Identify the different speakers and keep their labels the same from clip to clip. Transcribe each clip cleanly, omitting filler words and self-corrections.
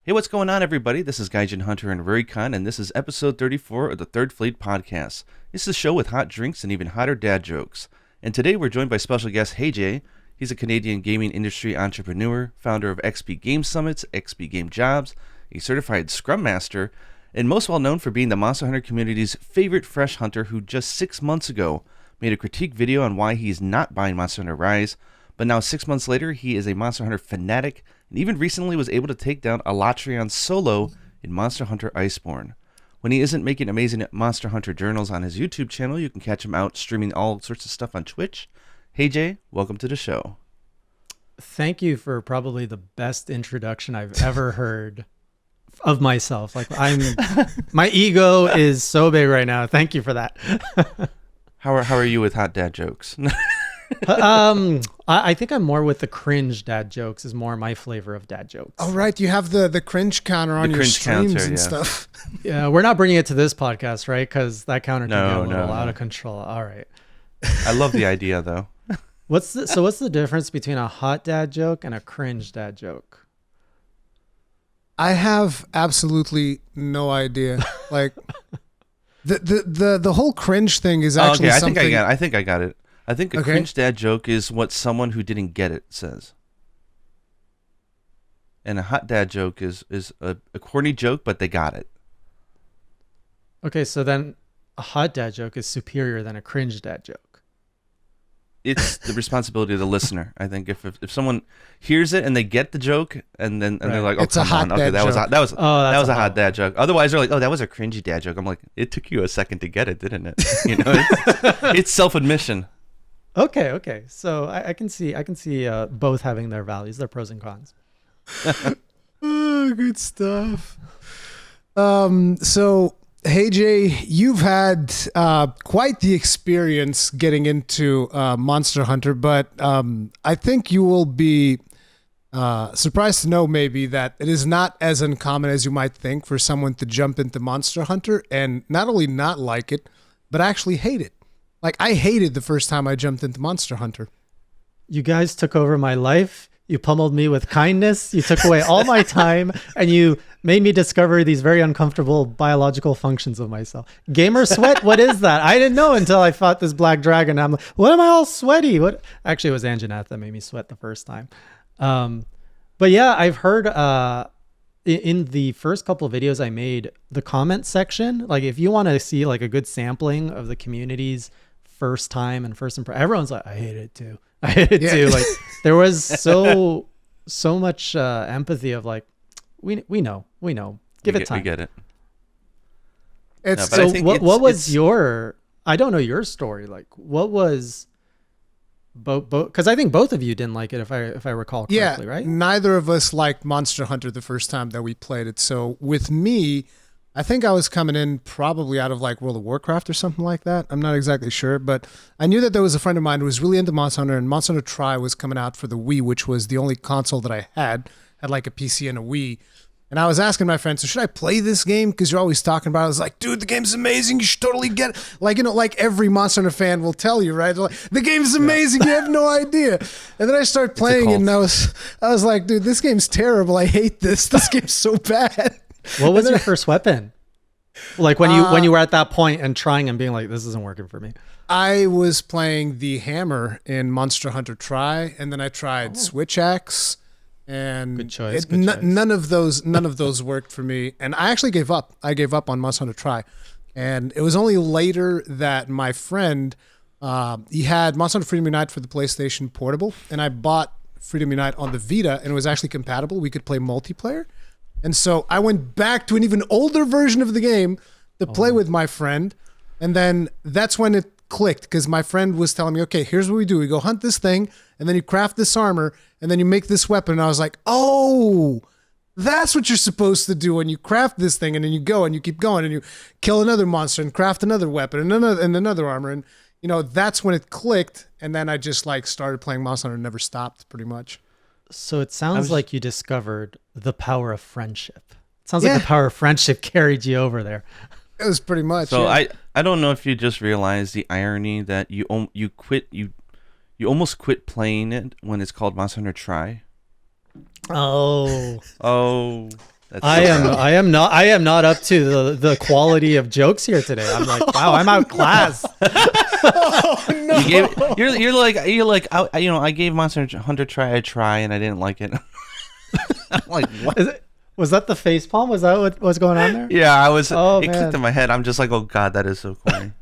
Speaker 1: Hey, what's going on, everybody? This is Gaijin Hunter and Rurikhan, and this is episode 34 of the Third Fleet Podcast. This is a show with hot drinks and even hotter dad jokes. And today we're joined by special guest Hey. He's a Canadian gaming industry entrepreneur, founder of XP Game Summits, XP Game Jobs, a certified Scrum Master, and most well known for being the Monster Hunter community's favorite fresh hunter who just 6 months ago made a critique video on why he's not buying Monster Hunter Rise, but now 6 months later he is a Monster Hunter fanatic and even recently was able to take down Alatreon solo in Monster Hunter Iceborne. When he isn't making amazing Monster Hunter journals on his YouTube channel, you can catch him out streaming all sorts of stuff on Twitch. Hey Jay, welcome to the show.
Speaker 2: Thank you for probably the best introduction I've ever heard of myself. My ego is so big right now. Thank you for that.
Speaker 1: How are you with hot dad jokes?
Speaker 2: I think I'm more with the cringe dad jokes is more my flavor of dad jokes.
Speaker 3: Oh, right. You have the cringe counter on your streams and stuff.
Speaker 2: Yeah, we're not bringing it to this podcast, right? Because that counter can get a little out of control. All right.
Speaker 1: I love the idea, though.
Speaker 2: What's the difference between a hot dad joke and a cringe dad joke?
Speaker 3: I have absolutely no idea. Like the whole cringe thing is actually something.
Speaker 1: I think I got it. I think a cringe dad joke is what someone who didn't get it says. And a hot dad joke is a corny joke, but they got it.
Speaker 2: Okay, so then a hot dad joke is superior than a cringe dad joke.
Speaker 1: It's the responsibility of the listener. I think if someone hears it and they get the joke and they're like, "Oh,
Speaker 3: it's come on, okay,
Speaker 1: that was a hot dad joke." Otherwise, they're like, "Oh, that was a cringy dad joke." I'm like, "It took you a second to get it, didn't it?" You know, it's self-admission.
Speaker 2: Okay. So I can see both having their values, their pros and cons.
Speaker 3: Oh, good stuff. So, hey Jay, you've had quite the experience getting into Monster Hunter, but I think you will be surprised to know maybe that it is not as uncommon as you might think for someone to jump into Monster Hunter and not only not like it, but actually hate it. Like, I hated the first time I jumped into Monster Hunter.
Speaker 2: You guys took over my life. You pummeled me with kindness. You took away all my time, and you made me discover these very uncomfortable biological functions of myself. Gamer sweat? What is that? I didn't know until I fought this black dragon. I'm like, what am I all sweaty? What? Actually, it was Anjanath that made me sweat the first time. But yeah, I've heard in the first couple of videos I made, the comment section, like if you want to see like a good sampling of the community's first time and first impression, everyone's like, I hate it too. Too. Like there was so much empathy of like, we know, give it time.
Speaker 1: We get it.
Speaker 2: What was your? I don't know your story. Like, what was both? Because I think both of you didn't like it, if I recall correctly, right?
Speaker 3: Neither of us liked Monster Hunter the first time that we played it. So with me, I think I was coming in probably out of like World of Warcraft or something like that. I'm not exactly sure, but I knew that there was a friend of mine who was really into Monster Hunter, and Monster Hunter Tri was coming out for the Wii, which was the only console that I had like a PC and a Wii. And I was asking my friend, so should I play this game? Because you're always talking about it. I was like, dude, the game's amazing. You should totally get it. Like, you know, like every Monster Hunter fan will tell you, right? Like, the game's amazing. You have no idea. And then I started playing it, and I was like, dude, this game's terrible. I hate this. This game's so bad.
Speaker 2: What was your first weapon? Like when you were at that point and trying and being like, this isn't working for me.
Speaker 3: I was playing the hammer in Monster Hunter Tri, and then I tried Switch Axe, and
Speaker 2: good choice.
Speaker 3: None of those worked for me. And I actually gave up. I gave up on Monster Hunter Tri, and it was only later that my friend he had Monster Hunter Freedom Unite for the PlayStation Portable, and I bought Freedom Unite on the Vita, and it was actually compatible. We could play multiplayer. And so I went back to an even older version of the game to play with my friend. And then that's when it clicked, because my friend was telling me, okay, here's what we do. We go hunt this thing, and then you craft this armor, and then you make this weapon. And I was like, oh, that's what you're supposed to do when you craft this thing. And then you go and you keep going and you kill another monster and craft another weapon and another armor. And, you know, that's when it clicked. And then I just like started playing Monster Hunter and never stopped pretty much.
Speaker 2: So it sounds like you discovered the power of friendship. It sounds like the power of friendship carried you over there.
Speaker 3: It was pretty much.
Speaker 1: So I don't know if you just realized the irony that you almost quit playing it when it's called Monster Hunter Tri.
Speaker 2: Oh.
Speaker 1: That's
Speaker 2: I am not up to the quality of jokes here today. I'm like, wow, I'm outclassed.
Speaker 1: You're like I gave Monster Hunter a try and I didn't like it. I'm like, what?
Speaker 2: Was that the face palm? Was that what was going on there?
Speaker 1: Yeah, I was.
Speaker 2: Oh,
Speaker 1: it
Speaker 2: man.
Speaker 1: clicked in my head. I'm just like, oh god, that is so corny.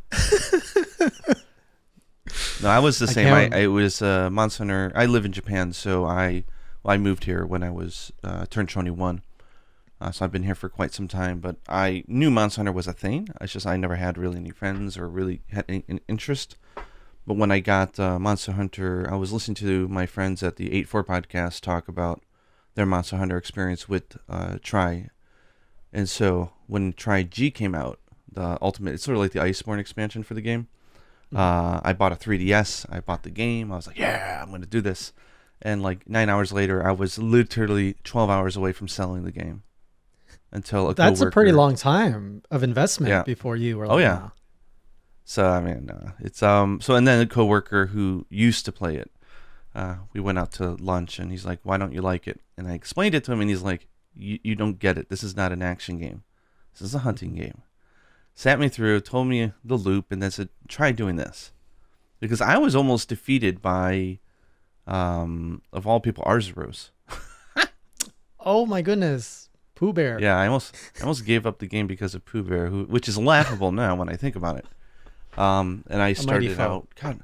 Speaker 1: No, I was the same. I was Monster Hunter. I live in Japan, so I moved here when I was turned 21. So I've been here for quite some time. But I knew Monster Hunter was a thing. It's just I never had really any friends or really had any interest. But when I got Monster Hunter, I was listening to my friends at the 8-4 podcast talk about their Monster Hunter experience with Tri. And so when Tri G came out, the ultimate, it's sort of like the Iceborne expansion for the game. I bought a 3DS. I bought the game. I was like, yeah, I'm going to do this. And like 9 hours later, I was literally 12 hours away from selling the game. Until
Speaker 2: that's a pretty long time of investment before you were like,
Speaker 1: oh yeah. Wow. So I mean, it's so and then a coworker who used to play it, we went out to lunch and he's like, why don't you like it? And I explained it to him and he's like, you don't get it. This is not an action game. This is a hunting game. Sat me through, told me the loop, and then said, try doing this. Because I was almost defeated by, of all people, Arzuros.
Speaker 2: Oh my goodness. Pooh Bear.
Speaker 1: Yeah, I almost gave up the game because of Pooh Bear, which is laughable now when I think about it. And I started out, God,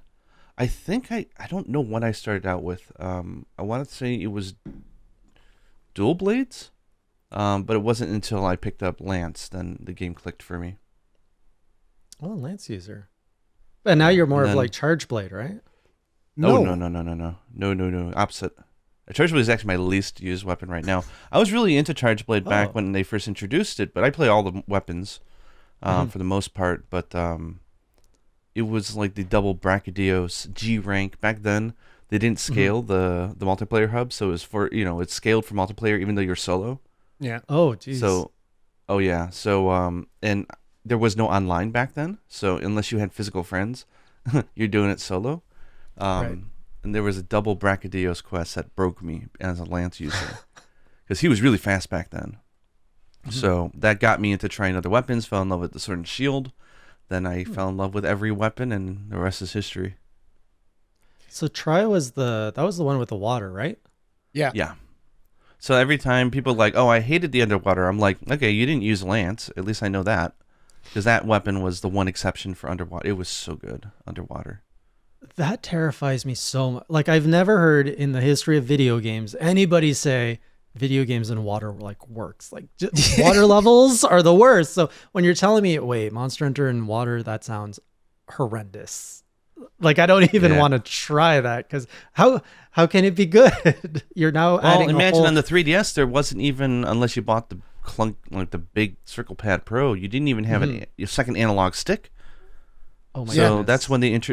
Speaker 1: I think I don't know what I started out with. I want to say it was Dual Blades, but it wasn't until I picked up Lance then the game clicked for me.
Speaker 2: Oh, Lance user. And now you're more of like Charge Blade, right?
Speaker 1: No. Opposite. Charge Blade is actually my least used weapon right now. I was really into Charge Blade back when they first introduced it, but I play all the weapons for the most part. But it was like the double Brachydios G rank back then. They didn't scale the multiplayer hub, so it was for it's scaled for multiplayer even though you're solo.
Speaker 3: Yeah.
Speaker 2: Oh, geez.
Speaker 1: So, and there was no online back then, so unless you had physical friends, you're doing it solo.
Speaker 2: Right.
Speaker 1: And there was a double Brachydios quest that broke me as a Lance user because he was really fast back then. So that got me into trying other weapons, fell in love with the sword and shield. Then I fell in love with every weapon, and the rest is history.
Speaker 2: So Tri was that was the one with the water, right?
Speaker 3: Yeah.
Speaker 1: Yeah. So every time people are like, oh, I hated the underwater, I'm like, okay, you didn't use Lance. At least I know that. Because that weapon was the one exception for underwater. It was so good underwater.
Speaker 2: That terrifies me so much. Like, I've never heard in the history of video games anybody say video games in water like works. Like, water levels are the worst. So when you're telling me, wait, Monster Hunter in water, that sounds horrendous. Like, I don't even want to try that because how can it be good? You're now adding
Speaker 1: imagine on the 3DS there wasn't even, unless you bought the the big Circle Pad Pro, you didn't even have a second analog stick.
Speaker 2: Oh my
Speaker 1: so
Speaker 2: goodness.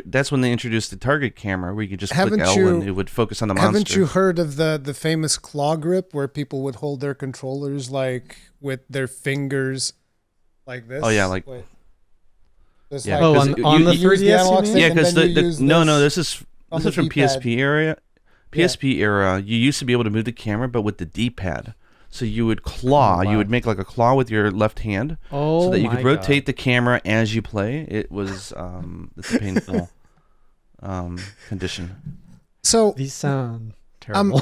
Speaker 1: that's when they introduced the target camera where you could just click L and it would focus on the monster.
Speaker 3: Haven't you heard of the famous claw grip where people would hold their controllers like with their fingers like this?
Speaker 1: Oh yeah,
Speaker 2: on
Speaker 3: the
Speaker 2: 3DS.
Speaker 1: Yeah, because this is from PSP era. PSP era, you used to be able to move the camera, but with the D-pad. So you would claw. You would make like a claw with your left hand, so that you could rotate the camera as you play. It was it's a painful condition.
Speaker 3: So
Speaker 2: these sound terrible.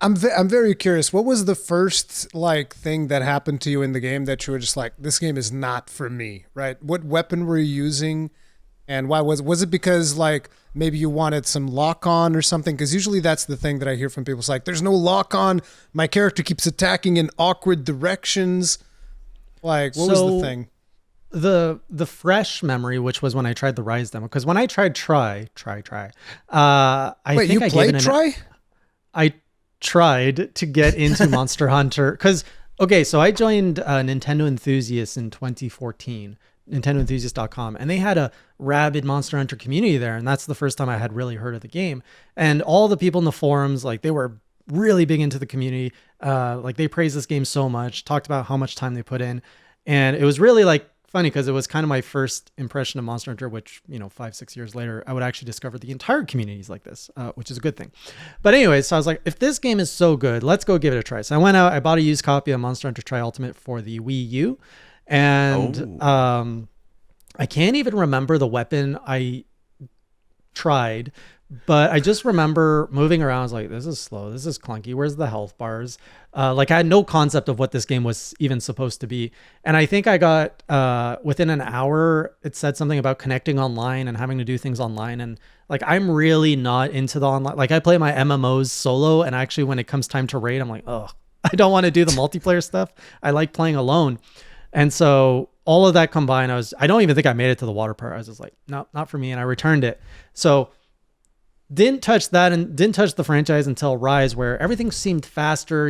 Speaker 3: I'm very curious. What was the first thing that happened to you in the game that you were just like, this game is not for me, right? What weapon were you using, and why was it because maybe you wanted some lock on or something? Because usually that's the thing that I hear from people. It's like, there's no lock on. My character keeps attacking in awkward directions. What was the thing?
Speaker 2: The fresh memory, which was when I tried the Rise demo, because when I tried Try.
Speaker 3: Wait, you played Try?
Speaker 2: I tried to get into Monster Hunter because so I joined Nintendo Enthusiasts in 2014. NintendoEnthusiast.com, and they had a rabid Monster Hunter community there, and that's the first time I had really heard of the game. And all the people in the forums, they were really big into the community. They praised this game so much, talked about how much time they put in, and it was really funny because it was kind of my first impression of Monster Hunter, which, 5-6 years later, I would actually discover the entire community is like this, which is a good thing. But anyway, so I was like, if this game is so good, let's go give it a try. So I went out, I bought a used copy of Monster Hunter Tri Ultimate for the Wii U. And I can't even remember the weapon I tried, but I just remember moving around. I was like, this is slow. This is clunky. Where's the health bars? Like I had no concept of what this game was even supposed to be. And I think I got, within an hour, it said something about connecting online and having to do things online. And like, I'm really not into the online. Like I play my MMOs solo. And actually when it comes time to raid, I'm like, oh, I don't want to do the multiplayer stuff. I like playing alone. And so all of that combined, I don't even think I made it to the water part. I was just like, no, not for me. And I returned it. So didn't touch that and didn't touch the franchise until Rise, where everything seemed faster.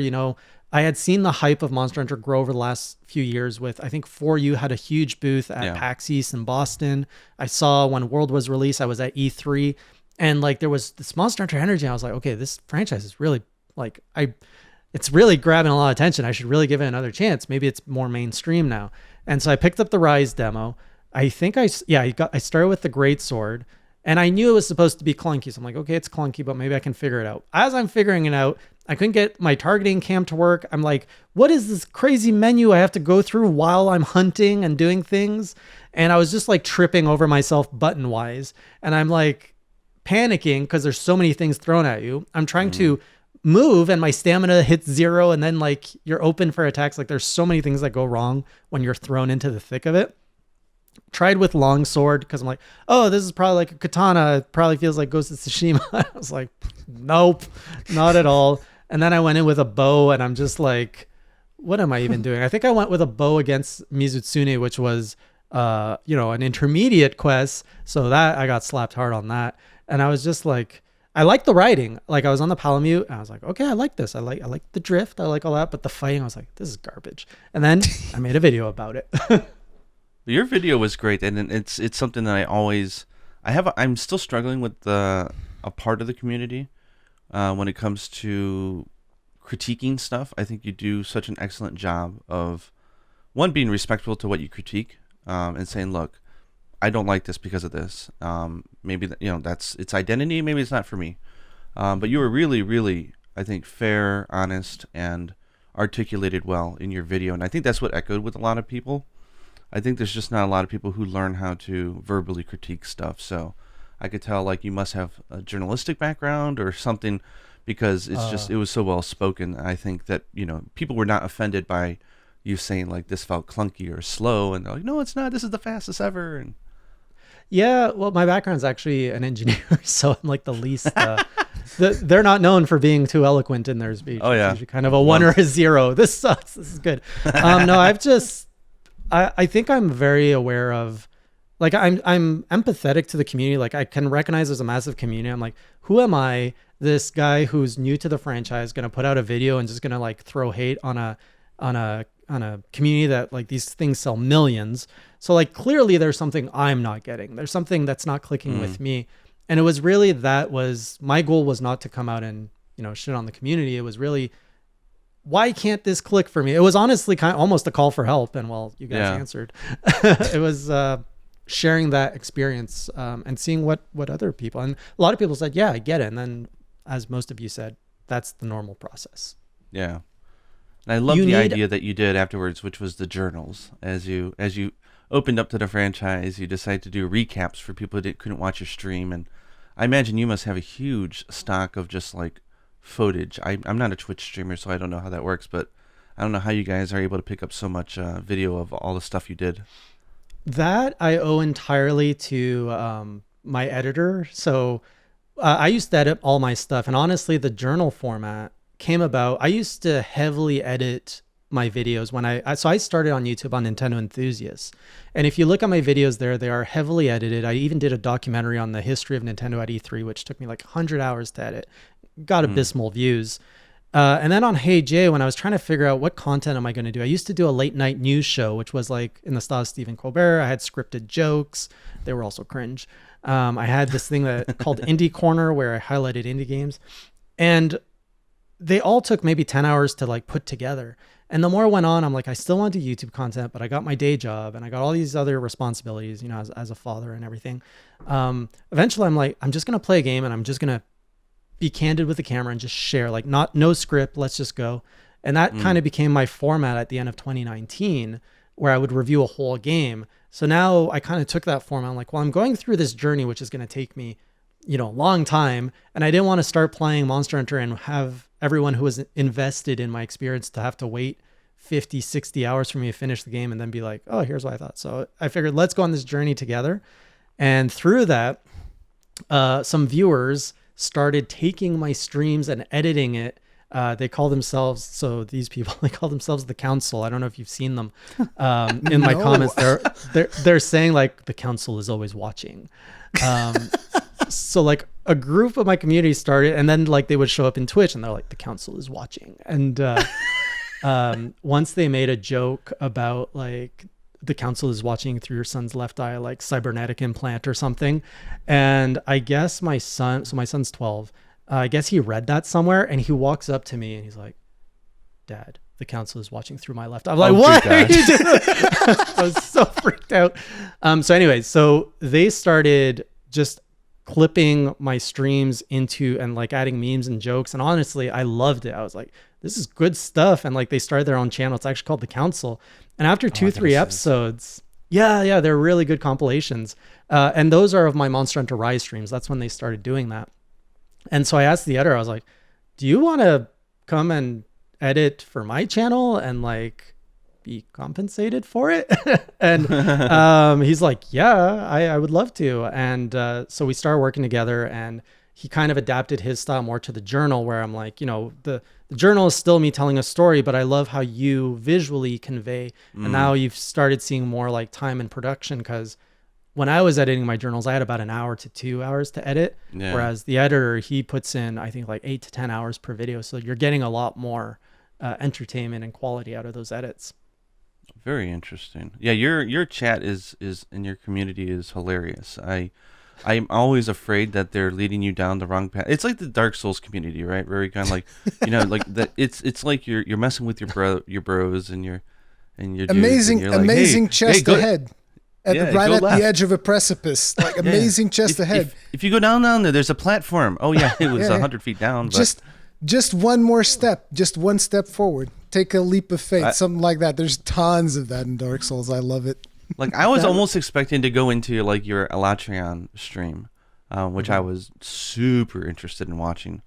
Speaker 2: I had seen the hype of Monster Hunter grow over the last few years with, I think 4U had a huge booth at PAX East in Boston. I saw when World was released, I was at E3 and like, there was this Monster Hunter energy. I was like, okay, this franchise is really like, it's really grabbing a lot of attention. I should really give it another chance. Maybe it's more mainstream now. And so I picked up the Rise demo. I think I started with the Great Sword and I knew it was supposed to be clunky. So I'm like, okay, it's clunky, but maybe I can figure it out. As I'm figuring it out, I couldn't get my targeting cam to work. I'm like, what is this crazy menu I have to go through while I'm hunting and doing things? And I was just like tripping over myself button wise. And I'm like panicking because there's so many things thrown at you. I'm trying to move and my stamina hits 0 and then like you're open for attacks. Like there's so many things that go wrong when you're thrown into the thick of it. Tried with longsword because I'm like, oh, this is probably like a katana. It probably feels like Ghost of Tsushima. I was like, nope, not at all. And then I went in with a bow and I'm just like, what am I even doing? I think I went with a bow against Mizutsune, which was, an intermediate quest. So that I got slapped hard on that. And I was just like, I like the writing. Like I was on the Palamute and I was like, okay, I like this. I like the drift. I like all that. But the fighting, I was like, this is garbage. And then I made a video about it.
Speaker 1: Your video was great. And it's something that I'm still struggling with a part of the community when it comes to critiquing stuff. I think you do such an excellent job of one, being respectful to what you critique and saying, look, I don't like this because of this. Maybe that's its identity. Maybe it's not for me. But you were really, really, I think, fair, honest, and articulated well in your video. And I think that's what echoed with a lot of people. I think there's just not a lot of people who learn how to verbally critique stuff. So I could tell like you must have a journalistic background or something because it was so well spoken. I think that, people were not offended by you saying like this felt clunky or slow. And they're like, no, it's not. This is the fastest ever. And
Speaker 2: yeah, well, my background's actually an engineer, so I'm like the least. They're not known for being too eloquent in their speech.
Speaker 1: Oh yeah,
Speaker 2: it's usually kind of a 1 or a 0. This sucks. This is good. No, I think I'm very aware of, like I'm empathetic to the community. Like I can recognize there's a massive community. I'm like, who am I, this guy who's new to the franchise, gonna put out a video and just gonna like throw hate on a community that like these things sell millions. So like clearly there's something I'm not getting. There's something that's not clicking with me. And it was really, my goal was not to come out and, shit on the community. It was really, why can't this click for me? It was honestly kind of almost a call for help. And well, you guys answered. It was sharing that experience and seeing what other people, and a lot of people said, yeah, I get it. And then as most of you said, that's the normal process.
Speaker 1: Yeah. And I love the idea that you did afterwards, which was the journals. As you opened up to the franchise, you decided to do recaps for people that couldn't watch your stream. And I imagine you must have a huge stock of just like footage. I'm not a Twitch streamer, so I don't know how that works, but I don't know how you guys are able to pick up so much video of all the stuff you did.
Speaker 2: That I owe entirely to my editor. So I used to edit all my stuff. And honestly, the journal format came about. I used to heavily edit my videos when I started on YouTube on Nintendo Enthusiasts. And if you look at my videos there, they are heavily edited. I even did a documentary on the history of Nintendo at E3, which took me like 100 hours to edit. Got abysmal views. And then on Hey Jay, when I was trying to figure out what content am I going to do, I used to do a late night news show, which was like in the style of Stephen Colbert. I had scripted jokes. They were also cringe. I had this thing that called Indie Corner where I highlighted indie games. And they all took maybe 10 hours to like put together. And the more it went on, I'm like, I still want to do YouTube content, but I got my day job and I got all these other responsibilities, you know, as a father and everything. Eventually I'm like, I'm just going to play a game and I'm just going to be candid with the camera and just share, like no script, let's just go. And that kind of became my format at the end of 2019, where I would review a whole game. So now I kind of took that format. I'm like, well, I'm going through this journey, which is going to take me, you know, a long time. And I didn't want to start playing Monster Hunter and have everyone who was invested in my experience to have to wait 50, 60 hours for me to finish the game and then be like, oh, here's what I thought. So I figured let's go on this journey together. And through that, some viewers started taking my streams and editing it. They call themselves, so these people, they call themselves the council. I don't know if you've seen them. In my comments, they're saying like the council is always watching. So like a group of my community started, and then like they would show up in Twitch and they're like, the council is watching. And once they made a joke about like the council is watching through your son's left eye, like cybernetic implant or something. And I guess my son's 12. I guess he read that somewhere and he walks up to me and he's like, Dad, the council is watching through my left eye. I'm like, what are you doing? I was so freaked out. So anyway, so they started just clipping my streams into and like adding memes and jokes. And honestly, I loved it. I was like, this is good stuff. And like they started their own channel. It's actually called The Council. And after 3 episodes, yeah, they're really good compilations. And those are of my Monster Hunter Rise streams. That's when they started doing that. And so I asked the editor, I was like, do you want to come and edit for my channel and like be compensated for it? And he's like, yeah, I would love to. And so we started working together, and he kind of adapted his style more to the journal, where I'm like, you know, the journal is still me telling a story, but I love how you visually convey. And now you've started seeing more like time and production, because when I was editing my journals, I had about an hour to 2 hours to edit. Yeah. Whereas the editor, he puts in, I think like 8 to 10 hours per video. So you're getting a lot more entertainment and quality out of those edits.
Speaker 1: Very interesting. Yeah, your chat is in your community is hilarious. I'm always afraid that they're leading you down the wrong path. It's like the Dark Souls community, right? Very kind of like, you know, like that. It's like you're messing with your bros and your
Speaker 3: amazing
Speaker 1: dudes, and
Speaker 3: amazing
Speaker 1: like,
Speaker 3: chest ahead. Right at the edge of a precipice, like amazing chest ahead.
Speaker 1: If you go down there, there's a platform. Oh yeah, it was 100 feet down. But
Speaker 3: just one more step, just one step forward. Take a leap of faith, something like that. There's tons of that in Dark Souls. I love it.
Speaker 1: Like I was almost expecting to go into like your Alatreon stream, which I was super interested in watching.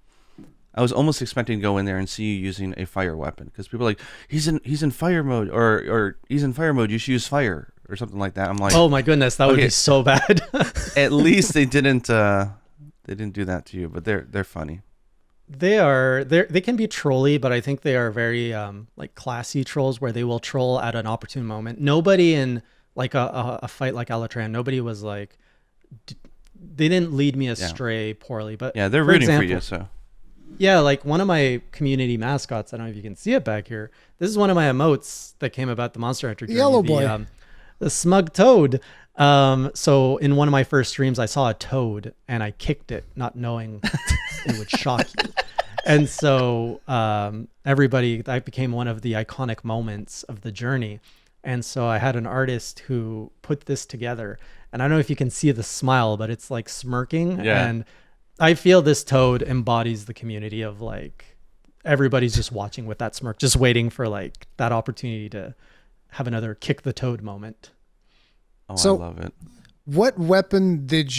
Speaker 1: I was almost expecting to go in there and see you using a fire weapon, because people are like, he's in fire mode, or he's in fire mode, you should use fire or something like that. I'm like,
Speaker 2: oh my goodness, that would be so bad.
Speaker 1: At least they didn't do that to you, but they're funny.
Speaker 2: They can be trolly, but I think they are very like classy trolls, where they will troll at an opportune moment. Nobody in like a fight like Alatreon, nobody was like, they didn't lead me astray poorly. But
Speaker 1: yeah, they're rooting for you. So
Speaker 2: yeah, like one of my community mascots, I don't know if you can see it back here. This is one of my emotes that came about the Monster Hunter journey.
Speaker 3: Yellow boy.
Speaker 2: The smug toad. So in one of my first streams, I saw a toad and I kicked it, not knowing it would shock you. And so that became one of the iconic moments of the journey. And so I had an artist who put this together, and I don't know if you can see the smile, but it's like smirking. Yeah. And I feel this toad embodies the community of like, everybody's just watching with that smirk, just waiting for like that opportunity to have another kick the toad moment.
Speaker 1: Oh, so, I love it.
Speaker 3: What weapon did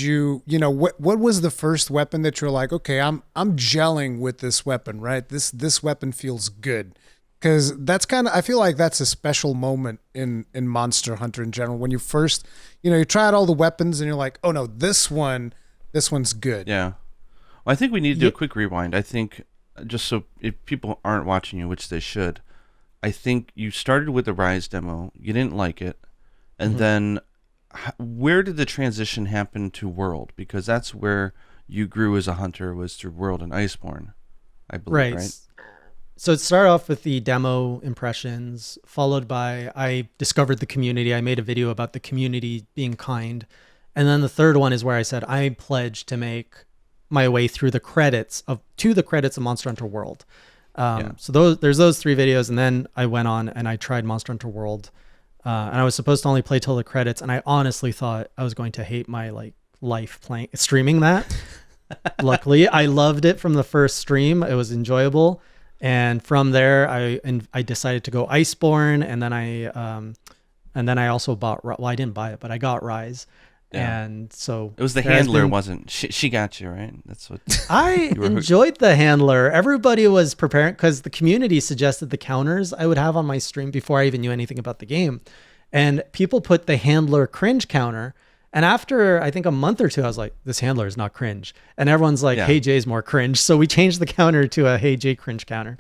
Speaker 3: what was the first weapon that you're like, okay, I'm gelling with this weapon, right? This weapon feels good. Because that's I feel like that's a special moment in Monster Hunter in general. When you first, you try out all the weapons and you're like, oh no, this one's good.
Speaker 1: Yeah. Well, I think we need to do a quick rewind. I think just so if people aren't watching you, which they should, I think you started with the Rise demo. You didn't like it. And then where did the transition happen to World? Because that's where you grew as a hunter, was through World and Iceborne, I believe, right?
Speaker 2: So it started off with the demo impressions, followed by I discovered the community. I made a video about the community being kind. And then the third one is where I said I pledged to make my way through the credits of Monster Hunter World. So there's those 3 videos, and then I went on and I tried Monster Hunter World, and I was supposed to only play till the credits, and I honestly thought I was going to hate my life streaming that. Luckily, I loved it from the first stream. It was enjoyable, and from there, I decided to go Iceborne, and then I also bought. Well, I didn't buy it, but I got Rise. Yeah. And so
Speaker 1: it was the handler, wasn't she? Got you, right? That's what
Speaker 2: I enjoyed. The handler. Everybody was preparing because the community suggested the counters I would have on my stream before I even knew anything about the game, and people put the handler cringe counter. And after I think a month or two, I was like, this handler is not cringe, and everyone's like, Hey Jay's more cringe. So we changed the counter to a Hey Jay cringe counter.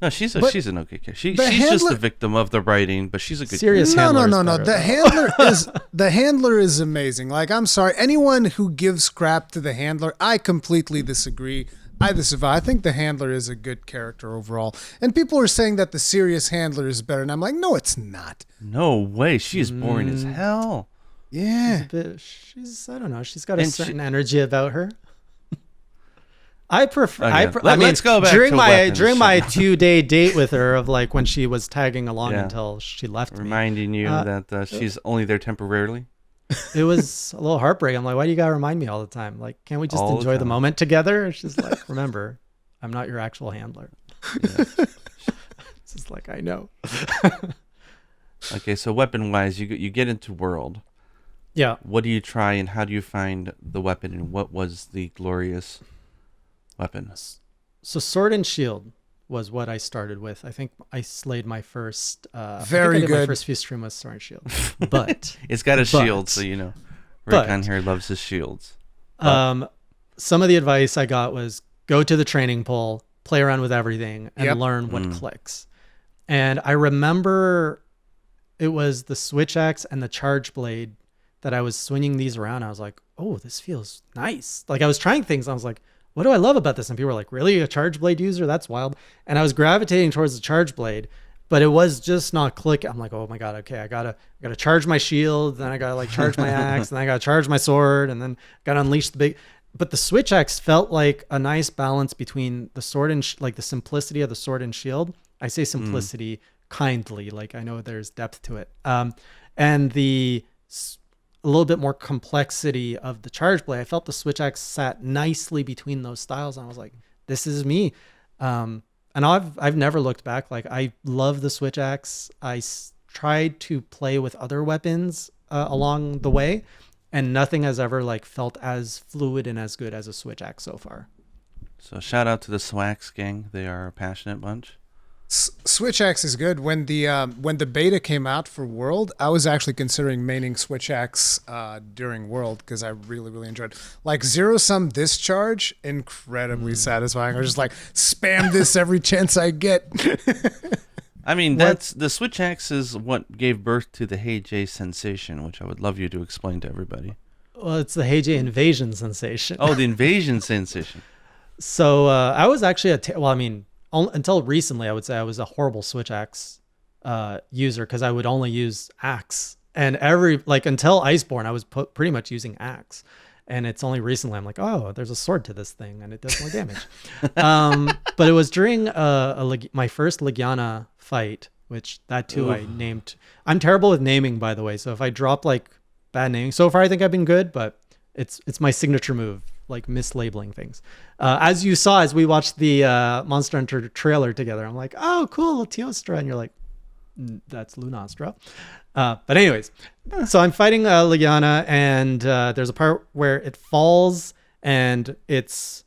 Speaker 1: No, she's an okay character. She's just a victim of the writing, but she's a good
Speaker 2: serious handler.
Speaker 3: No. The handler is amazing. Like, I'm sorry, anyone who gives crap to the handler, I completely disagree. I think the handler is a good character overall. And people are saying that the serious handler is better, and I'm like, no, it's not.
Speaker 1: No way. She is boring as hell.
Speaker 3: Yeah.
Speaker 2: I don't know. She's got a certain energy about her. I prefer.
Speaker 1: Let's go back
Speaker 2: during
Speaker 1: to
Speaker 2: my
Speaker 1: weapons.
Speaker 2: during my 2-day date with her of like when she was tagging along until she left
Speaker 1: reminding you that she's only there temporarily.
Speaker 2: It was a little heartbreaking. I'm like, why do you gotta remind me all the time? Like, can't we just enjoy the moment together? And she's like, remember, I'm not your actual handler. Yeah. It's just like, I know.
Speaker 1: Okay, so weapon wise, you get into World.
Speaker 2: Yeah.
Speaker 1: What do you try and how do you find the weapon, and what was the glorious weapon?
Speaker 2: So sword and shield was what I started with. I think I slayed my first.
Speaker 3: Very good.
Speaker 2: My first few stream was sword and shield, but
Speaker 1: it's got a shield, so you know. Rurikhan here loves his shields.
Speaker 2: Some of the advice I got was go to the training pool, play around with everything, and learn what clicks. And I remember it was the switch axe and the charge blade that I was swinging these around. I was like, oh, this feels nice. Like I was trying things. I was like, what do I love about this? And people were like, really, a charge blade user? That's wild. And I was gravitating towards the charge blade, but it was just not clicking. I'm like, oh my God, okay, I gotta charge my shield, then I gotta like charge my axe, and then I gotta charge my sword, and then gotta unleash the big. But the switch axe felt like a nice balance between the sword and like the simplicity of the sword and shield. I say simplicity kindly, like I know there's depth to it, and the a little bit more complexity of the charge blade. I felt the switch axe sat nicely between those styles, and I was like, this is me. And I've never looked back. Like I love the switch axe. I tried to play with other weapons along the way, and nothing has ever like felt as fluid and as good as a switch axe so far.
Speaker 1: So shout out to the Swax gang. They are a passionate bunch.
Speaker 3: Switch axe is good. When the beta came out for World, I was actually considering maining switch axe during World because I really enjoyed it. Like zero sum discharge, incredibly satisfying. I was just like spam this every chance I get.
Speaker 1: I mean, that's the switch axe is what gave birth to the Hey Jay sensation, which I would love you to explain to everybody.
Speaker 2: Well, it's the Hey Jay invasion sensation.
Speaker 1: Oh, the invasion sensation.
Speaker 2: So I was actually until recently, I would say I was a horrible switch axe user because I would only use axe, and until Iceborne, I was pretty much using axe, and it's only recently I'm like, oh, there's a sword to this thing and it does more damage. But it was during my first Legiana fight, which that too I named. I'm terrible with naming, by the way, so if I drop like bad naming, so far I think I've been good, but it's my signature move. Like mislabeling things. As you saw, as we watched the Monster Hunter trailer together, I'm like, oh, cool, Teostra. And you're like, that's Lunastra. But anyways, so I'm fighting Legiana, and there's a part where it falls, and it's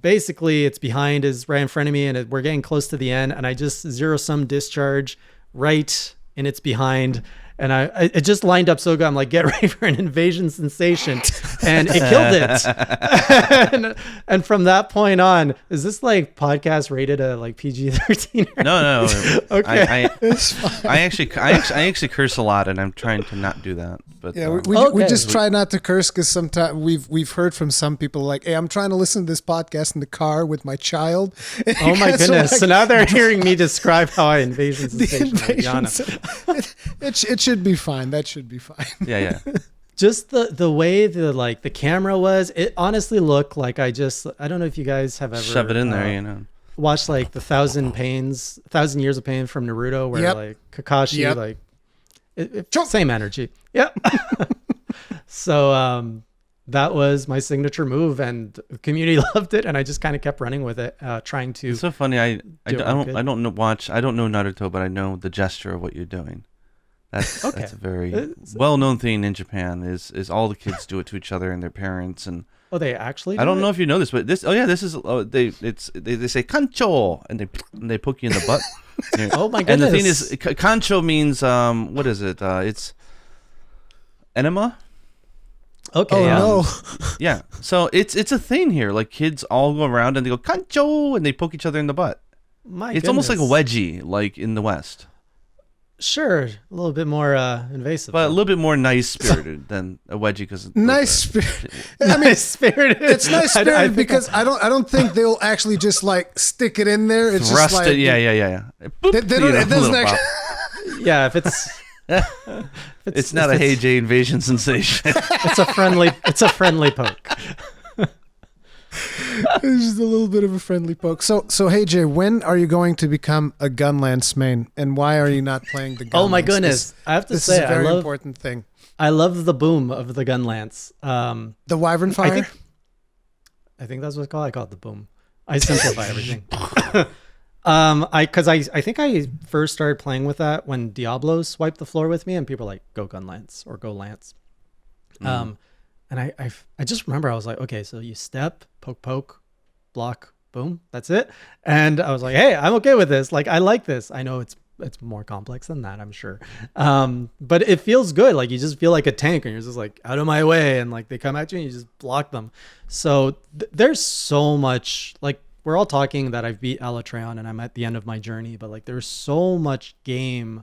Speaker 2: behind is right in front of me, and we're getting close to the end, and I just zero sum discharge right in its behind. And it just lined up so good. I'm like, get ready for an invasion sensation. And it killed it. and from that point on, is this like podcast rated a like PG-13?
Speaker 1: No.
Speaker 2: Okay.
Speaker 1: I actually curse a lot, and I'm trying to not do that. But
Speaker 3: yeah, we just try not to curse because sometimes we've heard from some people like, hey, I'm trying to listen to this podcast in the car with my child.
Speaker 2: Oh my goodness. So now they're hearing me describe how I invasion sensation.
Speaker 3: It should be fine. That should be fine.
Speaker 1: Yeah.
Speaker 2: Just the way the camera was, it honestly looked like I don't know if you guys have ever
Speaker 1: shove it in there, you know.
Speaker 2: watched like the Thousand Years of Pain from Naruto, where
Speaker 3: Yep.
Speaker 2: like Kakashi,
Speaker 3: Yep.
Speaker 2: like same energy. Yeah. So that was my signature move, and the community loved it, and I just kind of kept running with it, trying to.
Speaker 1: It's so funny. I
Speaker 2: Do it
Speaker 1: don't
Speaker 2: good.
Speaker 1: I don't know Naruto, but I know the gesture of what you're doing. That's
Speaker 2: Okay.
Speaker 1: that's a very
Speaker 2: It's-
Speaker 1: well-known thing in Japan. Is all the kids do it to each other and their parents, and
Speaker 2: Oh, they actually.
Speaker 1: I don't
Speaker 2: do
Speaker 1: know
Speaker 2: it?
Speaker 1: if you know this, but this this is they say kancho and they poke you in the butt.
Speaker 2: Oh my
Speaker 1: And the thing
Speaker 2: goodness.
Speaker 1: is, kancho means what is it? It's enema.
Speaker 2: Okay.
Speaker 3: Oh
Speaker 2: yeah.
Speaker 3: no.
Speaker 1: Yeah. So it's a thing here. Like kids all go around and they go kancho and they poke each other in the butt.
Speaker 2: My
Speaker 1: It's almost like a
Speaker 2: goodness.
Speaker 1: wedgie, like in the West,
Speaker 2: Sure, a little bit more invasive.
Speaker 1: but a
Speaker 2: though.
Speaker 1: little bit more nice spirited than a wedgie because
Speaker 3: Nice spirit. I mean,
Speaker 2: Nice spirited.
Speaker 3: it's nice
Speaker 2: I
Speaker 3: spirited
Speaker 2: think
Speaker 3: because I don't think they'll actually just like stick it in there. It's
Speaker 1: thrust
Speaker 3: just like
Speaker 1: it. Yeah. Boop,
Speaker 3: They don't.
Speaker 1: you know,
Speaker 3: It doesn't
Speaker 1: little
Speaker 3: actually.
Speaker 1: pop.
Speaker 2: Yeah, if it's.
Speaker 1: It's not a Hey J invasion sensation.
Speaker 2: It's a friendly. It's a friendly poke.
Speaker 3: It's just a little bit of a friendly poke. So hey Jay, when are you going to become a Gunlance main, and why are you not playing the Gunlance?
Speaker 2: Oh my goodness! I have to
Speaker 3: This
Speaker 2: say,
Speaker 3: is a
Speaker 2: I
Speaker 3: very
Speaker 2: love.
Speaker 3: important thing.
Speaker 2: I love the boom of the Gunlance.
Speaker 3: The Wyvern Fire.
Speaker 2: I think that's what it's called. I call it the boom. I simplify everything. I think I first started playing with that when Diablo swiped the floor with me, and people were like, "Go Gunlance" or "Go Lance." And I just remember I was like, okay, so you step, poke, block, boom, that's it. And I was like, hey, I'm okay with this. Like, I like this. I know it's more complex than that, I'm sure. But it feels good. Like you just feel like a tank, and you're just like out of my way, and like they come at you, and you just block them. So there's so much. Like we're all talking that I've beat Alatreon and I'm at the end of my journey, but like there's so much game.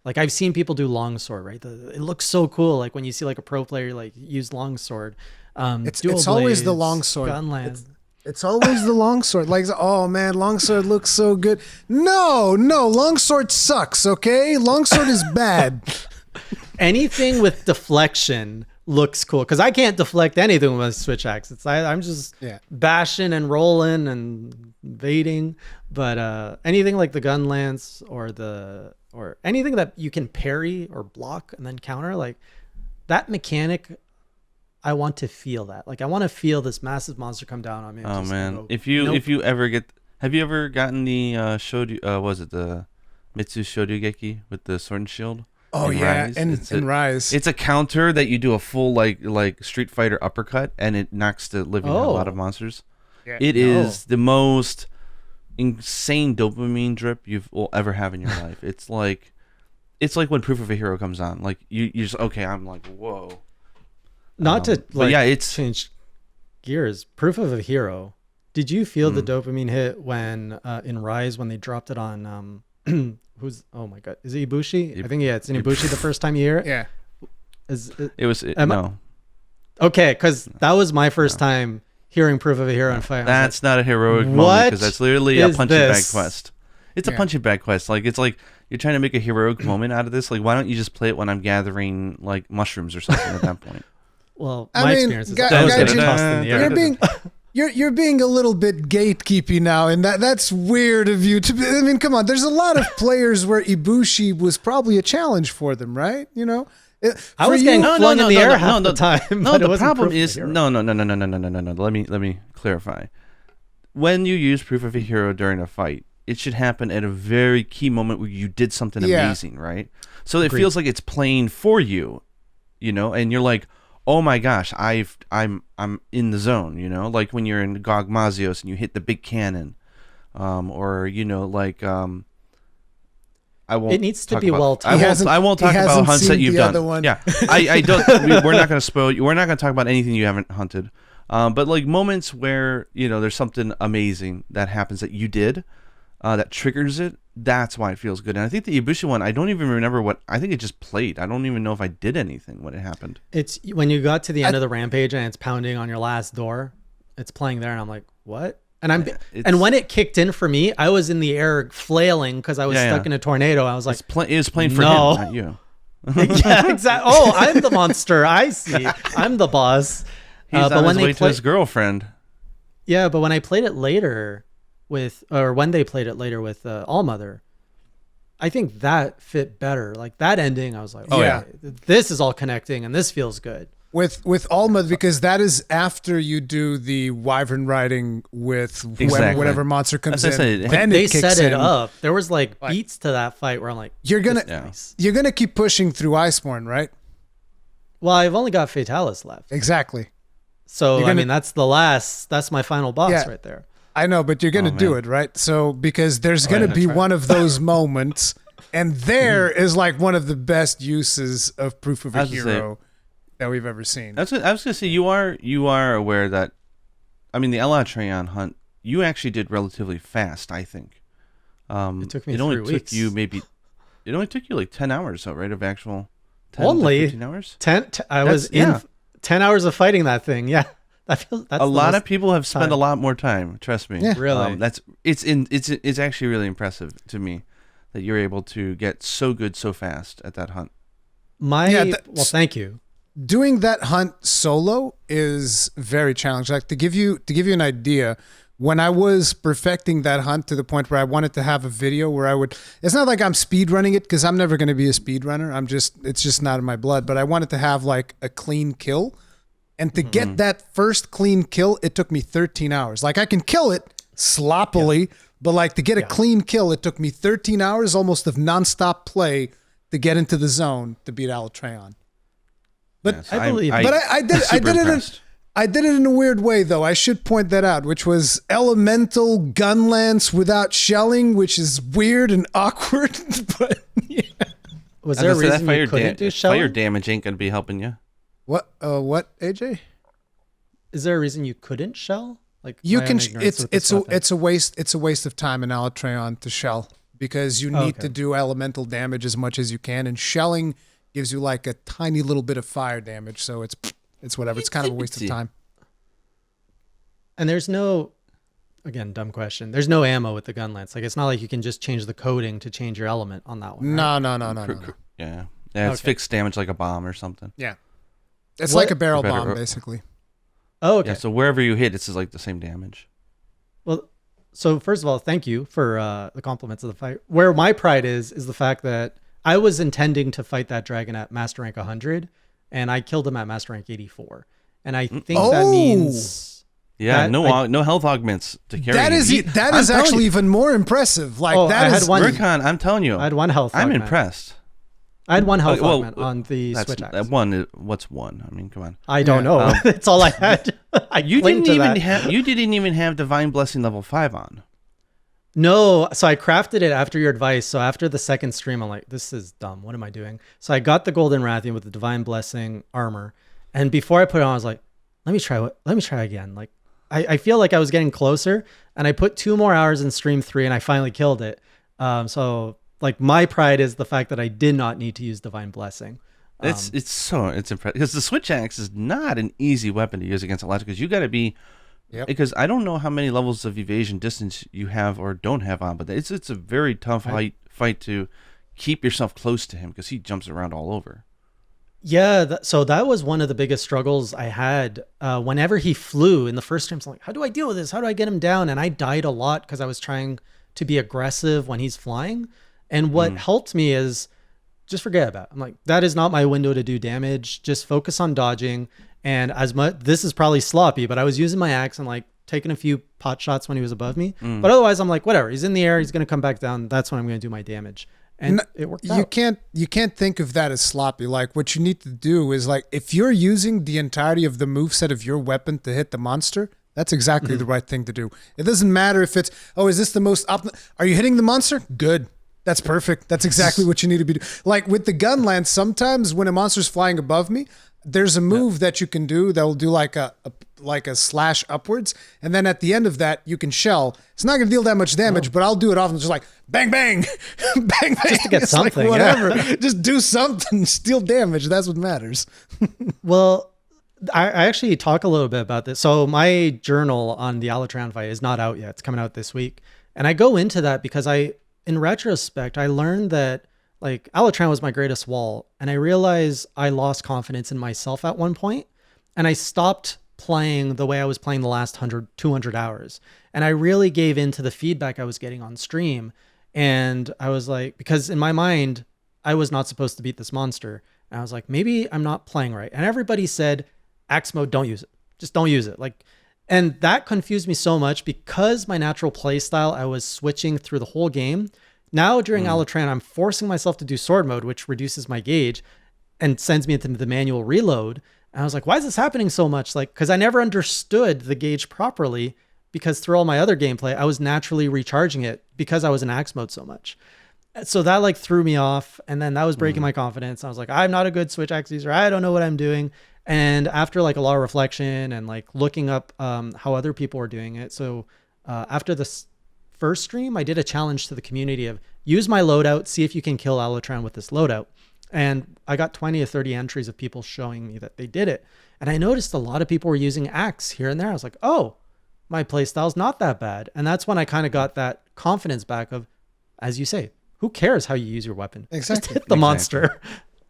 Speaker 2: Like I've seen people do longsword, right? It looks so cool. Like when you see like a pro player like use longsword.
Speaker 3: It's always the longsword.
Speaker 2: Gunlance.
Speaker 3: It's always the longsword. Like, oh man, longsword looks so good. No, longsword sucks. Okay, longsword is bad.
Speaker 2: Anything with deflection looks cool because I can't deflect anything with a switch axe. I'm just bashing and rolling and evading. But anything like the Gunlance or anything that you can parry or block and then counter, like that mechanic, I want to feel that. Like I want to feel this massive monster come down on me.
Speaker 1: Oh
Speaker 2: just
Speaker 1: man,
Speaker 2: go,
Speaker 1: if you
Speaker 2: nope.
Speaker 1: ever get, have you ever gotten the Shoryu? Was it the Mitsu Shoryugeki with the sword and shield?
Speaker 3: Oh
Speaker 1: in
Speaker 3: yeah,
Speaker 1: Rise?
Speaker 3: and Rise.
Speaker 1: It's a counter that you do a full like Street Fighter uppercut, and it knocks the living hell out of monsters.
Speaker 3: Yeah.
Speaker 1: It is the most insane dopamine drip you will ever have in your life. It's like when Proof of a Hero comes on. Like you just okay. I'm like whoa.
Speaker 2: Not to
Speaker 1: but
Speaker 2: like
Speaker 1: yeah, it's
Speaker 2: change gears. Proof of a Hero. Did you feel the dopamine hit when in Rise when they dropped it on who's oh my god, is it Ibushi? I think it's in Ibushi the first time you hear it.
Speaker 3: Yeah.
Speaker 1: No.
Speaker 2: Okay, because that was my first time hearing Proof of a Hero in fight.
Speaker 1: That's not a heroic moment
Speaker 2: what
Speaker 1: because that's literally a
Speaker 2: is
Speaker 1: punching bag
Speaker 2: this?
Speaker 1: quest. It's a
Speaker 3: Yeah.
Speaker 1: punching bag quest. Like it's like you're trying to make a heroic moment out of this. Like why don't you just play it when I'm gathering like mushrooms or something at that point?
Speaker 2: Well,
Speaker 3: I
Speaker 2: my
Speaker 3: mean,
Speaker 2: experience is
Speaker 3: Gaijin,
Speaker 2: that was getting tossed in the air.
Speaker 3: you're being a little bit gatekeepy now, and that's weird of you to. I mean, come on. There's a lot of players where Ibushi was probably a challenge for them, right? You know,
Speaker 2: I was getting flung in the air half the time.
Speaker 1: No,
Speaker 2: but it
Speaker 1: the
Speaker 2: wasn't
Speaker 1: problem
Speaker 2: Proof of a
Speaker 1: is
Speaker 2: Hero.
Speaker 1: no. Let me clarify. When you use Proof of a Hero during a fight, it should happen at a very key moment where you did something amazing, right? So it feels like it's playing for you, you know, and you're like, oh my gosh, I'm in the zone, you know, like when you're in Gog Mazios and you hit the big cannon, or you know, like I won't.
Speaker 2: It needs to
Speaker 1: talk
Speaker 2: be
Speaker 1: about-
Speaker 2: well
Speaker 1: I
Speaker 2: timed.
Speaker 1: won't talk
Speaker 3: he
Speaker 1: about
Speaker 3: hasn't
Speaker 1: hunts that
Speaker 3: seen
Speaker 1: you've
Speaker 3: the
Speaker 1: done.
Speaker 3: other one.
Speaker 1: Yeah, I don't. We're not going to spoil you. We're not going to talk about anything you haven't hunted. But like moments where you know there's something amazing that happens that you did, that triggers it. That's why it feels good. And I think the Ibushi one, I don't even remember what. I think it just played. I don't even know if I did anything when it happened.
Speaker 2: It's when you got to the end of the rampage and it's pounding on your last door. It's playing there, and I'm like, what? And and when it kicked in for me, I was in the air flailing because I was stuck in a tornado. I was like,
Speaker 1: It was playing for
Speaker 2: No.
Speaker 1: him, not you.
Speaker 2: yeah, exactly. Oh, I'm the monster. I see. I'm the boss.
Speaker 1: He's
Speaker 2: but
Speaker 1: on
Speaker 2: when
Speaker 1: his
Speaker 2: they
Speaker 1: way to his girlfriend.
Speaker 2: yeah, but when I played it later, with, or when they played it later with Allmother, I think that fit better. Like that ending, I was like,
Speaker 3: yeah,
Speaker 2: this is all connecting and this feels good.
Speaker 3: With Alma, because that is after you do the wyvern riding with whatever monster comes in. Then
Speaker 2: they
Speaker 3: it kicks
Speaker 2: set it
Speaker 3: in.
Speaker 2: up. There was like beats to that fight where I'm like,
Speaker 3: you're gonna keep pushing through Iceborne, right?
Speaker 2: Well, I've only got Fatalis left.
Speaker 3: Exactly.
Speaker 2: So I mean, that's my final boss right there.
Speaker 3: I know, but you're gonna do it, right? So because there's gonna be one of those moments, and there is like one of the best uses of proof of a hero that we've ever seen.
Speaker 1: I was gonna say you are aware that, I mean, the Alatreon hunt you actually did relatively fast. I think
Speaker 2: it took me 3 weeks.
Speaker 1: It only took you like 10 hours, though, right? Of actual 10
Speaker 2: only
Speaker 1: to 15 hours.
Speaker 2: 10. I was in 10 hours of fighting that thing. Yeah, that's
Speaker 1: a lot of people have spent a lot more time. Trust me.
Speaker 2: Yeah. Really,
Speaker 1: it's actually really impressive to me that you're able to get so good so fast at that hunt.
Speaker 2: well, thank you.
Speaker 3: Doing that hunt solo is very challenging. Like to give you an idea, when I was perfecting that hunt to the point where I wanted to have a video where I would, it's not like I'm speed running it because I'm never going to be a speed runner. It's just not in my blood, but I wanted to have like a clean kill. And to get that first clean kill, it took me 13 hours. Like I can kill it sloppily, but like to get a clean kill, it took me 13 hours almost of nonstop play to get into the zone to beat Alatreon. But
Speaker 1: yes,
Speaker 2: I believe,
Speaker 3: I did it in a weird way, though. I should point that out, which was elemental gunlance without shelling, which is weird and awkward. But yeah.
Speaker 2: Was there a reason you couldn't do shelling?
Speaker 1: Fire damage ain't gonna be helping you.
Speaker 3: What? What? AJ?
Speaker 2: Is there a reason you couldn't shell? Like
Speaker 3: you can. It's a waste. It's a waste of time in Alatreon to shell because you need to do elemental damage as much as you can, and shelling gives you like a tiny little bit of fire damage, so it's whatever. It's kind of a waste of time.
Speaker 2: And there's no, again, dumb question. There's no ammo with the gun lance. Like it's not like you can just change the coding to change your element on that one. Right?
Speaker 3: No.
Speaker 1: Yeah, it's fixed damage like a bomb or something.
Speaker 3: Yeah, it's like a barrel bomb basically.
Speaker 2: Oh, okay.
Speaker 1: Yeah, so wherever you hit, it's like the same damage.
Speaker 2: Well, so first of all, thank you for the compliments of the fight. Where my pride is the fact that I was intending to fight that dragon at Master Rank 100, and I killed him at Master Rank 84. And I think that means...
Speaker 1: Yeah, no health augments to carry
Speaker 3: that
Speaker 1: him.
Speaker 3: That is actually even more impressive. Like
Speaker 1: Rurikhan, I'm telling you.
Speaker 2: I had 1 health
Speaker 1: I'm
Speaker 2: augment.
Speaker 1: impressed.
Speaker 2: I had 1 health augment on the switch axe.
Speaker 1: What's 1? I mean, come on.
Speaker 2: I don't know. That's all I had.
Speaker 1: You didn't even have Divine Blessing level 5 on.
Speaker 2: No, so I crafted it after your advice. So after the second stream, I'm like, this is dumb. What am I doing? So I got the Golden Rathian with the Divine Blessing armor. And before I put it on, I was like, let me try again. Like, I feel like I was getting closer, and I put 2 more hours in stream 3 and I finally killed it. So like my pride is the fact that I did not need to use Divine Blessing.
Speaker 1: It's impressive because the switch axe is not an easy weapon to use against Elijah because you got to be. Yep. Because I don't know how many levels of evasion distance you have or don't have on, but it's a very tough fight to keep yourself close to him because he jumps around all over.
Speaker 2: Yeah, so that was one of the biggest struggles I had. Whenever he flew in the first streams, I'm like, how do I deal with this? How do I get him down? And I died a lot because I was trying to be aggressive when he's flying. And what helped me is just forget about it. I'm like, that is not my window to do damage. Just focus on dodging. And this is probably sloppy, but I was using my axe and like taking a few pot shots when he was above me. But otherwise, I'm like, whatever. He's in the air. He's going to come back down. That's when I'm going to do my damage. And it worked out.
Speaker 3: You can't think of that as sloppy. Like what you need to do is like if you're using the entirety of the moveset of your weapon to hit the monster, that's exactly the right thing to do. It doesn't matter if it's, is this the most are you hitting the monster? Good. That's perfect. That's exactly what you need to be doing. Like with the gun lance, sometimes when a monster's flying above me, there's a move that you can do that will do like a slash upwards, and then at the end of that you can shell. It's not going to deal that much damage, but I'll do it often, just like bang bang, bang bang,
Speaker 2: just to get
Speaker 3: it's
Speaker 2: something,
Speaker 3: like whatever. Just do something, steal damage. That's what matters.
Speaker 2: Well, I actually talk a little bit about this. So my journal on the Alatreon fight is not out yet. It's coming out this week, and I go into that because in retrospect, I learned that. Like Alatreon was my greatest wall, and I realized I lost confidence in myself at one point, and I stopped playing the way I was playing the last 100, 200 hours. And I really gave into the feedback I was getting on stream. And I was like, because in my mind, I was not supposed to beat this monster. And I was like, maybe I'm not playing right. And everybody said, axe mode, don't use it. Just don't use it. Like, and that confused me so much because my natural play style, I was switching through the whole game. Now during Alatreon, I'm forcing myself to do sword mode, which reduces my gauge and sends me into the manual reload. And I was like, why is this happening so much? Like, because I never understood the gauge properly, because through all my other gameplay, I was naturally recharging it because I was in axe mode so much. So that like threw me off. And then that was breaking my confidence. I was like, I'm not a good Switch axe user. I don't know what I'm doing. And after like a lot of reflection and like looking up how other people were doing it. So after this first stream, I did a challenge to the community of use my loadout, see if you can kill Alatreon with this loadout. And I got 20 or 30 entries of people showing me that they did it. And I noticed a lot of people were using axe here and there. I was like, oh, my playstyle's not that bad. And that's when I kind of got that confidence back of, as you say, who cares how you use your weapon?
Speaker 3: Exactly.
Speaker 2: Just hit the monster.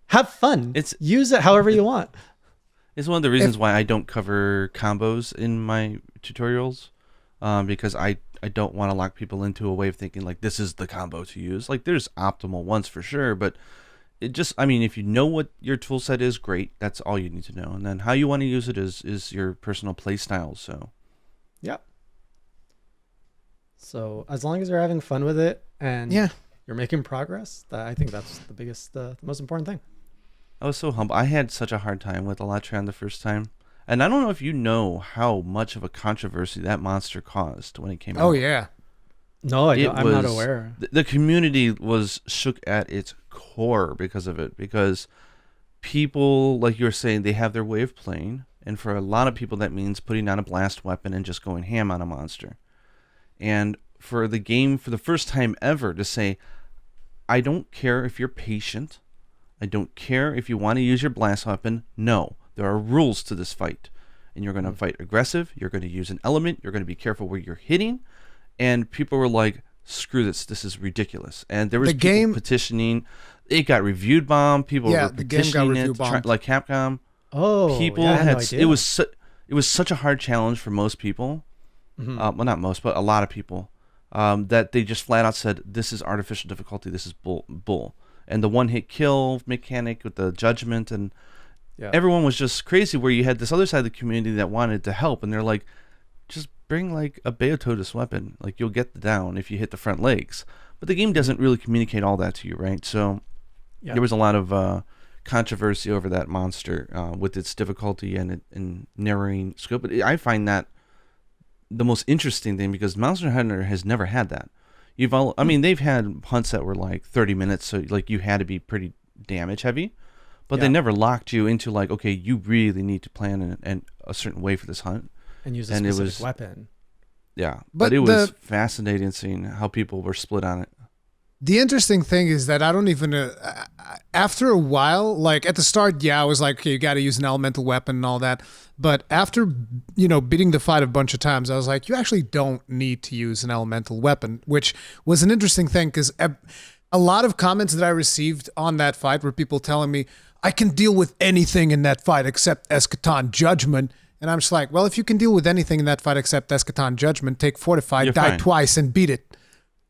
Speaker 2: Have fun. Use it however you want.
Speaker 1: It's one of the reasons why I don't cover combos in my tutorials, because I don't want to lock people into a way of thinking like this is the combo to use. Like there's optimal ones for sure, but it just, I mean, if you know what your tool set is, great. That's all you need to know. And then how you want to use it is your personal play style. So,
Speaker 2: yeah. So as long as you're having fun with it and you're making progress, I think that's the biggest, the most important thing.
Speaker 1: I was so humble. I had such a hard time with Alatreon the first time. And I don't know if you know how much of a controversy that monster caused when it came out.
Speaker 3: Oh, yeah.
Speaker 2: No, I'm not aware.
Speaker 1: The community was shook at its core because of it. Because people, like you were saying, they have their way of playing. And for a lot of people, that means putting on a blast weapon and just going ham on a monster. And for the game, for the first time ever, to say, I don't care if you're patient. I don't care if you want to use your blast weapon. No, there are rules to this fight. And you're going to fight aggressive. You're going to use an element. You're going to be careful where you're hitting. And people were like, screw this. This is ridiculous. And there was people petitioning. It got reviewed bombed. People were petitioning it. Like Capcom.
Speaker 2: Oh,
Speaker 1: people
Speaker 2: had
Speaker 1: had
Speaker 2: no idea.
Speaker 1: It was such a hard challenge for most people. Well, not most, but a lot of people. That they just flat out said, this is artificial difficulty. This is bull. And the one-hit kill mechanic with the judgment, and everyone was just crazy, where you had this other side of the community that wanted to help, and they're like, just bring like a Beotodus weapon. Like you'll get the down if you hit the front legs. But the game doesn't really communicate all that to you, right? So there was a lot of controversy over that monster with its difficulty and narrowing scope. But I find that the most interesting thing, because Monster Hunter has never had that. I mean, they've had hunts that were like 30 minutes, so like you had to be pretty damage heavy, but they never locked you into like, okay, you really need to plan in a certain way for this hunt
Speaker 2: and use a specific weapon.
Speaker 1: Yeah, but it was fascinating seeing how people were split on it.
Speaker 3: The interesting thing is that I don't even, after a while, like at the start, I was like, okay, you got to use an elemental weapon and all that. But after, beating the fight a bunch of times, I was like, you actually don't need to use an elemental weapon, which was an interesting thing, because a lot of comments that I received on that fight were people telling me, I can deal with anything in that fight except Eschaton Judgment. And I'm just like, well, if you can deal with anything in that fight except Eschaton Judgment, take Fortified, die twice, and beat it.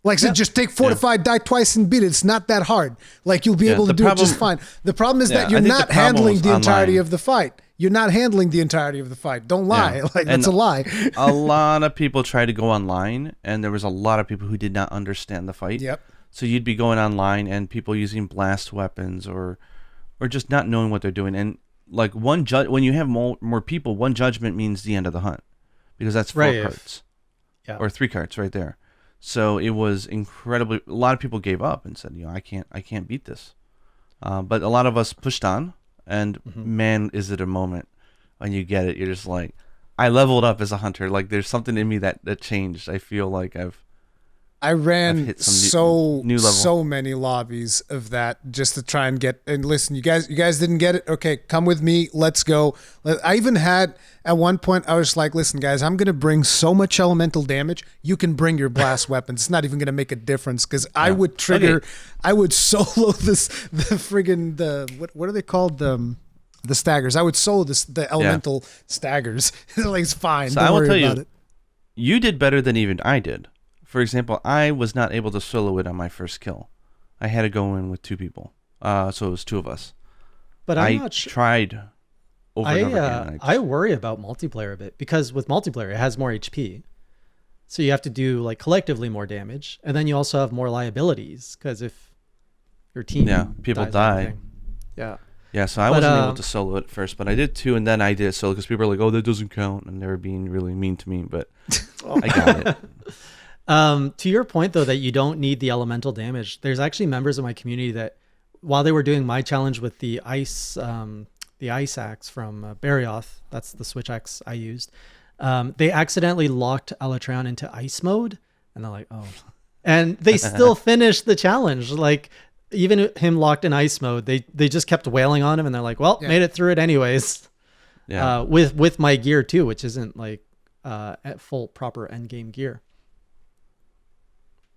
Speaker 3: Like I said, just take Fortified, die twice, and beat it. It's not that hard. Like you'll be able to do it just fine. The problem is that you're not handling the entirety of the fight. You're not handling the entirety of the fight. Don't lie. Like that's a lie.
Speaker 1: A lot of people tried to go online, and there was a lot of people who did not understand the fight.
Speaker 3: Yep.
Speaker 1: So you'd be going online, and people using blast weapons or just not knowing what they're doing. And like when you have more people, one judgment means the end of the hunt, because that's 4 cards, or 3 cards right there. So it was incredibly. A lot of people gave up and said, I can't beat this. But a lot of us pushed on, and man, is it a moment when you get it? You're just like, I leveled up as a hunter. Like there's something in me that changed. I feel like
Speaker 3: I ran
Speaker 1: hit some new level.
Speaker 3: So many lobbies of that just to try and get. And listen, you guys didn't get it. Okay, come with me. Let's go. I even had at one point I was like, listen, guys, I'm gonna bring so much elemental damage. You can bring your blast weapons. It's not even gonna make a difference, because I would trigger. Okay. I would solo the friggin' what are they called? the staggers. I would solo the elemental staggers. Like, it's fine.
Speaker 1: So
Speaker 3: Don't
Speaker 1: I will
Speaker 3: worry
Speaker 1: tell
Speaker 3: about
Speaker 1: you,
Speaker 3: it.
Speaker 1: you did better than even I did. For example, I was not able to solo it on my first kill. I had to go in with 2 people. So it was 2 of us.
Speaker 2: But I'm not sure.
Speaker 1: Tried over and over again.
Speaker 2: I worry about multiplayer a bit because with multiplayer it has more HP, so you have to do like collectively more damage, and then you also have more liabilities because if your team
Speaker 1: people
Speaker 2: dies or
Speaker 1: die.
Speaker 2: anything.
Speaker 1: Yeah, so I wasn't able to solo it first, but I did 2, and then I did solo because people were like, "Oh, that doesn't count," and they were being really mean to me. But I got it.
Speaker 2: To your point though, that you don't need the elemental damage. There's actually members of my community that, while they were doing my challenge with the ice axe from Barioth, that's the switch axe I used, they accidentally locked Alatreon into ice mode, and they're like, oh, and they still finished the challenge. Like, even him locked in ice mode, they just kept wailing on him, and they're like, well, made it through it anyways.
Speaker 1: Yeah.
Speaker 2: With my gear too, which isn't like at full proper end game gear.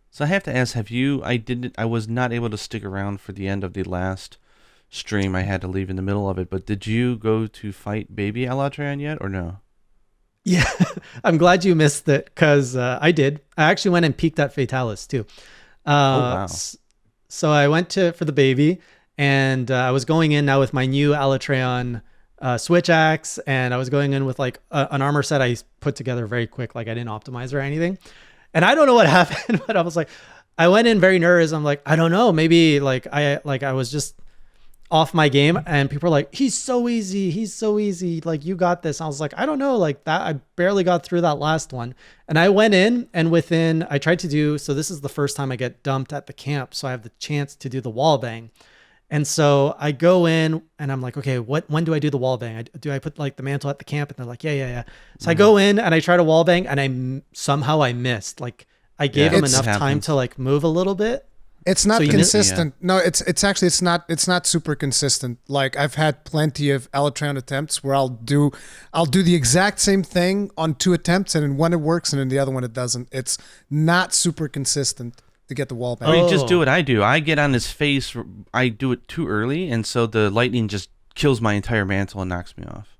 Speaker 1: So I have to ask, I was not able to stick around for the end of the last stream. I had to leave in the middle of it, but did you go to fight baby Alatreon yet or no?
Speaker 2: Yeah, I'm glad you missed it because I did. I actually went and peeked at Fatalis too.
Speaker 1: Oh, wow.
Speaker 2: So I went for the baby, and I was going in now with my new Alatreon switch axe, and I was going in with like an armor set I put together very quick, like I didn't optimize or anything. And I don't know what happened, but I was like, I went in very nervous. I'm like, I don't know, maybe I was just off my game, and people are like, he's so easy, like, you got this. I was like, I don't know, like that, I barely got through that last one. And I went in, and I tried to do, so this is the first time I get dumped at the camp, so I have the chance to do the wall bang. And so I go in, and I'm like, okay, when do I do the wall bang? Do I put like the mantle at the camp? And they're like, yeah. So I go in and I try to wall bang, and somehow I missed. Like, I gave him enough time to like move a little bit.
Speaker 3: It's not consistent. No, it's not super consistent. Like, I've had plenty of Alatreon attempts where I'll do the exact same thing on 2 attempts, and in one it works and in the other one it doesn't. It's not super consistent to get the wall back.
Speaker 1: Or you just do what I do. I get on his face. I do it too early, and so the lightning just kills my entire mantle and knocks me off.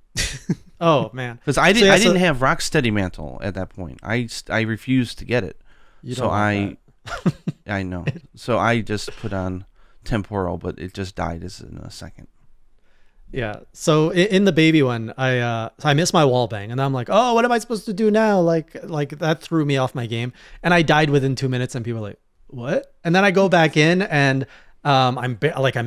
Speaker 2: Oh man,
Speaker 1: because I didn't have rock steady mantle at that point. I refused to get it. I know. So I just put on temporal, but it just died in a second.
Speaker 2: Yeah. So in the baby one, I missed my wall bang, and I'm like, oh, what am I supposed to do now? Like that threw me off my game, and I died within 2 minutes, and people are like, what? And then I go back in, and I'm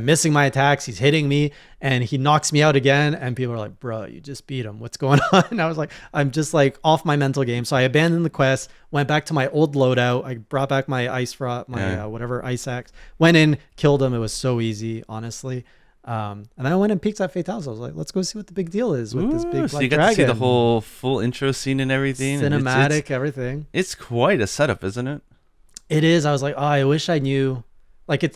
Speaker 2: missing my attacks. He's hitting me, and he knocks me out again. And people are like, bro, you just beat him. What's going on? And I was like, I'm just like off my mental game. So I abandoned the quest, went back to my old loadout. I brought back my ice rod, whatever ice axe, went in, killed him. It was so easy, honestly. And then I went and peeked at Fatalis. I was like, let's go see what the big deal is with this big black dragon.
Speaker 1: So you got to see the whole full intro scene and everything.
Speaker 2: Cinematic, everything.
Speaker 1: It's quite a setup, isn't it?
Speaker 2: It is. I was like, oh, I wish I knew.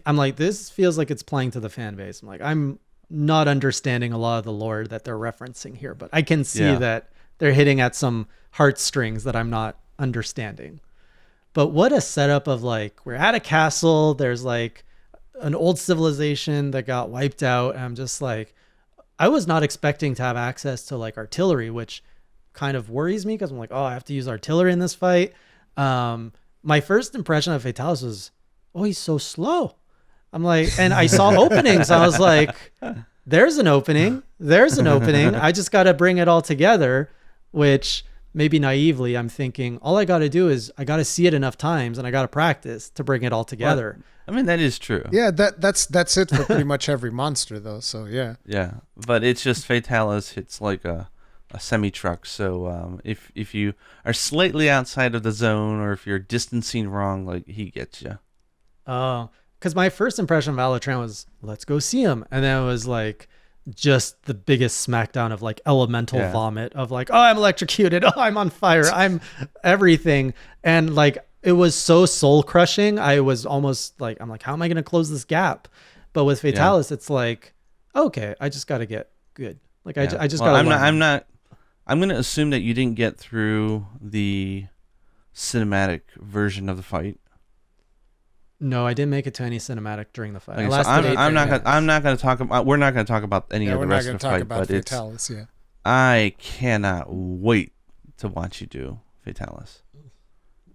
Speaker 2: I'm like, this feels like it's playing to the fan base. I'm like, I'm not understanding a lot of the lore that they're referencing here, but I can see that they're hitting at some heartstrings that I'm not understanding. But what a setup of like, we're at a castle. There's like an old civilization that got wiped out. And I'm just like, I was not expecting to have access to like artillery, which kind of worries me because I'm like, oh, I have to use artillery in this fight. My first impression of Fatalis was, oh, he's so slow. I'm like, and I saw openings. I was like, there's an opening. I just got to bring it all together, which maybe naively I'm thinking all I got to do is I got to see it enough times and I got to practice to bring it all together.
Speaker 1: Well, I mean, that is true.
Speaker 3: Yeah, that's it for pretty much every monster though. So yeah.
Speaker 1: Yeah, but it's just Fatalis hits like a semi-truck. So if you are slightly outside of the zone or if you're distancing wrong, like he gets you.
Speaker 2: Oh, because my first impression of Alatreon was, let's go see him. And then it was like just the biggest smackdown of like elemental vomit of like, oh, I'm electrocuted. Oh, I'm on fire. I'm everything. And like, it was so soul crushing. I was almost like, I'm like, how am I going to close this gap? But with Fatalis, it's like, okay, I just got to get good. Like I just got to
Speaker 1: I'm going to assume that you didn't get through the cinematic version of the fight.
Speaker 2: No, I didn't make it to any cinematic during the fight.
Speaker 1: Okay,
Speaker 2: I
Speaker 1: so
Speaker 2: lasted 8
Speaker 1: I'm not
Speaker 2: minutes.
Speaker 1: gonna. I'm not gonna talk about. We're not gonna talk about any of
Speaker 3: we're
Speaker 1: the
Speaker 3: not
Speaker 1: rest
Speaker 3: going
Speaker 1: of
Speaker 3: to
Speaker 1: the
Speaker 3: talk
Speaker 1: fight,
Speaker 3: about
Speaker 1: but it's.
Speaker 3: Fatalis. Yeah.
Speaker 1: I cannot wait to watch you do Fatalis.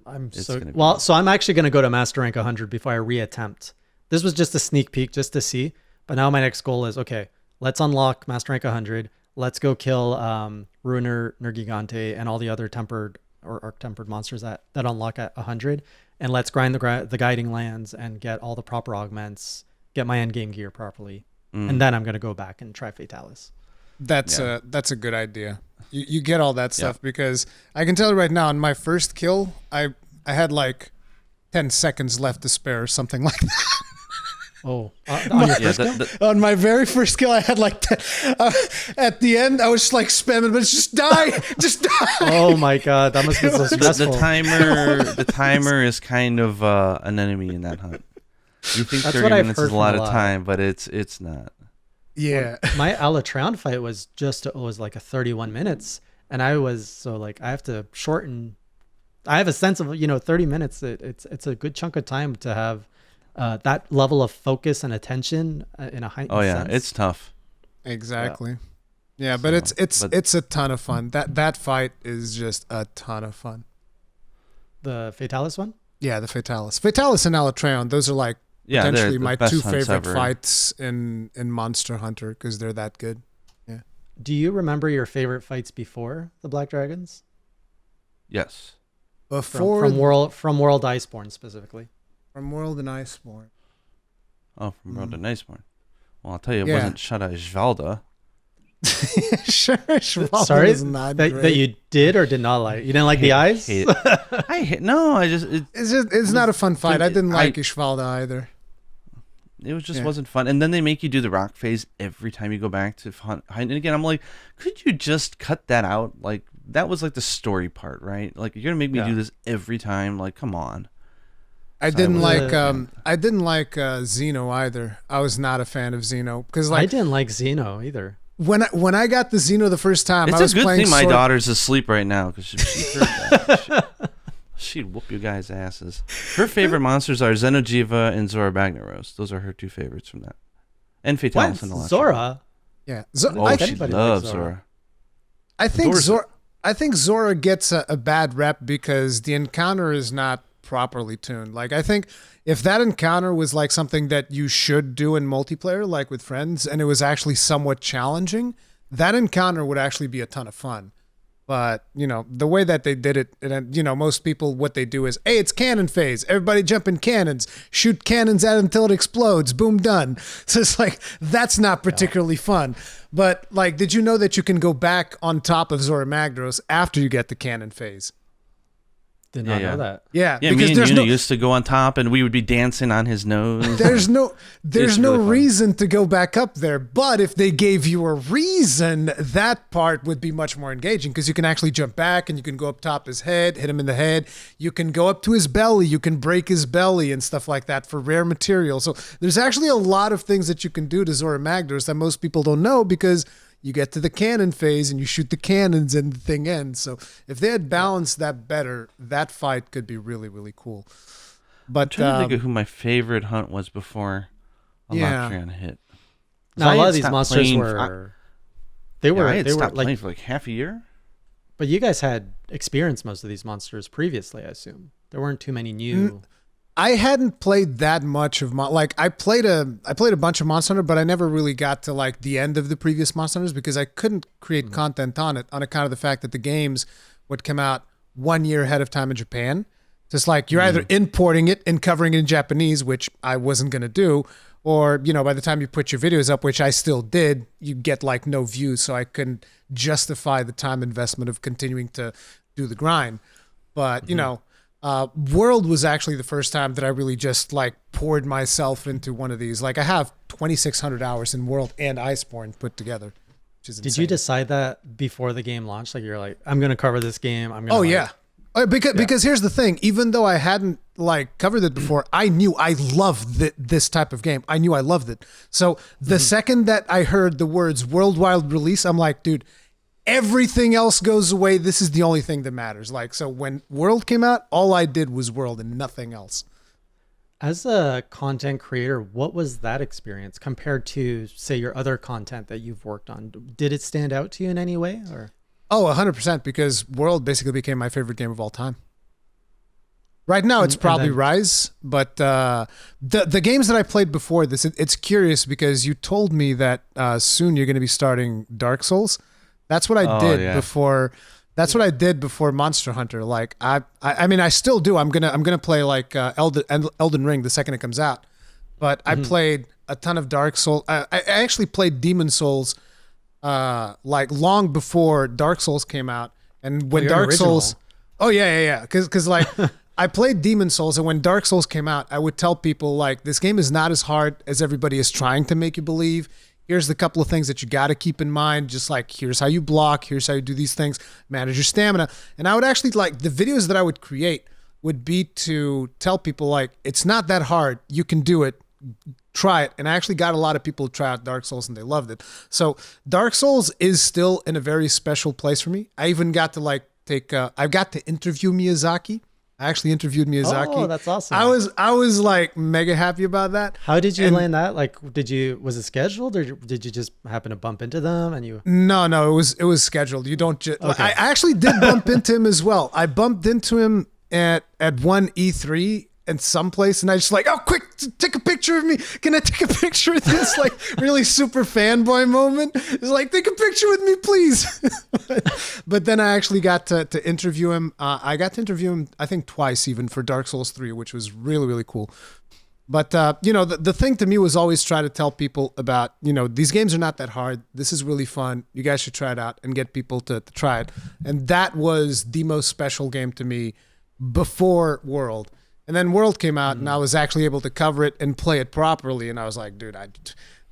Speaker 2: So I'm actually going to go to Master Rank 100 before I reattempt. This was just a sneak peek just to see, but now my next goal is, okay, let's unlock Master Rank 100. Let's go kill Ruiner, Nergigante, and all the other tempered or arc-tempered monsters that unlock at 100. And let's grind the guiding lands and get all the proper augments, get my endgame gear properly. And then I'm going to go back and try Fatalis.
Speaker 3: That's a good idea. You get all that stuff because I can tell you right now, on my first kill, I had like 10 seconds left to spare or something like that.
Speaker 2: Oh, on your first kill?
Speaker 3: On my very first kill, I had like 10. At the end, I was just like spamming, but it's just die, just die.
Speaker 2: Oh my god, that must be so stressful.
Speaker 1: The timer is kind of an enemy in that hunt. You think
Speaker 2: That's
Speaker 1: 30
Speaker 2: what I've
Speaker 1: minutes
Speaker 2: heard
Speaker 1: is a lot
Speaker 2: from a
Speaker 1: of
Speaker 2: lot.
Speaker 1: time, but it's not.
Speaker 3: Yeah.
Speaker 2: My Alatreon fight was like a 31 minutes, and I have to shorten. I have a sense of 30 minutes. It's a good chunk of time to have that level of focus and attention in a heightened sense.
Speaker 1: It's tough.
Speaker 3: Exactly. Yeah, but it's a ton of fun. That fight is just a ton of fun.
Speaker 2: The Fatalis one?
Speaker 3: Yeah, the Fatalis and Alatreon, those are like potentially
Speaker 1: they're the
Speaker 3: my
Speaker 1: best
Speaker 3: two
Speaker 1: hunts
Speaker 3: favorite
Speaker 1: ever.
Speaker 3: fights in Monster Hunter because they're that good. Yeah.
Speaker 2: Do you remember your favorite fights before the Black Dragons?
Speaker 1: Yes.
Speaker 3: Before
Speaker 2: From World Iceborne specifically.
Speaker 3: From World and Iceborne.
Speaker 1: Oh, from World of Iceborne. Well, I'll tell you, it
Speaker 3: Yeah.
Speaker 1: wasn't Shada Jvalda.
Speaker 3: Sure, Shvalda
Speaker 2: Sorry,
Speaker 3: is not great.
Speaker 2: that you did or did not like. You didn't like the eyes?
Speaker 3: It's not a fun fight. I didn't like
Speaker 1: I-
Speaker 3: Ishvalda either.
Speaker 1: It was just
Speaker 3: Yeah.
Speaker 1: wasn't fun. And then they make you do the rock phase every time you go back to hunt. And again, I'm like, could you just cut that out? Like, that was like the story part, right? Like, you're gonna make me do this every time. Like, come on.
Speaker 3: I didn't like
Speaker 2: like
Speaker 3: Xeno either. I was not a fan of Xeno because
Speaker 2: I didn't like Xeno either.
Speaker 3: when I got the Xeno the first time,
Speaker 1: It's
Speaker 3: I was
Speaker 1: a good
Speaker 3: playing
Speaker 1: thing my
Speaker 3: Sword-
Speaker 1: daughter's asleep right now because she heard that. She'd whoop you guys' asses. Her favorite monsters are Xenojiva and Zora Bagnaros. Those are her two favorites from that. And Fatalis and Alatreon.
Speaker 2: Zora?
Speaker 3: Yeah,
Speaker 1: Oh,
Speaker 2: like
Speaker 1: she
Speaker 2: anybody
Speaker 1: loves
Speaker 2: likes Zora.
Speaker 1: Zora.
Speaker 3: I think Zora gets a bad rep because the encounter is not properly tuned. Like, I think if that encounter was like something that you should do in multiplayer, like with friends, and it was actually somewhat challenging, that encounter would actually be a ton of fun. But, the way that they did it, and, most people, what they do is, hey, it's cannon phase. Everybody jump in cannons. Shoot cannons at it until it explodes. Boom, done. So it's like, that's not particularly fun. But, like, did you know that you can go back on top of Zora Magdaros after you get the cannon phase?
Speaker 2: Did not know that.
Speaker 3: Yeah,
Speaker 1: Yeah, me
Speaker 3: because
Speaker 1: and
Speaker 3: there's
Speaker 1: Yuna
Speaker 3: no...
Speaker 1: used to go on top, and we would be dancing on his nose.
Speaker 3: There's no
Speaker 1: really fun.
Speaker 3: reason to go back up there. But if they gave you a reason, that part would be much more engaging because you can actually jump back and you can go up top his head, hit him in the head. You can go up to his belly. You can break his belly and stuff like that for rare material. So there's actually a lot of things that you can do to Zora Magdaros that most people don't know because you get to the cannon phase and you shoot the cannons and the thing ends. So if they had balanced that better, that fight could be really, really cool. But
Speaker 1: I'm trying to think of who my favorite hunt was before Alatreon hit.
Speaker 2: Now,
Speaker 1: I
Speaker 2: a lot
Speaker 1: had
Speaker 2: of these
Speaker 1: stopped
Speaker 2: monsters
Speaker 1: playing-
Speaker 2: were...
Speaker 1: I had
Speaker 2: they were
Speaker 1: stopped
Speaker 2: like...
Speaker 1: playing for like half a year.
Speaker 2: But you guys had experienced most of these monsters previously, I assume. There weren't too many new...
Speaker 3: I hadn't played that much of I played a bunch of Monster Hunter, but I never really got to like the end of the previous Monster Hunters because I couldn't create content on it on account of the fact that the games would come out 1 year ahead of time in Japan. Just like you're either importing it and covering it in Japanese, which I wasn't going to do, or, by the time you put your videos up, which I still did, you get like no views. So I couldn't justify the time investment of continuing to do the grind. But, World was actually the first time that I really just like poured myself into one of these. Like I have 2,600 hours in World and Iceborne put together, which is insane.
Speaker 2: Did you decide that before the game launched? Like you're like, I'm going to cover this game. I'm going to
Speaker 3: yeah. Because here's the thing. Even though I hadn't like covered it before, I knew I loved this type of game. I knew I loved it. So the second that I heard the words worldwide release, I'm like, dude, everything else goes away. This is the only thing that matters. Like, so when World came out, all I did was World and nothing else.
Speaker 2: As a content creator, what was that experience compared to, say, your other content that you've worked on? Did it stand out to you in any way? Or
Speaker 3: Oh, 100%, because World basically became my favorite game of all time. Right now, it's probably
Speaker 2: then,
Speaker 3: Rise, but the games that I played before this, it's curious because you told me that soon you're going to be starting Dark Souls. That's what I did before. That's what I did before Monster Hunter. Like I mean, I still do. I'm gonna play like Elden Ring the second it comes out. But I played a ton of Dark Souls. I actually played Demon Souls like long before Dark Souls came out. And when Dark Souls, oh yeah, because like. I played Demon Souls, and when Dark Souls came out, I would tell people, like, this game is not as hard as everybody is trying to make you believe. Here's the couple of things that you got to keep in mind. Just like, here's how you block. Here's how you do these things. Manage your stamina. And I would actually, like, the videos that I would create would be to tell people, like, it's not that hard. You can do it. Try it. And I actually got a lot of people to try out Dark Souls, and they loved it. So Dark Souls is still in a very special place for me. I even got to, like, I got to interview Miyazaki. I actually interviewed Miyazaki.
Speaker 2: Oh, that's awesome.
Speaker 3: I was like mega happy about that.
Speaker 2: How did you land that? Like, was it scheduled, or did you just happen to bump into them and you?
Speaker 3: No, it was scheduled. You don't just. Okay. I actually did bump into him as well. I bumped into him at one E3 in some place, and I just like, oh, quick, take a picture of me. Can I take a picture with this? Like, really super fanboy moment. It's like, take a picture with me, please. But then I actually got to interview him. I got to interview him, I think, twice even for Dark Souls 3, which was really, really cool. But, the thing to me was always try to tell people about, these games are not that hard. This is really fun. You guys should try it out and get people to try it. And that was the most special game to me before World. And then World came out, and I was actually able to cover it and play it properly. And I was like, dude,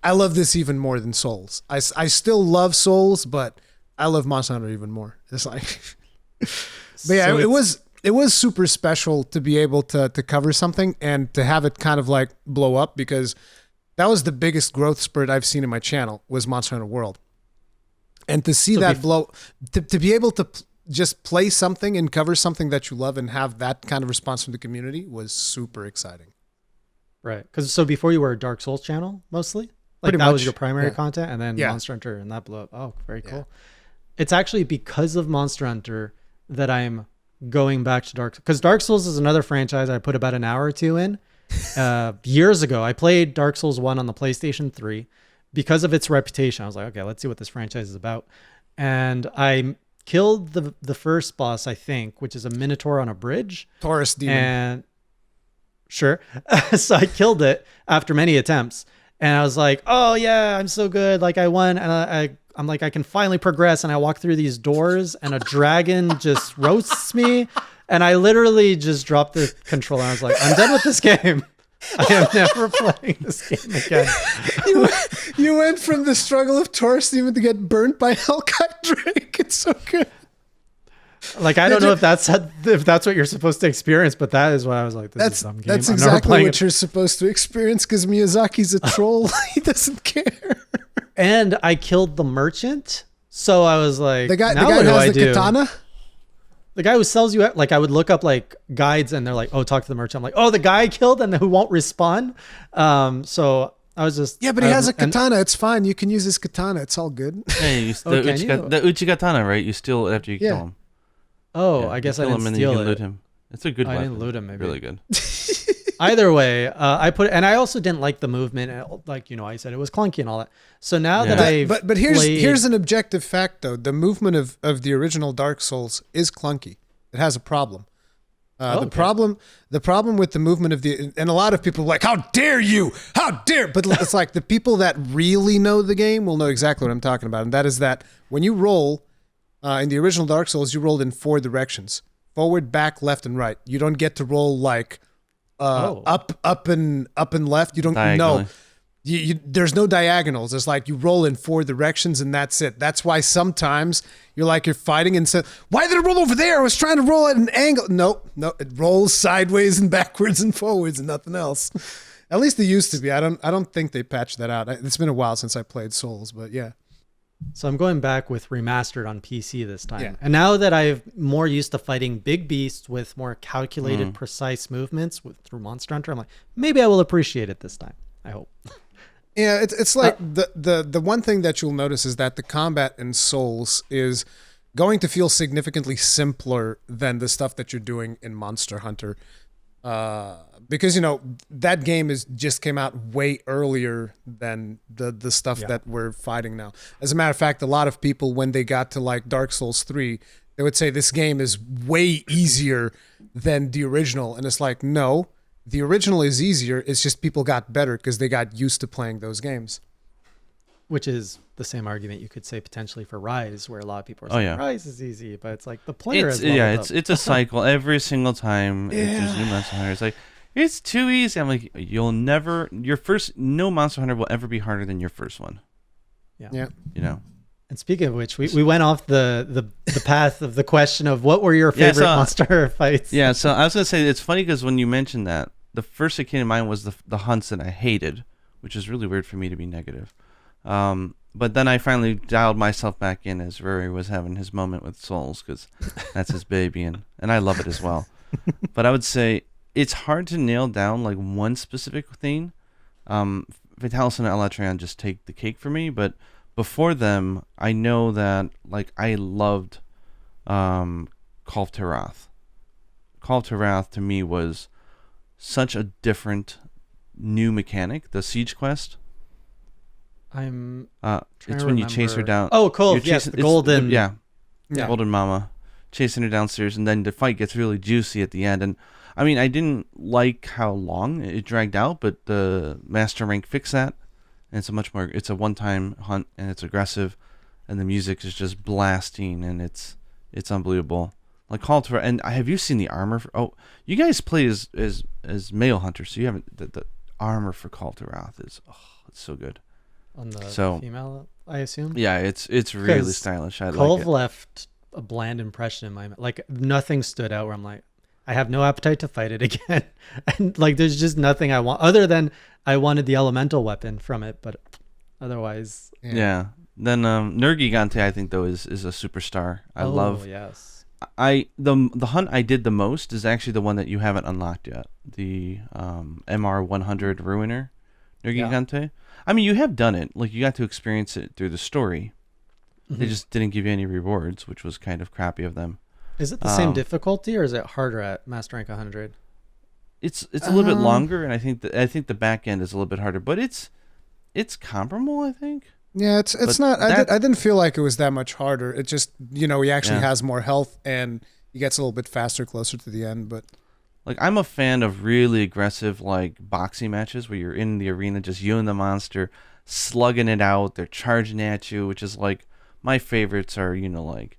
Speaker 3: I love this even more than Souls. I still love Souls, but I love Monster Hunter even more. It's like, but yeah, so it was super special to be able to cover something and to have it kind of like blow up, because that was the biggest growth spurt I've seen in my channel was Monster Hunter World. And to see that blow, to be able to just play something and cover something that you love and have that kind of response from the community was super exciting.
Speaker 2: Right. Because so before you were a Dark Souls channel, mostly? Like
Speaker 3: Pretty
Speaker 2: that
Speaker 3: much.
Speaker 2: was your primary content, and then Monster Hunter, and that blew up. Oh, very cool. It's actually because of Monster Hunter that I'm going back to because Dark Souls is another franchise I put about an hour or two in. Years ago, I played Dark Souls 1 on the PlayStation 3 because of its reputation. I was like, okay, let's see what this franchise is about. And I killed the first boss, I think, which is a Minotaur on a bridge.
Speaker 3: Taurus demon.
Speaker 2: And sure. So I killed it after many attempts. And I was like, oh yeah, I'm so good. Like I won. And I'm like, I can finally progress. And I walk through these doors and a dragon just roasts me. And I literally just dropped the controller. I was like, I'm done with this game. I am never playing this game again.
Speaker 3: You went from the struggle of Taurus Demon to get burnt by Hellkite Drake. It's so good.
Speaker 2: Like, I don't know if that's what you're supposed to experience, but that is what I was like, this is a dumb game.
Speaker 3: That's exactly what you're supposed to experience, because Miyazaki's a troll. He doesn't care.
Speaker 2: And I killed the merchant. So I was like,
Speaker 3: the guy who has the katana?
Speaker 2: The guy who sells you, like, I would look up like guides and they're like, oh, talk to the merchant. I'm like, oh, the guy I killed and who won't respond. So I was just.
Speaker 3: Yeah, but he has a katana. It's fine. You can use his katana. It's all good.
Speaker 1: Hey, the Uchigatana, right? You steal it after you kill him.
Speaker 2: Oh,
Speaker 1: yeah,
Speaker 2: I guess I
Speaker 1: didn't
Speaker 2: steal it.
Speaker 1: You can loot him. It's a good weapon.
Speaker 2: I didn't loot him, maybe.
Speaker 1: Really good.
Speaker 2: Either way, and I also didn't like the movement. Like, I said it was clunky and all that. So now that I've
Speaker 3: but here's an objective fact though. The movement of the original Dark Souls is clunky. It has a problem. The problem with the movement of and a lot of people are like, how dare you? How dare? But it's like the people that really know the game will know exactly what I'm talking about. And that is that when you roll in the original Dark Souls, you rolled in 4 directions: forward, back, left, and right. You don't get to roll like up and left. You don't know. There's no diagonals. It's like you roll in 4 directions and that's it. That's why sometimes you're fighting and say, why did it roll over there? I was trying to roll at an angle. No, it rolls sideways and backwards and forwards and nothing else. At least it used to be. I don't think they patched that out. It's been a while since I played Souls, but yeah.
Speaker 2: So I'm going back with remastered on PC this time.
Speaker 3: Yeah.
Speaker 2: And now that I'm more used to fighting big beasts with more calculated, precise movements through Monster Hunter, I'm like, maybe I will appreciate it this time. I hope.
Speaker 3: Yeah, it's like the one thing that you'll notice is that the combat in Souls is going to feel significantly simpler than the stuff that you're doing in Monster Hunter. Because that game just came out way earlier than the stuff that we're fighting now. As a matter of fact, a lot of people, when they got to like Dark Souls 3, they would say this game is way easier than the original, and it's like, no, the original is easier. It's just people got better because they got used to playing those games.
Speaker 2: Which is the same argument you could say potentially for Rise, where a lot of people are saying Rise is easy, but it's like the player is
Speaker 1: it's a cycle every single time. There's new Monster Hunter. It's like, it's too easy. I'm like, no Monster Hunter will ever be harder than your first one.
Speaker 2: Yeah.
Speaker 1: And
Speaker 2: speaking of which, we went off the path of the question of what were your favorite monster fights.
Speaker 1: Yeah, so I was gonna say, it's funny because when you mentioned that, the first that came to mind was the hunts that I hated, which is really weird for me to be negative. But then I finally dialed myself back in as Rory was having his moment with Souls, because that's his baby, and I love it as well. But I would say it's hard to nail down like one specific thing. Fatalis and Alatreon just take the cake for me, but before them, I know that like I loved Call of Terath. Call of Terath to me was such a different new mechanic. The siege quest.
Speaker 2: It's
Speaker 1: when you chase her down.
Speaker 2: Oh, cool. Yes, the golden.
Speaker 1: Golden mama, chasing her downstairs, and then the fight gets really juicy at the end. And I mean, I didn't like how long it dragged out, but the master rank fixed that. And it's a one-time hunt, and it's aggressive, and the music is just blasting, and it's unbelievable. Like Call to, and have you seen the armor? You guys play as male hunters, so you haven't. The armor for Call to Wrath is it's so good.
Speaker 2: On the female, I assume.
Speaker 1: Yeah, it's really stylish. I
Speaker 2: Cole
Speaker 1: like it.
Speaker 2: left a bland impression in my like nothing stood out where I'm like, I have no appetite to fight it again, and like there's just nothing I want other than I wanted the elemental weapon from it, but otherwise.
Speaker 1: Yeah. Then Nergigante, I think though is a superstar. I love.
Speaker 2: Yes.
Speaker 1: The hunt I did the most is actually the one that you haven't unlocked yet. The MR100 Ruiner Nergigante. Yeah. I mean, you have done it. Like, you got to experience it through the story. Mm-hmm. They just didn't give you any rewards, which was kind of crappy of them.
Speaker 2: Is it the same difficulty, or is it harder at Master Rank 100?
Speaker 1: It's a little bit longer, and I think the back end is a little bit harder, but it's comparable, I think.
Speaker 3: Yeah, it's not. I didn't feel like it was that much harder. It just he actually has more health, and he gets a little bit faster closer to the end, but.
Speaker 1: Like, I'm a fan of really aggressive, like, boxing matches where you're in the arena, just you and the monster, slugging it out. They're charging at you, which is, like, my favorites are, like,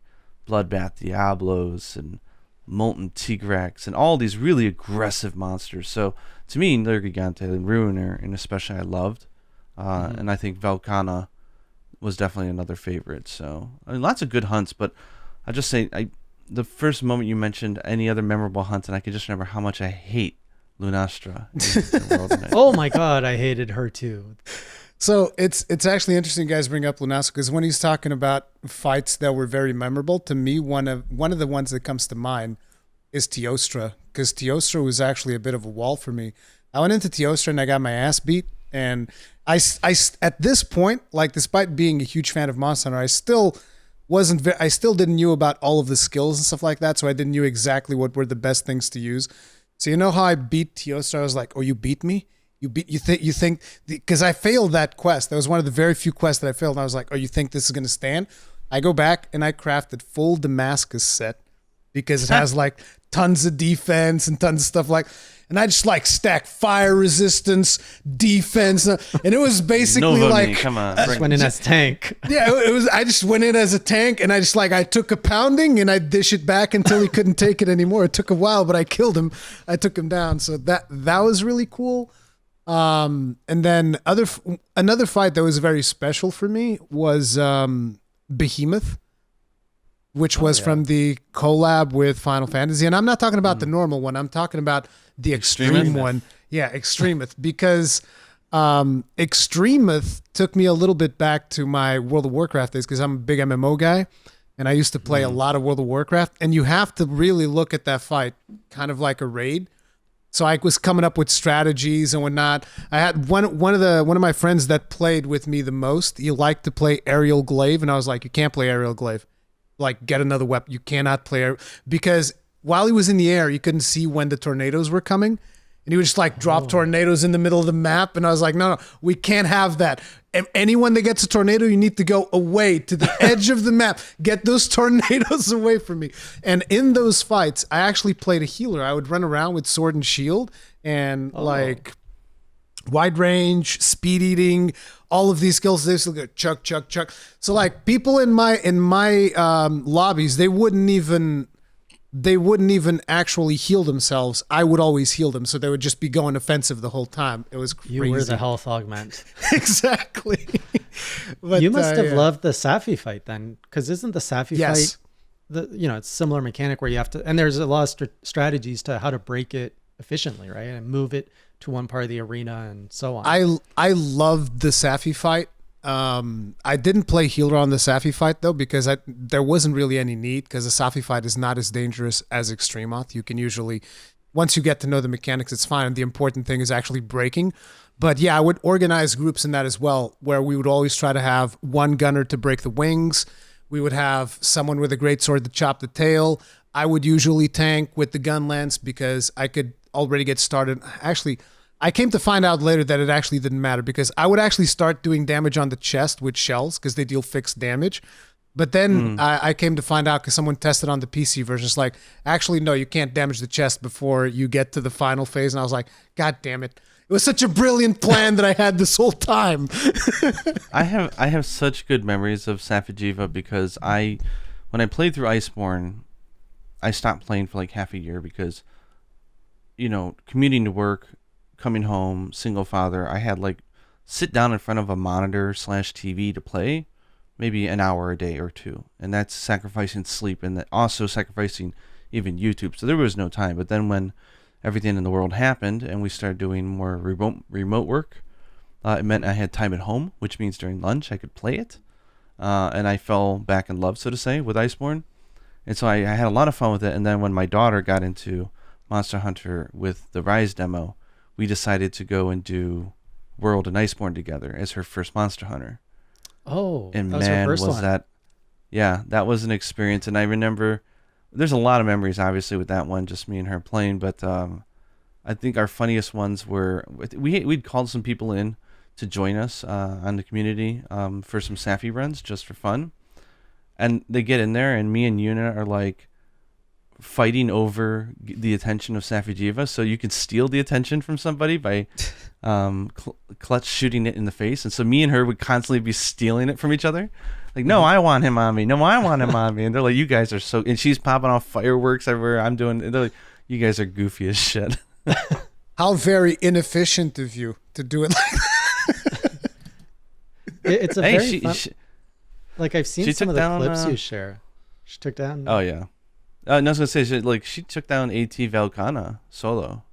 Speaker 1: Bloodbath Diablos and Molten Tigrex and all these really aggressive monsters. So, to me, Nergigante and Ruiner, and especially I loved. And I think Velkhana was definitely another favorite. So, I mean, lots of good hunts, but I just say, the first moment you mentioned any other memorable hunts, and I can just remember how much I hate Lunastra.
Speaker 2: Oh my god, I hated her too.
Speaker 3: So it's actually interesting you guys bring up Lunastra, because when he's talking about fights that were very memorable, to me one of the ones that comes to mind is Teostra, because Teostra was actually a bit of a wall for me. I went into Teostra and I got my ass beat, and I at this point, like, despite being a huge fan of Monster Hunter, I still didn't know about all of the skills and stuff like that, so I didn't know exactly what were the best things to use. So you know how I beat Teostra? I was like, "Oh, you beat me? You think?" Because I failed that quest. That was one of the very few quests that I failed. And I was like, "Oh, you think this is gonna stand?" I go back and I crafted full Damascus set because it has like tons of defense and tons of stuff like. And I just like stack fire resistance, defense, and it was basically
Speaker 1: come on,
Speaker 2: just went in as tank.
Speaker 3: Yeah, it was. I just went in as a tank, and I took a pounding, and I dish it back until he couldn't take it anymore. It took a while, but I killed him. I took him down, so that was really cool. And then another fight that was very special for me was Behemoth, which was from the collab with Final Fantasy. And I'm not talking about the normal one. I'm talking about the extreme one. Yeah, Extremeth. Because Extremeth took me a little bit back to my World of Warcraft days because I'm a big MMO guy. And I used to play a lot of World of Warcraft. And you have to really look at that fight kind of like a raid. So I was coming up with strategies and whatnot. I had one of my friends that played with me the most. He liked to play aerial glaive, and I was like, "You can't play aerial glaive. Like, get another weapon. You cannot play because while he was in the air, you couldn't see when the tornadoes were coming, and he would just like drop tornadoes in the middle of the map. And I was like, no, we can't have that. Anyone that gets a tornado, you need to go away to the edge of the map. Get those tornadoes away from me. And in those fights, I actually played a healer. I would run around with sword and shield and like wide range, speed eating, all of these skills. They used to go chuck, chuck, chuck. So like people in my lobbies, they wouldn't even actually heal themselves. I would always heal them, so they would just be going offensive the whole time. It was crazy.
Speaker 2: You were the health augment.
Speaker 3: Exactly. But,
Speaker 2: you must have loved the Safi fight then, because isn't the Safi fight, it's similar mechanic where you have to, and there's a lot of strategies to how to break it efficiently, right, and move it to one part of the arena and so on.
Speaker 3: I loved the Safi fight. I didn't play healer on the Safi fight though, because there wasn't really any need, because the Safi fight is not as dangerous as Extremoth. You can usually, once you get to know the mechanics, it's fine. The important thing is actually breaking. But yeah, I would organize groups in that as well, where we would always try to have one gunner to break the wings. We would have someone with a great sword to chop the tail. I would usually tank with the Gunlance because I could already get started. Actually, I came to find out later that it actually didn't matter, because I would actually start doing damage on the chest with shells because they deal fixed damage. But then I came to find out, because someone tested on the PC version, it's like, actually, no, you can't damage the chest before you get to the final phase. And I was like, God damn it. It was such a brilliant plan that I had this whole time.
Speaker 1: I have such good memories of Safi'jiiva, because when I played through Iceborne, I stopped playing for like half a year because, commuting to work, coming home, single father, I had like sit down in front of a monitor / TV to play maybe an hour a day or two. And that's sacrificing sleep and also sacrificing even YouTube. So there was no time. But then when everything in the world happened and we started doing more remote work, it meant I had time at home, which means during lunch I could play it. And I fell back in love, so to say, with Iceborne. And so I had a lot of fun with it. And then when my daughter got into Monster Hunter with the Rise demo, we decided to go and do World and Iceborne together as her first Monster Hunter.
Speaker 2: Oh,
Speaker 1: and
Speaker 2: that was her first one.
Speaker 1: That was an experience. And I remember, there's a lot of memories, obviously, with that one, just me and her playing. But I think our funniest ones were, we'd called some people in to join us on the community for some Safi runs, just for fun. And they get in there, and me and Yuna are like fighting over the attention of Safi'jiiva, so you can steal the attention from somebody by clutch shooting it in the face. And so me and her would constantly be stealing it from each other. Like, no, I want him on me. No, I want him on me. And they're like, you guys are so... And she's popping off fireworks everywhere. I'm doing... And they're like, you guys are goofy as shit.
Speaker 3: How very inefficient of you to do it like that.
Speaker 2: It's a very fun... Like, I've seen some of the clips you share. She took down...
Speaker 1: Oh, yeah. No, I was going to say, she took down AT Valkana solo.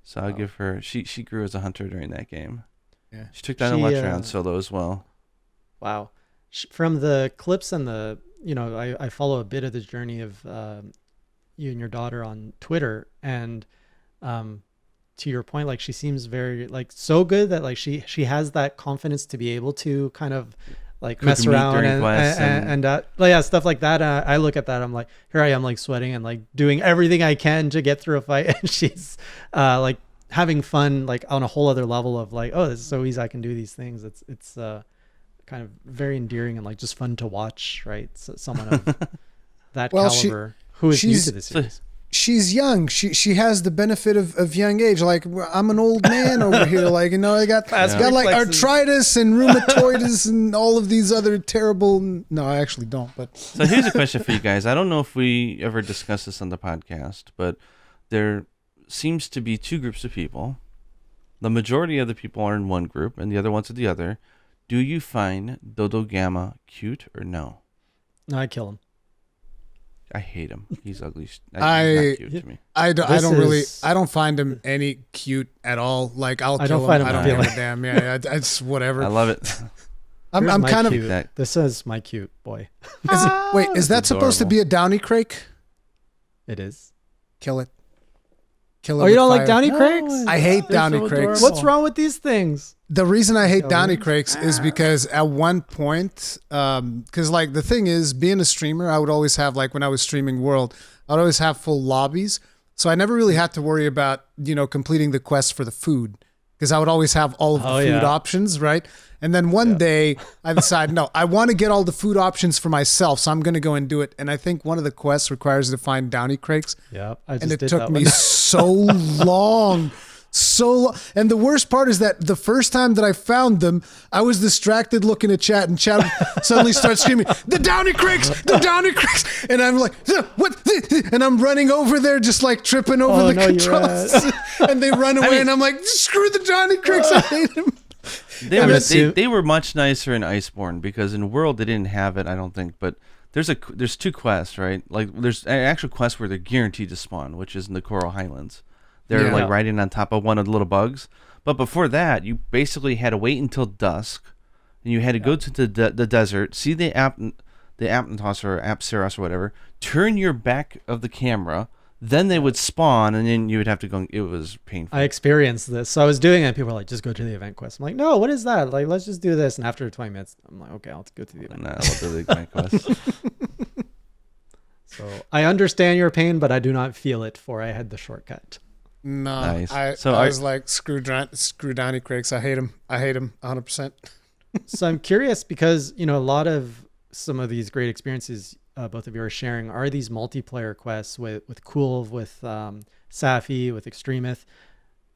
Speaker 1: So I'll give her... She grew as a hunter during that game. Yeah. She took down Alatreon solo as well.
Speaker 2: Wow. From the clips and the... I follow a bit of the journey of you and your daughter on Twitter. And to your point, like, she seems very, like, so good that, like, she has that confidence to be able to kind of... like mess around and stuff like that. I look at that, I'm like, here I am, like sweating and like doing everything I can to get through a fight, and she's like having fun, like on a whole other level of like, oh, this is so easy, I can do these things. It's kind of very endearing and like just fun to watch, right? So someone of that caliber who is new to the series.
Speaker 3: She's young. She has the benefit of young age. Like, I'm an old man over here. Like, I got like arthritis and rheumatoids and all of these other terrible... No, I actually don't. But
Speaker 1: so here's a question for you guys. I don't know if we ever discussed this on the podcast, but there seems to be two groups of people. The majority of the people are in one group and the other one's in the other. Do you find Dodo Gamma cute or no?
Speaker 2: No, I kill him.
Speaker 1: I hate him. He's ugly. Not cute to me.
Speaker 3: I don't find him any cute at all. Like I'll kill him. I don't give a damn. Yeah, it's whatever.
Speaker 1: I love it.
Speaker 3: I'm kind of.
Speaker 2: This is my cute boy.
Speaker 3: Is that supposed to be a Downy Crake?
Speaker 2: It is.
Speaker 3: Kill it.
Speaker 2: Oh, you don't like Downy Crakes?
Speaker 3: I hate Downy Crakes.
Speaker 2: What's wrong with these things?
Speaker 3: The reason I hate Downy Crakes is because at one point, because like the thing is, being a streamer, I would always have, like when I was streaming World, I would always have full lobbies. So I never really had to worry about, completing the quest for the food, because I would always have all of the food options, right? And then one day I decided, no, I want to get all the food options for myself, so I'm going to go and do it. And I think one of the quests requires you to find Downy Crakes.
Speaker 2: Yeah,
Speaker 3: and it took me so long. And the worst part is that the first time that I found them, I was distracted looking at chat, and chat suddenly starts screaming, the Downy Crakes, the Downy Crakes. And I'm like, what? And I'm running over there, just like tripping over the controls. And they run away, and I'm like, screw the Downy Crakes. I hate them.
Speaker 1: They were much nicer in Iceborne, because in World they didn't have it, I don't think. But there's two quests, right? Like there's an actual quest where they're guaranteed to spawn, which is in the Coral Highlands. They're like riding on top of one of the little bugs. But before that, you basically had to wait until dusk, and you had to go to the desert, see the Apnatos or Apsaros or whatever, turn your back of the camera, then they would spawn, and then you would have to go. It was painful.
Speaker 2: I experienced this. So I was doing it, and people were like, just go to the event quest. I'm like, no, what is that? Like, let's just do this. And after 20 minutes, I'm like, okay, I'll go to the event quest.
Speaker 1: I'll do the event quest.
Speaker 2: So I understand your pain, but I do not feel it, for I had the shortcut.
Speaker 3: No,
Speaker 1: nice.
Speaker 3: I was like, screw Downy Crakes. I hate him 100%.
Speaker 2: So I'm curious, because a lot of some of these great experiences both of you are sharing are these multiplayer quests with Kulv, with Safi, with Extremith.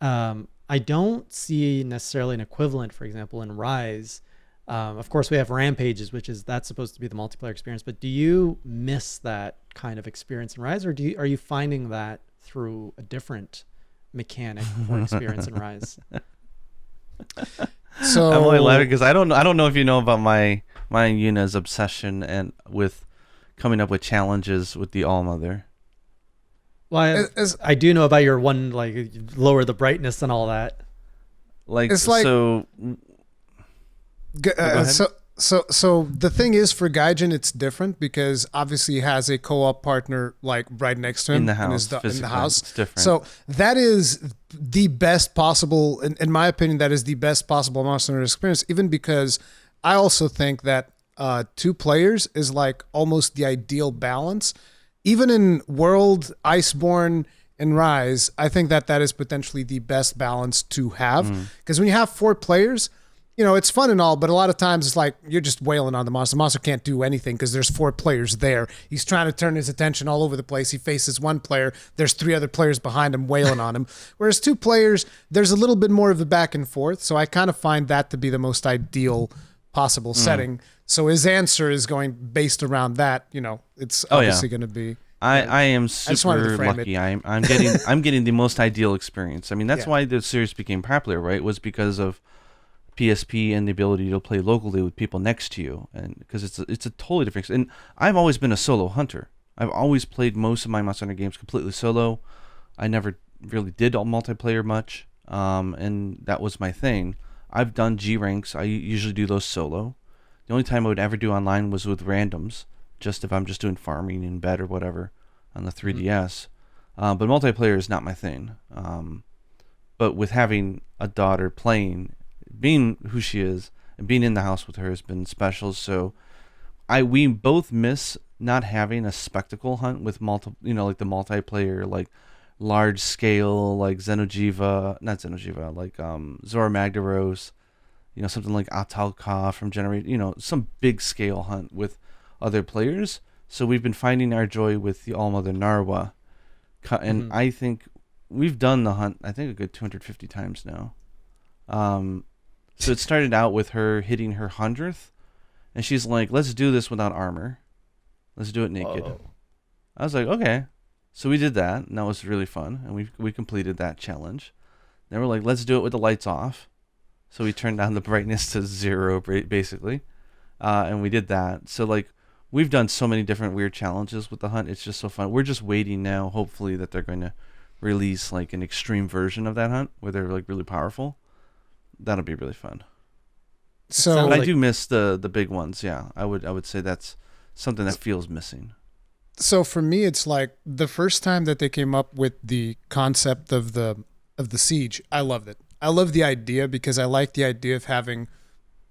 Speaker 2: I don't see necessarily an equivalent, for example, in Rise. Of course, we have Rampages, that's supposed to be the multiplayer experience. But do you miss that kind of experience in Rise, or are you finding that through a different mechanic or experience in Rise?
Speaker 3: So
Speaker 1: I'm only laughing because I don't know if you know about my and Yuna's obsession and with coming up with challenges with the Allmother.
Speaker 2: Well, I do know about your one, like, lower the brightness and all that.
Speaker 3: So the thing is, for Gaijin, it's different because obviously he has a co-op partner like right next to him
Speaker 1: in the house.
Speaker 3: In the house.
Speaker 1: It's different.
Speaker 3: So that is the best possible, in my opinion, that is the best possible Monster Hunter experience. Even because I also think that 2 players is like almost the ideal balance. Even in World, Iceborne, and Rise, I think that is potentially the best balance to have. Because when you have 4 players, it's fun and all, but a lot of times it's like you're just wailing on the monster. The monster can't do anything because there's 4 players there. He's trying to turn his attention all over the place. He faces 1 player. There's 3 other players behind him wailing on him. Whereas 2 players, there's a little bit more of a back and forth. So I kind of find that to be the most ideal possible setting. So his answer is going based around that. It's obviously going to be.
Speaker 1: I am super lucky. I'm getting the most ideal experience. I mean, that's why the series became popular, right? Was because of PSP and the ability to play locally with people next to you, and because it's a totally different. And I've always been a solo hunter. I've always played most of my Monster Hunter games completely solo. I never really did all multiplayer much, and that was my thing. I've done G ranks. I usually do those solo. The only time I would ever do online was with randoms, just if I'm just doing farming in bed or whatever on the 3DS. But multiplayer is not my thing. But with having a daughter playing, being who she is, and being in the house with her has been special. So we both miss not having a spectacle hunt with like the multiplayer, like large scale, like like Zora Magdaros, something like Atalka from Generation, some big scale hunt with other players. So we've been finding our joy with the Allmother Narwa, and I think we've done the hunt, I think, a good 250 times now. So it started out with her hitting her 100th, and she's like, let's do this without armor. Let's do it naked. Whoa. I was like, okay. So we did that, and that was really fun, and we completed that challenge. Then we're like, let's do it with the lights off. So we turned down the brightness to 0, basically, and we did that. So, like, we've done so many different weird challenges with the hunt. It's just so fun. We're just waiting now, hopefully, that they're going to release like an extreme version of that hunt where they're like really powerful. That'll be really fun.
Speaker 3: So
Speaker 1: I do miss the big ones. Yeah, I would say that's something that feels missing.
Speaker 3: So for me, it's like the first time that they came up with the concept of the siege, I loved it. I love the idea because I like the idea of having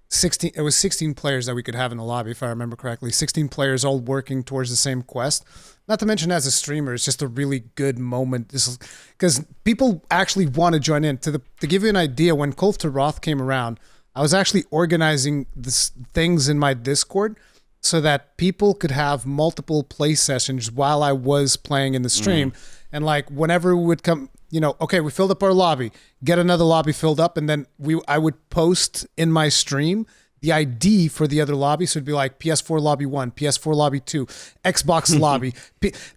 Speaker 3: 16. It was 16 players that we could have in the lobby, if I remember correctly. 16 players all working towards the same quest. Not to mention, as a streamer, it's just a really good moment. Because people actually want to join in. To give you an idea, when Call to Wrath came around, I was actually organizing things in my Discord so that people could have multiple play sessions while I was playing in the stream. And like whenever it would come, okay, we filled up our lobby, get another lobby filled up, and then I would post in my stream the ID for the other lobby. So it'd be like PS4 lobby 1, PS4 lobby 2, Xbox lobby.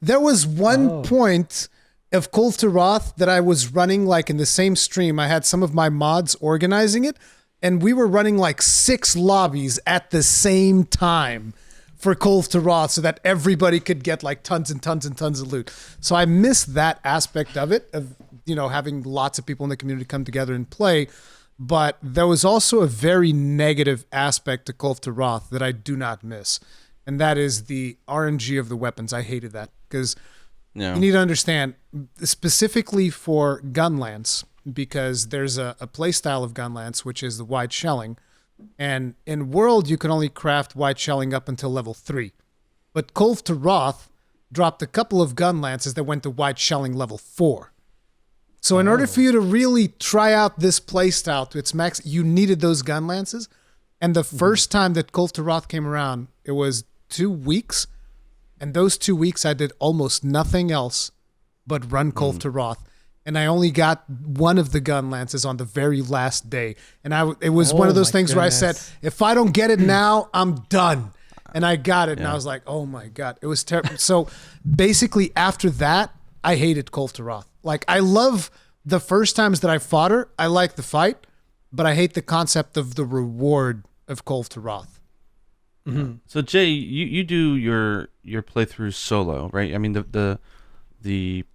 Speaker 3: There was one point of Call to Wrath that I was running like in the same stream. I had some of my mods organizing it, and we were running like 6 lobbies at the same time for Call to Wrath so that everybody could get like tons and tons and tons of loot. So I miss that aspect of it, of having lots of people in the community come together and play. But there was also a very negative aspect to Call to Wrath that I do not miss. And that is the RNG of the weapons. I hated that because you need to understand, specifically for Gunlance, because there's a play style of Gunlance, which is the wide shelling. And in World, you can only craft wide shelling up until level 3. But Call to Wrath dropped a couple of Gunlances that went to wide shelling level 4. So in order for you to really try out this playstyle to its max, you needed those Gunlances. And the first time that Call to Wrath came around, it was 2 weeks. And those 2 weeks, I did almost nothing else but run Call to Wrath. And I only got one of the Gunlances on the very last day. And it was one of those things where I said, if I don't get it now, I'm done. And I got it. And I was like, oh my God, it was terrible. So basically after that, I hated Call to Wrath. Like, I love the first times that I fought her. I like the fight, but I hate the concept of the reward of Call to Wrath.
Speaker 1: Mm-hmm. So Jay, you do your playthrough solo, right? I mean, the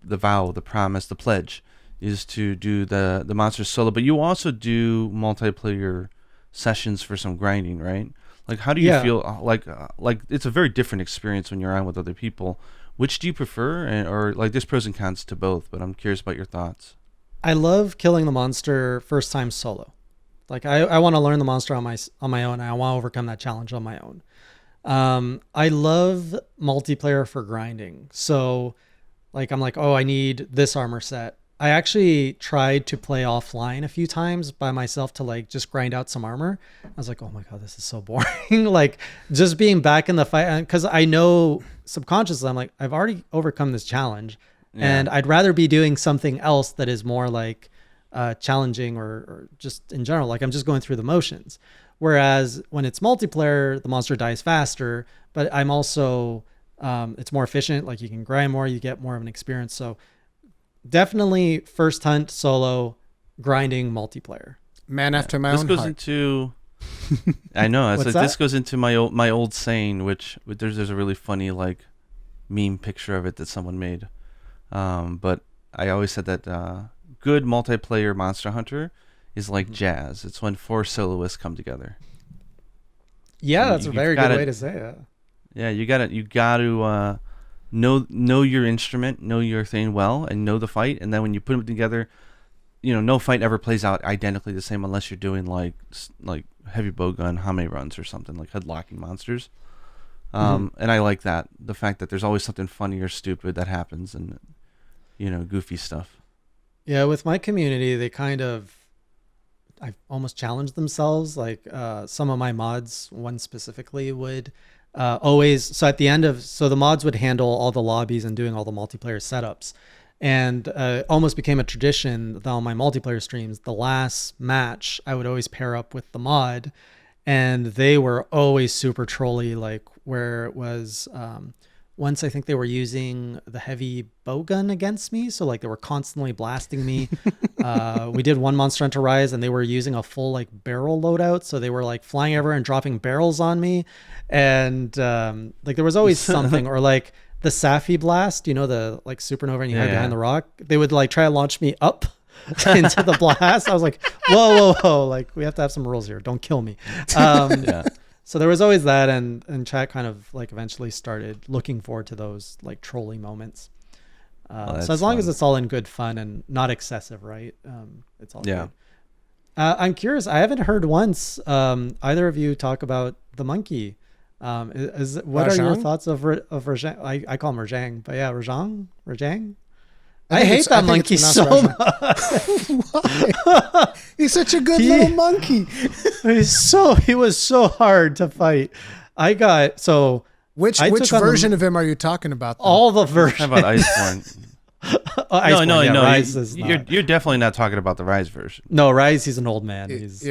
Speaker 1: vow, the promise, the pledge is to do the monsters solo, but you also do multiplayer sessions for some grinding, right? Like, how do you feel? Like it's a very different experience when you're on with other people. Which do you prefer? Or like, there's pros and cons to both, but I'm curious about your thoughts.
Speaker 2: I love killing the monster first time solo. Like I want to learn the monster on my own. I want to overcome that challenge on my own. I love multiplayer for grinding. So like, I'm like, oh, I need this armor set. I actually tried to play offline a few times by myself to like just grind out some armor. I was like, oh my God, this is so boring. Like just being back in the fight, because I know subconsciously I'm like, I've already overcome this challenge and I'd rather be doing something else that is more like challenging or just in general, like I'm just going through the motions. Whereas when it's multiplayer, the monster dies faster, but I'm also, it's more efficient. Like you can grind more, you get more of an experience. So definitely first hunt solo, grinding multiplayer.
Speaker 3: Man after my own heart.
Speaker 1: Into I know
Speaker 2: What's
Speaker 1: this goes into my old saying, which there's a really funny like meme picture of it that someone made. But I always said that good multiplayer Monster Hunter is like jazz. It's when 4 soloists come together.
Speaker 2: Yeah, that's a very good way to say it.
Speaker 1: Yeah, you gotta know your instrument, know your thing well, and know the fight. And then when you put them together, no fight ever plays out identically the same unless you're doing like heavy bowgun hame runs or something, like headlocking monsters. And I like that, the fact that there's always something funny or stupid that happens, and goofy stuff.
Speaker 2: Yeah, with my community, they I almost challenged themselves. Like some of my mods, one specifically, would always, so at the end of, so the mods would handle all the lobbies and doing all the multiplayer setups. And almost became a tradition that on my multiplayer streams, the last match, I would always pair up with the mod. And they were always super trolly, like where it was once I think they were using the heavy bow gun against me. So like they were constantly blasting me. We did one Monster Hunter Rise and they were using a full like barrel loadout. So they were like flying everywhere and dropping barrels on me. And like there was always something, or like the Safi blast, you know, the like supernova and you hide behind the rock. They would like try to launch me up into the blast. I was like, whoa, like we have to have some rules here. Don't kill me. So there was always that, and chat kind of like eventually started looking forward to those like trolling moments. So as long as it's all in good fun and not excessive, right? It's all good. I'm curious. I haven't heard once either of you talk about the monkey. What are your thoughts of Rajang? I call him Rajang, but yeah, Rajang. I hate that monkey so much.
Speaker 3: Why? He's such a good little monkey.
Speaker 2: He was so hard to fight.
Speaker 3: Which version of him are you talking about? Though?
Speaker 2: All the versions.
Speaker 1: How about Iceborne? No.
Speaker 2: Rise is
Speaker 1: you're definitely not talking about the Rise version.
Speaker 2: No, Rise. He's an old man. He's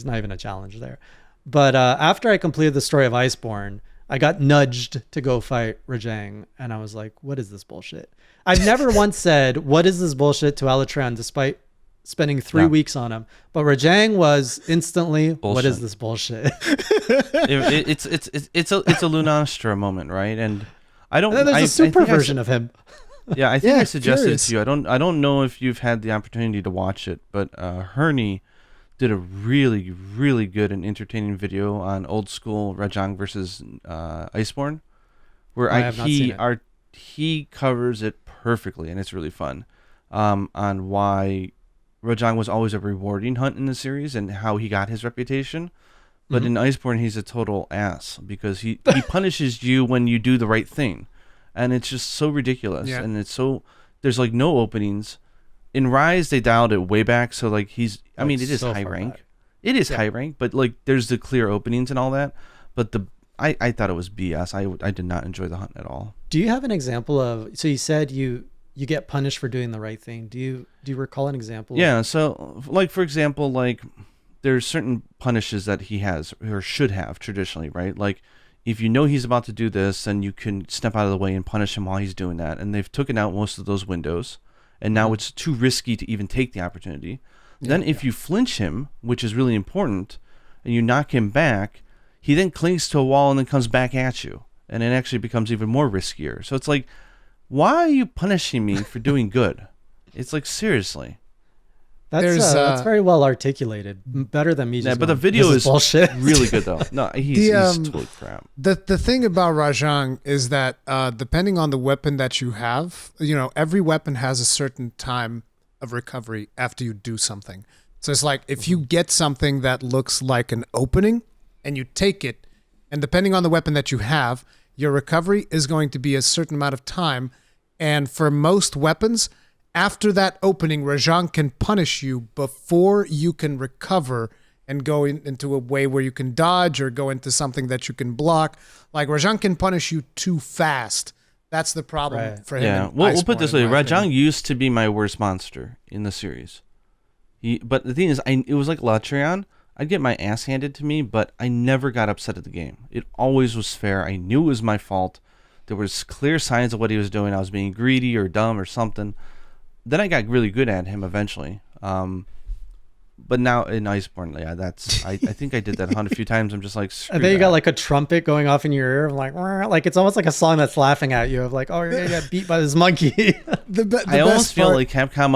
Speaker 2: not even a challenge there. But after I completed the story of Iceborne, I got nudged to go fight Rajang, and I was like, "What is this bullshit?" I've never once said, "What is this bullshit?" to Alatreon, despite spending 3 weeks on him. But Rajang was instantly, bullshit. "What is this bullshit?"
Speaker 1: It's a Lunastra moment, right? And I don't.
Speaker 2: And then there's a super version of him.
Speaker 1: Yeah, I think I suggested it to you. I don't know if you've had the opportunity to watch it, but Herney did a really, really good and entertaining video on old school Rajang versus Iceborne, where he covers it perfectly, and it's really fun on why Rajang was always a rewarding hunt in the series and how he got his reputation. But in Iceborne, he's a total ass because he punishes you when you do the right thing. And it's just so ridiculous. Yeah. And there's like no openings. In Rise, they dialed it way back. So like it is so high rank. Back. It is high rank, but like there's the clear openings and all that. But I thought it was BS. I did not enjoy the hunt at all.
Speaker 2: Do you have an example of, so you said you get punished for doing the right thing. Do you recall an example?
Speaker 1: Yeah. So like, for example, like there's certain punishes that he has or should have traditionally, right? Like if you know he's about to do this, then you can step out of the way and punish him while he's doing that. And they've taken out most of those windows. And now it's too risky to even take the opportunity. Then if you flinch him, which is really important, and you knock him back, he then clings to a wall and then comes back at you. And it actually becomes even more riskier. So it's like, why are you punishing me for doing good? It's like, seriously.
Speaker 2: That's very well articulated. Better than me just
Speaker 1: but the video is
Speaker 2: bullshit.
Speaker 1: Really good, though. No, he's totally crap.
Speaker 3: The thing about Rajang is that depending on the weapon that you have, every weapon has a certain time of recovery after you do something. So it's like if you get something that looks like an opening and you take it, and depending on the weapon that you have, your recovery is going to be a certain amount of time. And for most weapons, after that opening, Rajang can punish you before you can recover and go into a way where you can dodge or go into something that you can block. Like Rajang can punish you too fast. That's the problem for him.
Speaker 1: Yeah, we'll put it this way. Rajang used to be my worst monster in the series. But the thing is, it was like Alatreon. I'd get my ass handed to me, but I never got upset at the game. It always was fair. I knew it was my fault. There was clear signs of what he was doing. I was being greedy or dumb or something. Then I got really good at him eventually. But now in Iceborne, I think I did that hunt a few times. I'm just like, screw
Speaker 2: and then you
Speaker 1: that.
Speaker 2: got like a trumpet going off in your ear. I'm like it's almost like a song that's laughing at you of like, oh, you're gonna get beat by this monkey.
Speaker 1: I almost feel like Capcom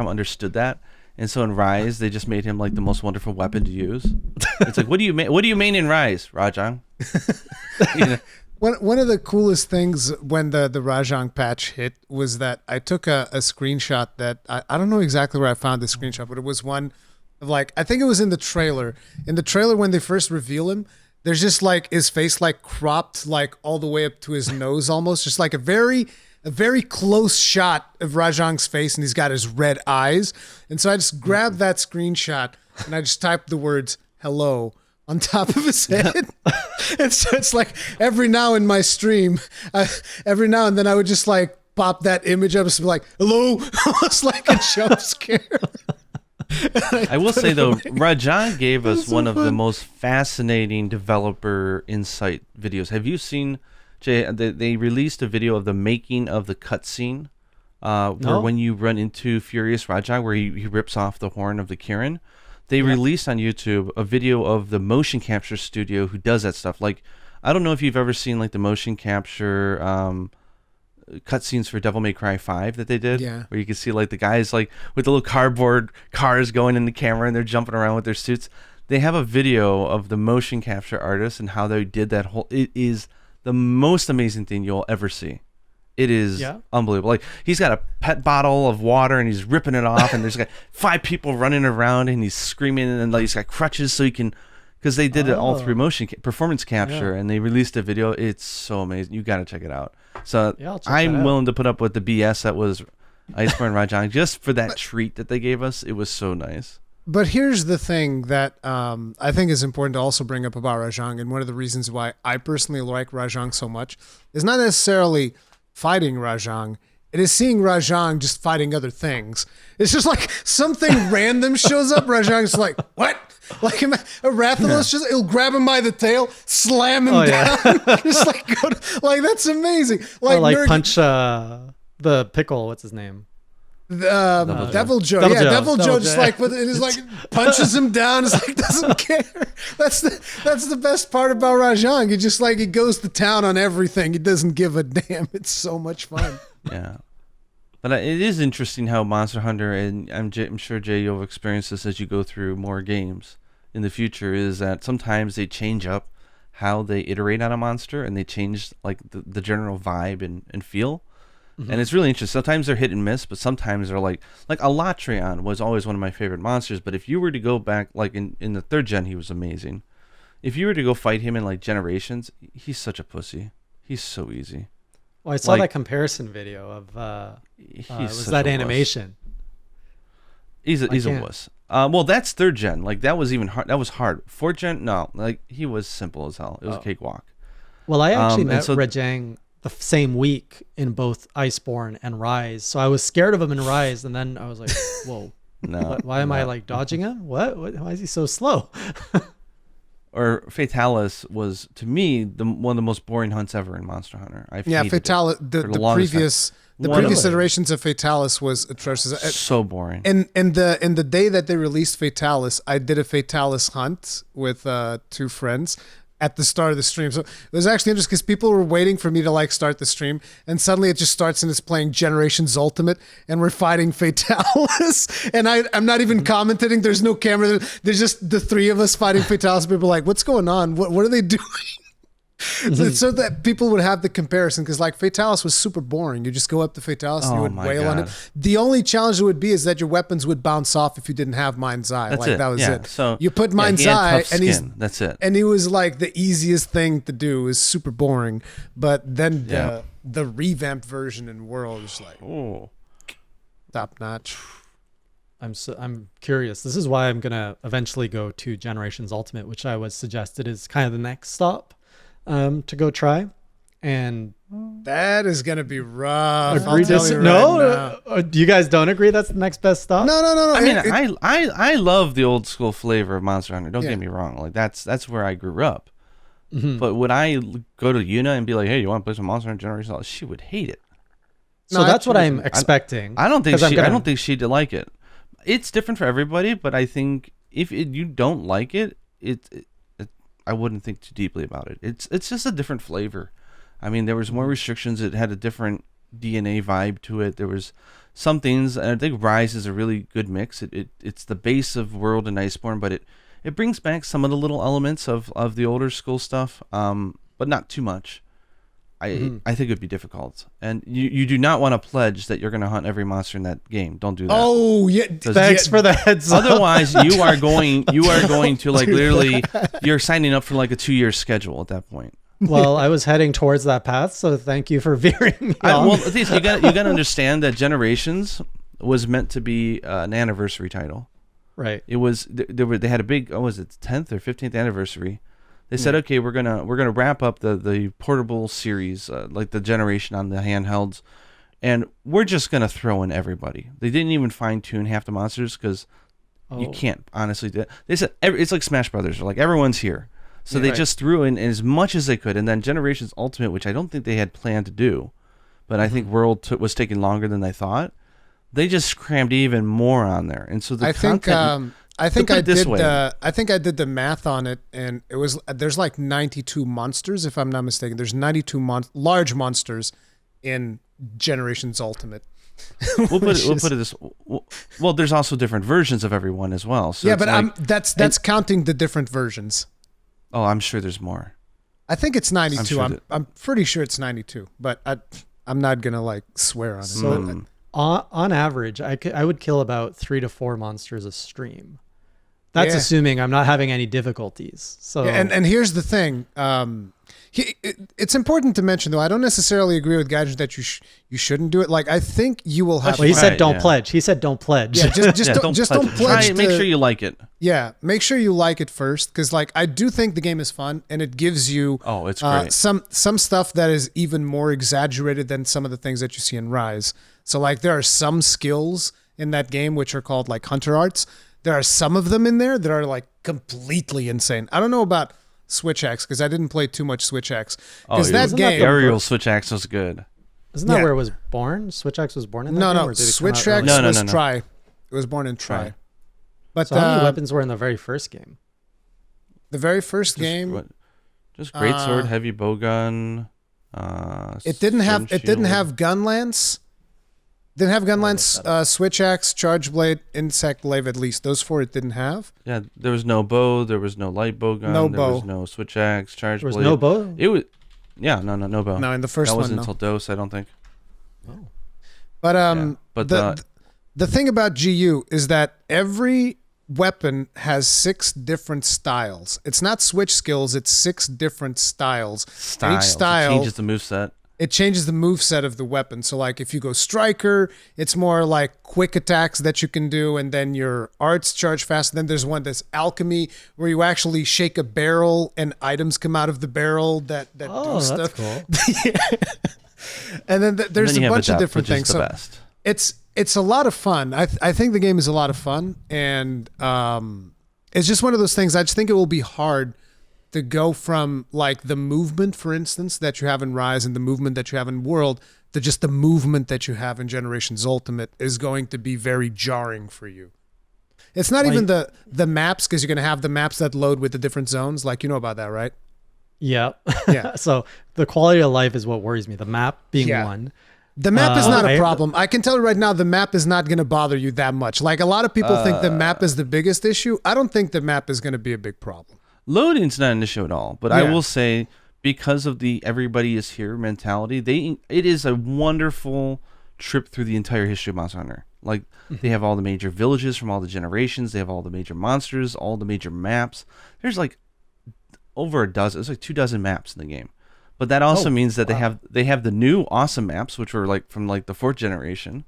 Speaker 1: understood that. And so in Rise, they just made him like the most wonderful weapon to use. It's like, what do you main in Rise, Rajang?
Speaker 3: One of the coolest things when the Rajang patch hit was that I took a screenshot that I don't know exactly where I found the screenshot, but it was one of like, I think it was in the trailer. In the trailer when they first reveal him, there's just like his face like cropped like all the way up to his nose almost, just like a very close shot of Rajang's face, and he's got his red eyes. And so I just grabbed that screenshot and I just typed the words "hello" on top of his head. And so it's like every now in my stream, every now and then I would just like pop that image up and be like, "hello," almost like a jump scare.
Speaker 1: I will say though, Rajang gave us one of the most fascinating developer insight videos. Have you seen Jay, they released a video of the making of the cutscene, where when you run into Furious Rajang, where he rips off the horn of the Kirin. They released on YouTube a video of the motion capture studio who does that stuff. Like, I don't know if you've ever seen like the motion capture cutscenes for Devil May Cry 5 that they did, where you can see like the guys like with the little cardboard cars going in the camera and they're jumping around with their suits. They have a video of the motion capture artists and how they did that whole. It is the most amazing thing you'll ever see. It is unbelievable. Like, he's got a pet bottle of water and he's ripping it off, and there's like 5 people running around and he's screaming, and like he's got crutches so he can, because they did it all through motion performance capture, and they released a video. It's so amazing. You got to check it out. So I'm willing to put up with the BS that was Iceborne Rajang just for that treat that they gave us. It was so nice.
Speaker 3: But here's the thing that I think is important to also bring up about Rajang, and one of the reasons why I personally like Rajang so much is not necessarily fighting Rajang. It is seeing Rajang just fighting other things. It's just like something random shows up. Rajang's like, what? Like a Rathalos, just he'll grab him by the tail, slam him down, just like go to, like that's amazing. Like
Speaker 2: punch the pickle. What's his name?
Speaker 3: Devil Joe. Devil Joe just like with it is like punches him down. It's like doesn't care. That's the best part about Rajang. He just like he goes to town on everything. He doesn't give a damn. It's so much fun.
Speaker 1: Yeah. But it is interesting how Monster Hunter, and I'm sure, Jay, you'll experience this as you go through more games in the future, is that sometimes they change up how they iterate on a monster, and they change like the general vibe and feel. And it's really interesting. Sometimes they're hit and miss, but sometimes they're like Alatreon was always one of my favorite monsters. But if you were to go back, like in the 3rd gen, he was amazing. If you were to go fight him in like Generations, he's such a pussy. He's so easy.
Speaker 2: Well, I saw that comparison video of was that animation.
Speaker 1: He's a wuss. Well, that's 3rd gen. Like that was even hard. That was hard. 4th gen, no. Like he was simple as hell. It was a cakewalk.
Speaker 2: Well, I actually met Rajang the same week in both Iceborne and Rise, so I was scared of him in Rise, and then I was like, "Whoa, why am I like dodging him? What? Why is he so slow?"
Speaker 1: Or Fatalis was, to me, one of the most boring hunts ever in Monster Hunter.
Speaker 3: Fatalis. The previous iterations of Fatalis was atrocious.
Speaker 1: So boring.
Speaker 3: And the day that they released Fatalis, I did a Fatalis hunt with 2 friends at the start of the stream. So it was actually interesting because people were waiting for me to like start the stream, and suddenly it just starts and it's playing Generations Ultimate, and we're fighting Fatalis, and I'm not even commentating. There's no camera. There's just the 3 of us fighting Fatalis. People are like, what's going on? What are they doing? So that people would have the comparison, because like Fatalis was super boring. You just go up to Fatalis and you would wail on it. The only challenge it would be is that your weapons would bounce off if you didn't have Mind's Eye. That was it. So you put Mind's Eye and
Speaker 1: that's it.
Speaker 3: And he was like the easiest thing to do. Is super boring. But then the revamped version in World is like top notch.
Speaker 2: I'm curious. This is why I'm gonna eventually go to Generations Ultimate, which I was suggested is kind of the next stop to go try. And
Speaker 3: that is gonna be rough.
Speaker 2: You guys don't agree that's the next best stop?
Speaker 3: No.
Speaker 1: I mean, I love the old school flavor of Monster Hunter. Don't get me wrong. Like that's where I grew up. But would I go to Yuna and be like, "Hey, you want to play some Monster Hunter Generations?" She would hate it.
Speaker 2: So that's what I'm expecting.
Speaker 1: I don't think she'd like it. It's different for everybody, but I think if you don't like it, I wouldn't think too deeply about it. It's just a different flavor. I mean, there was more restrictions. It had a different DNA vibe to it. There was some things, and I think Rise is a really good mix. It's the base of World and Iceborne, but it brings back some of the little elements of the older school stuff, but not too much. I think it would be difficult, and you do not want to pledge that you're going to hunt every monster in that game. Don't do that.
Speaker 3: Oh yeah,
Speaker 2: thanks for the heads up.
Speaker 1: Otherwise, you are going to like literally, you're signing up for like a 2-year schedule at that point.
Speaker 2: Well, I was heading towards that path, so thank you for veering me off.
Speaker 1: Well, at least you got to understand that Generations was meant to be an anniversary title.
Speaker 2: Right.
Speaker 1: It was they had a big 10th or 15th anniversary. They said, okay, we're gonna wrap up the portable series, like the generation on the handhelds, and we're just gonna throw in everybody. They didn't even fine tune half the monsters because you can't honestly do it. They said it's like Smash Brothers, like everyone's here. So they just threw in as much as they could, and then Generations Ultimate, which I don't think they had planned to do, but I think World was taking longer than they thought. They just crammed even more on there, and so the content.
Speaker 3: I think I did the math on it, and it was there's like 92 monsters, if I'm not mistaken. There's 92 large monsters in Generations Ultimate.
Speaker 1: We'll put it this. Well, there's also different versions of everyone as well. So
Speaker 3: yeah, but that's counting the different versions.
Speaker 1: Oh, I'm sure there's more.
Speaker 3: I think it's 92. I'm pretty sure it's 92, but I'm not gonna like swear on it.
Speaker 2: So on average, I would kill about 3 to 4 monsters a stream. That's assuming I'm not having any difficulties. So
Speaker 3: and here's the thing. It's important to mention, though, I don't necessarily agree with Gaijin that you shouldn't do it. Like, I think you will have.
Speaker 2: Well, he said don't pledge. He said don't pledge.
Speaker 3: Yeah, just don't pledge.
Speaker 1: Make sure you like it.
Speaker 3: Yeah, make sure you like it first, because like I do think the game is fun and it gives you
Speaker 1: it's great.
Speaker 3: Some stuff that is even more exaggerated than some of the things that you see in Rise. So like there are some skills in that game which are called like hunter arts. There are some of them in there that are like completely insane. I don't know about Switch Axe because I didn't play too much Switch Axe. Because that game,
Speaker 1: aerial Switch Axe was good.
Speaker 2: Isn't that where it was born? Switch Axe was born in that game?
Speaker 3: No. Switch Axe was Try. It was born in Try. But
Speaker 2: so how many weapons were in the very first game?
Speaker 3: The very first game,
Speaker 1: just greatsword, heavy bowgun.
Speaker 3: It didn't have Gunlance. Didn't have Gunlance, Switch Axe, Charge Blade, Insect Glaive at least. Those 4 it didn't have.
Speaker 1: Yeah, there was no bow, there was no light bowgun, there was no Switch Axe, Charge Blade.
Speaker 2: There was no bow?
Speaker 1: It was no bow.
Speaker 3: No, in the first
Speaker 1: one,
Speaker 3: that
Speaker 1: wasn't
Speaker 3: no.
Speaker 1: until DOS, I don't think.
Speaker 3: Oh. But the thing about GU is that every weapon has 6 different styles. It's not switch skills, it's 6 different styles. Each style
Speaker 1: it changes the moveset.
Speaker 3: It changes the moveset of the weapon. So like if you go striker, it's more like quick attacks that you can do, and then your arts charge fast. And then there's one that's alchemy, where you actually shake a barrel and items come out of the barrel that do stuff.
Speaker 2: That's
Speaker 3: cool. And then there's a bunch of different things. So it's a lot of fun. I think the game is a lot of fun, and it's just one of those things. I just think it will be hard to go from like the movement, for instance, that you have in Rise and the movement that you have in World to just the movement that you have in Generations Ultimate is going to be very jarring for you. It's not even the maps, because you're going to have the maps that load with the different zones. Like, you know about that, right?
Speaker 2: Yeah. So the quality of life is what worries me. The map being one.
Speaker 3: The map is not a problem. I can tell you right now, the map is not going to bother you that much. Like a lot of people think the map is the biggest issue. I don't think the map is going to be a big problem.
Speaker 1: Loading's not an issue at all, but I will say, because of the everybody is here mentality, it is a wonderful trip through the entire history of Monster Hunter. Like, they have all the major villages from all the generations, they have all the major monsters, all the major maps. There's like over a dozen, there's like 24 maps in the game. But that also means that they have the new awesome maps, which were like from like the 4th generation,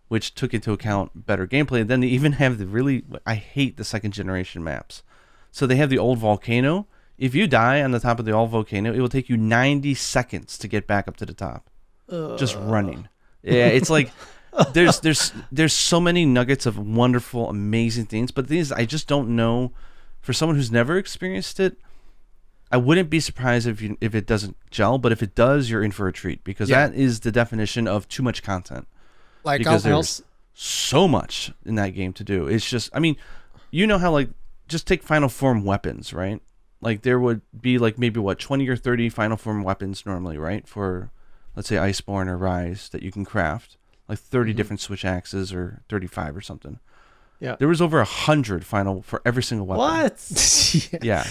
Speaker 1: which took into account better gameplay. And then they even have I hate the 2nd generation maps. So they have the old volcano. If you die on the top of the old volcano, it will take you 90 seconds to get back up to the top. Just running. Yeah, it's like there's so many nuggets of wonderful, amazing things. But the thing is, I just don't know. For someone who's never experienced it, I wouldn't be surprised if it doesn't gel. But if it does, you're in for a treat, because that is the definition of too much content.
Speaker 3: Like,
Speaker 1: because there's so much in that game to do. It's just, I mean, you know how like, just take final form weapons, right? Like there would be like maybe 20 or 30 final form weapons normally, right? For let's say Iceborne or Rise that you can craft, like 30 different switch axes or 35 or something. Yeah. There was over 100 final for every single weapon.
Speaker 2: What?
Speaker 1: Yeah.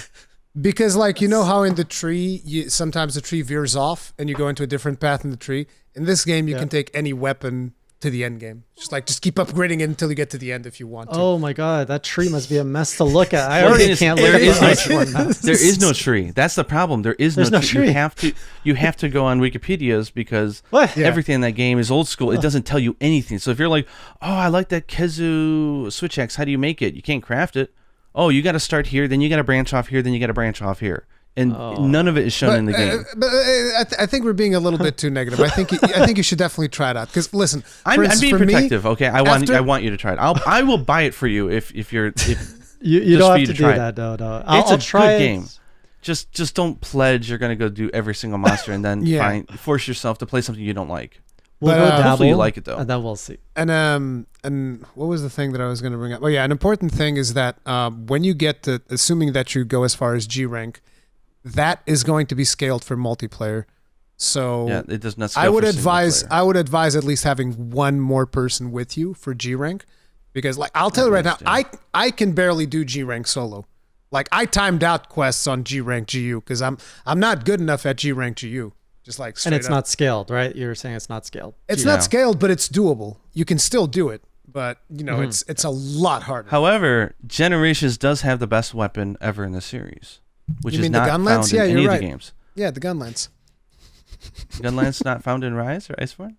Speaker 3: Because like, you know how in the tree, sometimes the tree veers off and you go into a different path in the tree. In this game, you can take any weapon to the end game. Just keep upgrading it until you get to the end if you want to.
Speaker 2: Oh my god, that tree must be a mess to look at. I already can't look at the
Speaker 1: There is no tree. That's the problem. There's no tree. You have to go on Wikipedia's, because everything in that game is old school. It doesn't tell you anything. So if you're like, oh, I like that Kezu switch axe, how do you make it? You can't craft it. Oh, you got to start here, then you got to branch off here, then you got to branch off here. And none of it is shown in the game.
Speaker 3: I think we're being a little bit too negative. I think you should definitely try it out. Because listen,
Speaker 1: I'm being protective. Okay, I want you to try it. I will buy it for you if you're.
Speaker 2: You don't have to do that, Dodo.
Speaker 1: It's a good game. just don't pledge you're going to go do every single monster and then force yourself to play something you don't like.
Speaker 2: We'll go dabble,
Speaker 1: hopefully you like it though,
Speaker 2: and then we'll see.
Speaker 3: And what was the thing that I was going to bring up? Oh yeah, an important thing is that when you get to, assuming that you go as far as G rank, that is going to be scaled for multiplayer. So
Speaker 1: yeah, it does not. Scale
Speaker 3: I would
Speaker 1: for single
Speaker 3: advise
Speaker 1: player.
Speaker 3: I would advise at least having one more person with you for G rank, because like I'll tell you right now, I can barely do G rank solo. Like I timed out quests on G rank GU because I'm not good enough at G rank GU. Just like straight
Speaker 2: and it's
Speaker 3: up.
Speaker 2: not scaled, right? You're saying it's not scaled.
Speaker 3: It's not scaled, but it's doable. You can still do it, but you know it's a lot harder.
Speaker 1: However, Generations does have the best weapon ever in the series, which
Speaker 3: You
Speaker 1: is
Speaker 3: mean the
Speaker 1: not
Speaker 3: Gunlance?
Speaker 1: found
Speaker 3: Yeah,
Speaker 1: in
Speaker 3: you're
Speaker 1: any
Speaker 3: right.
Speaker 1: of the games.
Speaker 3: Yeah, the Gunlance.
Speaker 1: Gunlance not found in Rise or Iceborne?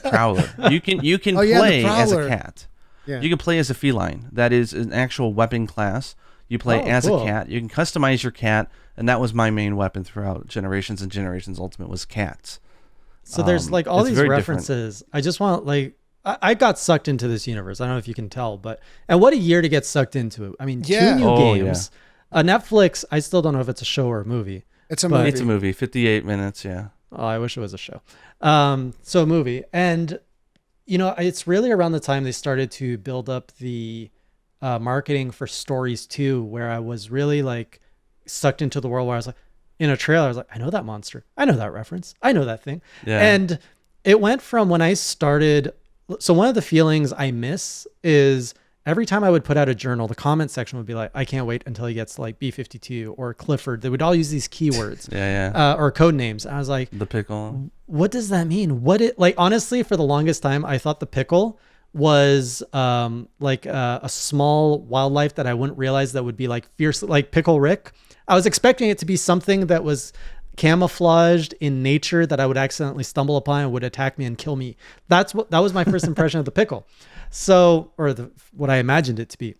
Speaker 1: Prowler. You can
Speaker 3: Oh, yeah, the
Speaker 1: play as a
Speaker 3: Prowler.
Speaker 1: cat.
Speaker 3: Yeah.
Speaker 1: You can play as a feline. That is an actual weapon class. You play as
Speaker 2: cool.
Speaker 1: a cat. You can customize your cat, and that was my main weapon throughout Generations, and Generations Ultimate was cats.
Speaker 2: So there's like all
Speaker 1: it's
Speaker 2: these
Speaker 1: very
Speaker 2: references. I just want like I got sucked into this universe. I don't know if you can tell, and what a year to get sucked into it. I mean,
Speaker 3: Yeah.
Speaker 2: 2 new
Speaker 1: Oh,
Speaker 2: games. Netflix, I still don't know if it's a show or a movie.
Speaker 3: It's a
Speaker 2: But-
Speaker 3: movie.
Speaker 1: It's a movie, 58 minutes, yeah.
Speaker 2: Oh, I wish it was a show. So a movie. And, you know, it's really around the time they started to build up the marketing for Stories 2, where I was really like sucked into the world where I was like, in a trailer, I was like, I know that monster. I know that reference. I know that thing.
Speaker 1: Yeah.
Speaker 2: And it went from when I started. So one of the feelings I miss is every time I would put out a journal, the comment section would be like, I can't wait until he gets to like B-52 or Clifford. They would all use these keywords
Speaker 1: Yeah.
Speaker 2: or code names. And I was like,
Speaker 1: The pickle.
Speaker 2: what does that mean? Like, honestly, for the longest time, I thought the pickle was like a small wildlife that I wouldn't realize that would be like fierce, like Pickle Rick. I was expecting it to be something that was camouflaged in nature that I would accidentally stumble upon and would attack me and kill me. That was my first impression of the pickle. So, or what I imagined it to be.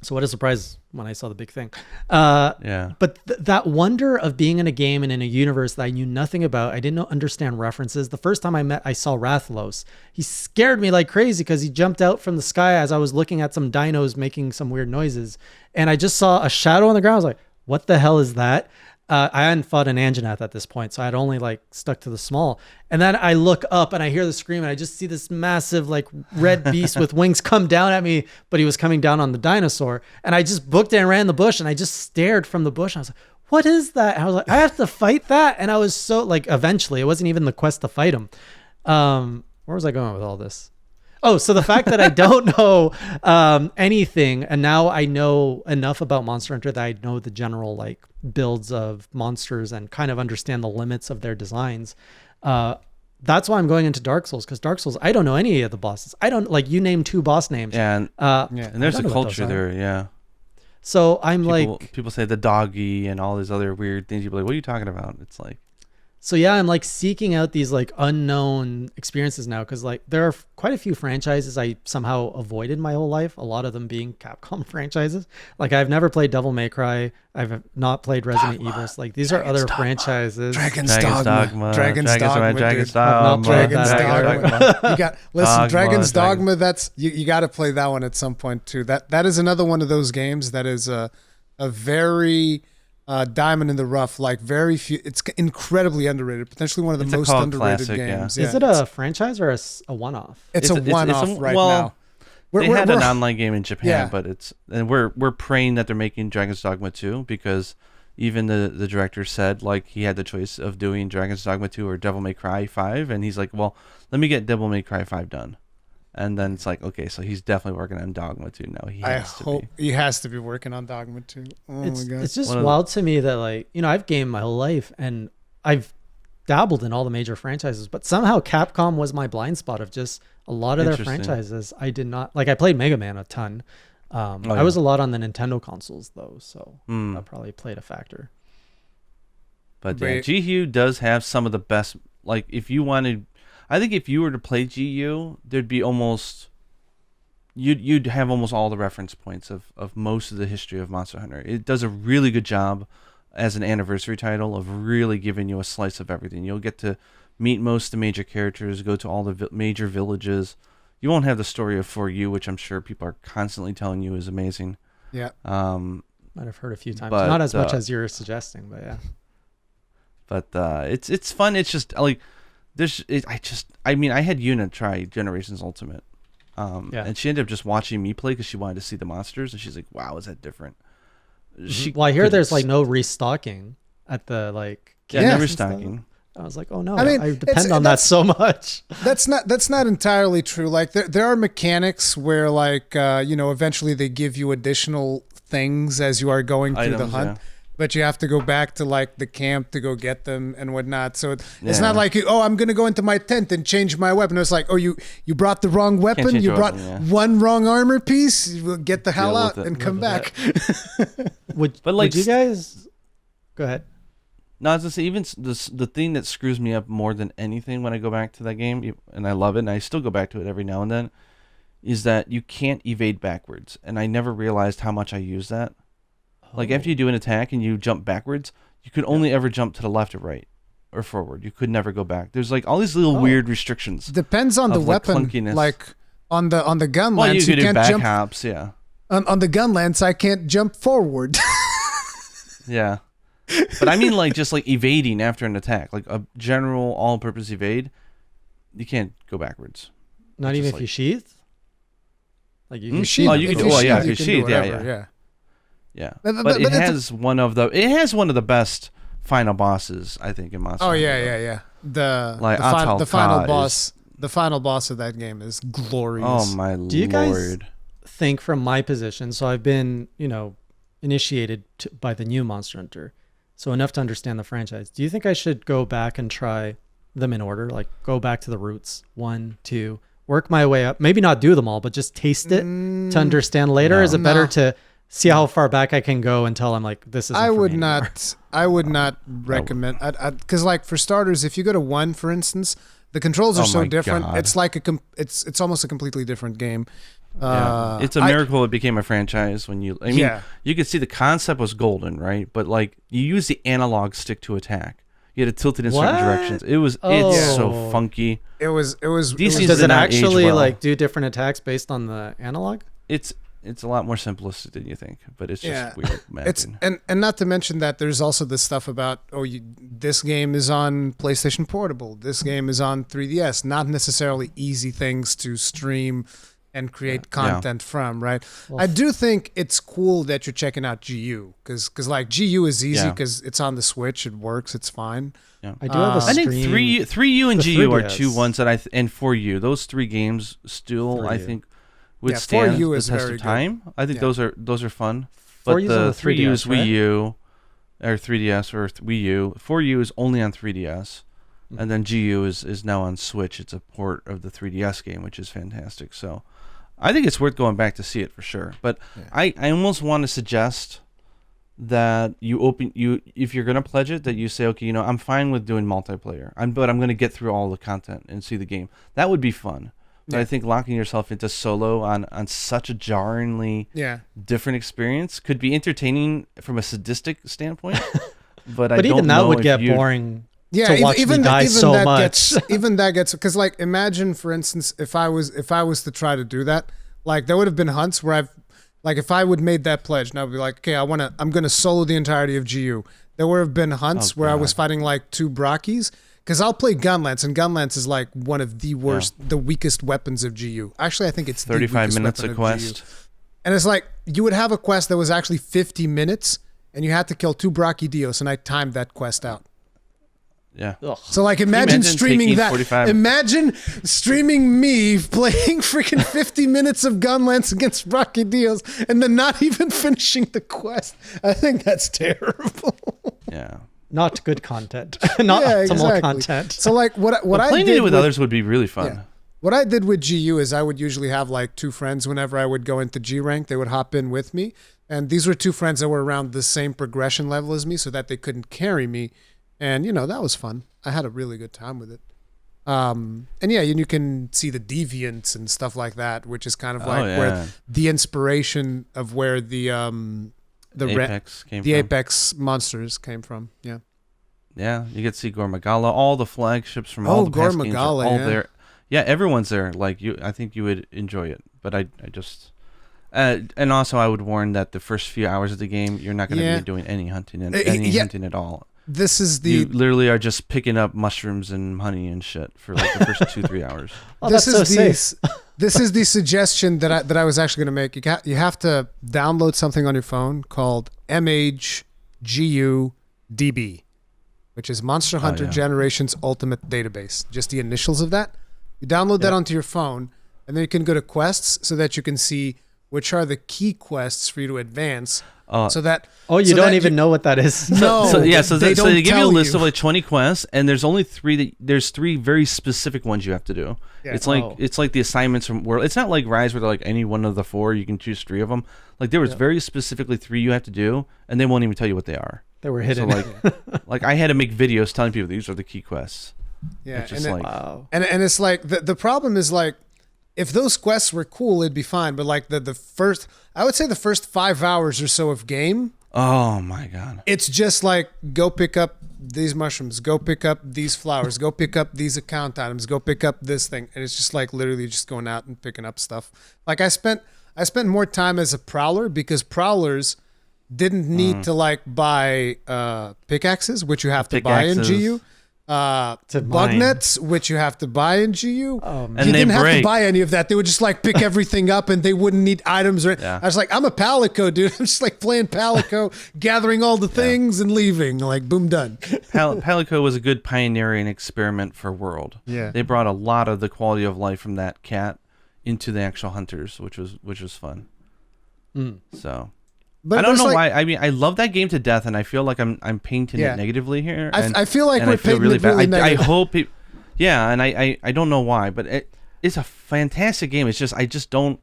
Speaker 2: So what a surprise when I saw the big thing.
Speaker 1: Yeah.
Speaker 2: But that wonder of being in a game and in a universe that I knew nothing about, I didn't understand references. The first time I saw Rathalos. He scared me like crazy because he jumped out from the sky as I was looking at some dinos making some weird noises. And I just saw a shadow on the ground. I was like, what the hell is that? I hadn't fought an Anjanath at this point, so I'd only like stuck to the small. And then I look up and I hear the scream and I just see this massive like red beast with wings come down at me, but he was coming down on the dinosaur. And I just booked it and ran the bush and I just stared from the bush. And I was like, what is that? And I was like, I have to fight that? And I was so like, eventually, it wasn't even the quest to fight him. Where was I going with all this? Oh, so the fact that I don't know anything, and now I know enough about Monster Hunter that I know the general like builds of monsters and kind of understand the limits of their designs. That's why I'm going into Dark Souls, because Dark Souls, I don't know any of the bosses. I don't like, you name 2 boss names.
Speaker 1: And there's a culture there, yeah.
Speaker 2: So I'm like,
Speaker 1: people say the doggy and all these other weird things. You're like, what are you talking about? It's like,
Speaker 2: so yeah, I'm like seeking out these like unknown experiences now, because like there are quite a few franchises I somehow avoided my whole life, a lot of them being Capcom franchises. Like I've never played Devil May Cry, I've not played Resident Evil. Like these are other franchises.
Speaker 3: Dragon's Dogma. Dragon's Dogma.
Speaker 2: Dragon's Dogma.
Speaker 3: You got Dragon's Dogma. That's you got to play that one at some point too. That is another one of those games that is a very diamond in the rough. Like very few. It's incredibly underrated. Potentially one of the most underrated
Speaker 1: classic,
Speaker 3: games.
Speaker 2: Yeah. Is it a franchise or a one-off?
Speaker 3: It's a one-off right now.
Speaker 1: They had an online game in Japan, but we're praying that they're making Dragon's Dogma 2, because even the director said like he had the choice of doing Dragon's Dogma 2 or Devil May Cry 5, and he's like, well, let me get Devil May Cry 5 done. And then it's like, okay, so he's definitely working on Dogma 2 now.
Speaker 3: He has to be working on Dogma 2. Oh my god.
Speaker 2: It's just wild to me that like, you know, I've gamed my whole life and I've dabbled in all the major franchises, but somehow Capcom was my blind spot of just a lot of their franchises. I did not like, I played Mega Man a ton. I was a lot on the Nintendo consoles though, so that probably played a factor.
Speaker 1: But yeah, GU does have some of the best, like if you wanted, I think if you were to play GU, there'd be almost, you'd have almost all the reference points of most of the history of Monster Hunter. It does a really good job as an anniversary title of really giving you a slice of everything. You'll get to meet most of the major characters, go to all the major villages. You won't have the story of For You, which I'm sure people are constantly telling you is amazing.
Speaker 3: Yeah.
Speaker 2: Might have heard a few times.
Speaker 1: But,
Speaker 2: Not as much as you're suggesting, but yeah.
Speaker 1: But it's fun. It's just like I mean, I had Yuna try Generations Ultimate, and she ended up just watching me play because she wanted to see the monsters, and she's like, "Wow, is that different?"
Speaker 2: Well, I hear there's like no restocking at the like.
Speaker 1: No restocking.
Speaker 2: I was like, oh no,
Speaker 3: I mean,
Speaker 2: I depend on that so much.
Speaker 3: That's not entirely true. Like there are mechanics where like eventually they give you additional things as you are going through the hunt.
Speaker 1: Yeah.
Speaker 3: But you have to go back to like the camp to go get them and whatnot. So it's not like, oh, I'm gonna go into my tent and change my weapon. It's like, oh, you brought the wrong weapon. You brought one wrong armor piece. You will get the hell out and come back.
Speaker 2: Would you guys go ahead?
Speaker 1: No, I was gonna say, even the thing that screws me up more than anything when I go back to that game, and I love it, and I still go back to it every now and then, is that you can't evade backwards. And I never realized how much I use that. Like, after you do an attack and you jump backwards, you could only ever jump to the left or right or forward. You could never go back. There's like all these little weird restrictions.
Speaker 3: Depends on the weapon.
Speaker 1: Clunkiness.
Speaker 3: Like on the Gunlance,
Speaker 1: well, you
Speaker 3: can't
Speaker 1: back
Speaker 3: jump.
Speaker 1: hops, yeah.
Speaker 3: On the Gunlance, I can't jump forward.
Speaker 1: Yeah. But I mean, like, just like evading after an attack, like a general all-purpose evade, you can't go backwards.
Speaker 2: Not even if you sheath? Like you can
Speaker 3: sheath.
Speaker 1: Oh, you can do. Well, yeah, if you sheath,
Speaker 3: yeah.
Speaker 1: Yeah,
Speaker 3: but
Speaker 1: it has one of the best final bosses, I think, in Monster.
Speaker 3: Oh
Speaker 1: Hunter,
Speaker 3: yeah. The final boss of that game is glorious.
Speaker 1: Oh my lord!
Speaker 2: Do you guys think, from my position? So I've been, initiated by the new Monster Hunter, so enough to understand the franchise. Do you think I should go back and try them in order, like go back to the roots, 1, 2, work my way up? Maybe not do them all, but just taste it to understand later.
Speaker 1: No.
Speaker 2: Is it better to see how far back I can go until I'm like, this is.
Speaker 3: I would not recommend, because like for starters, if you go to 1, for instance, the controls are so different.
Speaker 1: God.
Speaker 3: It's like it's almost a completely different game.
Speaker 1: It's a miracle it became a franchise. When you could see the concept was golden, right? But like, you use the analog stick to attack. You had to tilt it in certain directions. It's so funky.
Speaker 3: It was.
Speaker 2: Does it actually like do different attacks based on the analog?
Speaker 1: It's a lot more simplistic than you think, but it's just weird mapping.
Speaker 3: And not to mention that there's also this stuff about, this game is on PlayStation Portable, this game is on 3DS, not necessarily easy things to stream and create content from, right? Well, I do think it's cool that you're checking out GU, because like GU is easy because it's on the Switch, it works, it's fine.
Speaker 2: Yeah. I do have a stream.
Speaker 1: I think 3U and GU are two ones that and 4U, those three games still, I think, would stand the test of time. I think those are fun. But the 3U is Wii U, or 3DS or Wii U. 4U is only on 3DS, and then GU is now on Switch. It's a port of the 3DS game, which is fantastic. So I think it's worth going back to see it for sure. But I almost want to suggest that if you're gonna pledge it, that you say, okay, I'm fine with doing multiplayer. But I'm gonna get through all the content and see the game. That would be fun. But I think locking yourself into solo on such a jarringly different experience could be entertaining from a sadistic standpoint. But I don't
Speaker 2: even that
Speaker 1: know
Speaker 2: would get boring.
Speaker 3: Yeah,
Speaker 2: to watch me die so much.
Speaker 3: Even that gets, because like, imagine for instance, if I was to try to do that, like there would have been hunts where if I would made that pledge, and I would be like, okay, I'm gonna solo the entirety of GU. There would have been hunts where I was fighting like 2 Brockies. Because I'll play Gunlance, and Gunlance is like one of the worst, the weakest weapons of GU. Actually, I think it's
Speaker 1: 35 minutes a quest.
Speaker 3: And it's like, you would have a quest that was actually 50 minutes, and you had to kill 2 Brockie Dios, and I timed that quest out.
Speaker 1: Yeah.
Speaker 2: Ugh.
Speaker 3: So like, imagine streaming that.
Speaker 1: 45.
Speaker 3: Imagine streaming me playing freaking 50 minutes of Gunlance against Brockie Dios, and then not even finishing the quest. I think that's terrible.
Speaker 1: Yeah.
Speaker 2: Not good content. Not optimal content.
Speaker 3: So like what I
Speaker 1: playing
Speaker 3: did
Speaker 1: it with others would be really fun.
Speaker 3: Yeah. What I did with GU is I would usually have like 2 friends whenever I would go into G rank. They would hop in with me, and these were 2 friends that were around the same progression level as me, so that they couldn't carry me, and that was fun. I had a really good time with it. And you can see the deviants and stuff like that, which is kind of like where the inspiration of where the Apex monsters came from.
Speaker 1: Yeah, you get to see Gore Magala, all the flagships from all the past games are all there. Yeah, everyone's there. Like I think you would enjoy it. But And also, I would warn that the first few hours of the game, you're not going to be doing any hunting hunting at all.
Speaker 3: This is
Speaker 1: you literally are just picking up mushrooms and honey and shit for like the first 2-3 hours.
Speaker 2: Oh, this
Speaker 3: is the suggestion that I was actually going to make. You have to download something on your phone called MHGUDB, which is Monster Hunter Generations Ultimate Database. Just the initials of that. You download that onto your phone, and then you can go to quests so that you can see which are the key quests for you to advance. You
Speaker 2: don't even know what that is.
Speaker 3: No.
Speaker 1: So they give you a list of like 20 quests, and there's only there's three very specific ones you have to do. Yeah. It's like the assignments from World. It's not like Rise where they're like any one of the 4 you can choose 3 of them. Like there was very specifically 3 you have to do, and they won't even tell you what they are.
Speaker 2: They were hidden.
Speaker 1: So like I had to make videos telling people these are the key quests.
Speaker 3: Yeah,
Speaker 2: wow.
Speaker 3: And it's like the problem is like, if those quests were cool, it'd be fine. But like the first 5 hours or so of game.
Speaker 1: Oh my God.
Speaker 3: It's just like, go pick up these mushrooms, go pick up these flowers, go pick up these account items, go pick up this thing. And it's just like literally just going out and picking up stuff. Like I spent more time as a prowler because prowlers didn't need to like buy pickaxes, which you have to buy in GU. Bug nets, which you have to buy in GU. You didn't have to buy any of that. They would just like pick everything up, and they wouldn't need items. I was like, I'm a Palico, dude. I'm just like playing Palico, gathering all the things and leaving. Like, boom, done.
Speaker 1: Palico was a good pioneering experiment for World.
Speaker 3: Yeah,
Speaker 1: they brought a lot of the quality of life from that cat into the actual hunters, which was fun. So. But I don't know why. I mean, I love that game to death, and I feel like I'm painting it negatively here.
Speaker 3: I feel like we're painting
Speaker 1: really
Speaker 3: it really
Speaker 1: bad.
Speaker 3: negative.
Speaker 1: I hope it. Yeah, and I don't know why, but it's a fantastic game. It's just I just don't.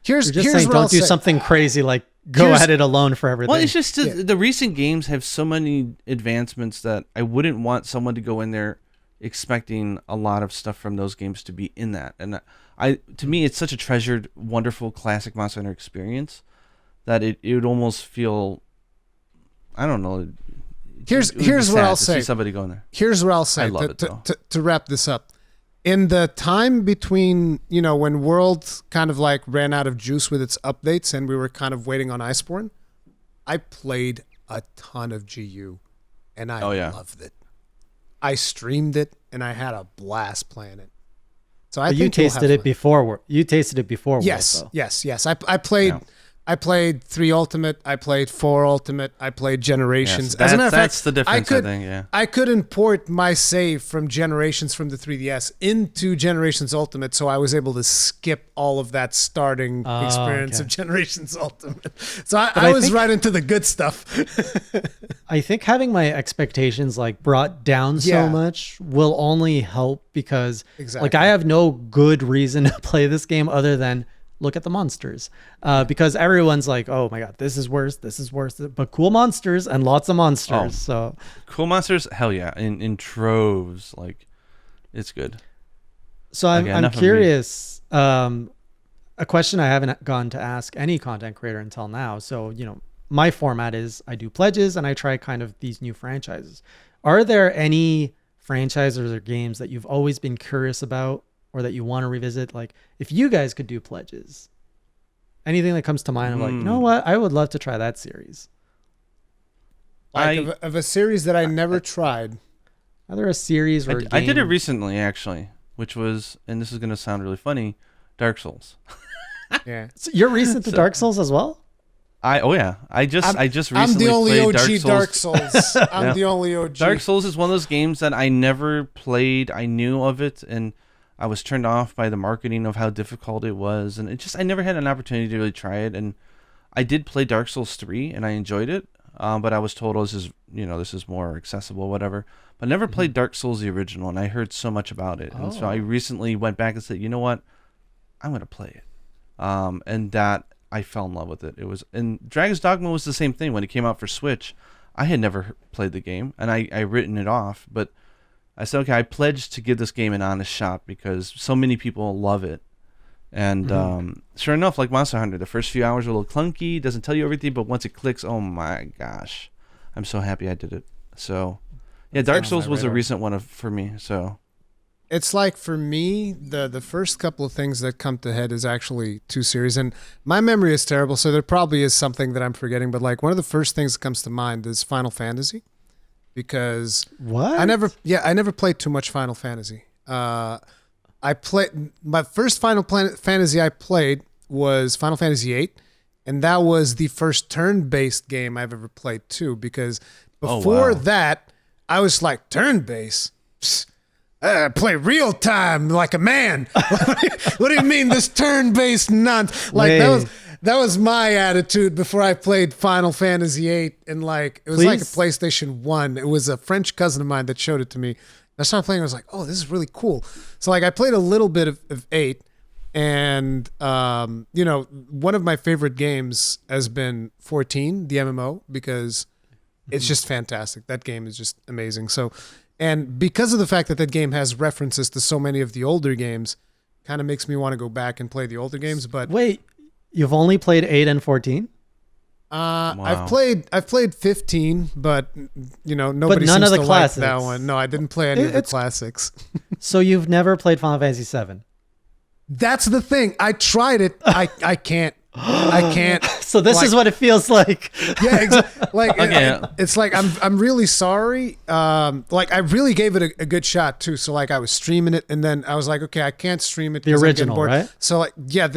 Speaker 2: Here's saying don't do something crazy like go at it alone for everything.
Speaker 1: Well, it's just the recent games have so many advancements that I wouldn't want someone to go in there expecting a lot of stuff from those games to be in that. And to me, it's such a treasured, wonderful, classic Monster Hunter experience that it would almost feel, I don't know.
Speaker 3: Here's what I'll say.
Speaker 1: See somebody going there.
Speaker 3: Here's what I'll say.
Speaker 1: I love it, though.
Speaker 3: To wrap this up. In the time between, when World kind of like ran out of juice with its updates and we were kind of waiting on Iceborne, I played a ton of GU and I loved it. I streamed it and I had a blast playing it. So I think
Speaker 2: you tasted it before. You tasted it before.
Speaker 3: Yes,
Speaker 2: World,
Speaker 3: yes. I played. Yeah. I played 3 Ultimate. I played 4 Ultimate. I played Generations.
Speaker 1: Yes,
Speaker 3: As a matter of fact,
Speaker 1: that's the difference, I think.
Speaker 3: I could import my save from Generations from the 3DS into Generations Ultimate, so I was able to skip all of that starting experience of Generations Ultimate. So I was right into the good stuff.
Speaker 2: I think having my expectations like brought down so much will only help because like I have no good reason to play this game other than look at the monsters, because everyone's like, oh my God, this is worse, but cool monsters and lots of monsters. So
Speaker 1: cool monsters, hell yeah, in troves, like it's good.
Speaker 2: So I'm curious, a question I haven't gone to ask any content creator until now. So, my format is I do pledges and I try kind of these new franchises. Are there any franchises or games that you've always been curious about or that you want to revisit? Like if you guys could do pledges, anything that comes to mind, I'm like, you know what? I would love to try that series.
Speaker 3: Of a series that I never tried.
Speaker 2: Are there a series or
Speaker 1: I did it recently, actually, which was, and this is going to sound really funny, Dark Souls.
Speaker 3: Yeah.
Speaker 2: So you're recent to Dark Souls as well?
Speaker 1: I just recently
Speaker 3: I'm the only
Speaker 1: played
Speaker 3: OG Dark Souls. I'm the only OG.
Speaker 1: Dark Souls is one of those games that I never played. I knew of it, and I was turned off by the marketing of how difficult it was, and I never had an opportunity to really try it. And I did play Dark Souls 3, and I enjoyed it, but I was told this is more accessible, whatever. But I never played Dark Souls the original, and I heard so much about it, and so I recently went back and said, you know what, I'm gonna play it, and that I fell in love with it. And Dragon's Dogma was the same thing when it came out for Switch. I had never played the game, and I written it off, but I said, okay, I pledged to give this game an honest shot because so many people love it. And sure enough, like Monster Hunter, the first few hours are a little clunky, doesn't tell you everything, but once it clicks, oh my gosh, I'm so happy I did it. So, yeah, Dark Souls was a recent one for me. So,
Speaker 3: It's like for me, the first couple of things that come to head is actually two series, and my memory is terrible, so there probably is something that I'm forgetting. But like one of the first things that comes to mind is Final Fantasy, because
Speaker 2: What?
Speaker 3: I never played too much Final Fantasy. I played my first Fantasy I played was Final Fantasy VIII, and that was the first turn-based game I've ever played too. Because before that, I was like turn-based. Play real time like a man. What do you mean this turn-based nonsense? Like that was my attitude before I played Final Fantasy VIII, and like it was like a PlayStation 1. It was a French cousin of mine that showed it to me. I started playing. I was like, oh, this is really cool. So like I played a little bit of 8, and one of my favorite games has been 14, the MMO, because it's just fantastic. That game is just amazing. So. And because of the fact that game has references to so many of the older games, kind of makes me want to go back and play the older games. But
Speaker 2: wait, you've only played 8 and 14?
Speaker 1: Wow.
Speaker 3: I've played 15, but nobody
Speaker 2: none
Speaker 3: seems
Speaker 2: of the
Speaker 3: to
Speaker 2: classics.
Speaker 3: like that one. No, I didn't play any of the classics.
Speaker 2: So you've never played Final Fantasy 7?
Speaker 3: That's the thing. I tried it. I can't. I can't.
Speaker 2: So this is what it feels like.
Speaker 3: Yeah, like
Speaker 1: Okay.
Speaker 3: it's like I'm really sorry. Like I really gave it a good shot too. So like I was streaming it, and then I was like, okay, I can't stream it.
Speaker 2: The
Speaker 3: 'cause I'm getting
Speaker 2: original,
Speaker 3: bored.
Speaker 2: right?
Speaker 3: So like, yeah,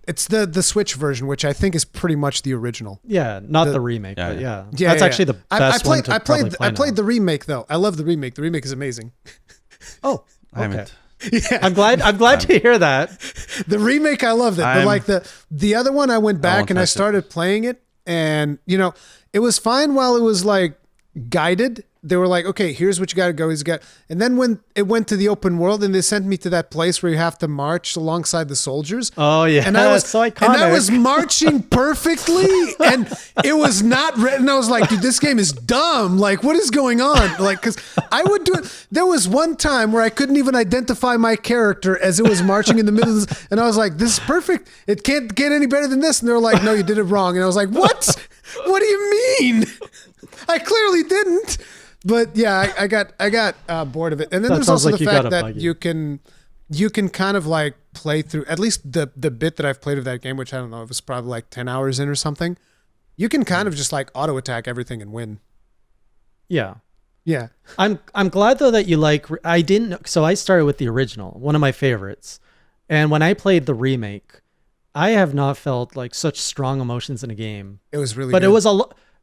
Speaker 3: it's the Switch version, which I think is pretty much the original.
Speaker 2: Yeah, not the remake,
Speaker 1: Yeah,
Speaker 2: but
Speaker 1: yeah.
Speaker 2: yeah. That's actually the best one to probably play
Speaker 3: I played
Speaker 2: now.
Speaker 3: the remake though. I love the remake. The remake is amazing.
Speaker 2: Oh,
Speaker 1: I
Speaker 2: okay.
Speaker 1: haven't.
Speaker 3: Yeah,
Speaker 2: I'm glad to hear that.
Speaker 3: the remake I loved it, but like the other one, I went back and I started playing it, and it was fine while it was like guided. They were like, okay, here's what you got to go. And then when it went to the open world and they sent me to that place where you have to march alongside the soldiers.
Speaker 2: Oh yeah,
Speaker 3: and I was
Speaker 2: so iconic.
Speaker 3: And I was marching perfectly, and it was not written. And I was like, dude, this game is dumb. Like, what is going on? Like, because I would do it. There was one time where I couldn't even identify my character as it was marching in the middle of this, and I was like, this is perfect. It can't get any better than this. And they were like, no, you did it wrong. And I was like, what? What do you mean? I clearly didn't. But yeah, I got bored of it. And then there's also the fact that you can kind of like play through at least the bit that I've played of that game, which I don't know, it was probably like 10 hours in or something. You can kind of just like auto attack everything and win.
Speaker 2: Yeah.
Speaker 3: Yeah.
Speaker 2: I'm glad though that you like. I didn't. So I started with the original, one of my favorites, and when I played the remake, I have not felt like such strong emotions in a game.
Speaker 3: It was really
Speaker 2: but
Speaker 3: good.
Speaker 2: it was a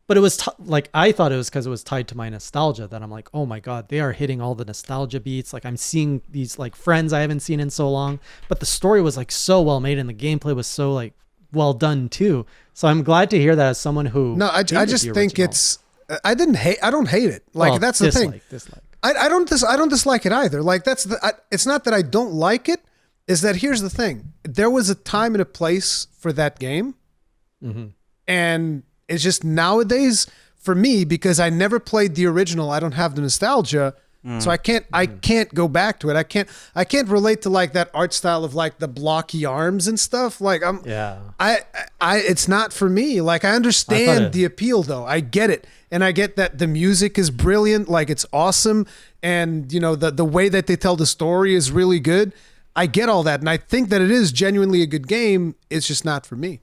Speaker 2: but it was like I thought it was because it was tied to my nostalgia that I'm like, oh my god, they are hitting all the nostalgia beats. Like I'm seeing these like friends I haven't seen in so long, but the story was like so well made and the gameplay was so like well done too. So I'm glad to hear that as someone who
Speaker 3: I just think it's I don't hate it. Like that's the thing.
Speaker 2: Dislike.
Speaker 3: I don't dislike it either. Like it's not that I don't like it. Is that here's the thing. There was a time and a place for that game, and it's just nowadays for me, because I never played the original, I don't have the nostalgia, so I can't go back to it. I can't relate to like that art style of like the blocky arms and stuff. Like it's not for me. Like I understand the appeal though. I get it. And I get that the music is brilliant, like it's awesome, and the way that they tell the story is really good. I get all that, and I think that it is genuinely a good game. It's just not for me.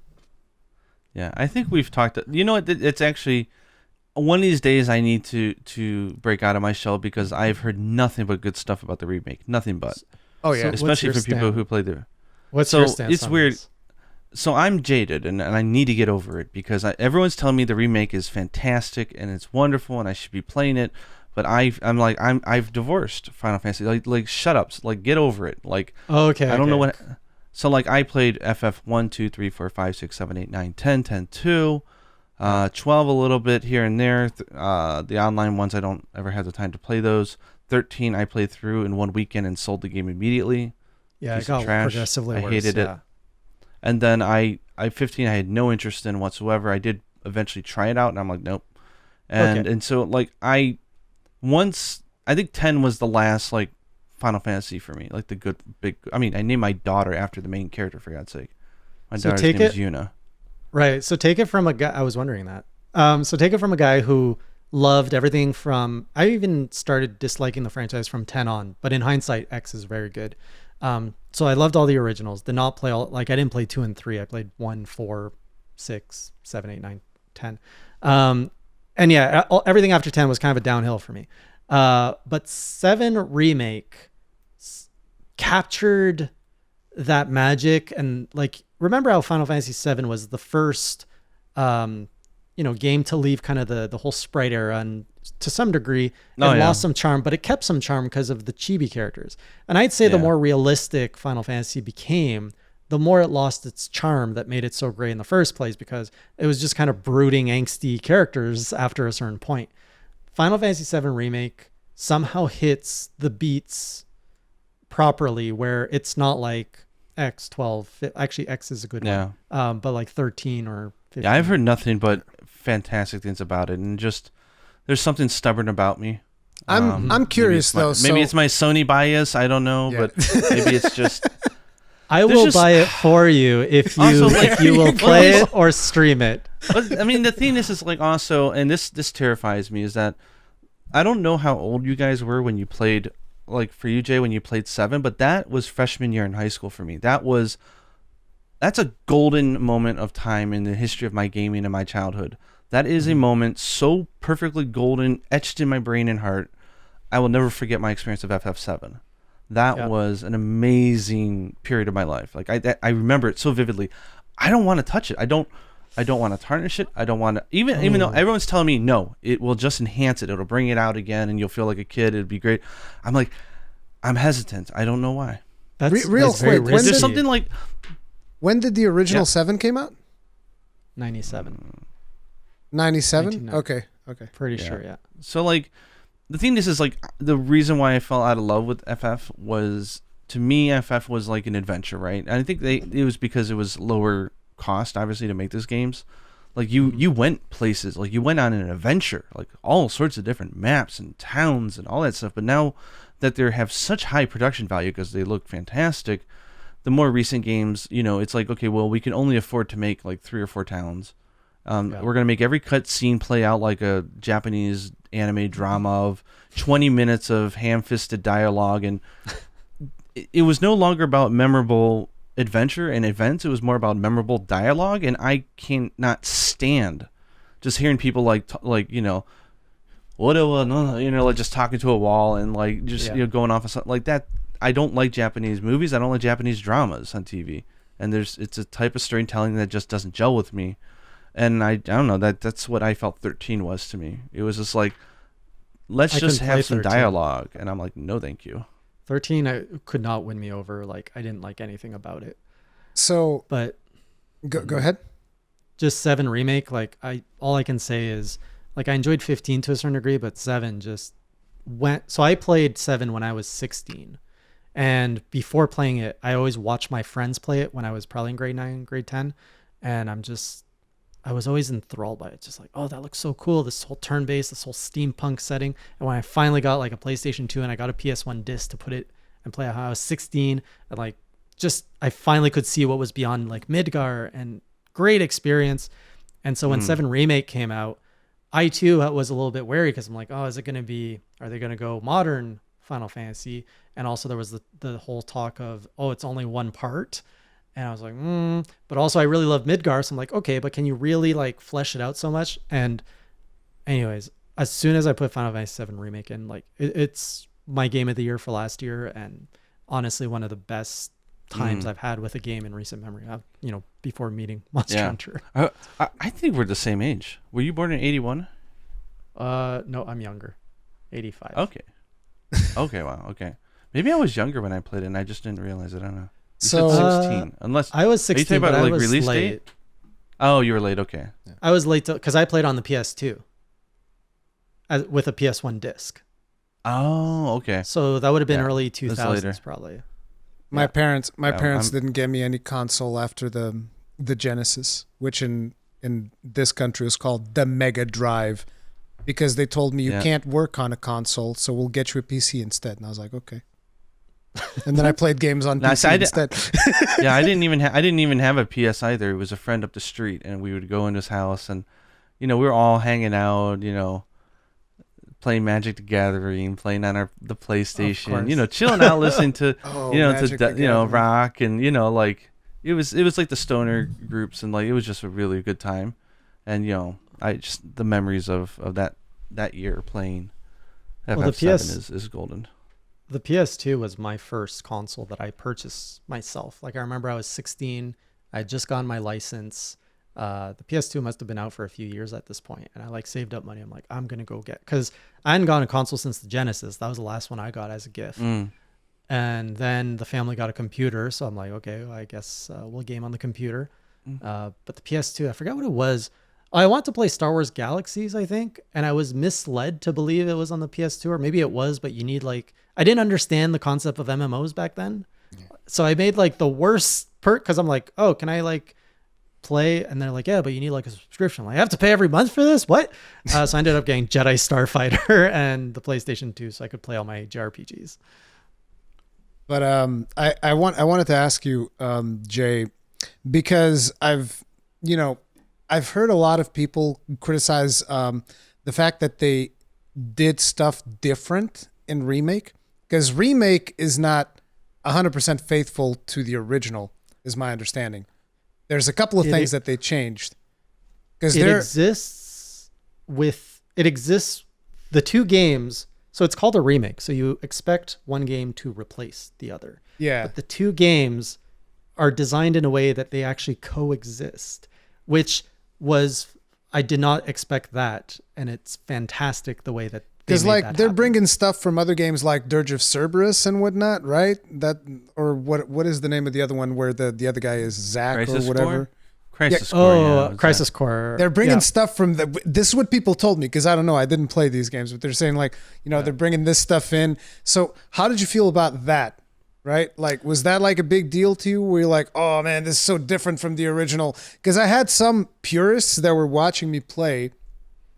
Speaker 1: Yeah, I think we've talked. It's actually one of these days I need to break out of my shell because I've heard nothing but good stuff about the remake. Nothing but.
Speaker 3: Oh yeah,
Speaker 1: especially for people who played the.
Speaker 2: What's your stance?
Speaker 1: It's weird. So I'm jaded, and I need to get over it because everyone's telling me the remake is fantastic and it's wonderful, and I should be playing it. But I've divorced Final Fantasy. Like shut up. Like get over it. Like
Speaker 2: okay.
Speaker 1: I don't know what. So like I played FF 1, 2, 3, 4, 5, 6, 7, 8, 9, 10, 10, 2, 12 a little bit here and there. The online ones I don't ever have the time to play those. 13 I played through in one weekend and sold the game immediately.
Speaker 2: Yeah, it got progressively worse.
Speaker 1: I hated it. And then I 15 I had no interest in whatsoever. I did eventually try it out and I'm like nope. And so like I think 10 was the last like Final Fantasy for me, like the good big. I mean, I named my daughter after the main character for God's sake. My daughter's name is Yuna.
Speaker 2: Right. So take it from a guy. I was wondering that. So take it from a guy who loved everything from, I even started disliking the franchise from 10 on, but in hindsight, X is very good. So I loved all the originals. Did not play all, like I didn't play 2 and 3. I played 1, 4, 6, 7, 8, 9, 10. And yeah, everything after 10 was kind of a downhill for me. But 7 Remake captured that magic. And like, remember how Final Fantasy 7 was the first, game to leave kind of the whole sprite era, and to some degree it lost some charm, but it kept some charm because of the chibi characters. And I'd say the more realistic Final Fantasy became, the more it lost its charm that made it so great in the first place, because it was just kind of brooding, angsty characters after a certain point. Final Fantasy 7 Remake somehow hits the beats properly, where it's not like X, 12. Actually, X is a good one. But like 13 or 15.
Speaker 1: Yeah, I've heard nothing but fantastic things about it, and just there's something stubborn about me.
Speaker 3: I'm curious though.
Speaker 1: Maybe it's my Sony bias. I don't know, but maybe it's just.
Speaker 2: I will buy it for you if you will play it or stream it.
Speaker 1: But, I mean, the thing is like also, and this terrifies me, is that I don't know how old you guys were when you played, like for you, Jay, when you played 7, but that was freshman year in high school for me. That's a golden moment of time in the history of my gaming and my childhood. That is a moment so perfectly golden, etched in my brain and heart. I will never forget my experience of FF7. That was an amazing period of my life. Like I remember it so vividly. I don't want to touch it. I don't want to tarnish it. I don't want to even though everyone's telling me no, it will just enhance it. It'll bring it out again, and you'll feel like a kid. It'd be great. I'm like, I'm hesitant. I don't know why.
Speaker 2: That's
Speaker 3: real quick.
Speaker 1: There's something like.
Speaker 3: When did the original 7 came out?
Speaker 2: 97.
Speaker 3: 97? Okay.
Speaker 2: Pretty sure, yeah.
Speaker 1: So like, the thing is like the reason why I fell out of love with FF was, to me, FF was like an adventure, right? And I think it was because it was lower cost, obviously, to make those games. Like you went places, like you went on an adventure, like all sorts of different maps and towns and all that stuff. But now that they have such high production value because they look fantastic, the more recent games, it's like, okay, well, we can only afford to make like 3 or 4 towns. We're going to make every cut scene play out like a Japanese anime drama of 20 minutes of ham-fisted dialogue. And it was no longer about memorable adventure and events. It was more about memorable dialogue. And I cannot stand just hearing people like like just talking to a wall and like just going off of something like that. I don't like Japanese movies. I don't like Japanese dramas on TV. And it's a type of storytelling that just doesn't gel with me. And I don't know, that's what I felt 13 was to me. It was just like, let's just have some 13. Dialogue. And I'm like, no, thank you.
Speaker 2: 13 could not win me over. Like, I didn't like anything about it.
Speaker 3: So,
Speaker 2: but
Speaker 3: go ahead.
Speaker 2: Just 7 Remake. Like all I can say is like, I enjoyed 15 to a certain degree, but 7 just went. So I played 7 when I was 16. And before playing it, I always watched my friends play it when I was probably in grade 9, grade 10. And I was always enthralled by it. Just like, oh, that looks so cool. This whole turn-based, this whole steampunk setting. And when I finally got like a PlayStation 2 and I got a PS1 disc to put it and play, how I was 16, and like, I finally could see what was beyond like Midgar, and great experience. And so when 7 Remake came out, I too was a little bit wary, because I'm like, oh, are they going to go modern Final Fantasy? And also there was the whole talk of, oh, it's only one part. And I was like, but also I really love Midgar. So I'm like, okay, but can you really like flesh it out so much? And anyways, as soon as I put Final Fantasy 7 Remake in, like it's my game of the year for last year. And honestly, one of the best times I've had with a game in recent memory, before meeting Monster Hunter.
Speaker 1: I think we're the same age. Were you born in 81?
Speaker 2: No, I'm younger. 85.
Speaker 1: Okay. Wow. Okay. Maybe I was younger when I played it and I just didn't realize it. I don't know. You
Speaker 3: So
Speaker 1: said 16, unless
Speaker 2: I was 16,
Speaker 1: are you talking about
Speaker 2: but
Speaker 1: like
Speaker 2: I was
Speaker 1: release
Speaker 2: late.
Speaker 1: date? Oh, you were late. Okay.
Speaker 3: Yeah.
Speaker 2: I was late because I played on the PS2 with a PS1 disc.
Speaker 1: Oh, okay.
Speaker 2: So that would have been
Speaker 1: Yeah,
Speaker 2: early
Speaker 1: later.
Speaker 2: 2000s probably.
Speaker 3: my parents
Speaker 1: I'm-
Speaker 3: didn't get me any console after the Genesis, which in this country is called the Mega Drive, because they told me you can't work on a console, so we'll get you a PC instead. And I was like, okay. And then I played games on PC instead.
Speaker 1: Yeah, I didn't even have a PS either. It was a friend up the street, and we would go in his house, and we were all hanging out, playing Magic the Gathering, playing on the PlayStation,
Speaker 2: course.
Speaker 1: chilling out, listening to,
Speaker 3: Magic the Gathering.
Speaker 1: rock, and like it was like the stoner groups, and like it was just a really good time, and I just the memories of that year playing FF7 is golden.
Speaker 2: The PS2 was my first console that I purchased myself. Like I remember I was 16, I had just gotten my license. The PS2 must have been out for a few years at this point, and I like saved up money. I'm like, I'm gonna go get, because I hadn't gotten a console since the Genesis. That was the last one I got as a gift. And then the family got a computer, so I'm like, okay, well, I guess we'll game on the computer. But the PS2, I forgot what it was. I want to play Star Wars Galaxies, I think, and I was misled to believe it was on the PS2, or maybe it was, but you need I didn't understand the concept of MMOs back then. So I made the worst perk, because I'm like, oh, can I play? And they're like, yeah, but you need a subscription. I have to pay every month for this? What? So I ended up getting Jedi Starfighter and the PlayStation 2 so I could play all my JRPGs.
Speaker 3: But I wanted to ask you, Jay, because I've heard a lot of people criticize the fact that they did stuff different in Remake, because Remake is not 100% faithful to the original, is my understanding. There's a couple of things that they changed. Because
Speaker 2: it exists, the two games, so it's called a remake. So you expect one game to replace the other.
Speaker 3: Yeah.
Speaker 2: But the two games are designed in a way that they actually coexist, which I did not expect that. And it's fantastic the way that
Speaker 3: because they're bringing stuff from other games like Dirge of Cerberus and whatnot, right? What is the name of the other one where the other guy is Zach
Speaker 1: Crisis
Speaker 3: or whatever?
Speaker 1: Crisis Core.
Speaker 2: Crisis Core.
Speaker 3: They're bringing stuff from this is what people told me, because I don't know, I didn't play these games, but they're saying they're bringing this stuff in. So how did you feel about that? Right? Was that a big deal to you, where you're like, oh man, this is so different from the original? Because I had some purists that were watching me play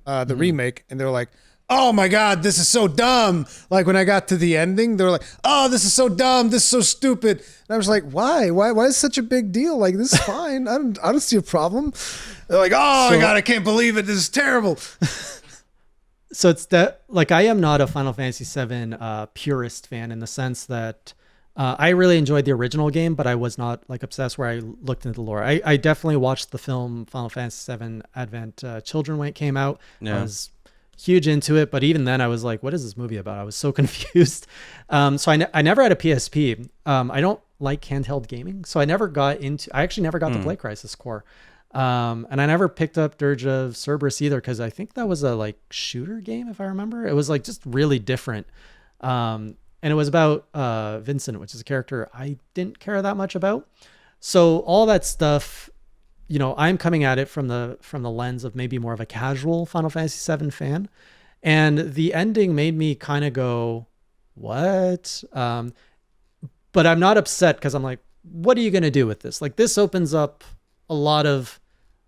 Speaker 3: the remake, and they're like, oh my God, this is so dumb. When I got to the ending, they were like, oh, this is so dumb. This is so stupid. And I was like, why? Why is it such a big deal? This is fine. I don't see a problem. They're like, oh my God, I can't believe it. This is terrible.
Speaker 2: So it's that, I am not a Final Fantasy VII purist fan, in the sense that I really enjoyed the original game, but I was not obsessed where I looked into the lore. I definitely watched the film Final Fantasy VII Advent Children when it came out.
Speaker 1: Yeah.
Speaker 2: I was huge into it, but even then I was like, what is this movie about? I was so confused. So I never had a PSP. I don't like handheld gaming, so I actually never got to play Crisis Core. And I never picked up Dirge of Cerberus either, because I think that was a shooter game, if I remember. It was just really different. And it was about Vincent, which is a character I didn't care that much about. So all that stuff, I'm coming at it from the lens of maybe more of a casual Final Fantasy VII fan. And the ending made me kind of go, what? But I'm not upset, because I'm like, what are you going to do with this? This opens up a lot of,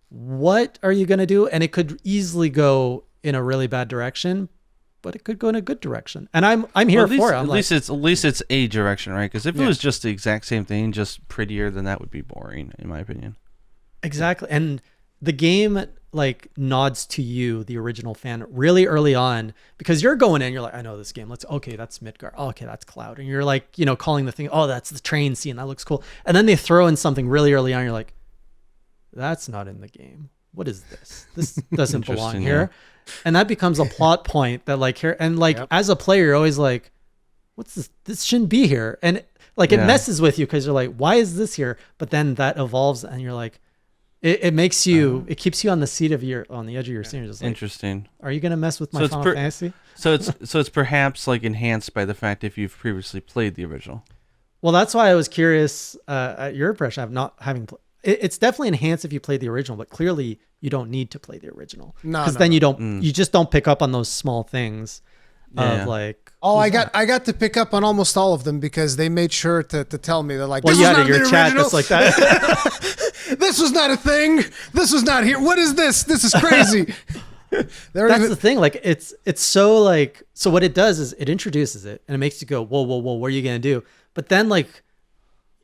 Speaker 2: what are you going to do? And it could easily go in a really bad direction, but it could go in a good direction. And I'm here for it.
Speaker 1: At least it's a direction, right? Because if it was just the exact same thing, just prettier, then that would be boring, in my opinion.
Speaker 2: Exactly. And the game nods to you, the original fan, really early on, because you're going in, you're like, I know this game. Okay, that's Midgar. Oh, okay, that's Cloud. And you're calling the thing, oh, that's the train scene. That looks cool. And then they throw in something really early on. You're like, that's not in the game. What is this? This doesn't belong here. Yeah. And that becomes a plot point that here, and as a player, you're always like, what's this? This shouldn't be here. And it messes with you, because you're like, why is this here? But then that evolves, and you're like, it makes you, it keeps you on the edge of your seat. Just
Speaker 1: interesting.
Speaker 2: Are you going to mess with my Final Fantasy?
Speaker 1: So it's perhaps enhanced by the fact if you've previously played the original.
Speaker 2: Well, that's why I was curious at your impression of not having it's definitely enhanced if you played the original, but clearly you don't need to play the original, because you just don't pick up on those small things
Speaker 3: I got to pick up on almost all of them, because they made sure to tell me. They're like,
Speaker 2: well,
Speaker 3: this
Speaker 2: you
Speaker 3: was
Speaker 2: had
Speaker 3: not
Speaker 2: your
Speaker 3: the
Speaker 2: chat
Speaker 3: original.
Speaker 2: that's like that.
Speaker 3: This was not a thing. This was not here. What is this? This is crazy.
Speaker 2: That's the thing. It's so so what it does is it introduces it, and it makes you go, whoa, what are you going to do? But then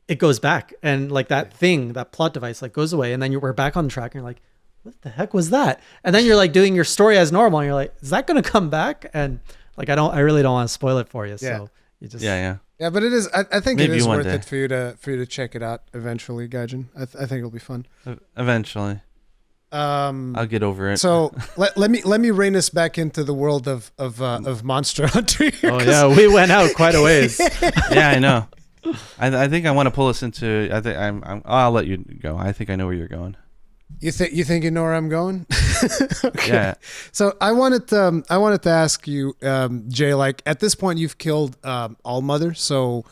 Speaker 2: it goes back, and that thing, that plot device goes away, and then we're back on track, and you're like, what the heck was that? And then you're like doing your story as normal. And you're like, is that going to come back? And like, I really don't want to spoil it for you. So you just,
Speaker 1: Yeah.
Speaker 3: Yeah, but it is. I think
Speaker 1: Maybe
Speaker 3: it is
Speaker 1: one
Speaker 3: worth
Speaker 1: day.
Speaker 3: it for you to check it out eventually, Gaijin. I think it'll be fun.
Speaker 1: Eventually. I'll get over it.
Speaker 3: So let me rein us back into the world of Monster Hunter.
Speaker 2: oh yeah, we went out quite a ways.
Speaker 1: Yeah, I know. I think I want to pull us into. I think I'll let you go. I think I know where you're going.
Speaker 3: You think you know where I'm going? Okay.
Speaker 1: Yeah.
Speaker 3: So I wanted to ask you, Jay. Like at this point, you've killed All Mother. So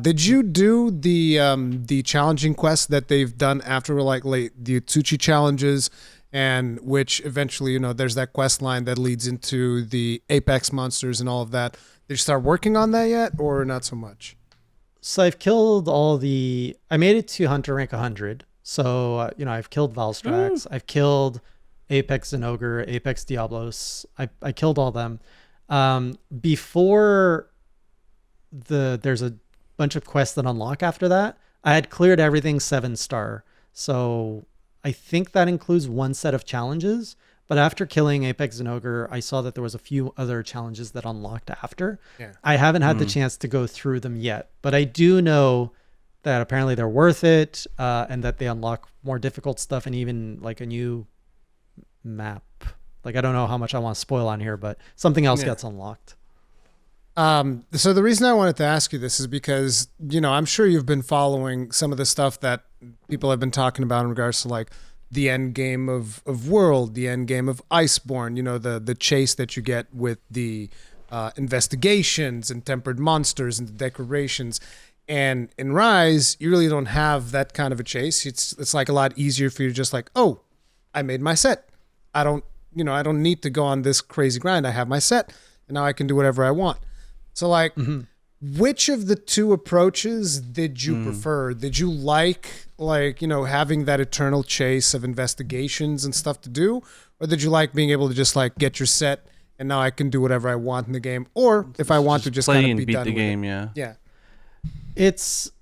Speaker 3: did you do the challenging quests that they've done after, like the Utsuchi challenges, and which eventually, there's that quest line that leads into the Apex monsters and all of that. Did you start working on that yet, or not so much?
Speaker 2: So I've killed I made it to Hunter rank 100. So, I've killed Valstrax. I've killed Apex Zinogre, Apex Diablos. I killed all them. Before there's a bunch of quests that unlock after that, I had cleared everything 7-star. So I think that includes one set of challenges. But after killing Apex Zinogre, I saw that there was a few other challenges that unlocked after.
Speaker 3: Yeah.
Speaker 2: I haven't had the chance to go through them yet, but I do know that apparently they're worth it, and that they unlock more difficult stuff and even like a new map. Like, I don't know how much I want to spoil on here, but something else gets unlocked.
Speaker 3: So the reason I wanted to ask you this is because, I'm sure you've been following some of the stuff that people have been talking about in regards to like the end game of World, the end game of Iceborne, the chase that you get with the investigations and tempered monsters and the decorations. And in Rise, you really don't have that kind of a chase. It's like a lot easier for you to just like, oh, I made my set. I don't need to go on this crazy grind. I have my set, and now I can do whatever I want. So like, which of the two approaches did you prefer? Did you like having that eternal chase of investigations and stuff to do? Or did you like being able to just like get your set and now I can do whatever I want in the game? Or if I want to just
Speaker 1: play
Speaker 3: kind
Speaker 1: and
Speaker 3: of be
Speaker 1: beat
Speaker 3: done
Speaker 1: the
Speaker 3: with
Speaker 1: game,
Speaker 3: it. Yeah.
Speaker 2: It's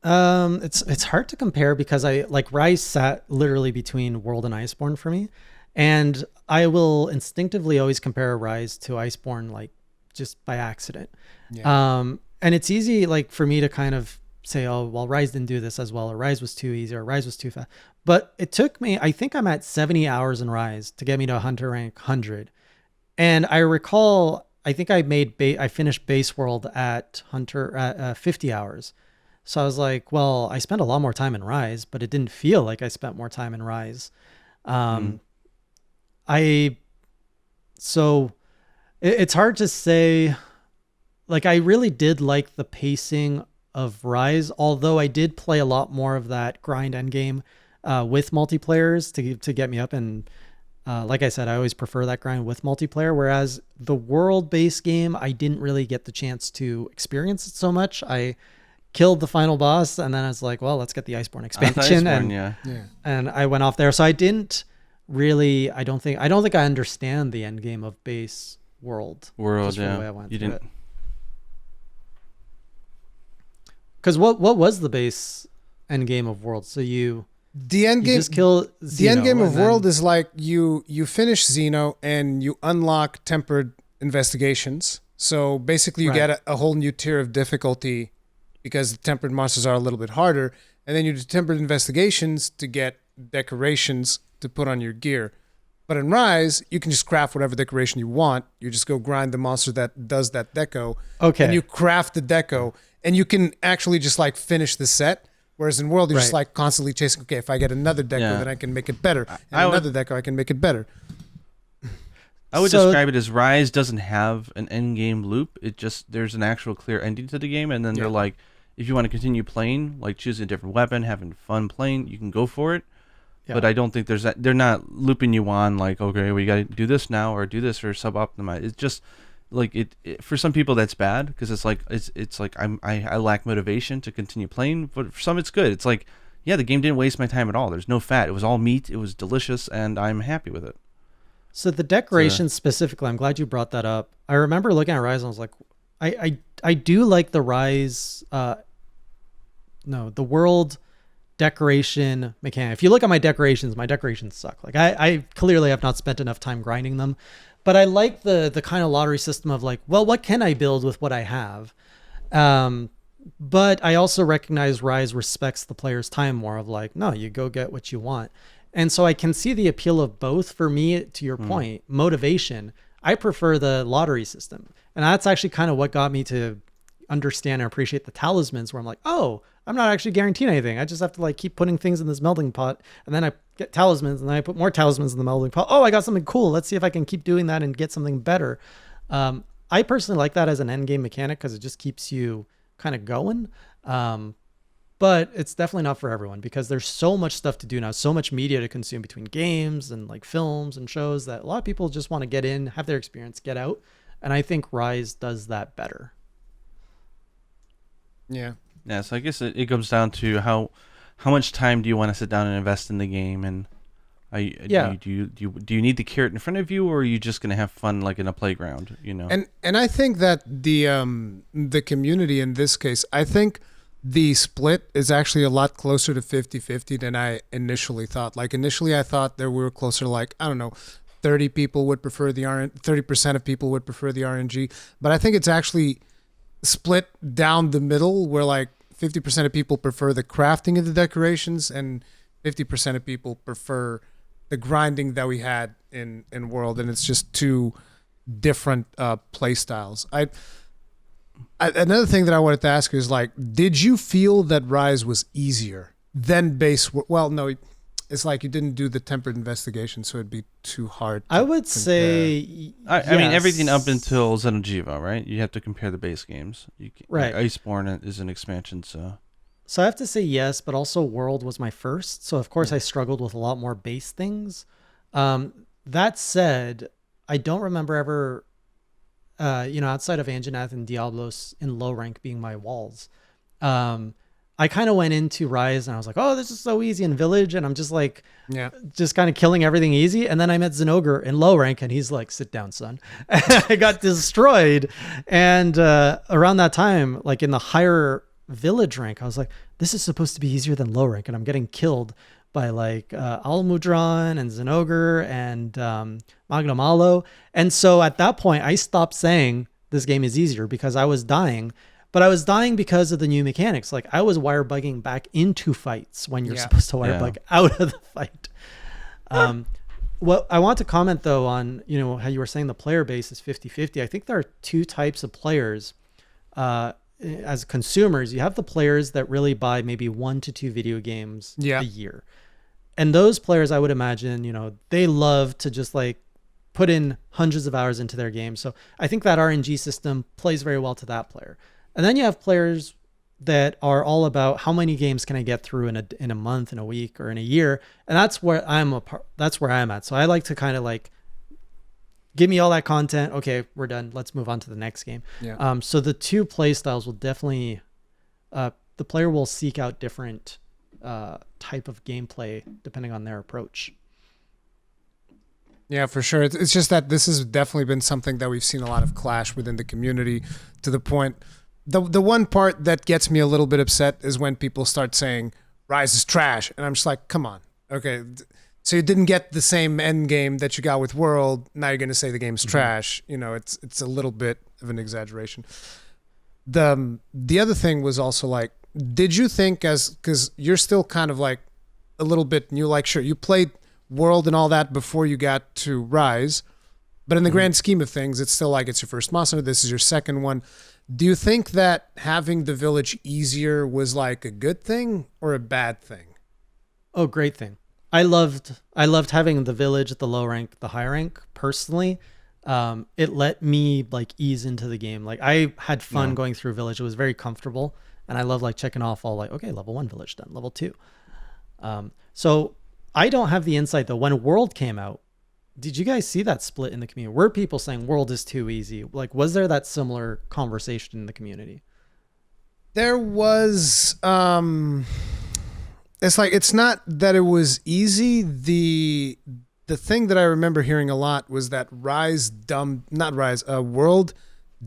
Speaker 2: hard to compare because I like Rise sat literally between World and Iceborne for me. And I will instinctively always compare Rise to Iceborne, like just by accident.
Speaker 3: Yeah.
Speaker 2: And it's easy like for me to kind of say, oh, well, Rise didn't do this as well, or Rise was too easy, or Rise was too fast. But it took me, I think I'm at 70 hours in Rise to get me to Hunter rank 100. And I recall, I think I finished base world at Hunter at 50 hours. So I was like, well, I spent a lot more time in Rise, but it didn't feel like I spent more time in Rise. So it's hard to say. Like, I really did like the pacing of Rise, although I did play a lot more of that grind endgame with multiplayers to get me up. And like I said, I always prefer that grind with multiplayer, whereas the world-based game, I didn't really get the chance to experience it so much. I killed the final boss, and then I was like, well, let's get the Iceborne expansion. And I went off there. So I didn't really, I don't think I understand the end game of base world.
Speaker 1: Just
Speaker 2: the
Speaker 1: yeah.
Speaker 2: way I went
Speaker 1: You
Speaker 2: through
Speaker 1: didn't.
Speaker 2: it. Because what was the base end game of World? So
Speaker 3: The end game
Speaker 2: just kill Xeno,
Speaker 3: the end game of
Speaker 2: and then-
Speaker 3: World is like you finish Xeno and you unlock tempered investigations. So basically you get a whole new tier of difficulty because the tempered monsters are a little bit harder, and then you do tempered investigations to get decorations to put on your gear. But in Rise, you can just craft whatever decoration you want. You just go grind the monster that does that deco.
Speaker 2: Okay.
Speaker 3: And you craft the deco, and you can actually just like finish the set. Whereas in World, you're just like constantly chasing, okay, if I get another deco, then I can make it better. And another deco, I can make it better.
Speaker 1: I would describe it as Rise doesn't have an end game loop. It just, there's an actual clear ending to the game. And then they're like, if you want to continue playing, like choosing a different weapon, having fun playing, you can go for it. Yeah. But I don't think there's that. They're not looping you on like, okay, we got to do this now or do this or sub-optimize. It's just like it for some people that's bad because it's like I lack motivation to continue playing. But for some it's good. It's like, yeah, the game didn't waste my time at all. There's no fat. It was all meat. It was delicious, and I'm happy with it.
Speaker 2: So the decorations specifically, I'm glad you brought that up. I remember looking at Rise and I was like, I do like the Rise. The World decoration mechanic. If you look at my decorations suck. Like I clearly have not spent enough time grinding them, but I like the kind of lottery system of like, well, what can I build with what I have? But I also recognize Rise respects the player's time more of like, no, you go get what you want. And so I can see the appeal of both. For me, to your point, motivation, I prefer the lottery system. And that's actually kind of what got me to understand and appreciate the talismans, where I'm like, oh, I'm not actually guaranteed anything. I just have to like keep putting things in this melting pot, and then I get talismans, and then I put more talismans in the melting pot. Oh, I got something cool. Let's see if I can keep doing that and get something better. I personally like that as an end game mechanic because it just keeps you kind of going. But it's definitely not for everyone because there's so much stuff to do now, so much media to consume between games and like films and shows that a lot of people just want to get in, have their experience, get out. And I think Rise does that better.
Speaker 3: Yeah.
Speaker 1: Yeah, so I guess it comes down to how much time do you want to sit down and invest in the game, and do you need the carrot in front of you, or are you just gonna have fun like in a playground, you know?
Speaker 3: And I think that the community in this case, I think the split is actually a lot closer to 50-50 than I initially thought. Like initially I thought that we were closer to like, I don't know, 30 people would prefer the 30% of people would prefer the RNG, but I think it's actually split down the middle where like 50% of people prefer the crafting of the decorations and 50% of people prefer the grinding that we had in World, and it's just two different play styles. Another thing that I wanted to ask is like, did you feel that Rise was easier than base? Well, no, it's like you didn't do the tempered investigation, so it'd be too hard.
Speaker 2: I would say,
Speaker 1: I mean, everything up until Xeno'jiva, right? You have to compare the base games.
Speaker 2: Right.
Speaker 1: Like Iceborne is an expansion, so.
Speaker 2: So I have to say yes, but also World was my first. So of course I struggled with a lot more base things. That said, I don't remember ever, outside of Anjanath and Diablos in low rank being my walls. I kind of went into Rise and I was like, oh, this is so easy in Village. And I'm just like, just kind of killing everything easy. And then I met Zinogre in low rank and he's like, sit down, son. And I got destroyed. And around that time, like in the higher Village rank, I was like, this is supposed to be easier than low rank. And I'm getting killed by like Almudron and Zinogre and Magnamalo. And so at that point, I stopped saying this game is easier because I was dying. But I was dying because of the new mechanics. Like I was wire bugging back into fights when you're supposed to wire bug out of the fight. What I want to comment though on, how you were saying the player base is 50-50. I think there are two types of players. As consumers, you have the players that really buy maybe 1 to 2 video games a year. And those players, I would imagine, they love to just like put in hundreds of hours into their game. So I think that RNG system plays very well to that player. And then you have players that are all about how many games can I get through in a month, in a week, or in a year. And that's where I'm at. So I like to kind of like, give me all that content. Okay, we're done. Let's move on to the next game. Yeah. So the two play styles will definitely, the player will seek out different type of gameplay depending on their approach.
Speaker 3: Yeah, for sure. It's just that this has definitely been something that we've seen a lot of clash within the community, to the point. The one part that gets me a little bit upset is when people start saying Rise is trash, and I'm just like, come on, okay. So you didn't get the same end game that you got with World. Now you're going to say the game's trash. It's a little bit of an exaggeration. The other thing was also like, did you think because you're still kind of like a little bit new, like sure, you played World and all that before you got to Rise, but in the grand scheme of things, it's still like it's your first monster. This is your second one. Do you think that having the Village easier was like a good thing or a bad thing?
Speaker 2: Oh, great thing. I loved having the Village at the low rank, the high rank personally. It let me like ease into the game. Like I had fun going through Village. It was very comfortable. And I love like checking off all like, okay, level 1 Village done, level 2. So I don't have the insight though. When World came out, did you guys see that split in the community? Were people saying World is too easy? Like, was there that similar conversation in the community?
Speaker 3: There was, it's like, it's not that it was easy. The thing that I remember hearing a lot was that World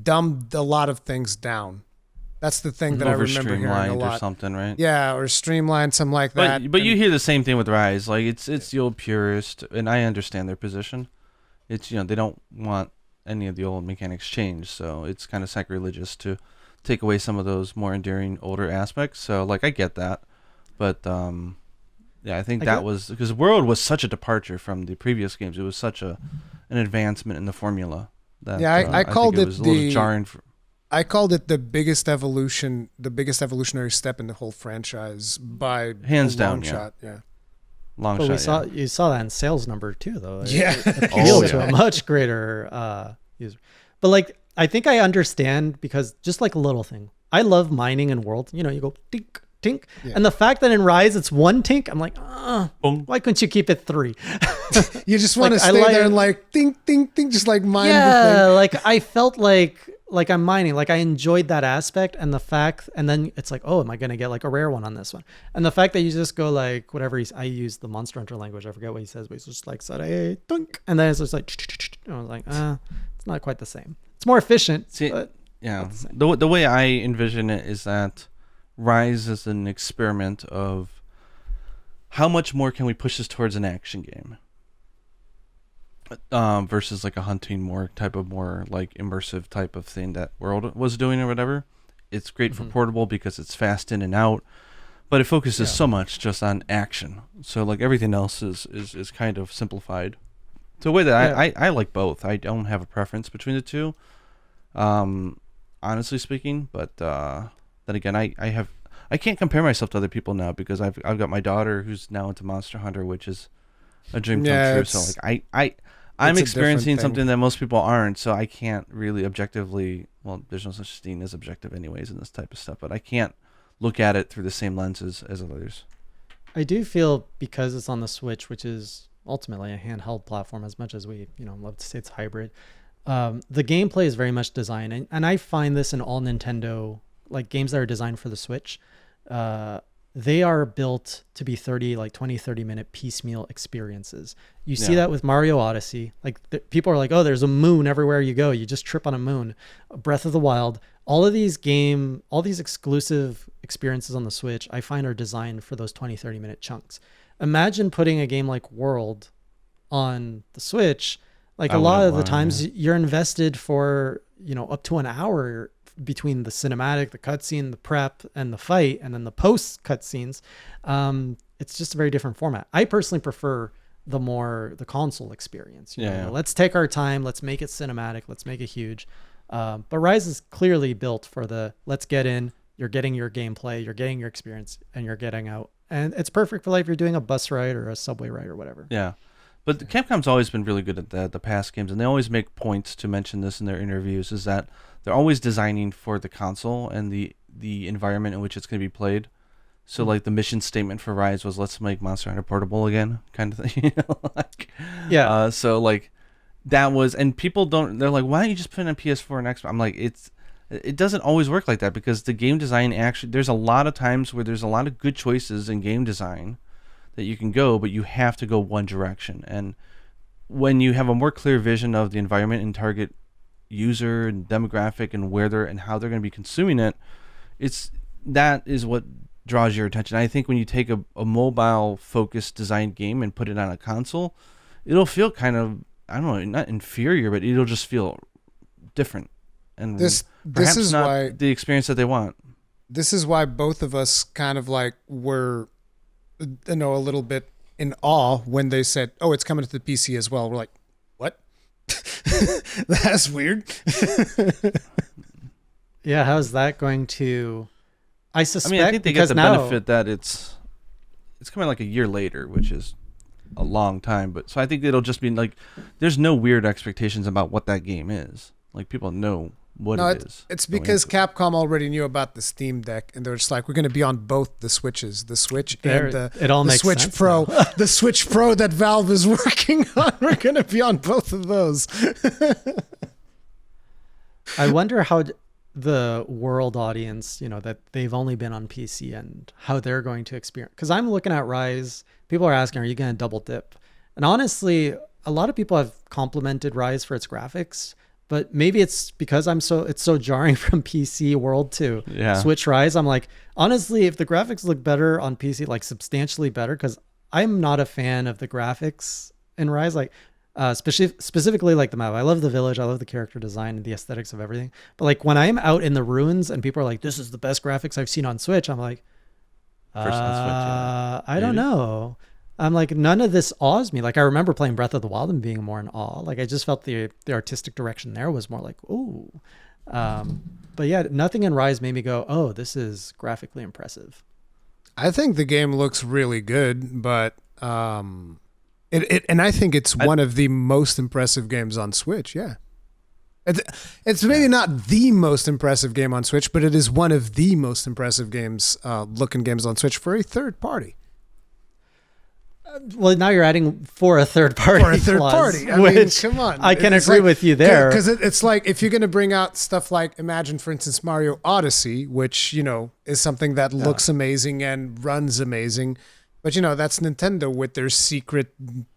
Speaker 3: dumbed a lot of things down. That's the thing that I
Speaker 1: Over
Speaker 3: remember hearing a
Speaker 1: streamlined or
Speaker 3: lot.
Speaker 1: something, right?
Speaker 3: Yeah, or streamlined, something like that.
Speaker 1: But you hear the same thing with Rise. Like it's the old purist, and I understand their position. It's they don't want any of the old mechanics changed, so it's kind of sacrilegious to take away some of those more endearing older aspects. So like I get that, but yeah, I think that was because World was such a departure from the previous games. It was such an advancement in the formula that
Speaker 3: I called
Speaker 1: think it was a little jarring.
Speaker 3: I called it the biggest evolutionary step in the whole franchise by
Speaker 1: hands
Speaker 3: a
Speaker 1: down,
Speaker 3: long shot. Yeah.
Speaker 1: Long
Speaker 2: But
Speaker 1: shot.
Speaker 2: you saw that in sales number too, though.
Speaker 3: Yeah.
Speaker 2: It appealed to a much greater user. But like, I think I understand because just like a little thing, I love mining in World. You go tink, tink.
Speaker 3: Yeah.
Speaker 2: And the fact that in Rise it's one tink, I'm like,
Speaker 1: Boom.
Speaker 2: why couldn't you keep it 3?
Speaker 3: You just want to
Speaker 2: Like,
Speaker 3: stay there and like think, just like mine the
Speaker 2: yeah,
Speaker 3: thing.
Speaker 2: like I felt like I'm mining. Like I enjoyed that aspect and the fact, and then it's like, oh, am I gonna get like a rare one on this one? And the fact that you just go like whatever I use the Monster Hunter language. I forget what he says, but he's just like "Sare, dunk," and then it's just like, and I was like, it's not quite the same. It's more efficient.
Speaker 1: See,
Speaker 2: but
Speaker 1: yeah, the way I envision it is that Rise is an experiment of how much more can we push this towards an action game. Versus like a hunting more like immersive type of thing that World was doing or whatever. It's great for portable because it's fast in and out, but it focuses so much just on action. So like everything else is kind of simplified to a way that I like both. I don't have a preference between the two, honestly speaking. But then again, I can't compare myself to other people now because I've got my daughter who's now into Monster Hunter, which is a dream come true. So like I'm experiencing something that most people aren't, so I can't really objectively. Well, there's no such thing as objective, anyways, in this type of stuff. But I can't look at it through the same lenses as others.
Speaker 2: I do feel because it's on the Switch, which is ultimately a handheld platform, as much as we love to say it's hybrid. The gameplay is very much designed, and I find this in all Nintendo like games that are designed for the Switch. They are built to be 30 minute piecemeal experiences. You see that with Mario Odyssey. Like people are like, oh, there's a moon everywhere you go. You just trip on a moon. Breath of the Wild. All these exclusive experiences on the Switch, I find are designed for those 30 minute chunks. Imagine putting a game like World on the Switch. Like a lot of the times you're invested for, up to an hour between the cinematic, the cutscene, the prep, and the fight, and then the post cutscenes. It's just a very different format. I personally prefer the console experience. Let's take our time. Let's make it cinematic. Let's make it huge. But Rise is clearly built for let's get in. You're getting your gameplay. You're getting your experience, and you're getting out. And it's perfect for like if you're doing a bus ride or a subway ride or whatever.
Speaker 1: Yeah. But Capcom's always been really good at the past games, and they always make points to mention this in their interviews, is that they're always designing for the console and the environment in which it's going to be played. So, like, the mission statement for Rise was, let's make Monster Hunter portable again, kind of thing. So, like, that was... And people don't... They're like, why don't you just put it on PS4 and Xbox? I'm like, it doesn't always work like that, because the game design actually... There's a lot of times where there's a lot of good choices in game design that you can go, but you have to go one direction. And when you have a more clear vision of the environment and target user and demographic and where they're and how they're going to be consuming it, that is what draws your attention. I think when you take a mobile focused design game and put it on a console, it'll feel kind of, I don't know, not inferior, but it'll just feel different, and
Speaker 3: this
Speaker 1: perhaps
Speaker 3: is
Speaker 1: not
Speaker 3: why
Speaker 1: the experience that they want.
Speaker 3: This is why both of us kind of like were a little bit in awe when they said, oh, it's coming to the PC as well. We're like, what? That's weird.
Speaker 2: Yeah, how's that going to... I suspect,
Speaker 1: I think they get the benefit that it's coming like a year later, which is a long time. But so I think it'll just be like, there's no weird expectations about what that game is. Like, people know what it is.
Speaker 3: It's because Capcom already knew about the Steam Deck, and they're just like, we're going to be on both the Switches, the Switch and the Switch Pro, the Switch Pro that Valve is working on. We're going to be on both of those.
Speaker 2: I wonder how the world audience, that they've only been on PC, and how they're going to experience. Because I'm looking at Rise, people are asking, are you going to double dip? And honestly, a lot of people have complimented Rise for its graphics, But maybe it's because it's so jarring from PC world to Switch Rise. I'm like, honestly, if the graphics look better on PC, like substantially better, because I'm not a fan of the graphics in Rise, like specifically like the map. I love the village, I love the character design and the aesthetics of everything. But like when I'm out in the ruins and people are like, this is the best graphics I've seen on Switch, I'm like, I don't know. I'm like, none of this awes me. Like I remember playing Breath of the Wild and being more in awe. Like I just felt the artistic direction there was more like, ooh. But yeah, nothing in Rise made me go, oh, this is graphically impressive.
Speaker 3: I think the game looks really good, but and I think it's one of the most impressive games on Switch. Yeah. It's maybe not the most impressive game on Switch, but it is one of the most impressive games, looking games on Switch for a third party.
Speaker 2: Well, now you're adding for a third party.
Speaker 3: For a third party. I mean, come on.
Speaker 2: I can agree with you there.
Speaker 3: Because it's like, if you're going to bring out stuff like, imagine, for instance, Mario Odyssey, which, is something that looks amazing and runs amazing. But, that's Nintendo with their secret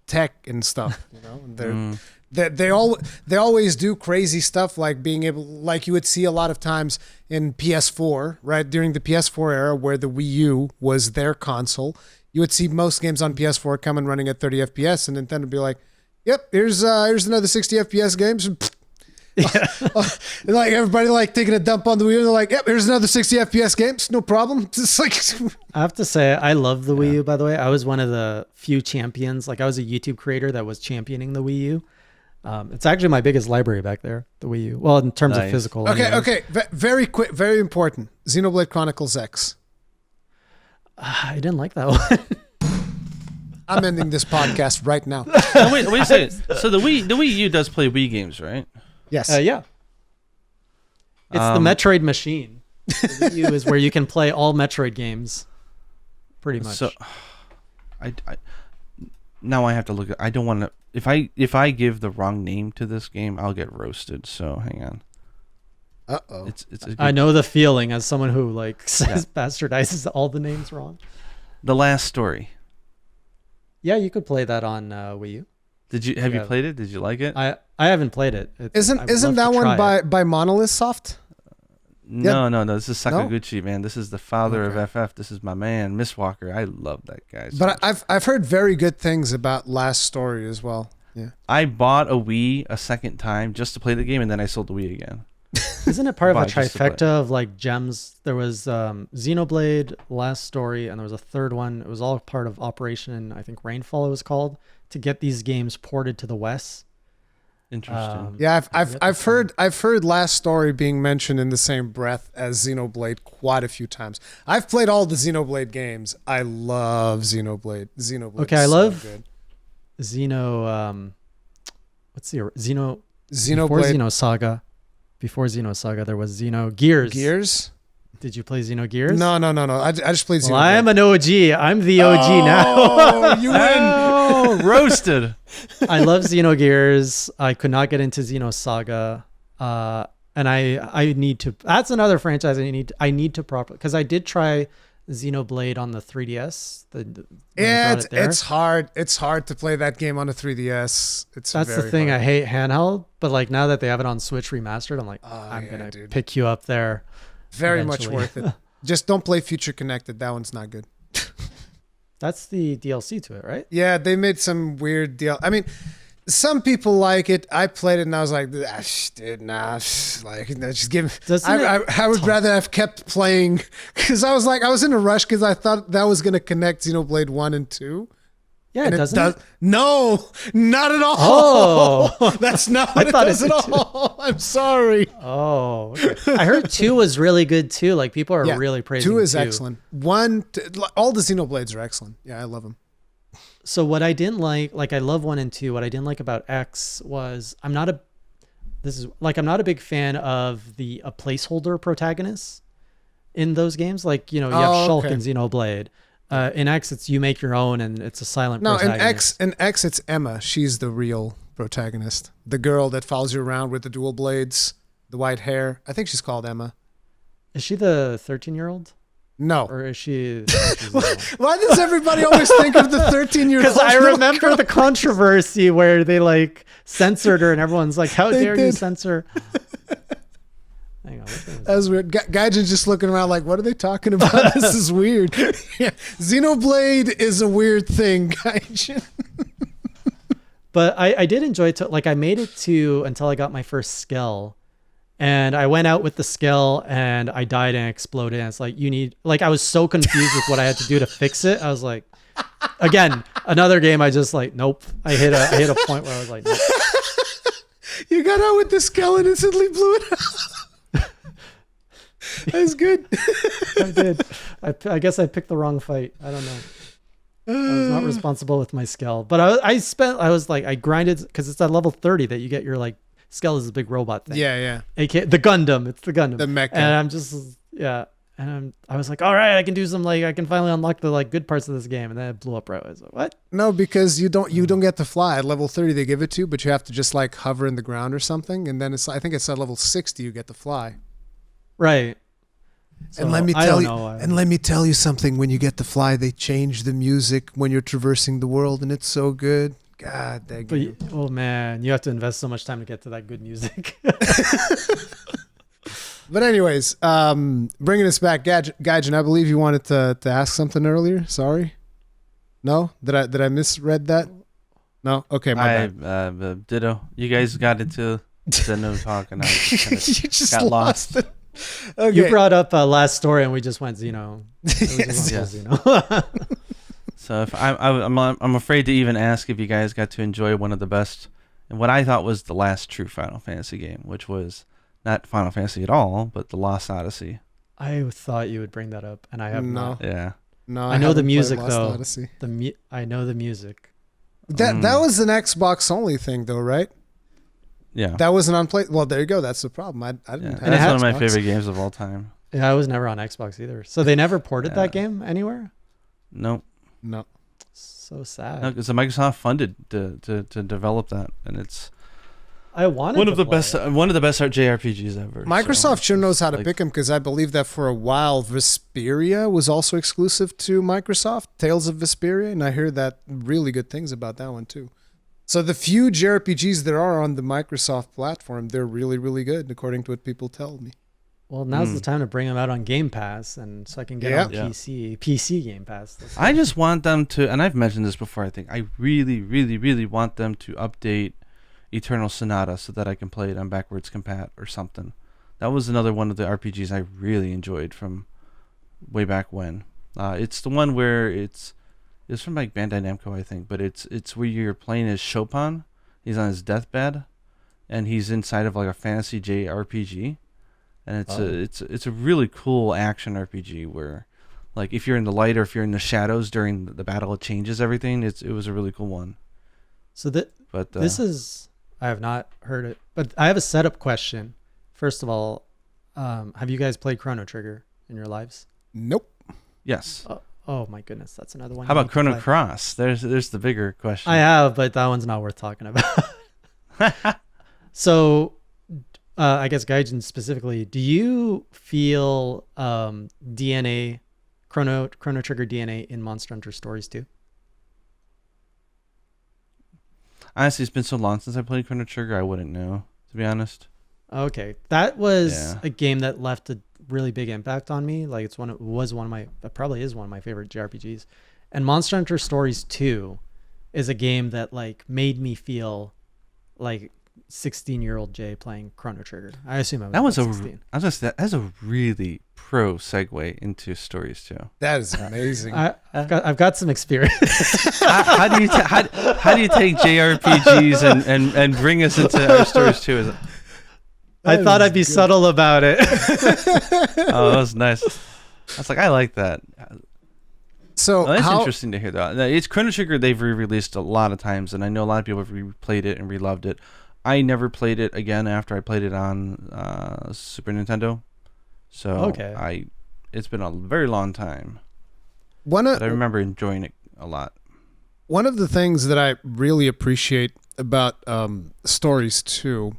Speaker 3: tech and stuff. They always do crazy stuff, like being able, like you would see a lot of times in PS4, right? During the PS4 era, where the Wii U was their console, you would see most games on PS4 come and running at 30 FPS, and Nintendo would be like, "Yep, here's another 60 FPS games." And like everybody like taking a dump on the Wii U, and they're like, "Yep, here's another 60 FPS games, no problem." It's like,
Speaker 2: I have to say, I love the Wii U. By the way, I was one of the few champions. Like I was a YouTube creator that was championing the Wii U. It's actually my biggest library back there, the Wii U. Well, in terms of physical.
Speaker 3: Okay. Very quick, very important. Xenoblade Chronicles X.
Speaker 2: I didn't like that one.
Speaker 3: I'm ending this podcast right now.
Speaker 1: No, wait a second. So the Wii U does play Wii games, right?
Speaker 3: Yes.
Speaker 2: Yeah. It's the Metroid machine. The Wii U is where you can play all Metroid games, pretty much. So,
Speaker 1: now I have to look at. I don't want to. If I give the wrong name to this game, I'll get roasted. So hang on.
Speaker 3: Uh-oh.
Speaker 2: I know the feeling as someone who bastardizes all the names wrong.
Speaker 1: The Last Story.
Speaker 2: Yeah, you could play that on Wii U.
Speaker 1: Have you played it? Did you like it?
Speaker 2: I haven't played it.
Speaker 3: Isn't that one by Monolith Soft?
Speaker 1: No. This is Sakaguchi, man. This is the father of FF. This is my man, Mistwalker. I love that guy.
Speaker 3: But I've heard very good things about Last Story as well. Yeah.
Speaker 1: I bought a Wii a second time just to play the game, and then I sold the Wii again.
Speaker 2: Isn't it part of a trifecta of like gems? There was Xenoblade, Last Story, and there was a third one. It was all part of Operation, I think Rainfall it was called, to get these games ported to the West.
Speaker 1: Interesting.
Speaker 3: Yeah, I've heard Last Story being mentioned in the same breath as Xenoblade quite a few times. I've played all the Xenoblade games. I love Xenoblade.
Speaker 2: Okay, I love good. Xenoblade? Before Xenosaga, there was Xenogears.
Speaker 3: Gears?
Speaker 2: Did you play Xenogears?
Speaker 3: No. I just played Xenoblade.
Speaker 2: Well, I'm an OG. I'm the OG now.
Speaker 3: Oh, you win.
Speaker 1: Oh, roasted.
Speaker 2: I love Xenogears. I could not get into Xenosaga. And I need to. That's another franchise I need to properly, because I did try Xenoblade on the 3DS.
Speaker 3: It's hard. It's hard to play that game on a 3DS.
Speaker 2: That's the thing. Hard. I hate handheld, but like now that they have it on Switch remastered, I'm like, I'm gonna pick you up there.
Speaker 3: Very
Speaker 2: eventually.
Speaker 3: much worth it. Just don't play Future Connected. That one's not good.
Speaker 2: That's the DLC to it, right?
Speaker 3: Yeah, they made some weird deal. I mean, some people like it. I played it and I was like, dude, nah. Like, just give. I would rather have kept playing, because I was in a rush because I thought that was gonna connect Xenoblade 1 and 2.
Speaker 2: Yeah, it doesn't.
Speaker 3: No, not at all.
Speaker 2: Oh,
Speaker 3: that's not what it does at all. I'm sorry.
Speaker 2: Oh, okay. I heard 2 was really good too. Like people are really praising
Speaker 3: 2 is excellent. All the Xenoblades are excellent. Yeah, I love them.
Speaker 2: So what I didn't like I love 1 and 2. What I didn't like about X was I'm not a big fan of a placeholder protagonist in those games. Like, you have Shulk and Xenoblade. In X, it's you make your own, and it's a silent protagonist.
Speaker 3: In X, it's Emma. She's the real protagonist. The girl that follows you around with the dual blades, the white hair. I think she's called Emma.
Speaker 2: Is she the 13-year-old?
Speaker 3: No.
Speaker 2: Or is she?
Speaker 3: Why does everybody always think of the 13-year-old?
Speaker 2: Because I remember the controversy where they like censored her, and everyone's like, "How dare you censor?" Hang on,
Speaker 3: that was weird. Gaijin's just looking around like, what are they talking about? This is weird. Yeah. Xenoblade is a weird thing, Gaijin.
Speaker 2: But I did enjoy it. Like I made it to until I got my first skill, and I went out with the skill and I died and exploded. And it's like I was so confused with what I had to do to fix it. I was like, again, another game. I just like, nope. I hit a point where I was like, nope.
Speaker 3: You got out with the skill and instantly blew it out. That's good.
Speaker 2: I did. I guess I picked the wrong fight. I don't know. I was not responsible with my skill, but I grinded because it's at level 30 that you get your like skill is a big robot thing.
Speaker 3: Yeah.
Speaker 2: The Gundam. It's the Gundam.
Speaker 3: The mecha.
Speaker 2: And I'm just, yeah. And I was like, all right, I can do some I can finally unlock the like good parts of this game. And then it blew up right away. I was like, what?
Speaker 3: No, because you don't get to fly at level 30. They give it to you, but you have to just like hover in the ground or something. And then I think it's at level 60 you get to fly.
Speaker 2: Right.
Speaker 3: So, and let me tell you something. When you get to fly, they change the music when you're traversing the world, and it's so good. God, that game.
Speaker 2: Oh man, you have to invest so much time to get to that good music.
Speaker 3: But anyways, bringing us back, Gaijin, I believe you wanted to ask something earlier. Sorry. No, did I misread that? No. Okay, my
Speaker 1: bad. Ditto. You guys got into Zeno talk, and I
Speaker 3: you just
Speaker 1: got lost.
Speaker 3: It. Okay.
Speaker 2: You brought up last story, and we just went Xeno.
Speaker 3: Yes.
Speaker 1: So if I'm afraid to even ask if you guys got to enjoy one of the best, and what I thought was the last true Final Fantasy game, which was not Final Fantasy at all, but the Lost Odyssey.
Speaker 2: I thought you would bring that up, and I have not.
Speaker 1: Yeah.
Speaker 3: No,
Speaker 2: I know the music
Speaker 3: Lost
Speaker 2: though.
Speaker 3: Odyssey.
Speaker 2: I know the music.
Speaker 3: That was an Xbox only thing though, right?
Speaker 1: Yeah.
Speaker 3: That wasn't on play. Well, there you go. That's the problem. I didn't.
Speaker 1: And that's one of my favorite games of all time.
Speaker 2: Yeah, I was never on Xbox either. So they never ported that game anywhere?
Speaker 1: Nope.
Speaker 3: No.
Speaker 2: So sad.
Speaker 1: No, because Microsoft funded to develop that, and it's
Speaker 2: I wanted
Speaker 1: one of the best JRPGs ever.
Speaker 3: Microsoft sure knows how to pick them, because I believe that for a while Vesperia was also exclusive to Microsoft, Tales of Vesperia, and I hear that really good things about that one too. So the few JRPGs that are on the Microsoft platform, they're really, really good, according to what people tell me.
Speaker 2: Well, now's the time to bring them out on Game Pass, and so I can get on PC Game Pass.
Speaker 1: I just want them to, and I've mentioned this before, I think, I really, really, really want them to update Eternal Sonata so that I can play it on backwards compat or something. That was another one of the RPGs I really enjoyed from way back when. It's the one where it's from like Bandai Namco, I think, but it's where you're playing as Chopin. He's on his deathbed, and he's inside of like a fantasy JRPG, and it's a really cool action RPG where, like, if you're in the light or if you're in the shadows during the battle, it changes everything. It was a really cool one.
Speaker 2: So this is, I have not heard it, but I have a setup question. First of all, have you guys played Chrono Trigger in your lives?
Speaker 3: Nope.
Speaker 1: Yes.
Speaker 2: Oh my goodness, that's another one.
Speaker 1: How about Chrono Cross? There's the bigger question.
Speaker 2: I have, but that one's not worth talking about. So, I guess Gaijin specifically, do you feel DNA, Chrono Trigger DNA in Monster Hunter Stories too?
Speaker 1: Honestly, it's been so long since I played Chrono Trigger, I wouldn't know, to be honest.
Speaker 2: Okay, that was a game that left a really big impact on me. Like it probably is one of my favorite JRPGs. And Monster Hunter Stories 2 is a game that like made me feel like 16-year-old Jay playing Chrono Trigger. I assume I was 16.
Speaker 1: That's a really pro segue into Stories 2.
Speaker 3: That is amazing.
Speaker 2: I've got some experience.
Speaker 1: how do you take JRPGs and bring us into our Stories 2?
Speaker 2: I thought I'd be subtle about it.
Speaker 1: Oh, that was nice. I was like, I like that.
Speaker 3: So
Speaker 1: that's interesting to hear that. It's Chrono Trigger. They've re-released a lot of times, and I know a lot of people have replayed it and reloved it. I never played it again after I played it on Super Nintendo. So it's been a very long time. But I remember enjoying it a lot.
Speaker 3: One of the things that I really appreciate about Stories 2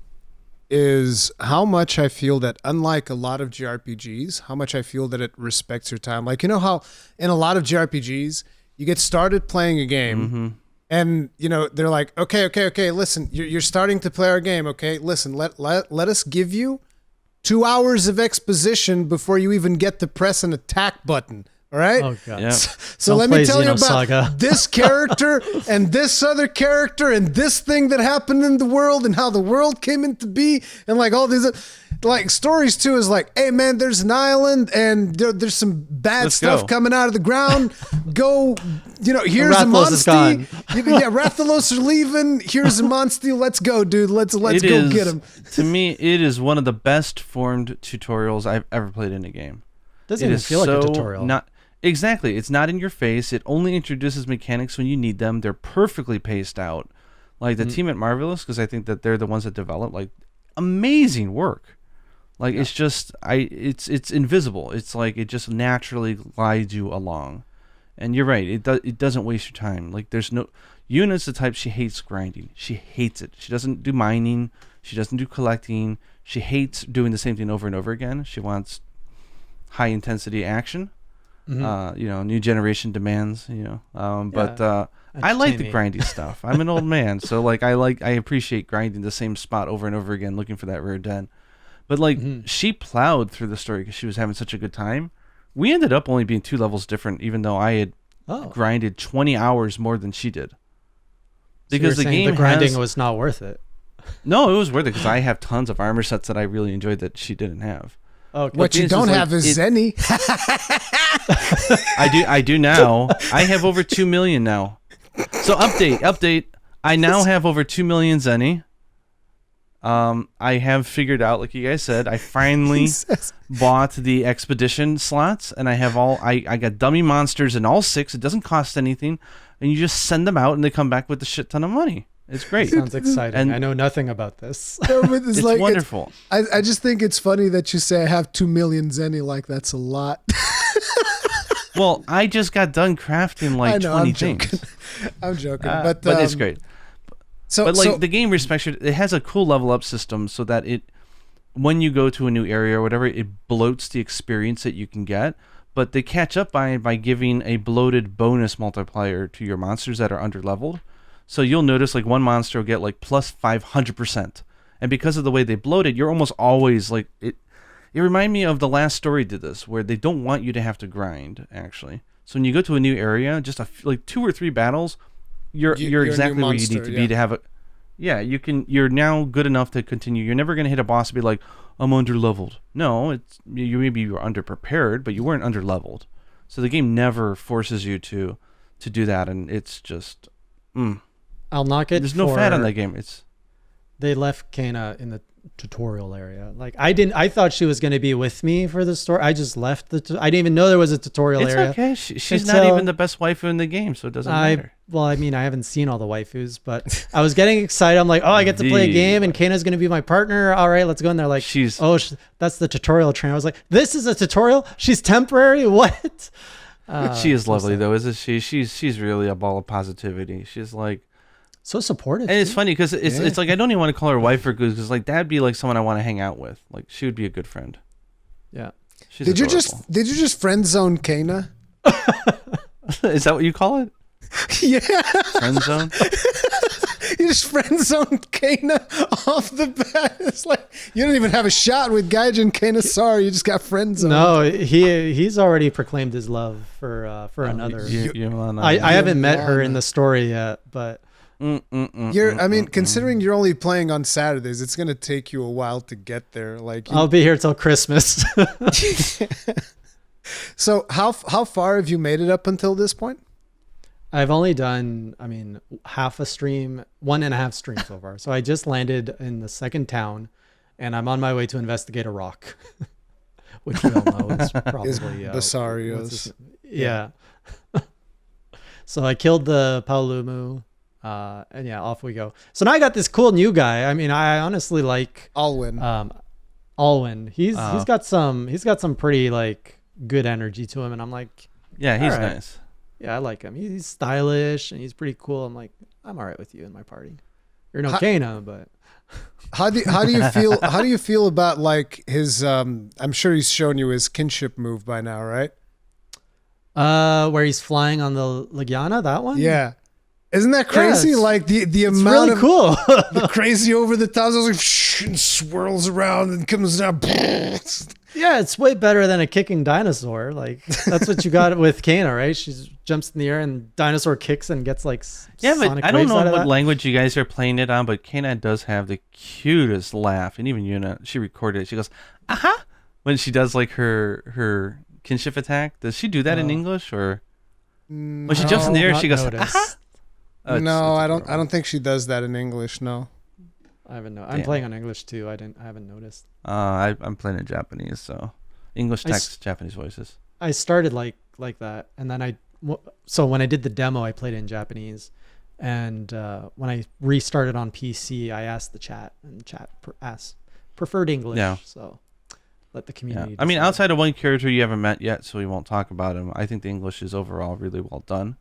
Speaker 3: is how much I feel that, unlike a lot of JRPGs, how much I feel that it respects your time. Like, you know how in a lot of JRPGs, you get started playing a game and, you know, they're like, okay, listen, you're starting to play our game. Okay, listen, let us give you 2 hours of exposition before you even get to press an attack button. All right.
Speaker 2: Oh god.
Speaker 1: Yeah.
Speaker 3: So
Speaker 2: Don't
Speaker 3: let me
Speaker 2: play
Speaker 3: tell you about
Speaker 2: Xenosaga.
Speaker 3: this character and this other character and this thing that happened in the world and how the world came into be and like all these like stories too is like, hey man, there's an island and there's some bad
Speaker 1: Let's
Speaker 3: stuff
Speaker 1: go.
Speaker 3: coming out of the ground. Go, you know, here's a
Speaker 2: Rathalos is gone.
Speaker 3: monster. Yeah, Rathalos are leaving. Here's a monster. Let's go, dude. Let's go get him.
Speaker 1: To me, it is one of the best formed tutorials I've ever played in a game.
Speaker 2: Doesn't
Speaker 1: It
Speaker 2: even
Speaker 1: is
Speaker 2: feel like a
Speaker 1: so
Speaker 2: tutorial.
Speaker 1: Not exactly. It's not in your face. It only introduces mechanics when you need them. They're perfectly paced out. Like the team at Marvelous, because I think that they're the ones that develop like amazing work. Like it's just it's invisible. It's like it just naturally glides you along. And you're right. It doesn't waste your time. Like there's no Yuna's the type, she hates grinding. She hates it. She doesn't do mining. She doesn't do collecting. She hates doing the same thing over and over again. She wants high intensity action. You know, new generation demands, you know, but I like the grindy stuff. I'm an old man, so like I appreciate grinding the same spot over and over again, looking for that rare den. But like she plowed through the story because she was having such a good time. We ended up only being 2 levels different, even though I had grinded 20 hours more than she did. Because
Speaker 2: so
Speaker 1: the game
Speaker 2: grinding was not worth it.
Speaker 1: No, it was worth it because I have tons of armor sets that I really enjoyed that she didn't have.
Speaker 2: Okay.
Speaker 3: What you don't have is Zenny.
Speaker 1: I do now. I have over 2 million now. So update. I now have over 2 million Zenny. I have figured out, like you guys said, I finally bought the expedition slots, and I have I got dummy monsters in all 6. It doesn't cost anything, and you just send them out, and they come back with a shit ton of money. It's great.
Speaker 2: Sounds exciting.
Speaker 1: And
Speaker 2: I know nothing about this.
Speaker 3: No, but
Speaker 1: It's
Speaker 3: like,
Speaker 1: wonderful.
Speaker 3: I just think it's funny that you say I have 2 million Zenny. Like that's a lot.
Speaker 1: Well, I just got done crafting like
Speaker 3: I know,
Speaker 1: 20
Speaker 3: I'm
Speaker 1: things.
Speaker 3: joking. I'm joking,
Speaker 1: But it's great. But like the game respects it has a cool level up system so that when you go to a new area or whatever, it bloats the experience that you can get. But they catch up by giving a bloated bonus multiplier to your monsters that are underleveled. So you'll notice like one monster will get like plus 500%. And because of the way they bloat it, you're almost always like it. It reminded me of the last story did this, where they don't want you to have to grind, actually. So when you go to a new area, just like 2 or 3 battles, you're exactly where you need to be to have a. Yeah, you're now good enough to continue. You're never going to hit a boss and be like, I'm underleveled. No, maybe you were underprepared, but you weren't underleveled. So the game never forces you to do that, and it's just.
Speaker 2: I'll knock it.
Speaker 1: There's no fat on that game.
Speaker 2: They left Kana in the tutorial area. Like I thought she was going to be with me for the story. I just left I didn't even know there was a tutorial area.
Speaker 1: It's okay. She's not even the best waifu in the game, so it doesn't matter.
Speaker 2: Well, I mean, I haven't seen all the waifus, but I was getting excited. I'm like, oh, I get to play a game, and Kana's going to be my partner. All right, let's go in there. Like, that's the tutorial train. I was like, this is a tutorial? She's temporary? What?
Speaker 1: She is lovely, though, isn't she? She's really a ball of positivity. She's like...
Speaker 2: So supportive.
Speaker 1: And it's funny because it's like I don't even want to call her wife or goose because like that'd be like someone I want to hang out with. Like she would be a good friend.
Speaker 2: Yeah.
Speaker 1: She's
Speaker 3: did
Speaker 1: adorable.
Speaker 3: you just friend zone Kana?
Speaker 1: Is that what you call it?
Speaker 3: Yeah.
Speaker 1: Friend zone?
Speaker 3: You just friend zone Kana off the bat. It's like you don't even have a shot with Gaijin Kana. Sorry, you just got friend zone.
Speaker 2: No, he's already proclaimed his love for another. I haven't met her in the story yet, but.
Speaker 3: Considering you're only playing on Saturdays, it's gonna take you a while to get there. Like
Speaker 2: I'll be here till Christmas.
Speaker 3: So how far have you made it up until this point?
Speaker 2: I've only done, half a stream, 1.5 streams so far. So I just landed in the second town, and I'm on my way to investigate a rock, which we all know is probably
Speaker 3: Basarios.
Speaker 2: Yeah. So I killed the Paulumu. And yeah, off we go. So now I got this cool new guy. I honestly like
Speaker 3: Alwyn.
Speaker 2: Alwyn. He's got some pretty like good energy to him, and I'm like,
Speaker 1: yeah, he's nice.
Speaker 2: Yeah, I like him. He's stylish and he's pretty cool. I'm like, I'm all right with you in my party. You're no Kana, but
Speaker 3: How do you feel? How do you feel about like his? I'm sure he's shown you his kinship move by now, right?
Speaker 2: Where he's flying on the Legiana, that one?
Speaker 3: Yeah. Isn't that crazy?
Speaker 2: Yeah,
Speaker 3: like the
Speaker 2: It's
Speaker 3: amount
Speaker 2: really
Speaker 3: of
Speaker 2: cool.
Speaker 3: the crazy over the top, like and swirls around and comes down.
Speaker 2: Yeah, it's way better than a kicking dinosaur. Like that's what you got with Kana, right? She jumps in the air and dinosaur kicks and gets like
Speaker 1: Yeah, but
Speaker 2: sonic
Speaker 1: I don't
Speaker 2: waves
Speaker 1: know
Speaker 2: out of
Speaker 1: what
Speaker 2: that.
Speaker 1: language you guys are playing it on, but Kana does have the cutest laugh, and even Yuna, she recorded it. She goes, "Aha!" when she does like her kinship attack. Does she do that in English, or when she jumps in the air,
Speaker 2: not
Speaker 1: she goes,
Speaker 2: noticed.
Speaker 1: "Aha"? Oh,
Speaker 3: No, I don't.
Speaker 1: adorable.
Speaker 3: I don't think she does that in English. No.
Speaker 2: I haven't know. I'm
Speaker 1: Damn.
Speaker 2: playing on English too. I haven't noticed.
Speaker 1: I'm playing in Japanese, so English
Speaker 2: I s-
Speaker 1: text, Japanese voices.
Speaker 2: I started like that, and then so when I did the demo, I played it in Japanese, and when I restarted on PC, I asked the chat, and the chat preferred English.
Speaker 1: Yeah.
Speaker 2: So let the
Speaker 1: Yeah,
Speaker 2: community.
Speaker 1: I mean,
Speaker 2: decide.
Speaker 1: outside of one character you haven't met yet, so we won't talk about him. I think the English is overall really well done.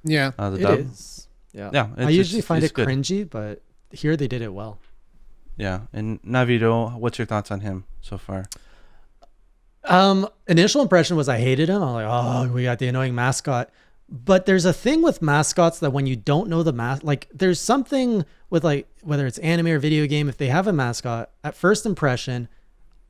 Speaker 3: Yeah.
Speaker 1: The
Speaker 2: It
Speaker 1: dub.
Speaker 2: is. Yeah.
Speaker 1: Yeah,
Speaker 2: I usually find
Speaker 1: it's
Speaker 2: it
Speaker 1: good.
Speaker 2: cringy, but here they did it well.
Speaker 1: Yeah, and Navido, what's your thoughts on him so far?
Speaker 2: Initial impression was I hated him. I'm like, oh, we got the annoying mascot. But there's a thing with mascots that when you don't know the like there's something with like whether it's anime or video game, if they have a mascot at first impression,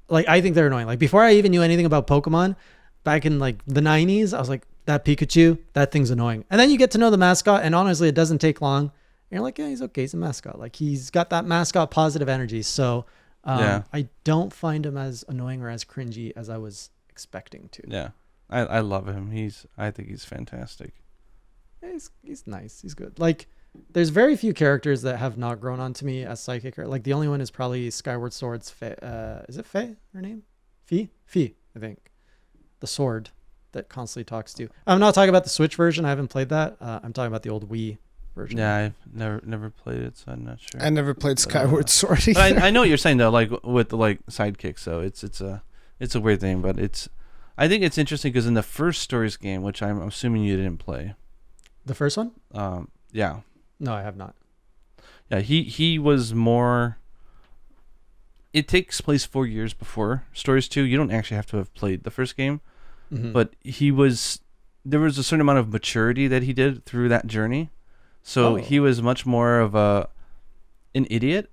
Speaker 2: like I think they're annoying. Like before I even knew anything about Pokemon, back in like the 90s, I was like, that Pikachu, that thing's annoying. And then you get to know the mascot, and honestly, it doesn't take long. And you're like, yeah, he's okay. He's a mascot. Like he's got that mascot positive energy. So
Speaker 1: Yeah.
Speaker 2: I don't find him as annoying or as cringy as I was expecting to.
Speaker 1: Yeah, I love him. I think he's fantastic.
Speaker 2: Yeah, he's nice. He's good. Like there's very few characters that have not grown on to me as psychic. Like the only one is probably Skyward Sword's Faye. Is it Faye? Her name? Fee, I think. The sword that constantly talks to you. I'm not talking about the Switch version. I haven't played that. I'm talking about the old Wii version.
Speaker 1: Yeah, I've never played it, so I'm not sure.
Speaker 3: I never played Skyward Sword either.
Speaker 1: But I know what you're saying though, like with the like sidekicks. So it's a weird thing, but I think it's interesting because in the first Stories game, which I'm assuming you didn't play.
Speaker 2: The first one?
Speaker 1: Yeah,
Speaker 2: No, I have not.
Speaker 1: yeah. He was more. It takes place 4 years before Stories 2. You don't actually have to have played the first game,
Speaker 2: Mhm.
Speaker 1: but there was a certain amount of maturity that he did through that journey. So he was much more of an idiot,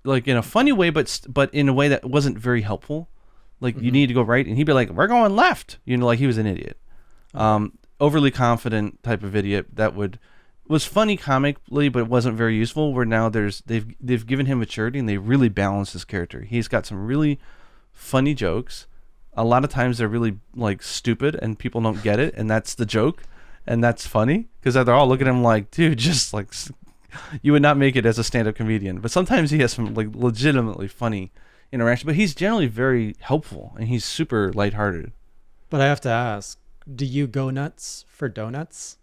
Speaker 1: like in a funny way, but in a way that wasn't very helpful. Like you need to go right, and he'd be like, "We're going left," like he was an idiot, overly confident type of idiot that was funny comically, but it wasn't very useful. Where now they've given him maturity, and they really balance his character. He's got some really funny jokes. A lot of times they're really like stupid, and people don't get it, and that's the joke, and that's funny because they're all looking at him like, dude, just like you would not make it as a stand-up comedian. But sometimes he has some like legitimately funny interaction. But he's generally very helpful, and he's super lighthearted.
Speaker 2: But I have to ask, do you go nuts for donuts?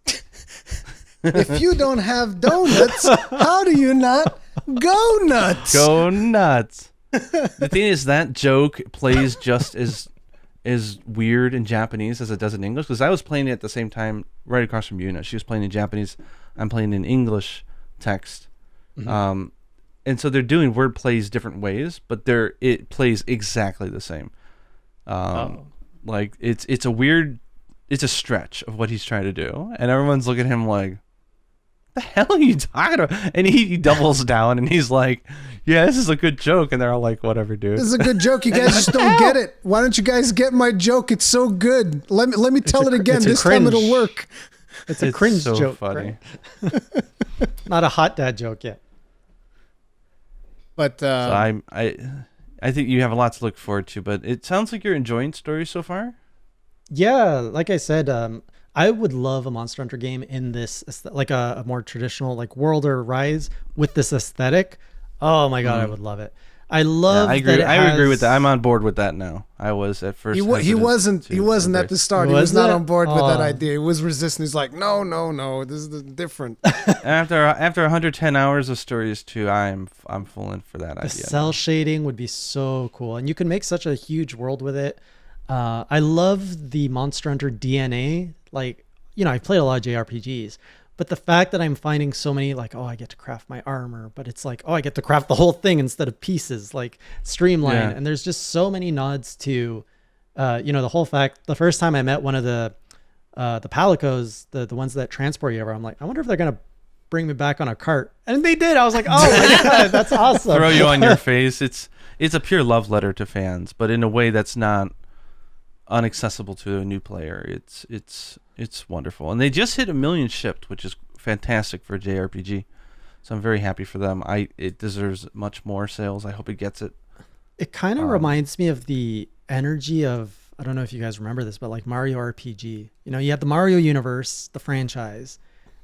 Speaker 3: If you don't have donuts, how do you not go nuts?
Speaker 1: Go nuts. The thing is, that joke plays just as weird in Japanese as it does in English, because I was playing it at the same time right across from Yuna. She was playing in Japanese. I'm playing in English text.
Speaker 2: Mm-hmm.
Speaker 1: And so they're doing word plays different ways, but it plays exactly the same. Like it's a stretch of what he's trying to do, and everyone's looking at him like, the hell are you talking about? And he doubles down and he's like, yeah, this is a good joke. And they're all like, whatever, dude.
Speaker 3: This is a good joke. You guys just don't get it. Why don't you guys get my joke? It's so good. Let me tell it again.
Speaker 2: it's a
Speaker 3: This time
Speaker 2: cringe.
Speaker 3: it'll work.
Speaker 2: It's a cringe
Speaker 1: so
Speaker 2: joke.
Speaker 1: funny.
Speaker 2: Right? Not a hot dad joke yet.
Speaker 3: But
Speaker 1: So I think you have a lot to look forward to, but it sounds like you're enjoying stories so far.
Speaker 2: Yeah, like I said, I would love a Monster Hunter game in this, like a more traditional, like World or Rise with this aesthetic. Oh my God, I would love it. I love.
Speaker 1: I agree.
Speaker 2: That it
Speaker 1: I agree with
Speaker 2: has-
Speaker 1: that. I'm on board with that now. I was at first.
Speaker 3: he
Speaker 1: hesitant
Speaker 3: wasn't
Speaker 1: to
Speaker 3: at
Speaker 1: embrace
Speaker 3: the
Speaker 1: it.
Speaker 3: start. He was
Speaker 2: Was
Speaker 3: not
Speaker 2: it?
Speaker 3: on board with that
Speaker 2: Oh.
Speaker 3: idea. He was resistant. He's like, no, this is different.
Speaker 1: After 110 hours of stories too, I'm full in for that
Speaker 2: The
Speaker 1: idea.
Speaker 2: cell shading would be so cool, and you can make such a huge world with it. I love the Monster Hunter DNA. Like, I played a lot of JRPGs, But the fact that I'm finding so many like, oh, I get to craft my armor, but it's like, oh, I get to craft the whole thing instead of pieces, like streamline.
Speaker 1: Yeah.
Speaker 2: And there's just so many nods to, the whole fact. The first time I met one of the palicos, the ones that transport you over, I'm like, I wonder if they're gonna bring me back on a cart, and they did. I was like, oh my god, that's awesome.
Speaker 1: Throw you on your face. It's a pure love letter to fans, but in a way that's not inaccessible to a new player. It's wonderful, and they just hit 1 million shipped, which is fantastic for a JRPG. So I'm very happy for them. It deserves much more sales. I hope it gets it.
Speaker 2: It kind of reminds me of the energy of, I don't know if you guys remember this, but like Mario RPG. You had the Mario universe, the franchise,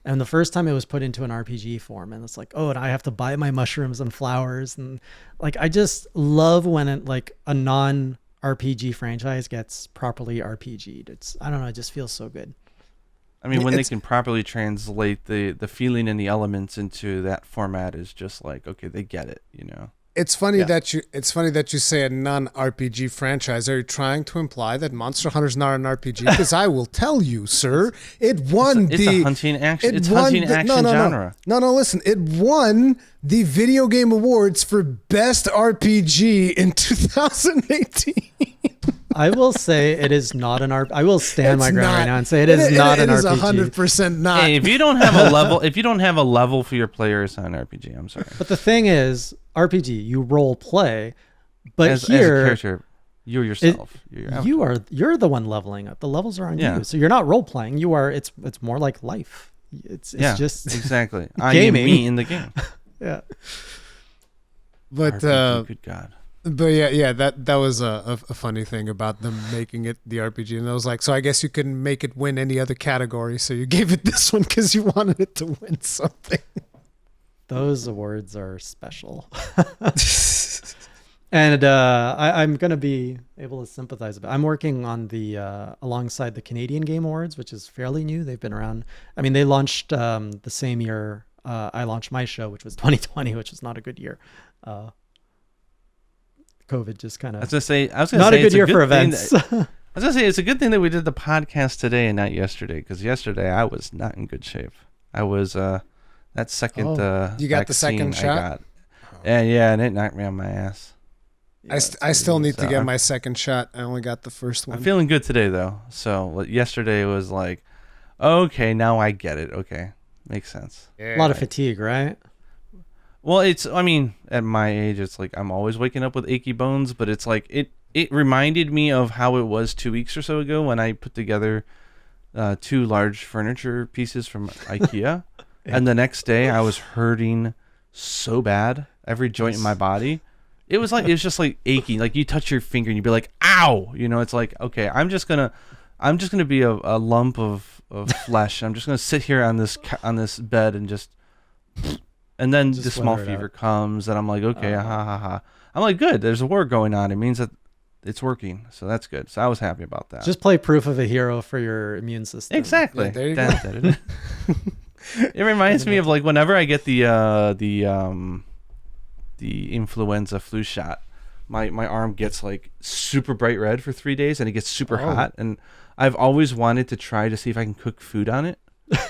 Speaker 2: and the first time it was put into an RPG form, and it's like, oh, and I have to buy my mushrooms and flowers, and like I just love when a non-RPG franchise gets properly RPG'd. I don't know, it just feels so good.
Speaker 1: I mean, when they can properly translate the feeling and the elements into that format is just like, okay, they get it,
Speaker 3: It's funny that you say a non-RPG franchise. Are you trying to imply that Monster Hunter is not an RPG? Because I will tell you, sir, it won
Speaker 1: it's a hunting action. It's hunting action genre.
Speaker 3: No, listen, it won the Video Game Awards for Best RPG in 2018.
Speaker 2: I will say it is not an RPG. I will stand my ground right now and say it is not an RPG.
Speaker 3: It is 100% not.
Speaker 1: Hey, if you don't have a level for your player, it's not an RPG. I'm sorry.
Speaker 2: But the thing is, RPG, you role play, but
Speaker 1: as a
Speaker 2: here
Speaker 1: character, you're yourself.
Speaker 2: you're the one leveling up. The levels are on you, so you're not role playing. You are. It's more like life. It's just
Speaker 1: exactly. I am
Speaker 2: gaming.
Speaker 1: me in the game.
Speaker 2: Yeah.
Speaker 3: But
Speaker 1: RPG, good God.
Speaker 3: But yeah, that was a funny thing about them making it the RPG, and I was like, so I guess you couldn't make it win any other category, so you gave it this one because you wanted it to win something.
Speaker 2: Those awards are special. And I'm going to be able to sympathize a bit. I'm working on the alongside the Canadian Game Awards, which is fairly new. They've been around. I mean, they launched the same year I launched my show, which was 2020, which was not a good year. COVID just kind of...
Speaker 1: I was going to say,
Speaker 2: not a good year for
Speaker 1: thing
Speaker 2: events.
Speaker 1: I was going to say, it's a good thing that we did the podcast today and not yesterday, because yesterday I was not in good shape. I was... that second
Speaker 3: you got the second shot?
Speaker 1: And it knocked me on my ass.
Speaker 3: Yeah, I still need to get my second shot. I only got the first one.
Speaker 1: I'm feeling good today, though. So yesterday was like, okay, now I get it. Okay, makes sense.
Speaker 2: Yeah. A lot of fatigue, right?
Speaker 1: Well, at my age, it's like I'm always waking up with achy bones, but it's like it reminded me of how it was 2 weeks or so ago when I put together 2 large furniture pieces from IKEA. Yeah. And the next day I was hurting so bad, every joint in my body. It was just like aching. Like you touch your finger and you'd be like, ow! It's like, okay, I'm just gonna be a lump of flesh. I'm just gonna sit here on this bed and and then the small fever comes and I'm like, okay, ha. I'm like, good, there's a war going on. It means that it's working. So that's good. So I was happy about that.
Speaker 2: Just play proof of a hero for your immune system.
Speaker 1: Exactly.
Speaker 3: Yeah, there you go.
Speaker 1: It reminds me of like whenever I get the influenza flu shot, my arm gets like super bright red for 3 days and it gets super hot, and I've always wanted to try to see if I can cook food on it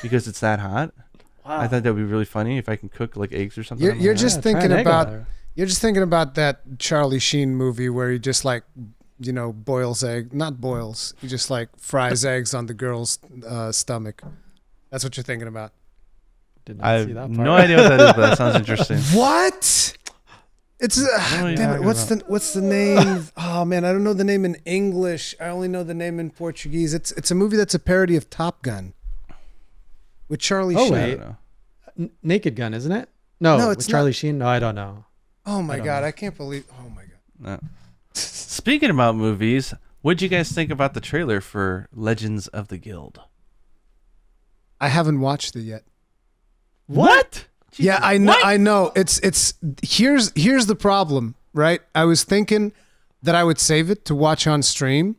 Speaker 1: because it's that hot. Wow. I thought that would be really funny if I can cook like eggs or something.
Speaker 3: You're just thinking about that Charlie Sheen movie where he just like boils not boils, he just like fries eggs on the girl's stomach. That's what you're thinking about.
Speaker 1: I have no idea what that is, but that sounds interesting.
Speaker 3: What? It's damn it, what's the name? Oh man, I don't know the name in English. I only know the name in Portuguese. It's a movie that's a parody of Top Gun with Charlie Sheen.
Speaker 2: Wait. Naked Gun, isn't it? No, it's Charlie Sheen. No, I don't know.
Speaker 3: Oh my god, I can't believe. Oh my god.
Speaker 1: No. Speaking about movies, what'd you guys think about the trailer for Legends of the Guild?
Speaker 3: I haven't watched it yet.
Speaker 1: What?
Speaker 3: Jesus, yeah, I know. What? I know. It's here's the problem, right? I was thinking that I would save it to watch on stream,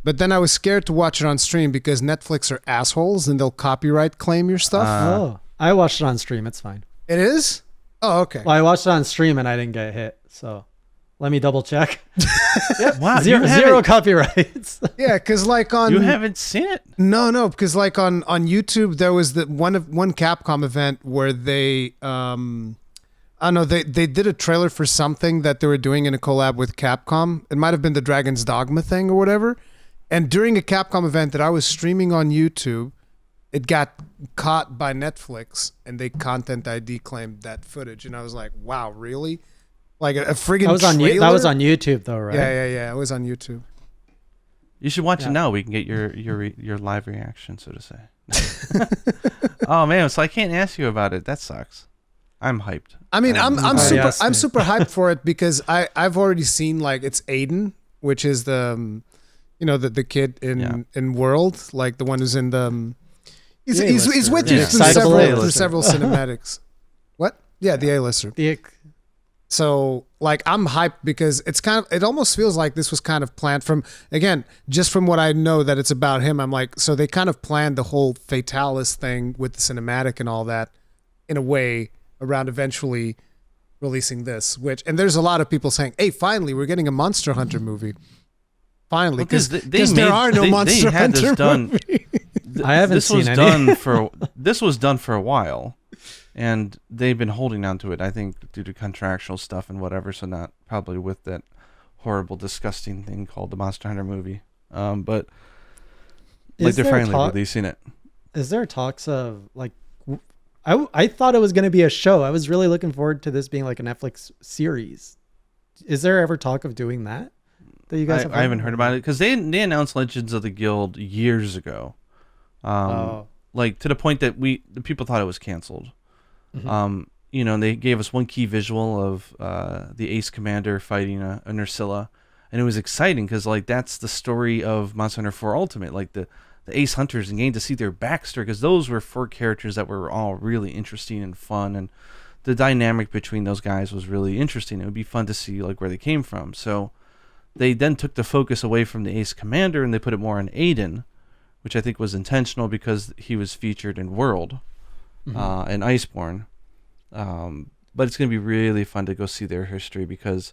Speaker 3: but then I was scared to watch it on stream because Netflix are assholes and they'll copyright claim your stuff.
Speaker 2: I watched it on stream. It's fine.
Speaker 3: It is? Oh, okay.
Speaker 2: Well, I watched it on stream and I didn't get hit. So Let me double check.
Speaker 1: Wow,
Speaker 2: Zero copyrights.
Speaker 3: Yeah, because like on
Speaker 1: you haven't seen it?
Speaker 3: no, because like on YouTube there was the one Capcom event where they I don't know, they did a trailer for something that they were doing in a collab with Capcom. It might have been the Dragon's Dogma thing or whatever. And during a Capcom event that I was streaming on YouTube, it got caught by Netflix and they Content ID claimed that footage. And I was like, wow, really? Like a friggin' trailer?
Speaker 2: That was on YouTube though, right?
Speaker 3: Yeah. It was on YouTube.
Speaker 1: You should watch it now. We can get your live reaction, so to say. Oh man, so I can't ask you about it. That sucks. I'm hyped.
Speaker 3: I mean, I'm
Speaker 2: yes,
Speaker 3: super hyped for it because I've already seen like it's Aiden, which is the the kid in World, like the one who's in the he's with you through several cinematics. What? Yeah, the A-lister. So like I'm hyped because it almost feels like this was kind of planned just from what I know that it's about him. I'm like, so they kind of planned the whole Fatalis thing with the cinematic and all that in a way around eventually releasing this, and there's a lot of people saying, hey, finally we're getting a Monster Hunter movie. Finally, because there are no Monster Hunter movies.
Speaker 2: I haven't seen any.
Speaker 1: This was done for a while. And they've been holding on to it, I think, due to contractual stuff and whatever. So not probably with that horrible, disgusting thing called the Monster Hunter movie. But like they're finally releasing it.
Speaker 2: Is there talks of like? I thought it was going to be a show. I was really looking forward to this being like a Netflix series. Is there ever talk of doing that? That you guys?
Speaker 1: I haven't heard about it because they announced Legends of the Guild years ago. Like to the point that the people thought it was canceled. Mm-hmm. They gave us one key visual of the Ace Commander fighting a Nursilla, and it was exciting because like that's the story of Monster Hunter 4 Ultimate, like the Ace Hunters, and getting to see their backstory because those were 4 characters that were all really interesting and fun, and the dynamic between those guys was really interesting. It would be fun to see like where they came from. So they then took the focus away from the Ace Commander and they put it more on Aiden, which I think was intentional because he was featured in World. And Iceborne. But it's going to be really fun to go see their history because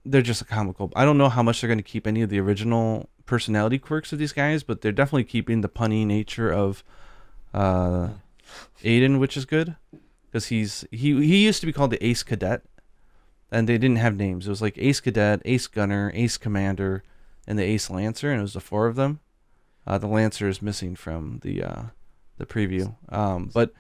Speaker 1: they're just a comical. I don't know how much they're going to keep any of the original personality quirks of these guys, but they're definitely keeping the punny nature of Aiden, which is good because he used to be called the Ace Cadet, and they didn't have names. It was like Ace Cadet, Ace Gunner, Ace Commander, and the Ace Lancer, and it was the 4 of them. The Lancer is missing from the preview, but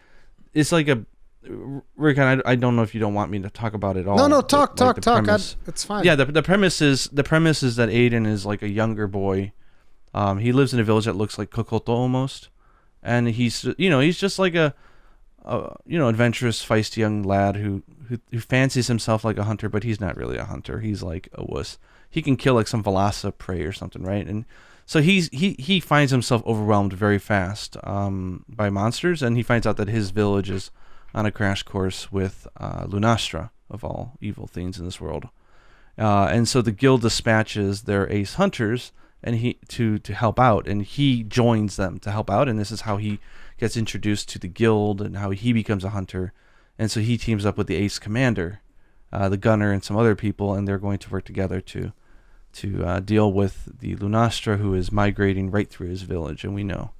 Speaker 1: it's like a Rurikhan. I don't know if you don't want me to talk about it all.
Speaker 3: No, talk. It's fine.
Speaker 1: Yeah, the premise is that Aiden is like a younger boy. He lives in a village that looks like Kokoto almost, and he's just like a adventurous, feisty young lad who fancies himself like a hunter, but he's not really a hunter. He's like a wuss. He can kill like some Velasa prey or something, right? And so he finds himself overwhelmed very fast by monsters, and he finds out that his village is on a crash course with Lunastra, of all evil things in this world. And so the guild dispatches their ace hunters and to help out, and he joins them to help out, and this is how he gets introduced to the guild and how he becomes a hunter. And so he teams up with the ace commander, the gunner, and some other people, and they're going to work together to deal with the Lunastra, who is migrating right through his village. And we know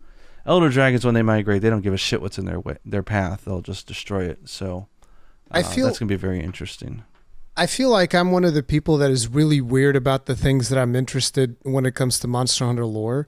Speaker 1: elder dragons, when they migrate, they don't give a shit what's in their path. They'll just destroy it. So I feel that's going to be very interesting.
Speaker 3: I feel like I'm one of the people that is really weird about the things that I'm interested when it comes to Monster Hunter lore,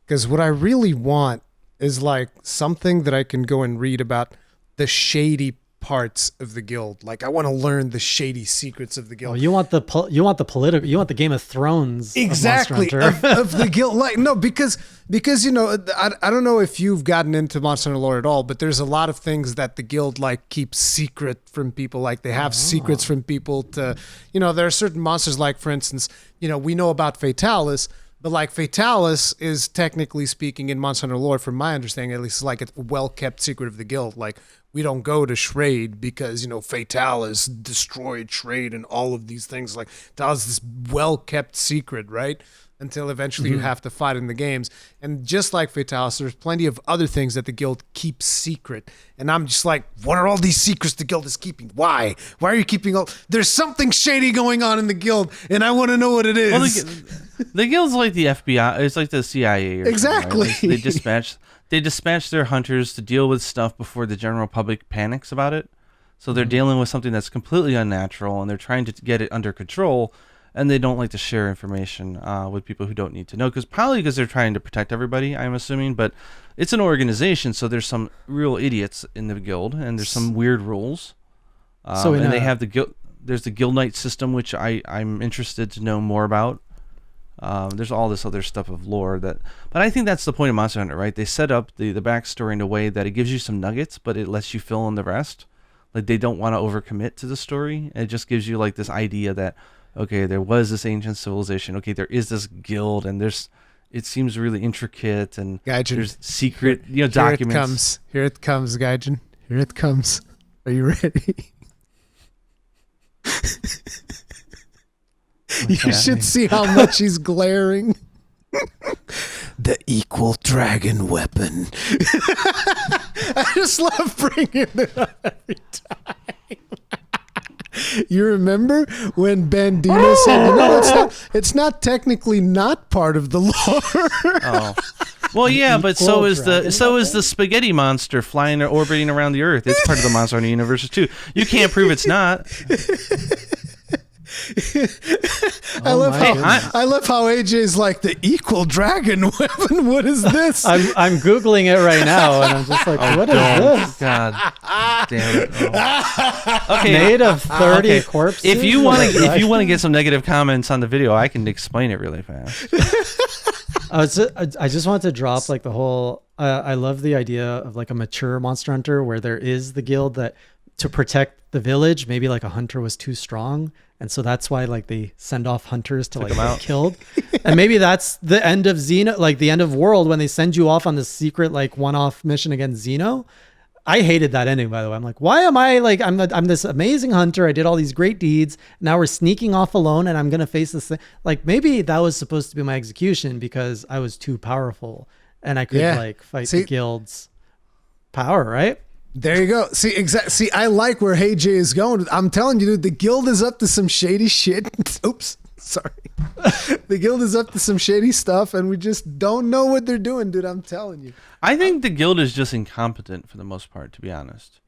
Speaker 3: because what I really want is like something that I can go and read about the shady parts of the guild. Like I want to learn the shady secrets of the guild.
Speaker 2: Oh, you want the Game of Thrones
Speaker 3: exactly of the guild. Like no, because I don't know if you've gotten into Monster Hunter lore at all, but there's a lot of things that the guild like keeps secret from people. Like they have secrets from people to, there are certain monsters, like for instance, we know about Fatalis. But like Fatalis is technically speaking in Monster Hunter lore, from my understanding at least, is like a well-kept secret of the guild. Like we don't go to Shrade because Fatalis destroyed Shrade and all of these things. Like that was this well-kept secret, right? until eventually you have to fight in the games. And just like Fatalis, there's plenty of other things that the guild keeps secret. And I'm just like, what are all these secrets the guild is keeping? Why? Why are you keeping all? There's something shady going on in the guild, and I want to know what it is.
Speaker 1: Well, the guild's like the FBI. It's like the CIA. Or
Speaker 3: exactly.
Speaker 1: Right? They dispatch their hunters to deal with stuff before the general public panics about it. So they're dealing with something that's completely unnatural, and they're trying to get it under control. And they don't like to share information with people who don't need to know, probably because they're trying to protect everybody, I'm assuming. But it's an organization, so there's some real idiots in the guild, and there's some weird rules. And they have the guild. There's the guild night system, which I'm interested to know more about. There's all this other stuff of lore but I think that's the point of Monster Hunter, right? They set up the backstory in a way that it gives you some nuggets, but it lets you fill in the rest. Like they don't want to overcommit to the story. It just gives you like this idea that, okay, there was this ancient civilization. Okay, there is this guild, and it seems really intricate, and
Speaker 3: Gaijin,
Speaker 1: there's secret, documents.
Speaker 3: Here it comes, Gaijin. Here it comes. Are you ready? You should see how much he's glaring. The equal dragon weapon. I just love bringing it up every time. You remember when Bandino said, it's not technically not part of the lore.
Speaker 1: Oh. Well, yeah, but so is the spaghetti monster flying or orbiting around the Earth. It's part of the Monster Hunter universe too. You can't prove it's not.
Speaker 3: I love how AJ's like the equal dragon weapon. What is this?
Speaker 2: I'm Googling it right now, and I'm just like, what is this?
Speaker 1: God damn it! Oh. Okay,
Speaker 2: made of 30 corpses.
Speaker 1: If you want to get some negative comments on the video, I can explain it really fast.
Speaker 2: I just want to drop like the whole. I love the idea of like a mature Monster Hunter where there is the guild that to protect the village. Maybe like a hunter was too strong. And so that's why like they send off hunters to like get killed. And maybe that's the end of Xeno, like the end of world when they send you off on this secret like one-off mission against Xeno. I hated that ending, by the way. I'm like, why am I like, I'm this amazing hunter. I did all these great deeds. Now we're sneaking off alone and I'm going to face this thing. Like maybe that was supposed to be my execution because I was too powerful and I could like fight the guild's power, right?
Speaker 3: There you go. See, I like where Hey Jay is going. I'm telling you, dude, the guild is up to some shady shit. Oops, sorry. The guild is up to some shady stuff, and we just don't know what they're doing, dude. I'm telling you.
Speaker 1: I think the guild is just incompetent for the most part, to be honest.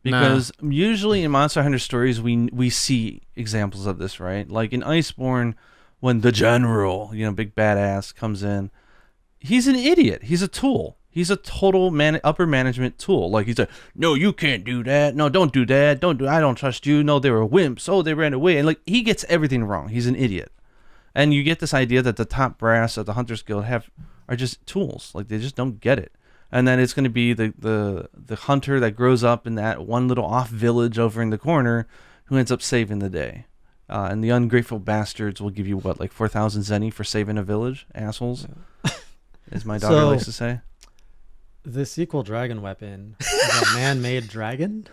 Speaker 1: Because usually in Monster Hunter stories, we see examples of this, right? Like in Iceborne, when the general, big badass comes in, he's an idiot. He's a tool. He's a total upper management tool. Like he's like, no, you can't do that. No, don't do that. I don't trust you. No, they were wimps. Oh, they ran away. And like he gets everything wrong. He's an idiot. And you get this idea that the top brass of the Hunters Guild are just tools. Like they just don't get it. And then it's going to be the hunter that grows up in that one little off village over in the corner who ends up saving the day. And the ungrateful bastards will give you like 4,000 zenny for saving a village, assholes, as my daughter likes to say.
Speaker 2: This equal dragon weapon is a man-made dragon?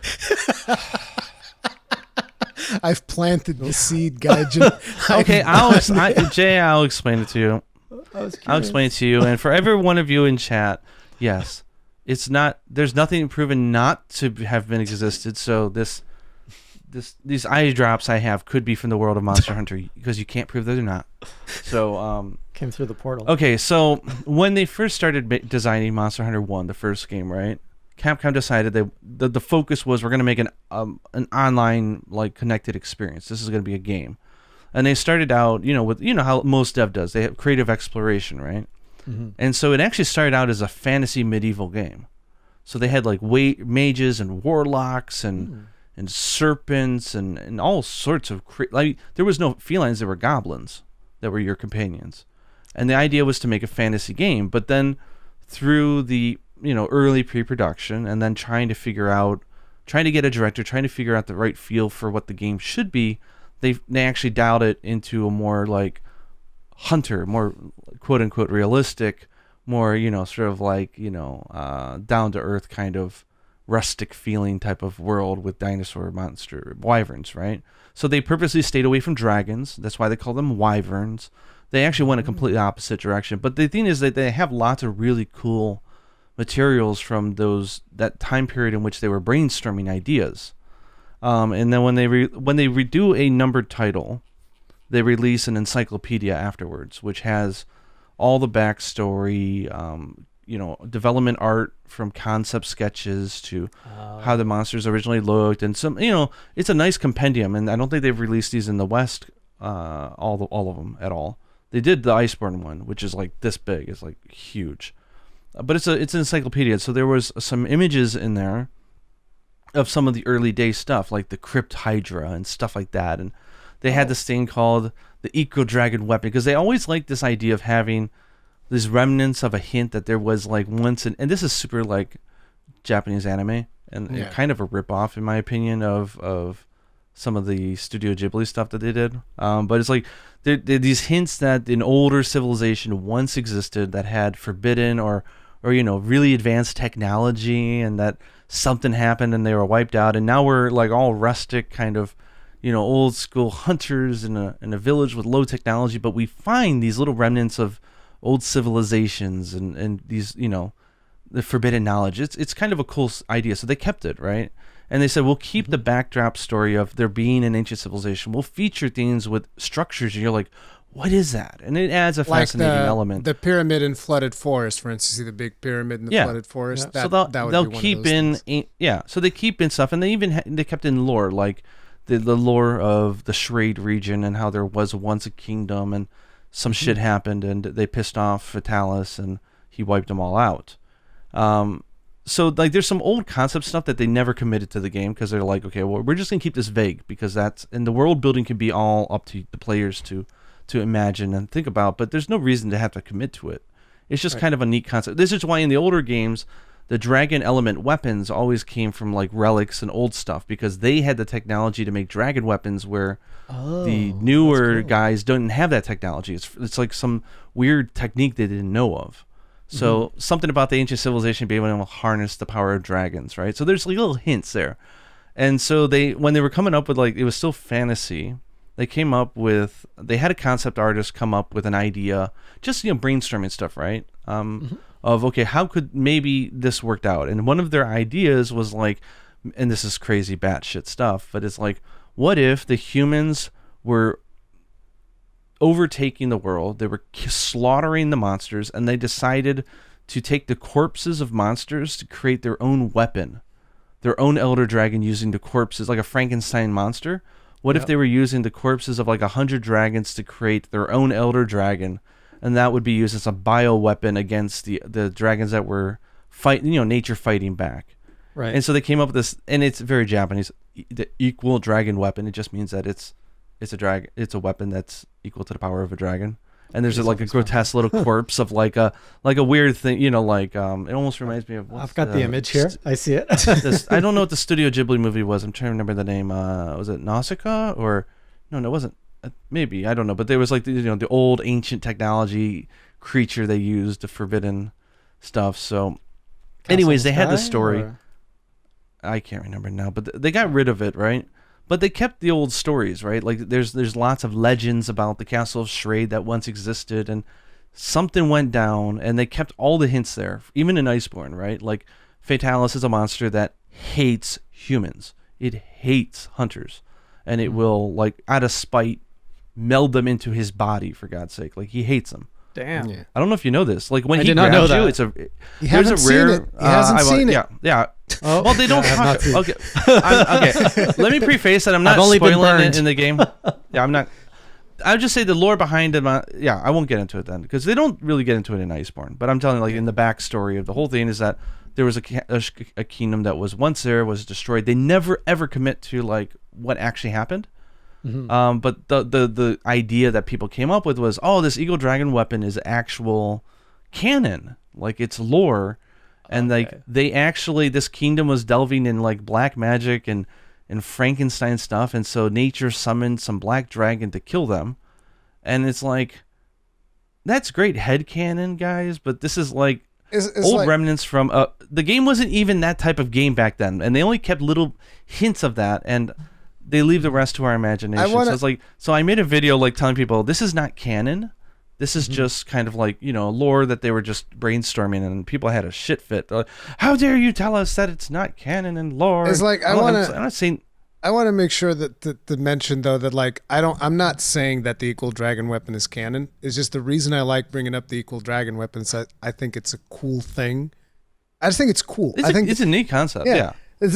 Speaker 3: I've planted the seed, Gaijin.
Speaker 1: Okay, Jay, I'll explain it to you. I'll explain it to you. And for every one of you in chat, yes, it's not. There's nothing proven not to have been existed. So these eye drops I have could be from the world of Monster Hunter because you can't prove that they're not. So
Speaker 2: came through the portal.
Speaker 1: Okay, so when they first started designing Monster Hunter 1, the first game, right? Capcom decided that the focus was we're going to make an online like connected experience. This is going to be a game. And they started out, with how most dev does. They have creative exploration, right? Mm-hmm. And so it actually started out as a fantasy medieval game. So they had like mages and warlocks and serpents and all sorts of like there was no felines, there were goblins that were your companions. And the idea was to make a fantasy game, but then through the early pre-production and then trying to get a director, trying to figure out the right feel for what the game should be, they actually dialed it into a more like hunter, more quote unquote realistic, more sort of like down to earth kind of rustic feeling type of world with dinosaur monster wyverns, right? So they purposely stayed away from dragons. That's why they call them wyverns. They actually went a completely opposite direction. But the thing is that they have lots of really cool materials from that time period in which they were brainstorming ideas. And then when they redo a numbered title, they release an encyclopedia afterwards, which has all the backstory, development art from concept sketches to how the monsters originally looked, and some, it's a nice compendium. And I don't think they've released these in the West, all of them at all. They did the Iceborne one, which is like this big. It's like huge, but it's an encyclopedia. So there was some images in there of some of the early day stuff, like the Crypt Hydra and stuff like that. And they had this thing called the Eco Dragon weapon, because they always liked this idea of having these remnants of a hint that there was like once, and this is super like Japanese anime and kind of a ripoff, in my opinion, of some of the Studio Ghibli stuff that they did. But it's like they're these hints that an older civilization once existed that had forbidden or really advanced technology, and that something happened and they were wiped out, and now we're like all rustic kind of old school hunters in a village with low technology, but we find these little remnants of old civilizations and these the forbidden knowledge. It's kind of a cool idea, so they kept it, right? And they said, we'll keep the backdrop story of there being an ancient civilization. We'll feature things with structures, and you're like, what is that? And it adds a fascinating element.
Speaker 3: The pyramid in flooded forest, for instance, see the big pyramid in the flooded forest.
Speaker 1: Yeah. So they'll keep in so they keep in stuff, and they kept in lore, like the lore of the Schrade region and how there was once a kingdom, and some shit happened and they pissed off Fatalis and he wiped them all out. So like there's some old concept stuff that they never committed to the game, because they're like, okay, well, we're just gonna keep this vague, because and the world building can be all up to the players to imagine and think about, but there's no reason to have to commit to it. It's just kind of a neat concept. This is why in the older games, the dragon element weapons always came from like relics and old stuff, because they had the technology to make dragon weapons where the newer guys don't have that technology. It's like some weird technique they didn't know of. So something about the ancient civilization being able to harness the power of dragons, right? So there's like little hints there. And so when they were coming up with, like, it was still fantasy, they had a concept artist come up with an idea, just brainstorming stuff, right? Of, okay, how could maybe this worked out? And one of their ideas was like, and this is crazy batshit stuff, but it's like, what if the humans were overtaking the world, they were slaughtering the monsters, and they decided to take the corpses of monsters to create their own weapon, their own elder dragon, using the corpses, like a Frankenstein monster. What if they were using the corpses of like 100 dragons to create their own elder dragon, and that would be used as a bioweapon against the dragons that were nature fighting back.
Speaker 2: Right.
Speaker 1: And so they came up with this, and it's very Japanese, the equal dragon weapon. It just means that it's a weapon that's equal to the power of a dragon. And there's like a grotesque little corpse of like a weird thing, it almost reminds me of.
Speaker 2: I've got the image here. I see it.
Speaker 1: I don't know what the Studio Ghibli movie was. I'm trying to remember the name. Was it Nausicaa or no, it wasn't. Maybe, I don't know. But there was like the old ancient technology creature they used, the forbidden stuff. So, anyways, they had the story.
Speaker 2: Or?
Speaker 1: I can't remember now, but they got rid of it, right? But they kept the old stories, right? Like there's lots of legends about the Castle of Schrade that once existed, and something went down, and they kept all the hints there, even in Iceborne, right? Like Fatalis is a monster that hates humans. It hates hunters, and it will, like, out of spite, meld them into his body, for God's sake. Like, he hates them.
Speaker 2: Damn.
Speaker 3: Yeah.
Speaker 1: I don't know if you know this. Like, when
Speaker 2: I
Speaker 1: he
Speaker 2: did not know
Speaker 1: grabs
Speaker 2: that.
Speaker 1: you,
Speaker 3: He hasn't seen it. He hasn't seen it.
Speaker 1: Yeah.
Speaker 2: Oh,
Speaker 1: Well, they don't
Speaker 2: yeah, I've
Speaker 1: talk.
Speaker 2: not seen
Speaker 1: Okay. Let me preface that I'm not
Speaker 2: I've only been
Speaker 1: spoiling it
Speaker 2: burned.
Speaker 1: in the game. Yeah, I'm not. I'll just say the lore behind it. I won't get into it then, because they don't really get into it in Iceborne. But I'm telling you, like, in the backstory of the whole thing is that there was a kingdom that was once there, was destroyed. They never ever commit to like what actually happened. But the idea that people came up with was, this Eagle Dragon weapon is actual canon, like it's lore, and like they actually, this kingdom was delving in like black magic and Frankenstein stuff, and so nature summoned some black dragon to kill them, and it's like, that's great headcanon, guys, but this is like
Speaker 3: It's
Speaker 1: old
Speaker 3: like,
Speaker 1: remnants from the game wasn't even that type of game back then, and they only kept little hints of that, and they leave the rest to our imagination. So it's like, so I made a video like telling people this is not canon, This is just kind of like, lore that they were just brainstorming, and people had a shit fit. They're like, how dare you tell us that it's not canon and lore?
Speaker 3: It's like,
Speaker 1: I'm not saying.
Speaker 3: I want to make sure that to mention though that like I'm not saying that the equal dragon weapon is canon. It's just the reason I like bringing up the equal dragon weapon is I think it's a cool thing. I just think it's cool.
Speaker 1: It's a neat concept. Yeah.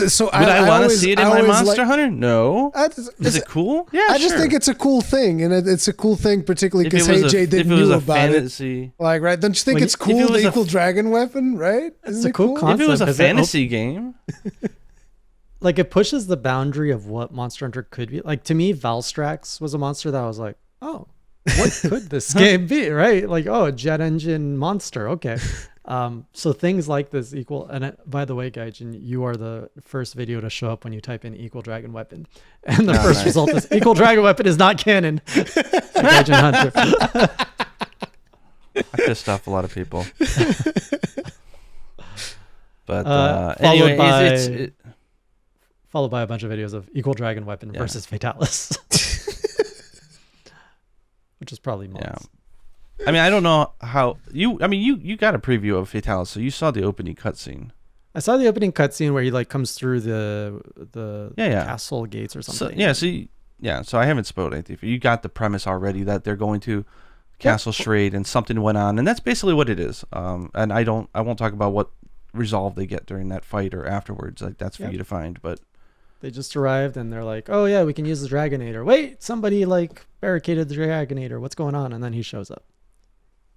Speaker 3: So
Speaker 1: would I want to see it in my Monster Hunter? No. Is it cool? Yeah,
Speaker 3: I just think it's a cool thing, and it's a cool thing, particularly because AJ didn't know about it. Like, right? Don't you think it's cool? The equal dragon weapon, right?
Speaker 2: It's a cool concept.
Speaker 1: If it was a fantasy game,
Speaker 2: like it pushes the boundary of what Monster Hunter could be. Like to me, Valstrax was a monster that I was like, oh, what could this game be? Right? Like, oh, a jet engine monster. Okay. So things like this equal, and by the way, Gaijin, you are the first video to show up when you type in equal dragon weapon. And the first result is equal dragon weapon is not canon. Gaijin Hunter.
Speaker 1: I pissed off a lot of people. But anyway,
Speaker 2: followed by a bunch of videos of equal dragon weapon versus Fatalis. Which is probably months.
Speaker 1: Yeah. I mean, I don't know how you got a preview of Fatalis, so you saw the opening cutscene.
Speaker 2: I saw the opening cutscene where he like comes through the castle gates or something.
Speaker 1: So I haven't spoiled anything. You got the premise already that they're going to Castle Schrade and something went on, and that's basically what it is. And I won't talk about what resolve they get during that fight or afterwards. Like that's for you to find. But
Speaker 2: they just arrived and they're like, oh yeah, we can use the Dragonator. Wait, somebody like barricaded the Dragonator. What's going on? And then he shows up.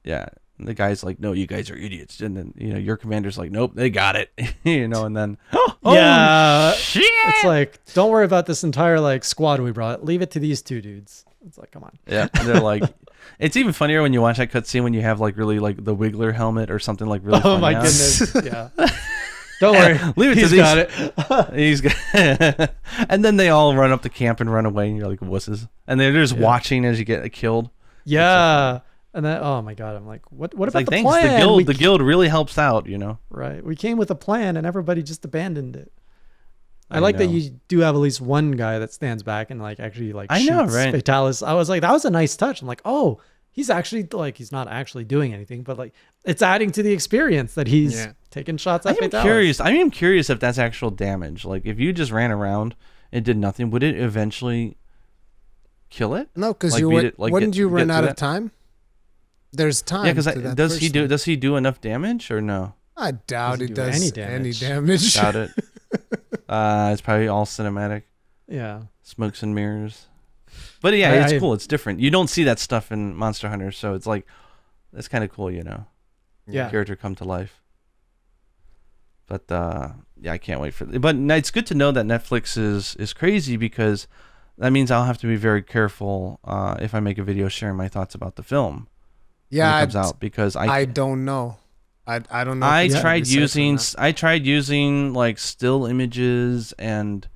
Speaker 1: Yeah, and the guy's like, "No, you guys are idiots." And then your commander's like, "Nope, they got it." And then shit!
Speaker 2: It's like, don't worry about this entire like squad we brought. Leave it to these two dudes. It's like, come on.
Speaker 1: Yeah, and they're like, it's even funnier when you watch that cutscene when you have like really like the Wiggler helmet or something like really.
Speaker 2: Oh my goodness! Yeah. Don't worry,
Speaker 1: leave it
Speaker 2: He's
Speaker 1: to
Speaker 2: got
Speaker 1: it. He's got. And then they all run up the camp and run away, and you're like wusses, and they're just watching as you get killed.
Speaker 2: Yeah. And then, oh my God, I'm like, what about
Speaker 1: like,
Speaker 2: the
Speaker 1: thanks,
Speaker 2: plan?
Speaker 1: The guild really helps out,
Speaker 2: Right. We came with a plan and everybody just abandoned it. I like that you do have at least one guy that stands back and like actually like shoots Fatalis. I was like, that was a nice touch. I'm like, oh, he's actually like, he's not actually doing anything, but like it's adding to the experience that he's taking shots at Fatalis.
Speaker 1: I am curious if that's actual damage. Like if you just ran around and did nothing, would it eventually kill it?
Speaker 3: No, because wouldn't you run out of time? There's time. Yeah,
Speaker 1: because does he do enough damage or no?
Speaker 3: I doubt he does any damage.
Speaker 1: Doubt it. It's probably all cinematic.
Speaker 2: Yeah.
Speaker 1: Smokes and mirrors. But yeah, it's cool. It's different. You don't see that stuff in Monster Hunter, so it's like that's kind of cool,
Speaker 2: Yeah.
Speaker 1: Character come to life. But I can't wait for it. But it's good to know that Netflix is crazy because that means I'll have to be very careful if I make a video sharing my thoughts about the film.
Speaker 3: Yeah,
Speaker 1: when it comes out because I don't
Speaker 3: know. I don't know.
Speaker 1: I tried using like still images and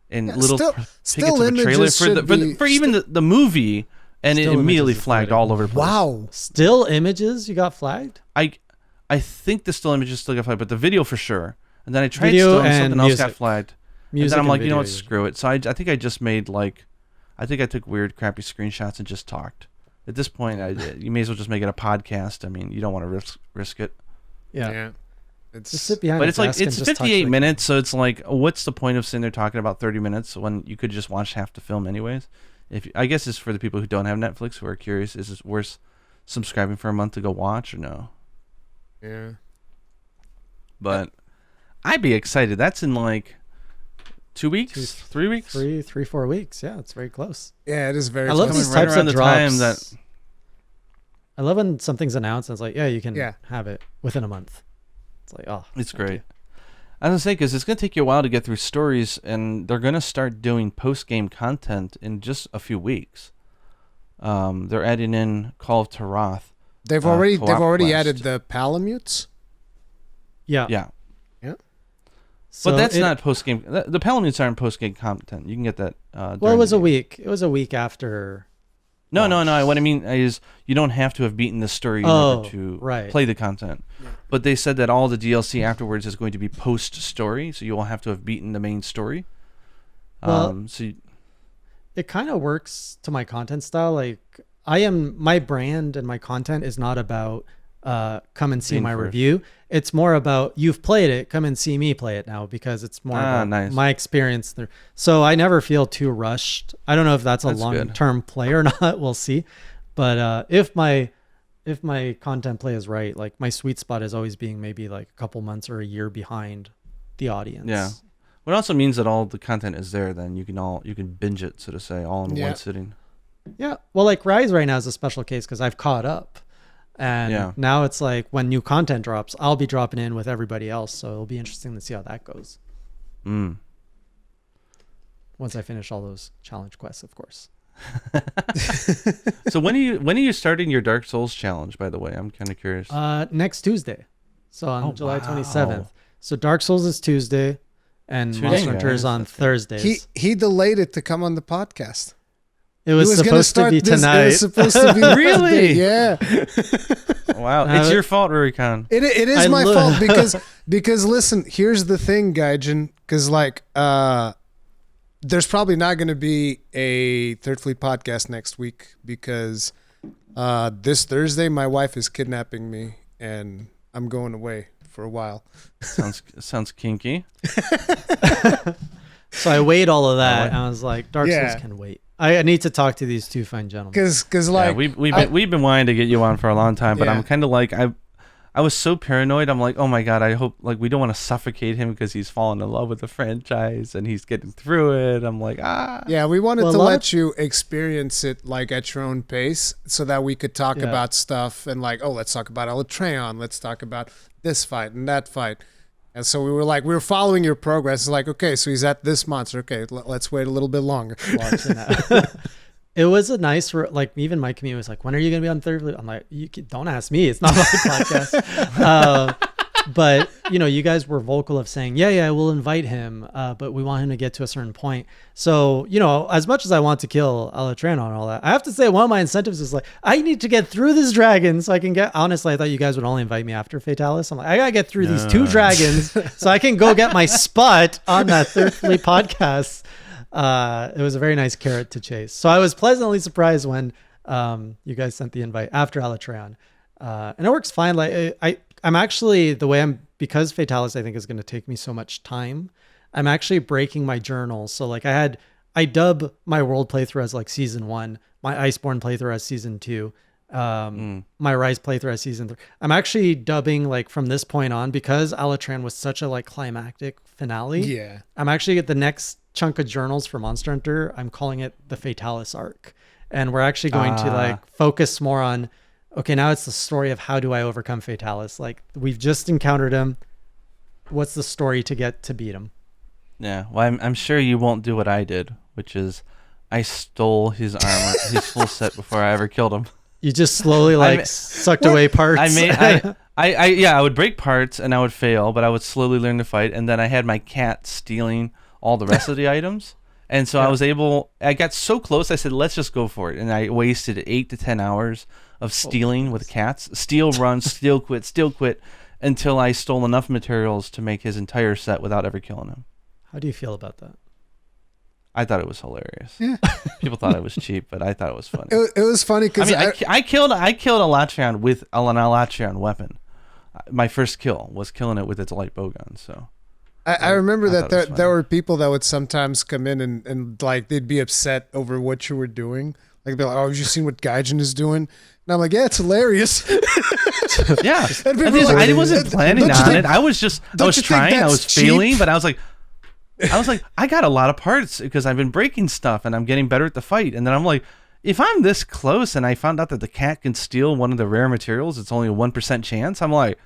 Speaker 1: little
Speaker 3: still
Speaker 1: images for even the movie, and it immediately flagged all over the place.
Speaker 3: Wow,
Speaker 2: still images you got flagged?
Speaker 1: I think the still images still got flagged, but the video for sure. And then I tried still and something else got flagged. And then I'm like, what, screw it. So I think I just made I think I took weird, crappy screenshots and just talked. At this point, you may as well just make it a podcast. I mean, you don't want to risk it.
Speaker 2: Yeah.
Speaker 3: It's
Speaker 2: just sit behind.
Speaker 1: But it's like it's 58 minutes, so it's like, what's the point of sitting there talking about 30 minutes when you could just watch half the film anyways? I guess it's for the people who don't have Netflix who are curious. Is it worth subscribing for a month to go watch or no?
Speaker 3: Yeah.
Speaker 1: But I'd be excited. That's in like 2 weeks, 3 weeks,
Speaker 2: 4 weeks. Yeah, it's very close.
Speaker 3: Yeah, it is very.
Speaker 2: I love these types of drops. I love when something's announced and it's like, you can have it within a month. It's like,
Speaker 1: it's great. I was gonna say because it's gonna take you a while to get through stories, and they're gonna start doing post-game content in just a few weeks. They're adding in Call of Tarath.
Speaker 3: They've already added the Palamutes.
Speaker 1: Yeah. So but that's not post-game. The Palamutes aren't post-game content. You can get that.
Speaker 2: Well, it was a week. It was a week after.
Speaker 1: No. What I mean is you don't have to have beaten the story in order to play the content. Yeah. But they said that all the DLC afterwards is going to be post-story, so you will have to have beaten the main story.
Speaker 2: Well, it kind of works to my content style. Like, my brand and my content is not about come and see
Speaker 1: Being
Speaker 2: my
Speaker 1: first.
Speaker 2: review. It's more about you've played it, come and see me play it now, because it's more about
Speaker 1: nice.
Speaker 2: my experience there. So I never feel too rushed. I don't know if that's a
Speaker 1: That's good.
Speaker 2: long-term play or not. We'll see. But if my content play is right, like my sweet spot is always being maybe like a couple months or a year behind the audience.
Speaker 1: Yeah. What also means that all the content is there. Then you can binge it, so to say, all in
Speaker 3: Yeah.
Speaker 1: one sitting.
Speaker 2: Yeah. Well, like Rise right now is a special case because I've caught up. And
Speaker 1: Yeah.
Speaker 2: now it's like when new content drops, I'll be dropping in with everybody else. So it'll be interesting to see how that goes.
Speaker 1: Mm.
Speaker 2: Once I finish all those challenge quests, of course.
Speaker 1: So when are you starting your Dark Souls challenge? By the way, I'm kind of curious.
Speaker 2: Next Tuesday. So on
Speaker 1: Oh,
Speaker 2: July
Speaker 1: wow.
Speaker 2: 27th. So Dark Souls is Tuesday and
Speaker 1: Tuesday,
Speaker 2: Monster Hunter is
Speaker 1: guys.
Speaker 2: on Thursdays.
Speaker 3: He delayed it to come on the podcast.
Speaker 2: It was
Speaker 3: He gonna
Speaker 2: supposed to be
Speaker 3: this- It
Speaker 2: tonight.
Speaker 3: was supposed to be
Speaker 1: Really?
Speaker 3: Yeah.
Speaker 1: Wow, it's your fault, Rurikhan.
Speaker 3: It is
Speaker 2: I
Speaker 3: my
Speaker 2: lo-
Speaker 3: fault because listen, here's the thing, Gaijin, because like there's probably not going to be a Third Fleet podcast next week because this Thursday my wife is kidnapping me and I'm going away for a while.
Speaker 1: Sounds kinky.
Speaker 2: So I weighed all of that and I was like, Dark
Speaker 3: Yeah.
Speaker 2: Souls can wait. I need to talk to these two fine gentlemen.
Speaker 3: Because
Speaker 1: Yeah,
Speaker 3: like
Speaker 1: we've been wanting to get you on for a long time, but
Speaker 3: Yeah.
Speaker 1: I'm kind of like I was so paranoid. I'm like, oh my god, I hope like we don't want to suffocate him because he's fallen in love with the franchise and he's getting through it. I'm like,
Speaker 3: yeah, we wanted
Speaker 2: Well,
Speaker 3: to
Speaker 2: a lot
Speaker 3: let you experience it like at your own pace so that we could talk
Speaker 2: Yeah.
Speaker 3: about stuff and like, oh, let's talk about Alatreon, let's talk about this fight and that fight. And so we were following your progress. It's like, okay, so he's at this monster. Okay, let's wait a little bit longer.
Speaker 2: Watching that. It was a nice, like even my community was like, when are you going to be on Third Fleet? I'm like, don't ask me. It's not my podcast. But, you guys were vocal of saying, yeah, we'll invite him, but we want him to get to a certain point. So, as much as I want to kill Alatreon and all that, I have to say one of my incentives is like, I need to get through this dragon so I can get, honestly, I thought you guys would only invite me after Fatalis. I'm like, I got to get through these two dragons so I can go get my spot on that Third Fleet podcast. It was a very nice carrot to chase. So I was pleasantly surprised when you guys sent the invite after Alatreon. And it works fine. Like I'm actually because Fatalis I think is going to take me so much time. I'm actually breaking my journals. So like I dub my world playthrough as like season 1, my Iceborne playthrough as season 2, my Rise playthrough as season 3. I'm actually dubbing like from this point on because Alatreon was such a like climactic finale.
Speaker 3: Yeah.
Speaker 2: I'm actually at the next chunk of journals for Monster Hunter. I'm calling it the Fatalis arc. And we're actually going to like focus more on, okay, now it's the story of how do I overcome Fatalis? Like we've just encountered him. What's the story to get to beat him?
Speaker 1: Yeah, well, I'm sure you won't do what I did, which is I stole his armor, his full set before I ever killed him.
Speaker 2: You just slowly like sucked away parts.
Speaker 1: I would break parts and I would fail, but I would slowly learn to fight. And then I had my cat stealing all the rest of the items. And so I got so close, I said, let's just go for it. And I wasted 8 to 10 hours of stealing with cats. Steal, run, steal, quit, until I stole enough materials to make his entire set without ever killing him.
Speaker 2: How do you feel about that?
Speaker 1: I thought it was hilarious. Yeah. People thought it was cheap, but I thought it was funny.
Speaker 3: It was funny because
Speaker 1: I killed Alatreon with an Alatreon weapon. My first kill was killing it with its light bowgun. So
Speaker 3: I remember that
Speaker 1: thought it was funny.
Speaker 3: there were people that would sometimes come in and like they'd be upset over what you were doing. Like they'd be like, "Oh, have you seen what Gaijin is doing?" And I'm like, "Yeah, it's hilarious."
Speaker 1: Yeah,
Speaker 3: And people
Speaker 1: I
Speaker 3: were like,
Speaker 1: wasn't planning
Speaker 3: "Don't you
Speaker 1: on
Speaker 3: think-
Speaker 1: it. I was
Speaker 3: you think
Speaker 1: trying. I
Speaker 3: that's
Speaker 1: was
Speaker 3: cheap?"
Speaker 1: failing, but I was like, I got a lot of parts because I've been breaking stuff and I'm getting better at the fight. And then I'm like, if I'm this close and I found out that the cat can steal one of the rare materials, it's only a 1% chance. I'm like,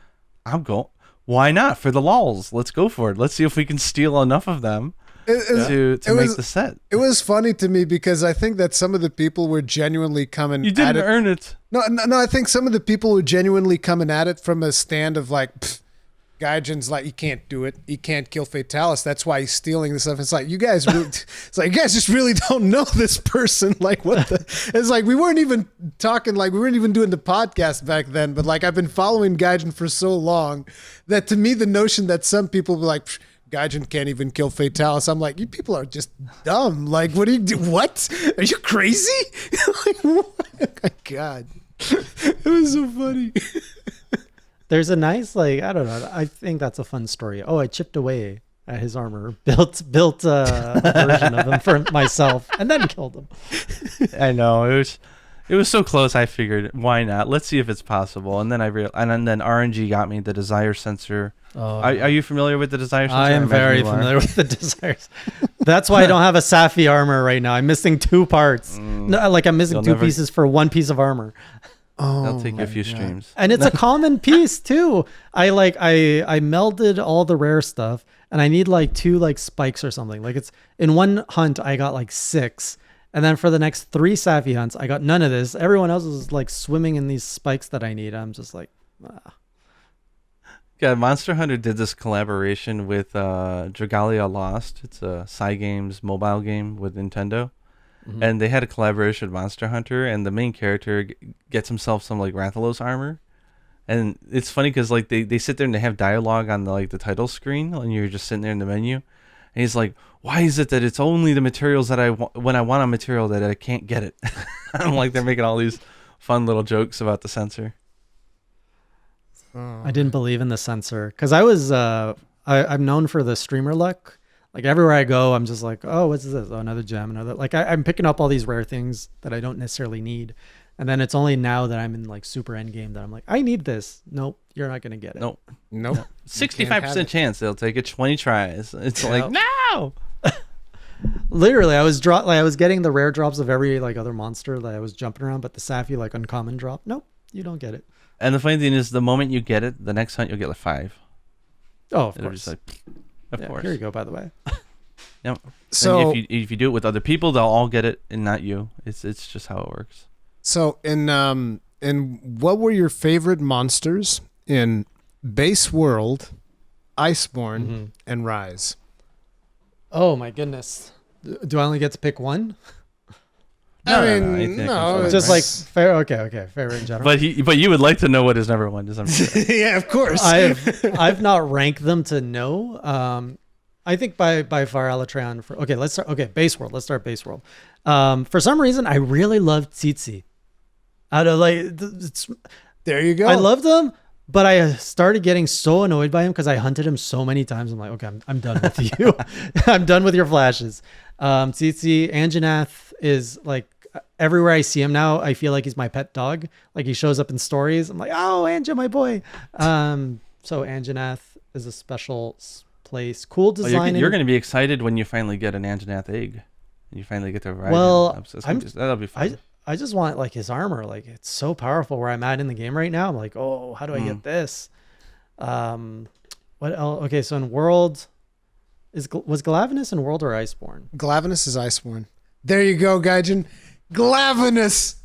Speaker 1: why not? For the lols, let's go for it. Let's see if we can steal enough of them to make the set.
Speaker 3: It was funny to me because I think that some of the people were genuinely coming.
Speaker 1: You didn't earn it.
Speaker 3: No. I think some of the people were genuinely coming at it from a stand of like, Gaijin's like, he can't do it. He can't kill Fatalis. That's why he's stealing this stuff. It's like, you guys just really don't know this person. Like, what the? It's like, we weren't even talking, like, we weren't even doing the podcast back then. But like, I've been following Gaijin for so long that to me, the notion that some people were like, Gaijin can't even kill Fatalis. I'm like, you people are just dumb. Like, what do you do? What? Are you crazy? Like, what? Oh my God. It was so funny.
Speaker 2: There's a nice, like, I don't know. I think that's a fun story. Oh, I chipped away at his armor, built a version of him for myself, and then killed him.
Speaker 1: I know it was so close. I figured, why not? Let's see if it's possible. And then and then RNG got me the desire sensor.
Speaker 2: Oh,
Speaker 1: Are you familiar with the desire sensor?
Speaker 2: I am very familiar with the desires. That's why I don't have a Safi armor right now. I'm missing 2 parts. No, like I'm missing 2 pieces for 1 piece of armor.
Speaker 3: Oh,
Speaker 1: that'll take you a few streams.
Speaker 2: And it's a common piece too. I melded all the rare stuff, and I need like 2 like spikes or something. Like it's in one hunt I got like 6, and then for the next 3 Safi hunts I got none of this. Everyone else is like swimming in these spikes that I need. I'm just like, ah.
Speaker 1: Yeah, Monster Hunter did this collaboration with Dragalia Lost. It's a Cygames mobile game with Nintendo. Mm-hmm. And they had a collaboration with Monster Hunter, and the main character gets himself some like Rathalos armor. And it's funny because like they sit there and they have dialogue on the title screen, and you're just sitting there in the menu. And he's like, why is it that it's only the materials that I want when I want a material that I can't get it? I'm like, they're making all these fun little jokes about the sensor.
Speaker 2: I didn't believe in the sensor because I was I'm known for the streamer luck. Like everywhere I go, I'm just like, oh, what's this? Oh, another gem, another. Like I'm picking up all these rare things that I don't necessarily need, and then it's only now that I'm in like super end game that I'm like, I need this. Nope, you're not gonna get it.
Speaker 1: Nope.
Speaker 3: 65%
Speaker 1: chance they'll take it 20 tries. It's like no.
Speaker 2: Literally, I was getting the rare drops of every like other monster that I was jumping around, but the Safi like uncommon drop, nope, you don't get it.
Speaker 1: And the funny thing is, the moment you get it, the next hunt you'll get like 5.
Speaker 2: Oh, of
Speaker 1: It'll
Speaker 2: course.
Speaker 1: just like, of course.
Speaker 2: Here you go. By the way.
Speaker 1: Yep.
Speaker 3: So
Speaker 1: and if you do it with other people, they'll all get it, and not you. It's just how it works.
Speaker 3: So in what were your favorite monsters in Base World, Iceborne, and Rise?
Speaker 2: Oh my goodness. Do I only get to pick one?
Speaker 3: I mean, no,
Speaker 2: just like fair. Okay, favorite in general.
Speaker 1: But you would like to know what his number 1 is. I'm sure.
Speaker 3: Yeah, of course.
Speaker 2: I've not ranked them to know. I think by far Alatreon. Let's start. Okay, Base World. Let's start Base World. For some reason, I really loved Tsitsi. Out of
Speaker 3: there you go.
Speaker 2: I loved him, but I started getting so annoyed by him because I hunted him so many times. I'm like, okay, I'm done with you. I'm done with your flashes. Tsitsi, Anjanath is like everywhere I see him now, I feel like he's my pet dog. Like he shows up in stories. I'm like, oh, Anja, my boy. So Anjanath is a special place. Cool design.
Speaker 1: You're going to be excited when you finally get an Anjanath egg. And you finally get to ride him. That'll be fun.
Speaker 2: I just want like his armor. Like it's so powerful where I'm at in the game right now. I'm like, oh, how do I get this? What else? Okay, so in World, was Glavenus in World or Iceborne?
Speaker 3: Glavenus is Iceborne. There you go, Gaijin. Glavenus.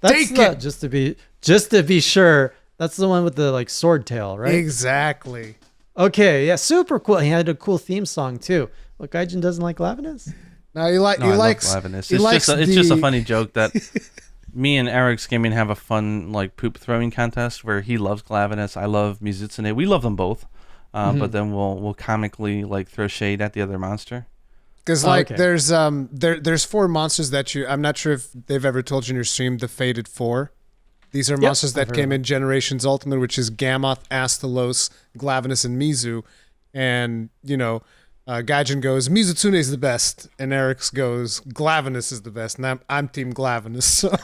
Speaker 2: That's just to be sure. That's the one with the like sword tail, right?
Speaker 3: Exactly.
Speaker 2: Okay, yeah, super cool. He had a cool theme song too. What, Gaijin doesn't like Glavenus?
Speaker 3: No, I love Glavenus.
Speaker 1: It's just a funny joke that me and Eric's gaming have a fun like poop throwing contest where he loves Glavenus. I love Mizutsune. We love them both. But then we'll comically like throw shade at the other monster.
Speaker 3: Because there's 4 monsters that I'm not sure if they've ever told you in your stream, the Fated 4. These are monsters that came in Generations Ultimate, which is Gammoth, Astalos, Glavenus, and Mizu. And, Gaijin goes, Mizutsune is the best. And Eric's goes, Glavenus is the best. And I'm Team Glavenus. So.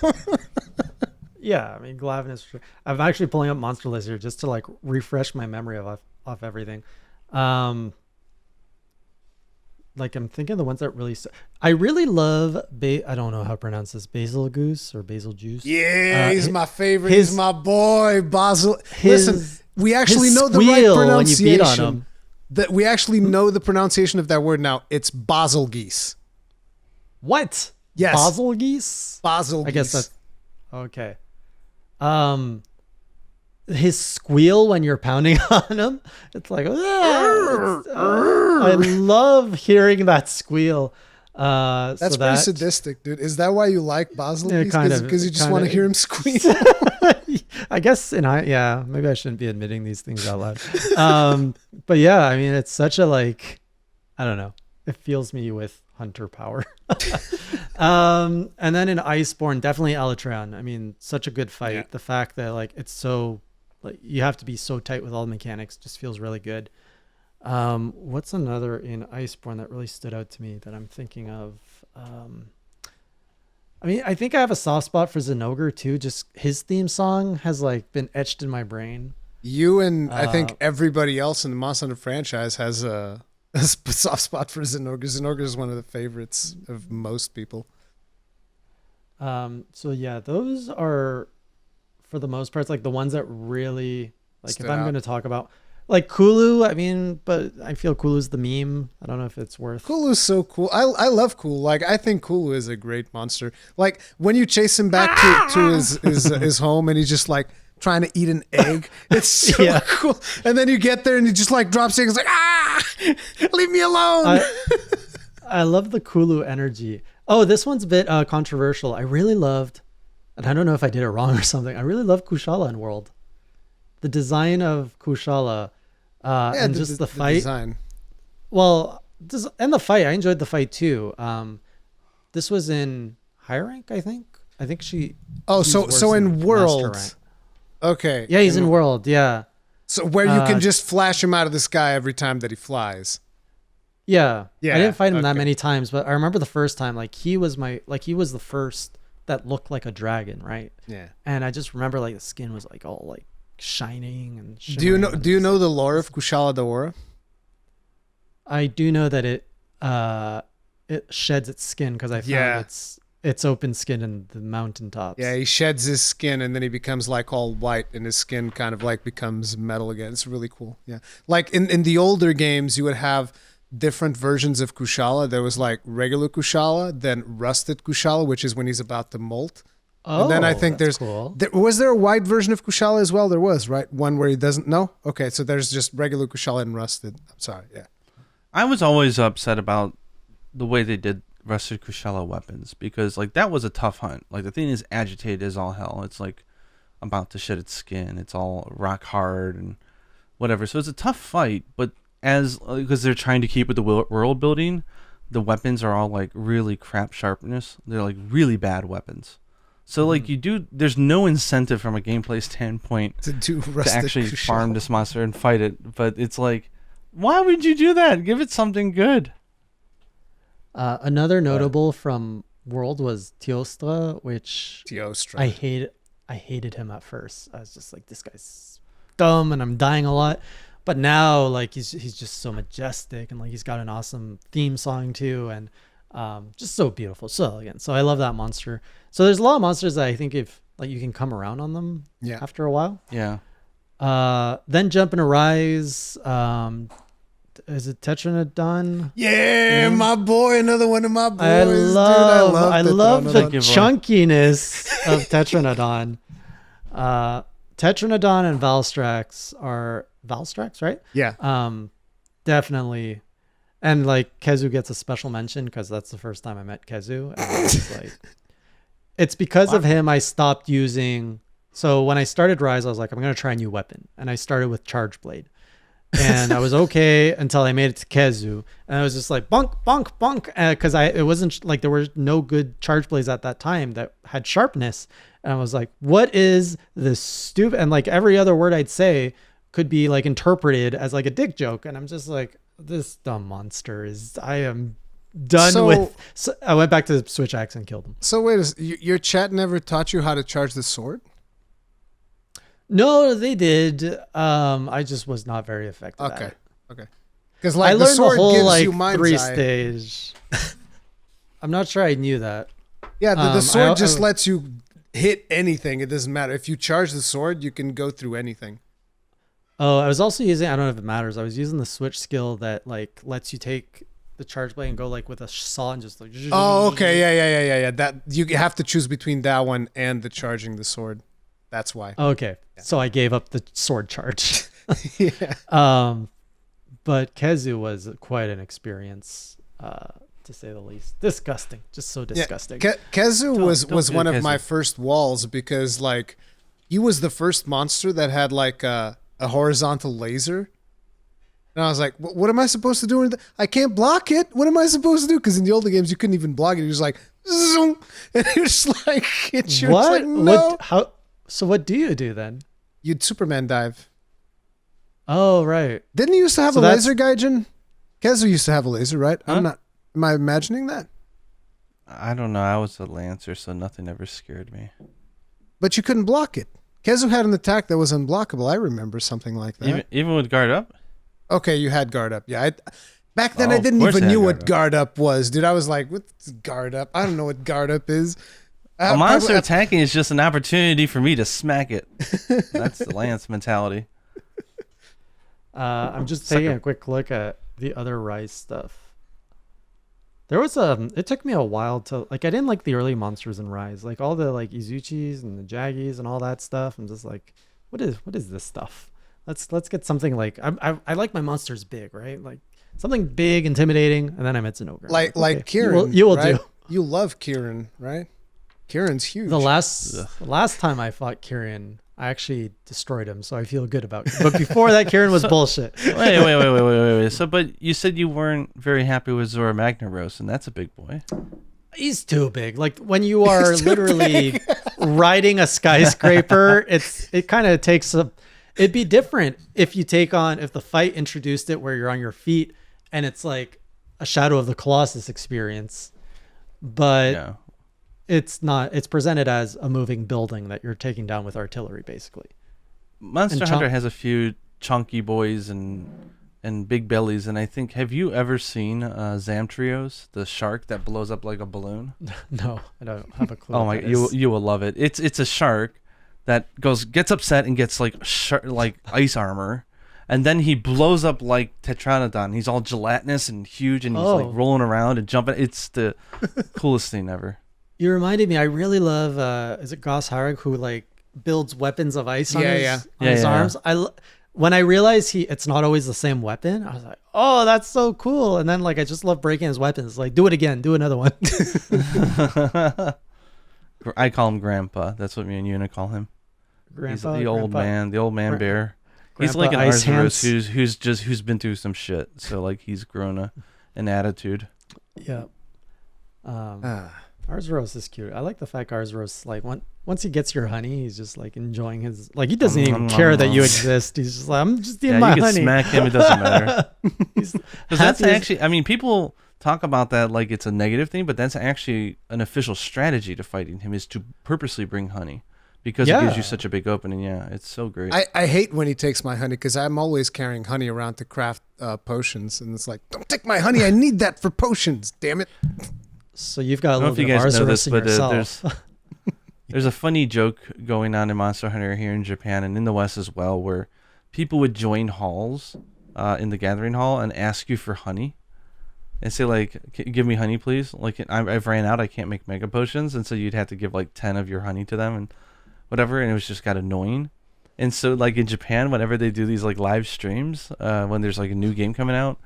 Speaker 2: Yeah, I mean, Glavenus. I'm actually pulling up Monster List here just to like refresh my memory of everything. Like I'm thinking of the ones that really. I really love. I don't know how to pronounce this. Basil Goose or Basil Juice.
Speaker 3: Yeah, he's my favorite. He's my boy, Basil. Listen, we actually know the right pronunciation. When you beat on him. That we actually know the pronunciation of that word now. It's Basil Geese.
Speaker 2: What?
Speaker 3: Yes.
Speaker 2: Basil Geese.
Speaker 3: Basil Geese.
Speaker 2: I guess that's okay. His squeal when you're pounding on him, it's like I love hearing that squeal.
Speaker 3: That's pretty sadistic, dude. Is that why you like Basilisk?
Speaker 2: Yeah, kind of,
Speaker 3: Because you just want to hear him squeal.
Speaker 2: I guess, yeah, maybe I shouldn't be admitting these things out loud. But yeah, I mean, it's such a I don't know. It fills me with hunter power. And then in Iceborne, definitely Alatreon. I mean, such a good fight. Yeah. The fact that it's so you have to be so tight with all the mechanics just feels really good. What's another in Iceborne that really stood out to me that I'm thinking of? I mean, I think I have a soft spot for Zinogre too. Just his theme song has been etched in my brain.
Speaker 3: You and I think everybody else in the Monster Hunter franchise has a soft spot for Zinogre. Zinogre is one of the favorites of most people.
Speaker 2: So yeah, those are for the most part the ones that really if I'm going to talk about Kulu, I mean, but I feel Kulu's the meme. I don't know if it's worth.
Speaker 3: Kulu's so cool. I love Kulu. I think Kulu is a great monster. When you chase him back to his home and he's just trying to eat an egg. It's so cool. And then you get there and he just drops eggs leave me alone.
Speaker 2: I love the Kulu energy. Oh, this one's a bit controversial. I really loved, and I don't know if I did it wrong or something. I really love Kushala in World. The design of Kushala and just the fight.
Speaker 3: Design.
Speaker 2: Well, and the fight. I enjoyed the fight too. This was in high rank, I think. I think she.
Speaker 3: Oh, so in World. Okay.
Speaker 2: Yeah, he's in World. Yeah.
Speaker 3: So where you can just flash him out of the sky every time that he flies.
Speaker 2: Yeah. I didn't fight him that many times, but I remember the first time, he was the first that looked like a dragon, right?
Speaker 3: Yeah.
Speaker 2: And I just remember the skin was all shining and
Speaker 3: shimmering. Do you know the lore of Kushala Daora?
Speaker 2: I do know that it sheds its skin because I found it's open skin in the mountaintops.
Speaker 3: Yeah, he sheds his skin and then he becomes all white and his skin kind of becomes metal again. It's really cool. Yeah. In the older games, you would have different versions of Kushala. There was regular Kushala, then rusted Kushala, which is when he's about to molt.
Speaker 2: Oh,
Speaker 3: and then I think
Speaker 2: that's cool.
Speaker 3: Was there a white version of Kushala as well? There was, right? One where he doesn't know? Okay, so there's just regular Kushala and rusted. I'm sorry, yeah.
Speaker 1: I was always upset about the way they did rusted Kushala weapons because that was a tough hunt. The thing is agitated as all hell. It's about to shed its skin. It's all rock hard and whatever. So it's a tough fight, but because they're trying to keep with the world building, the weapons are all really crap sharpness. They're really bad weapons. So there's no incentive from a gameplay standpoint
Speaker 3: to
Speaker 1: actually farm this monster and fight it. But it's why would you do that? Give it something good.
Speaker 2: Another notable from World was Teostra, which I hated him at first. I was just this guy's dumb and I'm dying a lot. But now he's just so majestic and he's got an awesome theme song too and just so beautiful, so elegant. So I love that monster. So there's a lot of monsters that I think if you can come around on them after a while.
Speaker 1: Yeah.
Speaker 2: Then jump into Rise. Is it Tetranodon?
Speaker 3: Yeah, my boy, another one of my boys.
Speaker 2: I love the chunkiness of Tetranodon. Tetranodon and Valstrax are Valstrax, right?
Speaker 3: Yeah.
Speaker 2: Definitely. And Kezu gets a special mention because that's the first time I met Kezu. And it's it's because of him I stopped using. So when I started Rise, I was I'm going to try a new weapon. And I started with Charge Blade. And I was okay until I made it to Kezu. And I was just bonk, bonk, bonk. Because it wasn't there were no good Charge Blades at that time that had sharpness. And I was what is this stupid? And every other word I'd say could be interpreted as a dick joke. And I'm just this dumb monster I am done with. So I went back to the Switch Axe and killed him.
Speaker 3: So wait, your chat never taught you how to charge the sword?
Speaker 2: No, they did. I just was not very effective at it.
Speaker 3: Okay. Because
Speaker 2: I learned the whole
Speaker 3: gives you mind's
Speaker 2: 3
Speaker 3: eye.
Speaker 2: stage. I'm not sure I knew that.
Speaker 3: Yeah, the sword just lets you hit anything. It doesn't matter. If you charge the sword, you can go through anything.
Speaker 2: Oh, I was also using, I don't know if it matters. I was using the switch skill that lets you take the charge blade and go with a saw and just
Speaker 3: Oh, okay. Yeah. That you have to choose between that one and the charging the sword. That's why.
Speaker 2: Okay. Yeah. So I gave up the sword charge.
Speaker 3: Yeah.
Speaker 2: But Kezu was quite an experience to say the least. Disgusting, just so disgusting.
Speaker 3: Kezu was
Speaker 1: do
Speaker 3: one of
Speaker 1: Kezu.
Speaker 3: my first walls because like he was the first monster that had like a horizontal laser. And I was like, what am I supposed to do? with it? I can't block it. What am I supposed to do? Because in the older games, you couldn't even block it. You're just like, zoom. And you're just like, it's
Speaker 2: What?
Speaker 3: like, no.
Speaker 2: How? So what do you do then?
Speaker 3: You'd Superman dive.
Speaker 2: Oh, right.
Speaker 3: Didn't you used to have
Speaker 2: So
Speaker 3: a
Speaker 2: that's-
Speaker 3: laser, Gaijin? Kezu used to have a laser, right?
Speaker 1: Huh?
Speaker 3: I'm not. Am I imagining that?
Speaker 1: I don't know. I was a Lancer, so nothing ever scared me.
Speaker 3: But you couldn't block it. Kezu had an attack that was unblockable. I remember something like that.
Speaker 1: Even with guard up?
Speaker 3: Okay, you had guard up. Yeah. Back then,
Speaker 1: Oh,
Speaker 3: I
Speaker 1: of
Speaker 3: didn't
Speaker 1: course
Speaker 3: even
Speaker 1: I had
Speaker 3: knew
Speaker 1: guard
Speaker 3: what
Speaker 1: up.
Speaker 3: guard up was, dude. I was like, what's guard up? I don't know what guard up is.
Speaker 1: A monster attacking is just an opportunity for me to smack it. That's the Lance mentality.
Speaker 2: I'm just
Speaker 1: Sucker.
Speaker 2: taking a quick look at the other Rise stuff. There was it took me a while to like. I didn't like the early monsters in Rise, like all the like Izuchis and the Jaggies and all that stuff. I'm just like, what is this stuff? Let's get something like I like my monsters big, right? Like something big, intimidating, and then I'm Mitsunogre.
Speaker 3: Like
Speaker 2: okay,
Speaker 3: Kieran.
Speaker 2: You will
Speaker 3: right?
Speaker 2: do.
Speaker 3: You love Kieran, right? Kieran's huge.
Speaker 2: The last time I fought Kieran, I actually destroyed him, so I feel good about it. But before that, Kieran was bullshit.
Speaker 1: Wait. So, but you said you weren't very happy with Zora Magnaros, and that's a big boy.
Speaker 2: He's too big. Like when you are literally riding a skyscraper, it kind of takes a. It'd be different if the fight introduced it where you're on your feet and it's like a Shadow of the Colossus experience, but
Speaker 1: Yeah.
Speaker 2: it's not. It's presented as a moving building that you're taking down with artillery, basically.
Speaker 1: Monster
Speaker 2: And
Speaker 1: Hunter has a few chunky boys and big bellies, and I think, have you ever seen Zamtrios, the shark that blows up like a balloon?
Speaker 2: No, I don't have a clue.
Speaker 1: Oh
Speaker 2: what
Speaker 1: my,
Speaker 2: that
Speaker 1: you
Speaker 2: is.
Speaker 1: you will love it. It's a shark that gets upset and gets like ice armor, and then he blows up like Tetranodon. He's all gelatinous and huge, and he's like
Speaker 2: Oh.
Speaker 1: rolling around and jumping. It's the coolest thing ever.
Speaker 2: You reminded me. I really love. Is it Goss Harag who like builds weapons of ice on
Speaker 3: Yeah,
Speaker 2: his,
Speaker 3: yeah.
Speaker 2: on his
Speaker 1: Yeah.
Speaker 2: arms? When I realized it's not always the same weapon, I was like, oh, that's so cool. And then like I just love breaking his weapons. Like, do it again. Do another one.
Speaker 1: I call him Grandpa. That's what me and Yuna call him.
Speaker 2: Grandpa,
Speaker 1: He's the old man bear. He's
Speaker 2: Grandpa
Speaker 1: like an
Speaker 2: Ice Hands.
Speaker 1: Arzuros who's been through some shit. So like he's grown an attitude.
Speaker 2: Yeah.
Speaker 3: Ah.
Speaker 2: Arzuros is cute. I like the fact Arzuros like once he gets your honey, he's just like enjoying his like he doesn't even care that you exist. He's just like, I'm just eating
Speaker 1: Yeah,
Speaker 2: my
Speaker 1: you can
Speaker 2: honey.
Speaker 1: smack him. It doesn't matter.
Speaker 2: He's
Speaker 1: Because that's
Speaker 2: happy as-
Speaker 1: actually, I mean, people talk about that like it's a negative thing, but that's actually an official strategy to fighting him is to purposely bring honey because it gives
Speaker 2: Yeah.
Speaker 1: you such a big opening. Yeah, it's so great.
Speaker 3: I hate when he takes my honey because I'm always carrying honey around to craft potions, and it's like, don't take my honey. I need that for potions. Damn it.
Speaker 2: So you've got a
Speaker 1: I don't know
Speaker 2: little
Speaker 1: if you
Speaker 2: bit of
Speaker 1: guys know
Speaker 2: Arzuros
Speaker 1: this,
Speaker 2: in
Speaker 1: but
Speaker 2: yourself.
Speaker 1: there's a funny joke going on in Monster Hunter here in Japan and in the West as well, where people would join halls in the gathering hall and ask you for honey. And say like, give me honey, please. Like I've ran out. I can't make mega potions, and so you'd have to give like 10 of your honey to them and whatever. And it was just got annoying. And so like in Japan, whenever they do these like live streams, when there's like a new game coming out,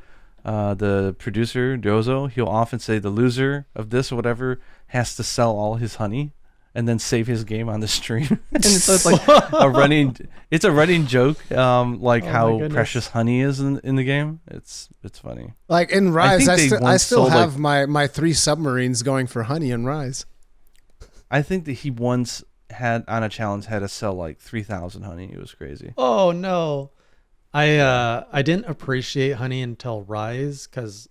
Speaker 1: the producer Dodo, he'll often say the loser of this or whatever has to sell all his honey and then save his game on the stream. And so it's like a running joke, like
Speaker 2: Oh my
Speaker 1: how
Speaker 2: goodness.
Speaker 1: precious honey is in the game. It's funny.
Speaker 3: Like in Rise,
Speaker 1: think they
Speaker 3: I
Speaker 1: once
Speaker 3: still
Speaker 1: sold,
Speaker 3: have my 3 submarines going for honey in Rise.
Speaker 1: I think that he once had on a challenge had to sell like 3,000 honey. It was crazy.
Speaker 2: Oh no. I didn't appreciate honey until Rise because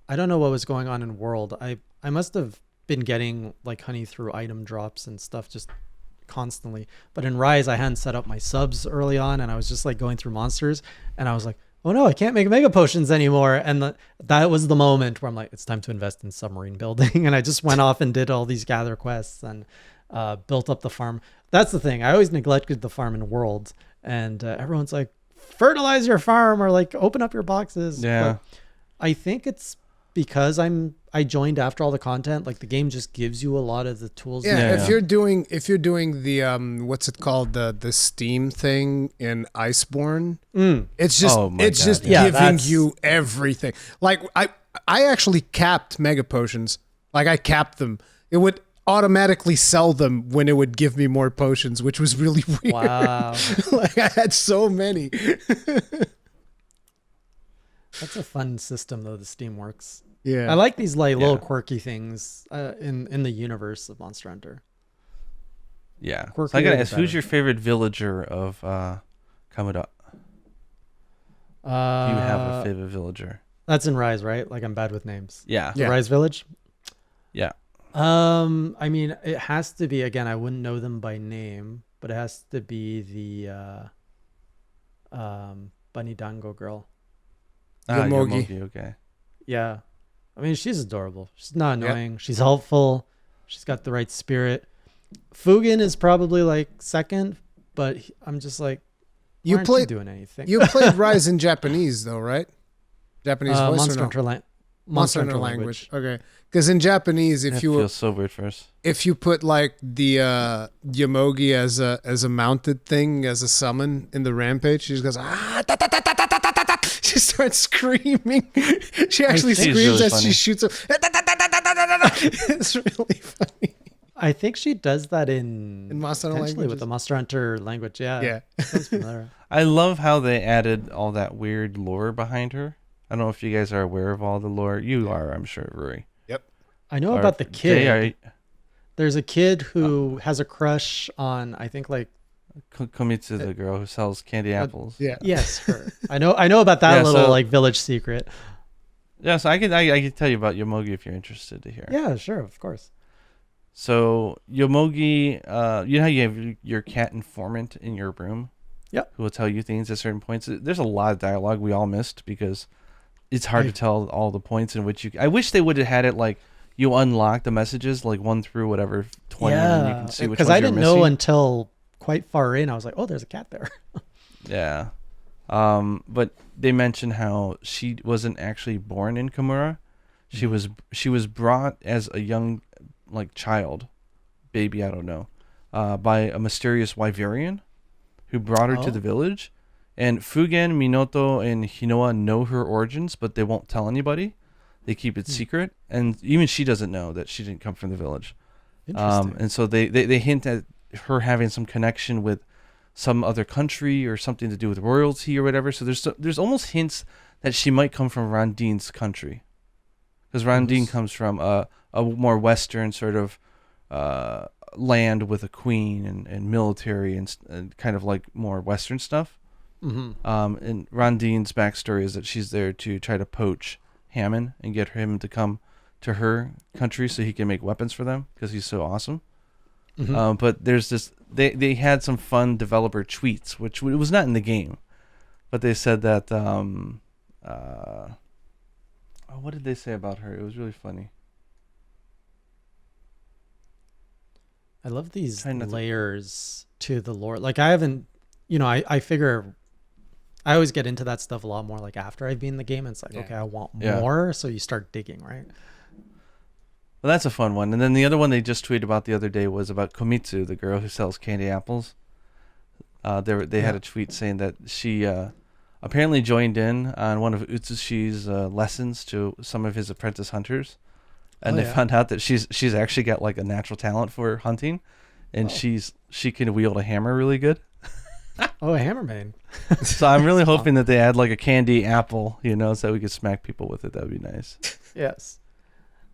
Speaker 2: I don't know what was going on in World. I must have been getting like honey through item drops and stuff just constantly. But in Rise, I hadn't set up my subs early on, and I was just like going through monsters, and I was like, oh no, I can't make mega potions anymore. And that was the moment where I'm like, it's time to invest in submarine building. And I just went off and did all these gather quests and built up the farm. That's the thing. I always neglected the farm in World, and everyone's like, fertilize your farm or like open up your boxes.
Speaker 1: Yeah.
Speaker 2: But I think it's because I joined after all the content. Like the game just gives you a lot of the tools.
Speaker 3: Yeah,
Speaker 1: Yeah,
Speaker 3: if
Speaker 1: yeah.
Speaker 3: you're doing the what's it called, the Steam thing in Iceborne,
Speaker 2: Mm.
Speaker 3: it's just
Speaker 1: Oh my
Speaker 3: it's
Speaker 1: God,
Speaker 3: just
Speaker 2: yeah. Yeah,
Speaker 3: giving
Speaker 2: that's-
Speaker 3: you everything. Like I I actually capped mega potions. Like I capped them. It would automatically sell them when it would give me more potions, which was really weird.
Speaker 2: Wow.
Speaker 3: Like I had so many.
Speaker 2: That's a fun system though, the Steam Works.
Speaker 3: Yeah.
Speaker 2: I like these like little quirky things in the universe of Monster Hunter.
Speaker 1: Yeah.
Speaker 2: Quirky
Speaker 1: So I gotta
Speaker 2: is
Speaker 1: ask, who's
Speaker 2: better.
Speaker 1: your favorite villager of Kamada? Do you have a favorite villager?
Speaker 2: That's in Rise, right? Like I'm bad with names.
Speaker 1: Yeah.
Speaker 2: The Rise Village?
Speaker 1: Yeah.
Speaker 2: I mean, it has to be, again, I wouldn't know them by name, but it has to be the Bunny Dango girl.
Speaker 3: Yomogi.
Speaker 1: Yomogi, okay.
Speaker 2: Yeah. I mean, she's adorable. She's not annoying. She's helpful. She's got the right spirit. Fugen is probably like second, but I'm just like, why aren't you doing anything?
Speaker 3: You played Rise in Japanese though, right? Japanese voice
Speaker 2: Monster
Speaker 3: or no?
Speaker 2: Hunter
Speaker 3: Monster Hunter language. Okay. Because in Japanese,
Speaker 1: That feels so weird for us.
Speaker 3: if you put like the Yomogi as a mounted thing, as a summon in the rampage, she just goes ah, da, da, da, da, da, da, da, da. She starts screaming. She actually
Speaker 1: She's
Speaker 3: screams
Speaker 1: really
Speaker 3: as
Speaker 1: funny.
Speaker 3: she shoots him. Da, da, da, da, da, da, da, da, da. It's really funny.
Speaker 2: I think she does that in
Speaker 3: Monster Hunter
Speaker 2: potentially with
Speaker 3: languages?
Speaker 2: the Monster Hunter language. Yeah.
Speaker 3: Yeah.
Speaker 2: Sounds familiar.
Speaker 1: I love how they added all that weird lore behind her. I don't know if you guys are aware of all the lore. You are, I'm sure, Ruri.
Speaker 2: I know
Speaker 1: Or
Speaker 2: about the
Speaker 1: Jay,
Speaker 2: kid. There's a kid who has a crush on, I think, like,
Speaker 1: Komitsu, the girl who sells candy apples.
Speaker 3: Yeah.
Speaker 2: yes, her. I know about that
Speaker 1: Yeah,
Speaker 2: little
Speaker 1: so-
Speaker 2: like village secret.
Speaker 1: Yeah, so I can tell you about Yomogi if you're interested to hear.
Speaker 2: Yeah, sure, of course.
Speaker 1: So Yomogi, you know how you have your cat informant in your room?
Speaker 2: Yep.
Speaker 1: Who will tell you things at certain points. There's a lot of dialogue we all missed because it's hard to tell all the points in which you. I wish they would have had it like you unlock the messages like 1 through whatever 20, and then you
Speaker 2: Yeah,
Speaker 1: can see which
Speaker 2: because
Speaker 1: ones
Speaker 2: I
Speaker 1: you're
Speaker 2: didn't know
Speaker 1: missing.
Speaker 2: until quite far in. I was like, oh, there's a cat there.
Speaker 1: Yeah. But they mentioned how she wasn't actually born in Kimura. She was brought as a young like child, baby, I don't know, by a mysterious Wyverian who brought her to the village. And Fugen, Minoto, and Hinoa know her origins, but they won't tell anybody. They keep it secret, and even she doesn't know that she didn't come from the village.
Speaker 2: Interesting.
Speaker 1: And so they hint at her having some connection with some other country or something to do with royalty or whatever. So there's almost hints that she might come from Randin's country, because Randin comes from a more Western sort of land with a queen and military and kind of like more Western stuff. And Randin's backstory is that she's there to try to poach Hammond and get him to come to her country so he can make weapons for them because he's so awesome. But there's this, they had some fun developer tweets, which it was not in the game, but they said that, what did they say about her? It was really funny.
Speaker 2: I love these
Speaker 1: Try not to-
Speaker 2: layers to the lore. Like I haven't, I figure I always get into that stuff a lot more like after I've been in the game. And it's like, okay, I want more. So you start digging, right?
Speaker 1: Well, that's a fun one. And then the other one they just tweeted about the other day was about Komitsu, the girl who sells candy apples. They had a tweet saying that she apparently joined in on one of Utsushi's lessons to some of his apprentice hunters. And they found out that she's actually got like a natural talent for hunting, and she can wield a hammer really good.
Speaker 2: Oh, a hammerman.
Speaker 1: So I'm really hoping that they add like a candy apple, so we could smack people with it. That would be nice.
Speaker 2: Yes.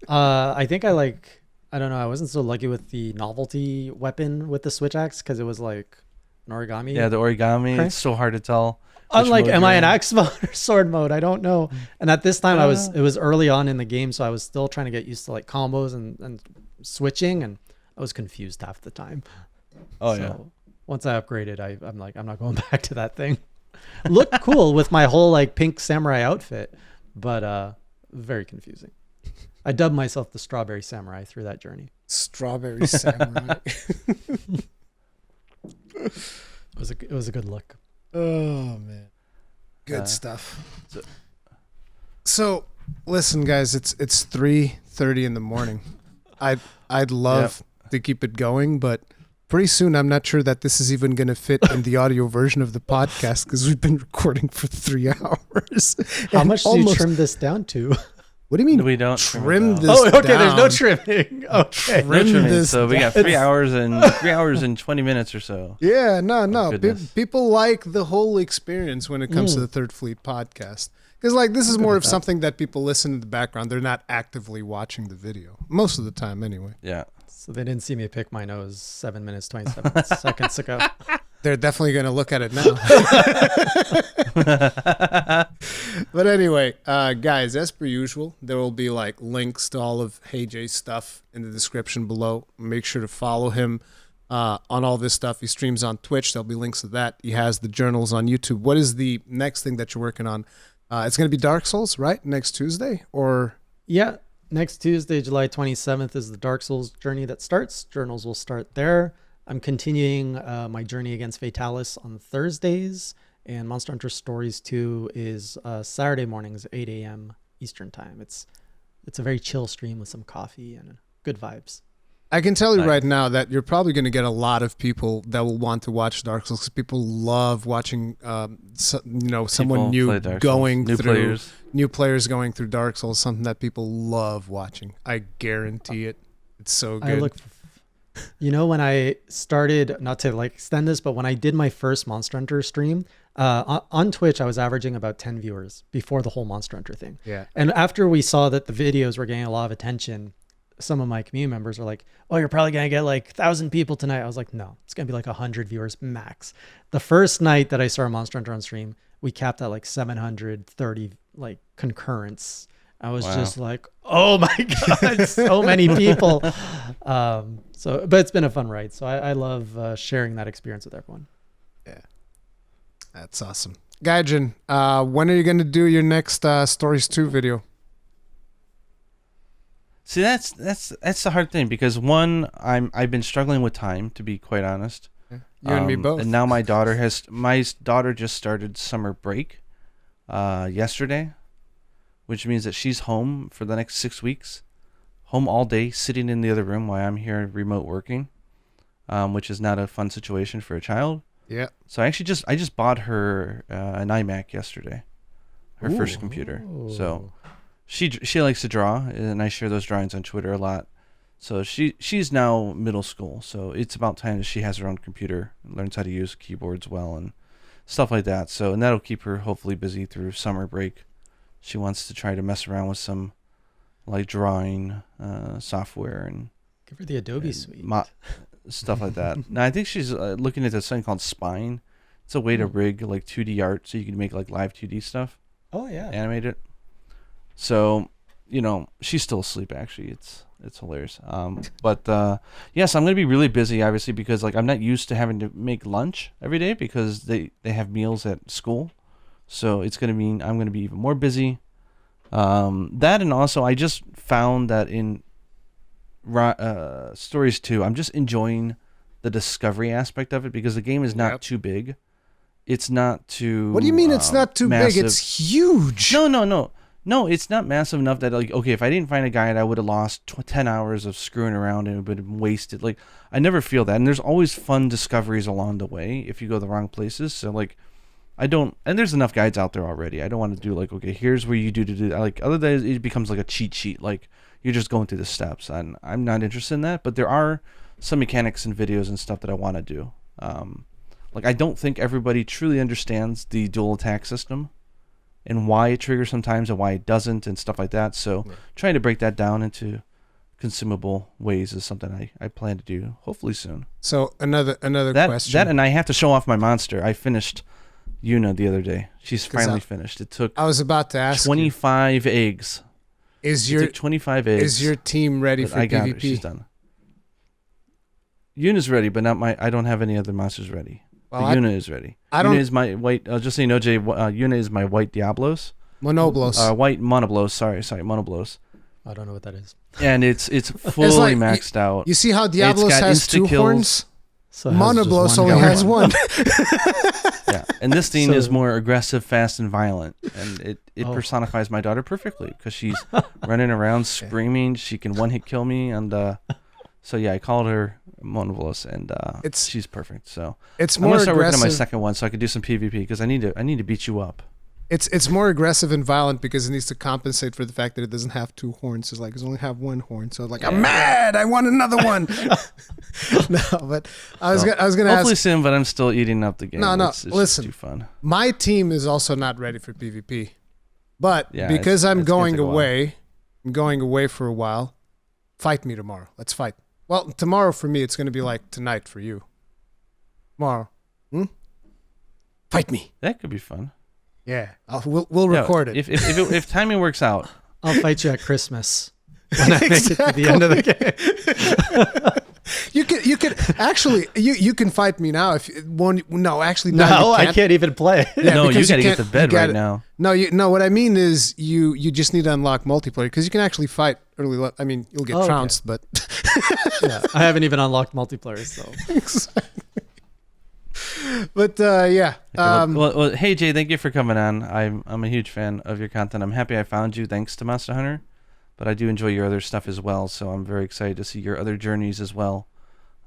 Speaker 2: I think I don't know. I wasn't so lucky with the novelty weapon with the switch axe because it was like an origami.
Speaker 1: Yeah, the origami.
Speaker 2: Okay.
Speaker 1: It's so hard to tell.
Speaker 2: I'm
Speaker 1: which
Speaker 2: like,
Speaker 1: mode
Speaker 2: am
Speaker 1: you're
Speaker 2: I in
Speaker 1: in.
Speaker 2: axe mode or sword mode? I don't know. And at this time, it was early on in the game, so I was still trying to get used to like combos and switching, and I was confused half the time.
Speaker 1: Oh,
Speaker 2: So
Speaker 1: yeah.
Speaker 2: once I upgraded, I'm like, I'm not going back to that thing. Looked cool with my whole like pink samurai outfit, but very confusing. I dubbed myself the Strawberry Samurai through that journey.
Speaker 3: Strawberry Samurai.
Speaker 2: It was a good look.
Speaker 3: Oh man, good stuff.
Speaker 1: so-
Speaker 3: So, listen, guys, it's 3:30 in the morning. I'd love to keep it going, but pretty soon I'm not sure that this is even going to fit in the audio version of the podcast because we've been recording for 3 hours.
Speaker 2: How
Speaker 3: And
Speaker 2: much do you trim this down to?
Speaker 3: What do you mean?
Speaker 1: We don't
Speaker 3: trim this
Speaker 2: Oh, okay.
Speaker 3: down?
Speaker 2: There's no trimming. Okay.
Speaker 3: Trim this
Speaker 1: So we got
Speaker 3: down.
Speaker 1: 3 hours and 20 minutes or so.
Speaker 3: Yeah, no.
Speaker 1: goodness.
Speaker 3: People like the whole experience when it comes to the Third Fleet podcast. Because like this is more of something that people listen in the background. They're not actively watching the video most of the time, anyway.
Speaker 1: Yeah.
Speaker 2: So they didn't see me pick my nose 7 minutes 27 seconds ago.
Speaker 3: They're definitely going to look at it now. But anyway, guys, as per usual, there will be like links to all of Hey Jay's stuff in the description below. Make sure to follow him on all this stuff. He streams on Twitch. There'll be links to that. He has the journals on YouTube. What is the next thing that you're working on? It's going to be Dark Souls, right? Next Tuesday? Or
Speaker 2: Yeah. Next Tuesday, July 27th, is the Dark Souls journey that starts. Journals will start there. I'm continuing my journey against Fatalis on Thursdays. And Monster Hunter Stories 2 is Saturday mornings, 8 a.m. Eastern Time. It's a very chill stream with some coffee and good vibes.
Speaker 3: I can tell you
Speaker 1: Nice.
Speaker 3: right now that you're probably going to get a lot of people that will want to watch Dark Souls because people love watching, someone
Speaker 1: People
Speaker 3: new
Speaker 1: play Dark Souls.
Speaker 3: going
Speaker 1: New
Speaker 3: through
Speaker 1: players.
Speaker 3: new players going through Dark Souls. Something that people love watching. I guarantee it. It's so good.
Speaker 2: I look, when I started, not to like extend this, but when I did my first Monster Hunter stream on Twitch, I was averaging about 10 viewers before the whole Monster Hunter thing.
Speaker 3: Yeah.
Speaker 2: And after we saw that the videos were getting a lot of attention, some of my community members are like, "Oh, you're probably gonna get like 1,000 people tonight." I was like, "No, it's gonna be like 100 viewers max." The first night that I saw Monster Hunter on stream, we capped at like 730 like concurrents. I was
Speaker 1: Wow.
Speaker 2: just like, "Oh my god, so many people!" But it's been a fun ride. So I love sharing that experience with everyone.
Speaker 3: Yeah. That's awesome. Gaijin, when are you going to do your next Stories 2 video?
Speaker 1: See, that's the hard thing because one, I've been struggling with time, to be quite honest.
Speaker 3: You and me both.
Speaker 1: And now my daughter just started summer break yesterday, which means that she's home for the next 6 weeks, home all day, sitting in the other room while I'm here remote working, which is not a fun situation for a child.
Speaker 3: Yeah.
Speaker 1: So I just bought her an iMac yesterday, her first computer. So she likes to draw, and I share those drawings on Twitter a lot. So she's now middle school, so it's about time that she has her own computer and learns how to use keyboards well and stuff like that. So, and that'll keep her hopefully busy through summer break. She wants to try to mess around with some like drawing software and
Speaker 2: Give her the Adobe suite.
Speaker 1: stuff like that. Now I think she's looking at this thing called Spine. It's a way to rig like 2D art so you can make like live 2D stuff,
Speaker 2: Oh yeah.
Speaker 1: animate it. So, she's still asleep actually. It's hilarious. But yes, I'm going to be really busy obviously because like I'm not used to having to make lunch every day because they have meals at school. So it's going to mean I'm going to be even more busy. That, and also I just found that in Stories 2, I'm just enjoying the discovery aspect of it because the game is not too big. It's not too
Speaker 3: What do you mean it's not too
Speaker 1: massive.
Speaker 3: big? It's huge.
Speaker 1: No, it's not massive enough that like, okay, if I didn't find a guide, I would have lost 10 hours of screwing around and it would have been wasted. Like, I never feel that. And there's always fun discoveries along the way if you go the wrong places. So like, and there's enough guides out there already. I don't want to do like, okay, here's where you do to do that. Like, other than it becomes like a cheat sheet. Like, you're just going through the steps. And I'm not interested in that. But there are some mechanics and videos and stuff that I want to do. Like, I don't think everybody truly understands the dual attack system and why it triggers sometimes and why it doesn't and stuff like that. So trying to break that down into consumable ways is something I plan to do hopefully soon.
Speaker 3: So another question.
Speaker 1: That and I have to show off my monster. I finished Yuna the other day. She's finally finished. It took
Speaker 3: I was about to ask
Speaker 1: 25 eggs.
Speaker 3: It took
Speaker 1: 25 eggs.
Speaker 3: Is your team ready for
Speaker 1: I got
Speaker 3: PvP?
Speaker 1: her. She's done. Yuna's ready, but I don't have any other monsters ready.
Speaker 3: Well,
Speaker 1: Yuna is ready. Yuna is my white. Just so you know, Jay. Yuna is my white Diablos.
Speaker 3: Monoblos.
Speaker 1: White Monoblos. Sorry, Monoblos.
Speaker 2: I don't know what that is.
Speaker 1: And it's fully
Speaker 3: like,
Speaker 1: maxed out.
Speaker 3: You see how Diablos
Speaker 1: got
Speaker 3: has two
Speaker 1: insta-kills.
Speaker 3: horns?
Speaker 2: So it has just
Speaker 3: Monoblos
Speaker 2: one
Speaker 3: only
Speaker 2: guy.
Speaker 3: has one.
Speaker 1: Yeah, and this thing
Speaker 2: So-
Speaker 1: is more aggressive, fast, and violent, and it
Speaker 2: Oh.
Speaker 1: personifies my daughter perfectly because she's running around screaming. She can one-hit kill me, and so yeah, I called her Monoblos, and she's perfect. So
Speaker 3: It's
Speaker 1: I'm
Speaker 3: more
Speaker 1: gonna start working on
Speaker 3: aggressive.
Speaker 1: my second one so I can do some PvP because I need to beat you up.
Speaker 3: It's more aggressive and violent because it needs to compensate for the fact that it doesn't have 2 horns. It's like, it's only have 1 horn. So like, I'm mad. I want another one. No, but I was gonna ask.
Speaker 1: Hopefully soon, but I'm still eating up the game.
Speaker 3: No,
Speaker 1: It's
Speaker 3: listen.
Speaker 1: just too fun.
Speaker 3: My team is also not ready for PvP, but
Speaker 1: Yeah,
Speaker 3: because I'm
Speaker 1: it's gonna
Speaker 3: going
Speaker 1: take a while.
Speaker 3: away, I'm going away for a while. Fight me tomorrow. Let's fight. Well, tomorrow for me, it's going to be like tonight for you. Tomorrow, fight me.
Speaker 1: That could be fun.
Speaker 3: Yeah, we'll record it.
Speaker 1: If timing works out.
Speaker 2: I'll fight you at Christmas when I make it to the end of the game.
Speaker 3: You can actually you can fight me now if no actually
Speaker 2: No,
Speaker 3: you
Speaker 2: I can't even play.
Speaker 3: Yeah,
Speaker 1: No, you
Speaker 3: because
Speaker 1: got to get
Speaker 3: can't-
Speaker 1: to bed
Speaker 3: you
Speaker 1: right
Speaker 3: gotta-
Speaker 1: now.
Speaker 3: No, what I mean is you just need to unlock multiplayer because you can actually fight early. I mean, you'll get
Speaker 2: Oh, okay.
Speaker 3: trounced, but
Speaker 2: Yeah, I haven't even unlocked multiplayer, so
Speaker 3: but yeah.
Speaker 1: Well, hey Jay, thank you for coming on. I'm a huge fan of your content. I'm happy I found you thanks to Monster Hunter, but I do enjoy your other stuff as well. So I'm very excited to see your other journeys as well.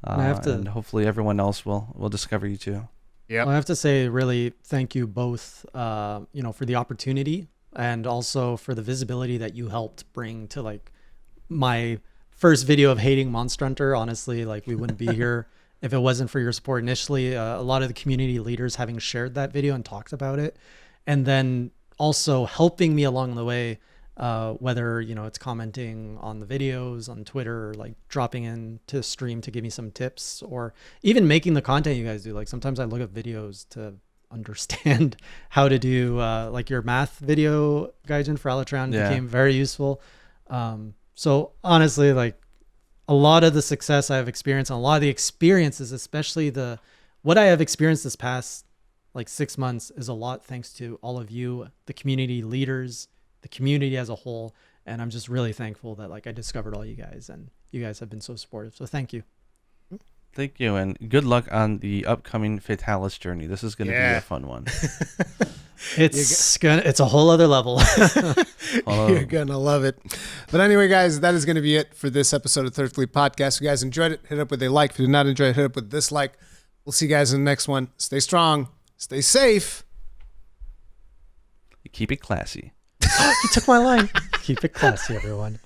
Speaker 1: And hopefully everyone else will discover you too.
Speaker 3: Yeah.
Speaker 2: I have to say, really, thank you both, for the opportunity and also for the visibility that you helped bring to like my first video of hating Monster Hunter. Honestly, like we wouldn't be here if it wasn't for your support initially. A lot of the community leaders having shared that video and talked about it, and then also helping me along the way. Whether it's commenting on the videos on Twitter, or like dropping in to stream to give me some tips, or even making the content you guys do. Like sometimes I look at videos to understand how to do like your math video, Gaijin, for Alatreon became very useful. So honestly, like a lot of the success I've experienced and a lot of the experiences, especially what I have experienced this past like 6 months, is a lot thanks to all of you, the community leaders, the community as a whole. And I'm just really thankful that like I discovered all you guys, and you guys have been so supportive. So thank you.
Speaker 1: Thank you, and good luck on the upcoming Fatalis journey. This is going to be a fun one.
Speaker 2: It's a whole other level.
Speaker 3: You're gonna love it. But anyway, guys, that is gonna be it for this episode of Third Fleet Podcast. If you guys enjoyed it, hit up with a like. If you did not enjoy it, hit up with a dislike. We'll see you guys in the next one. Stay strong, stay safe.
Speaker 1: Keep it classy.
Speaker 2: You took my line. Keep it classy, everyone.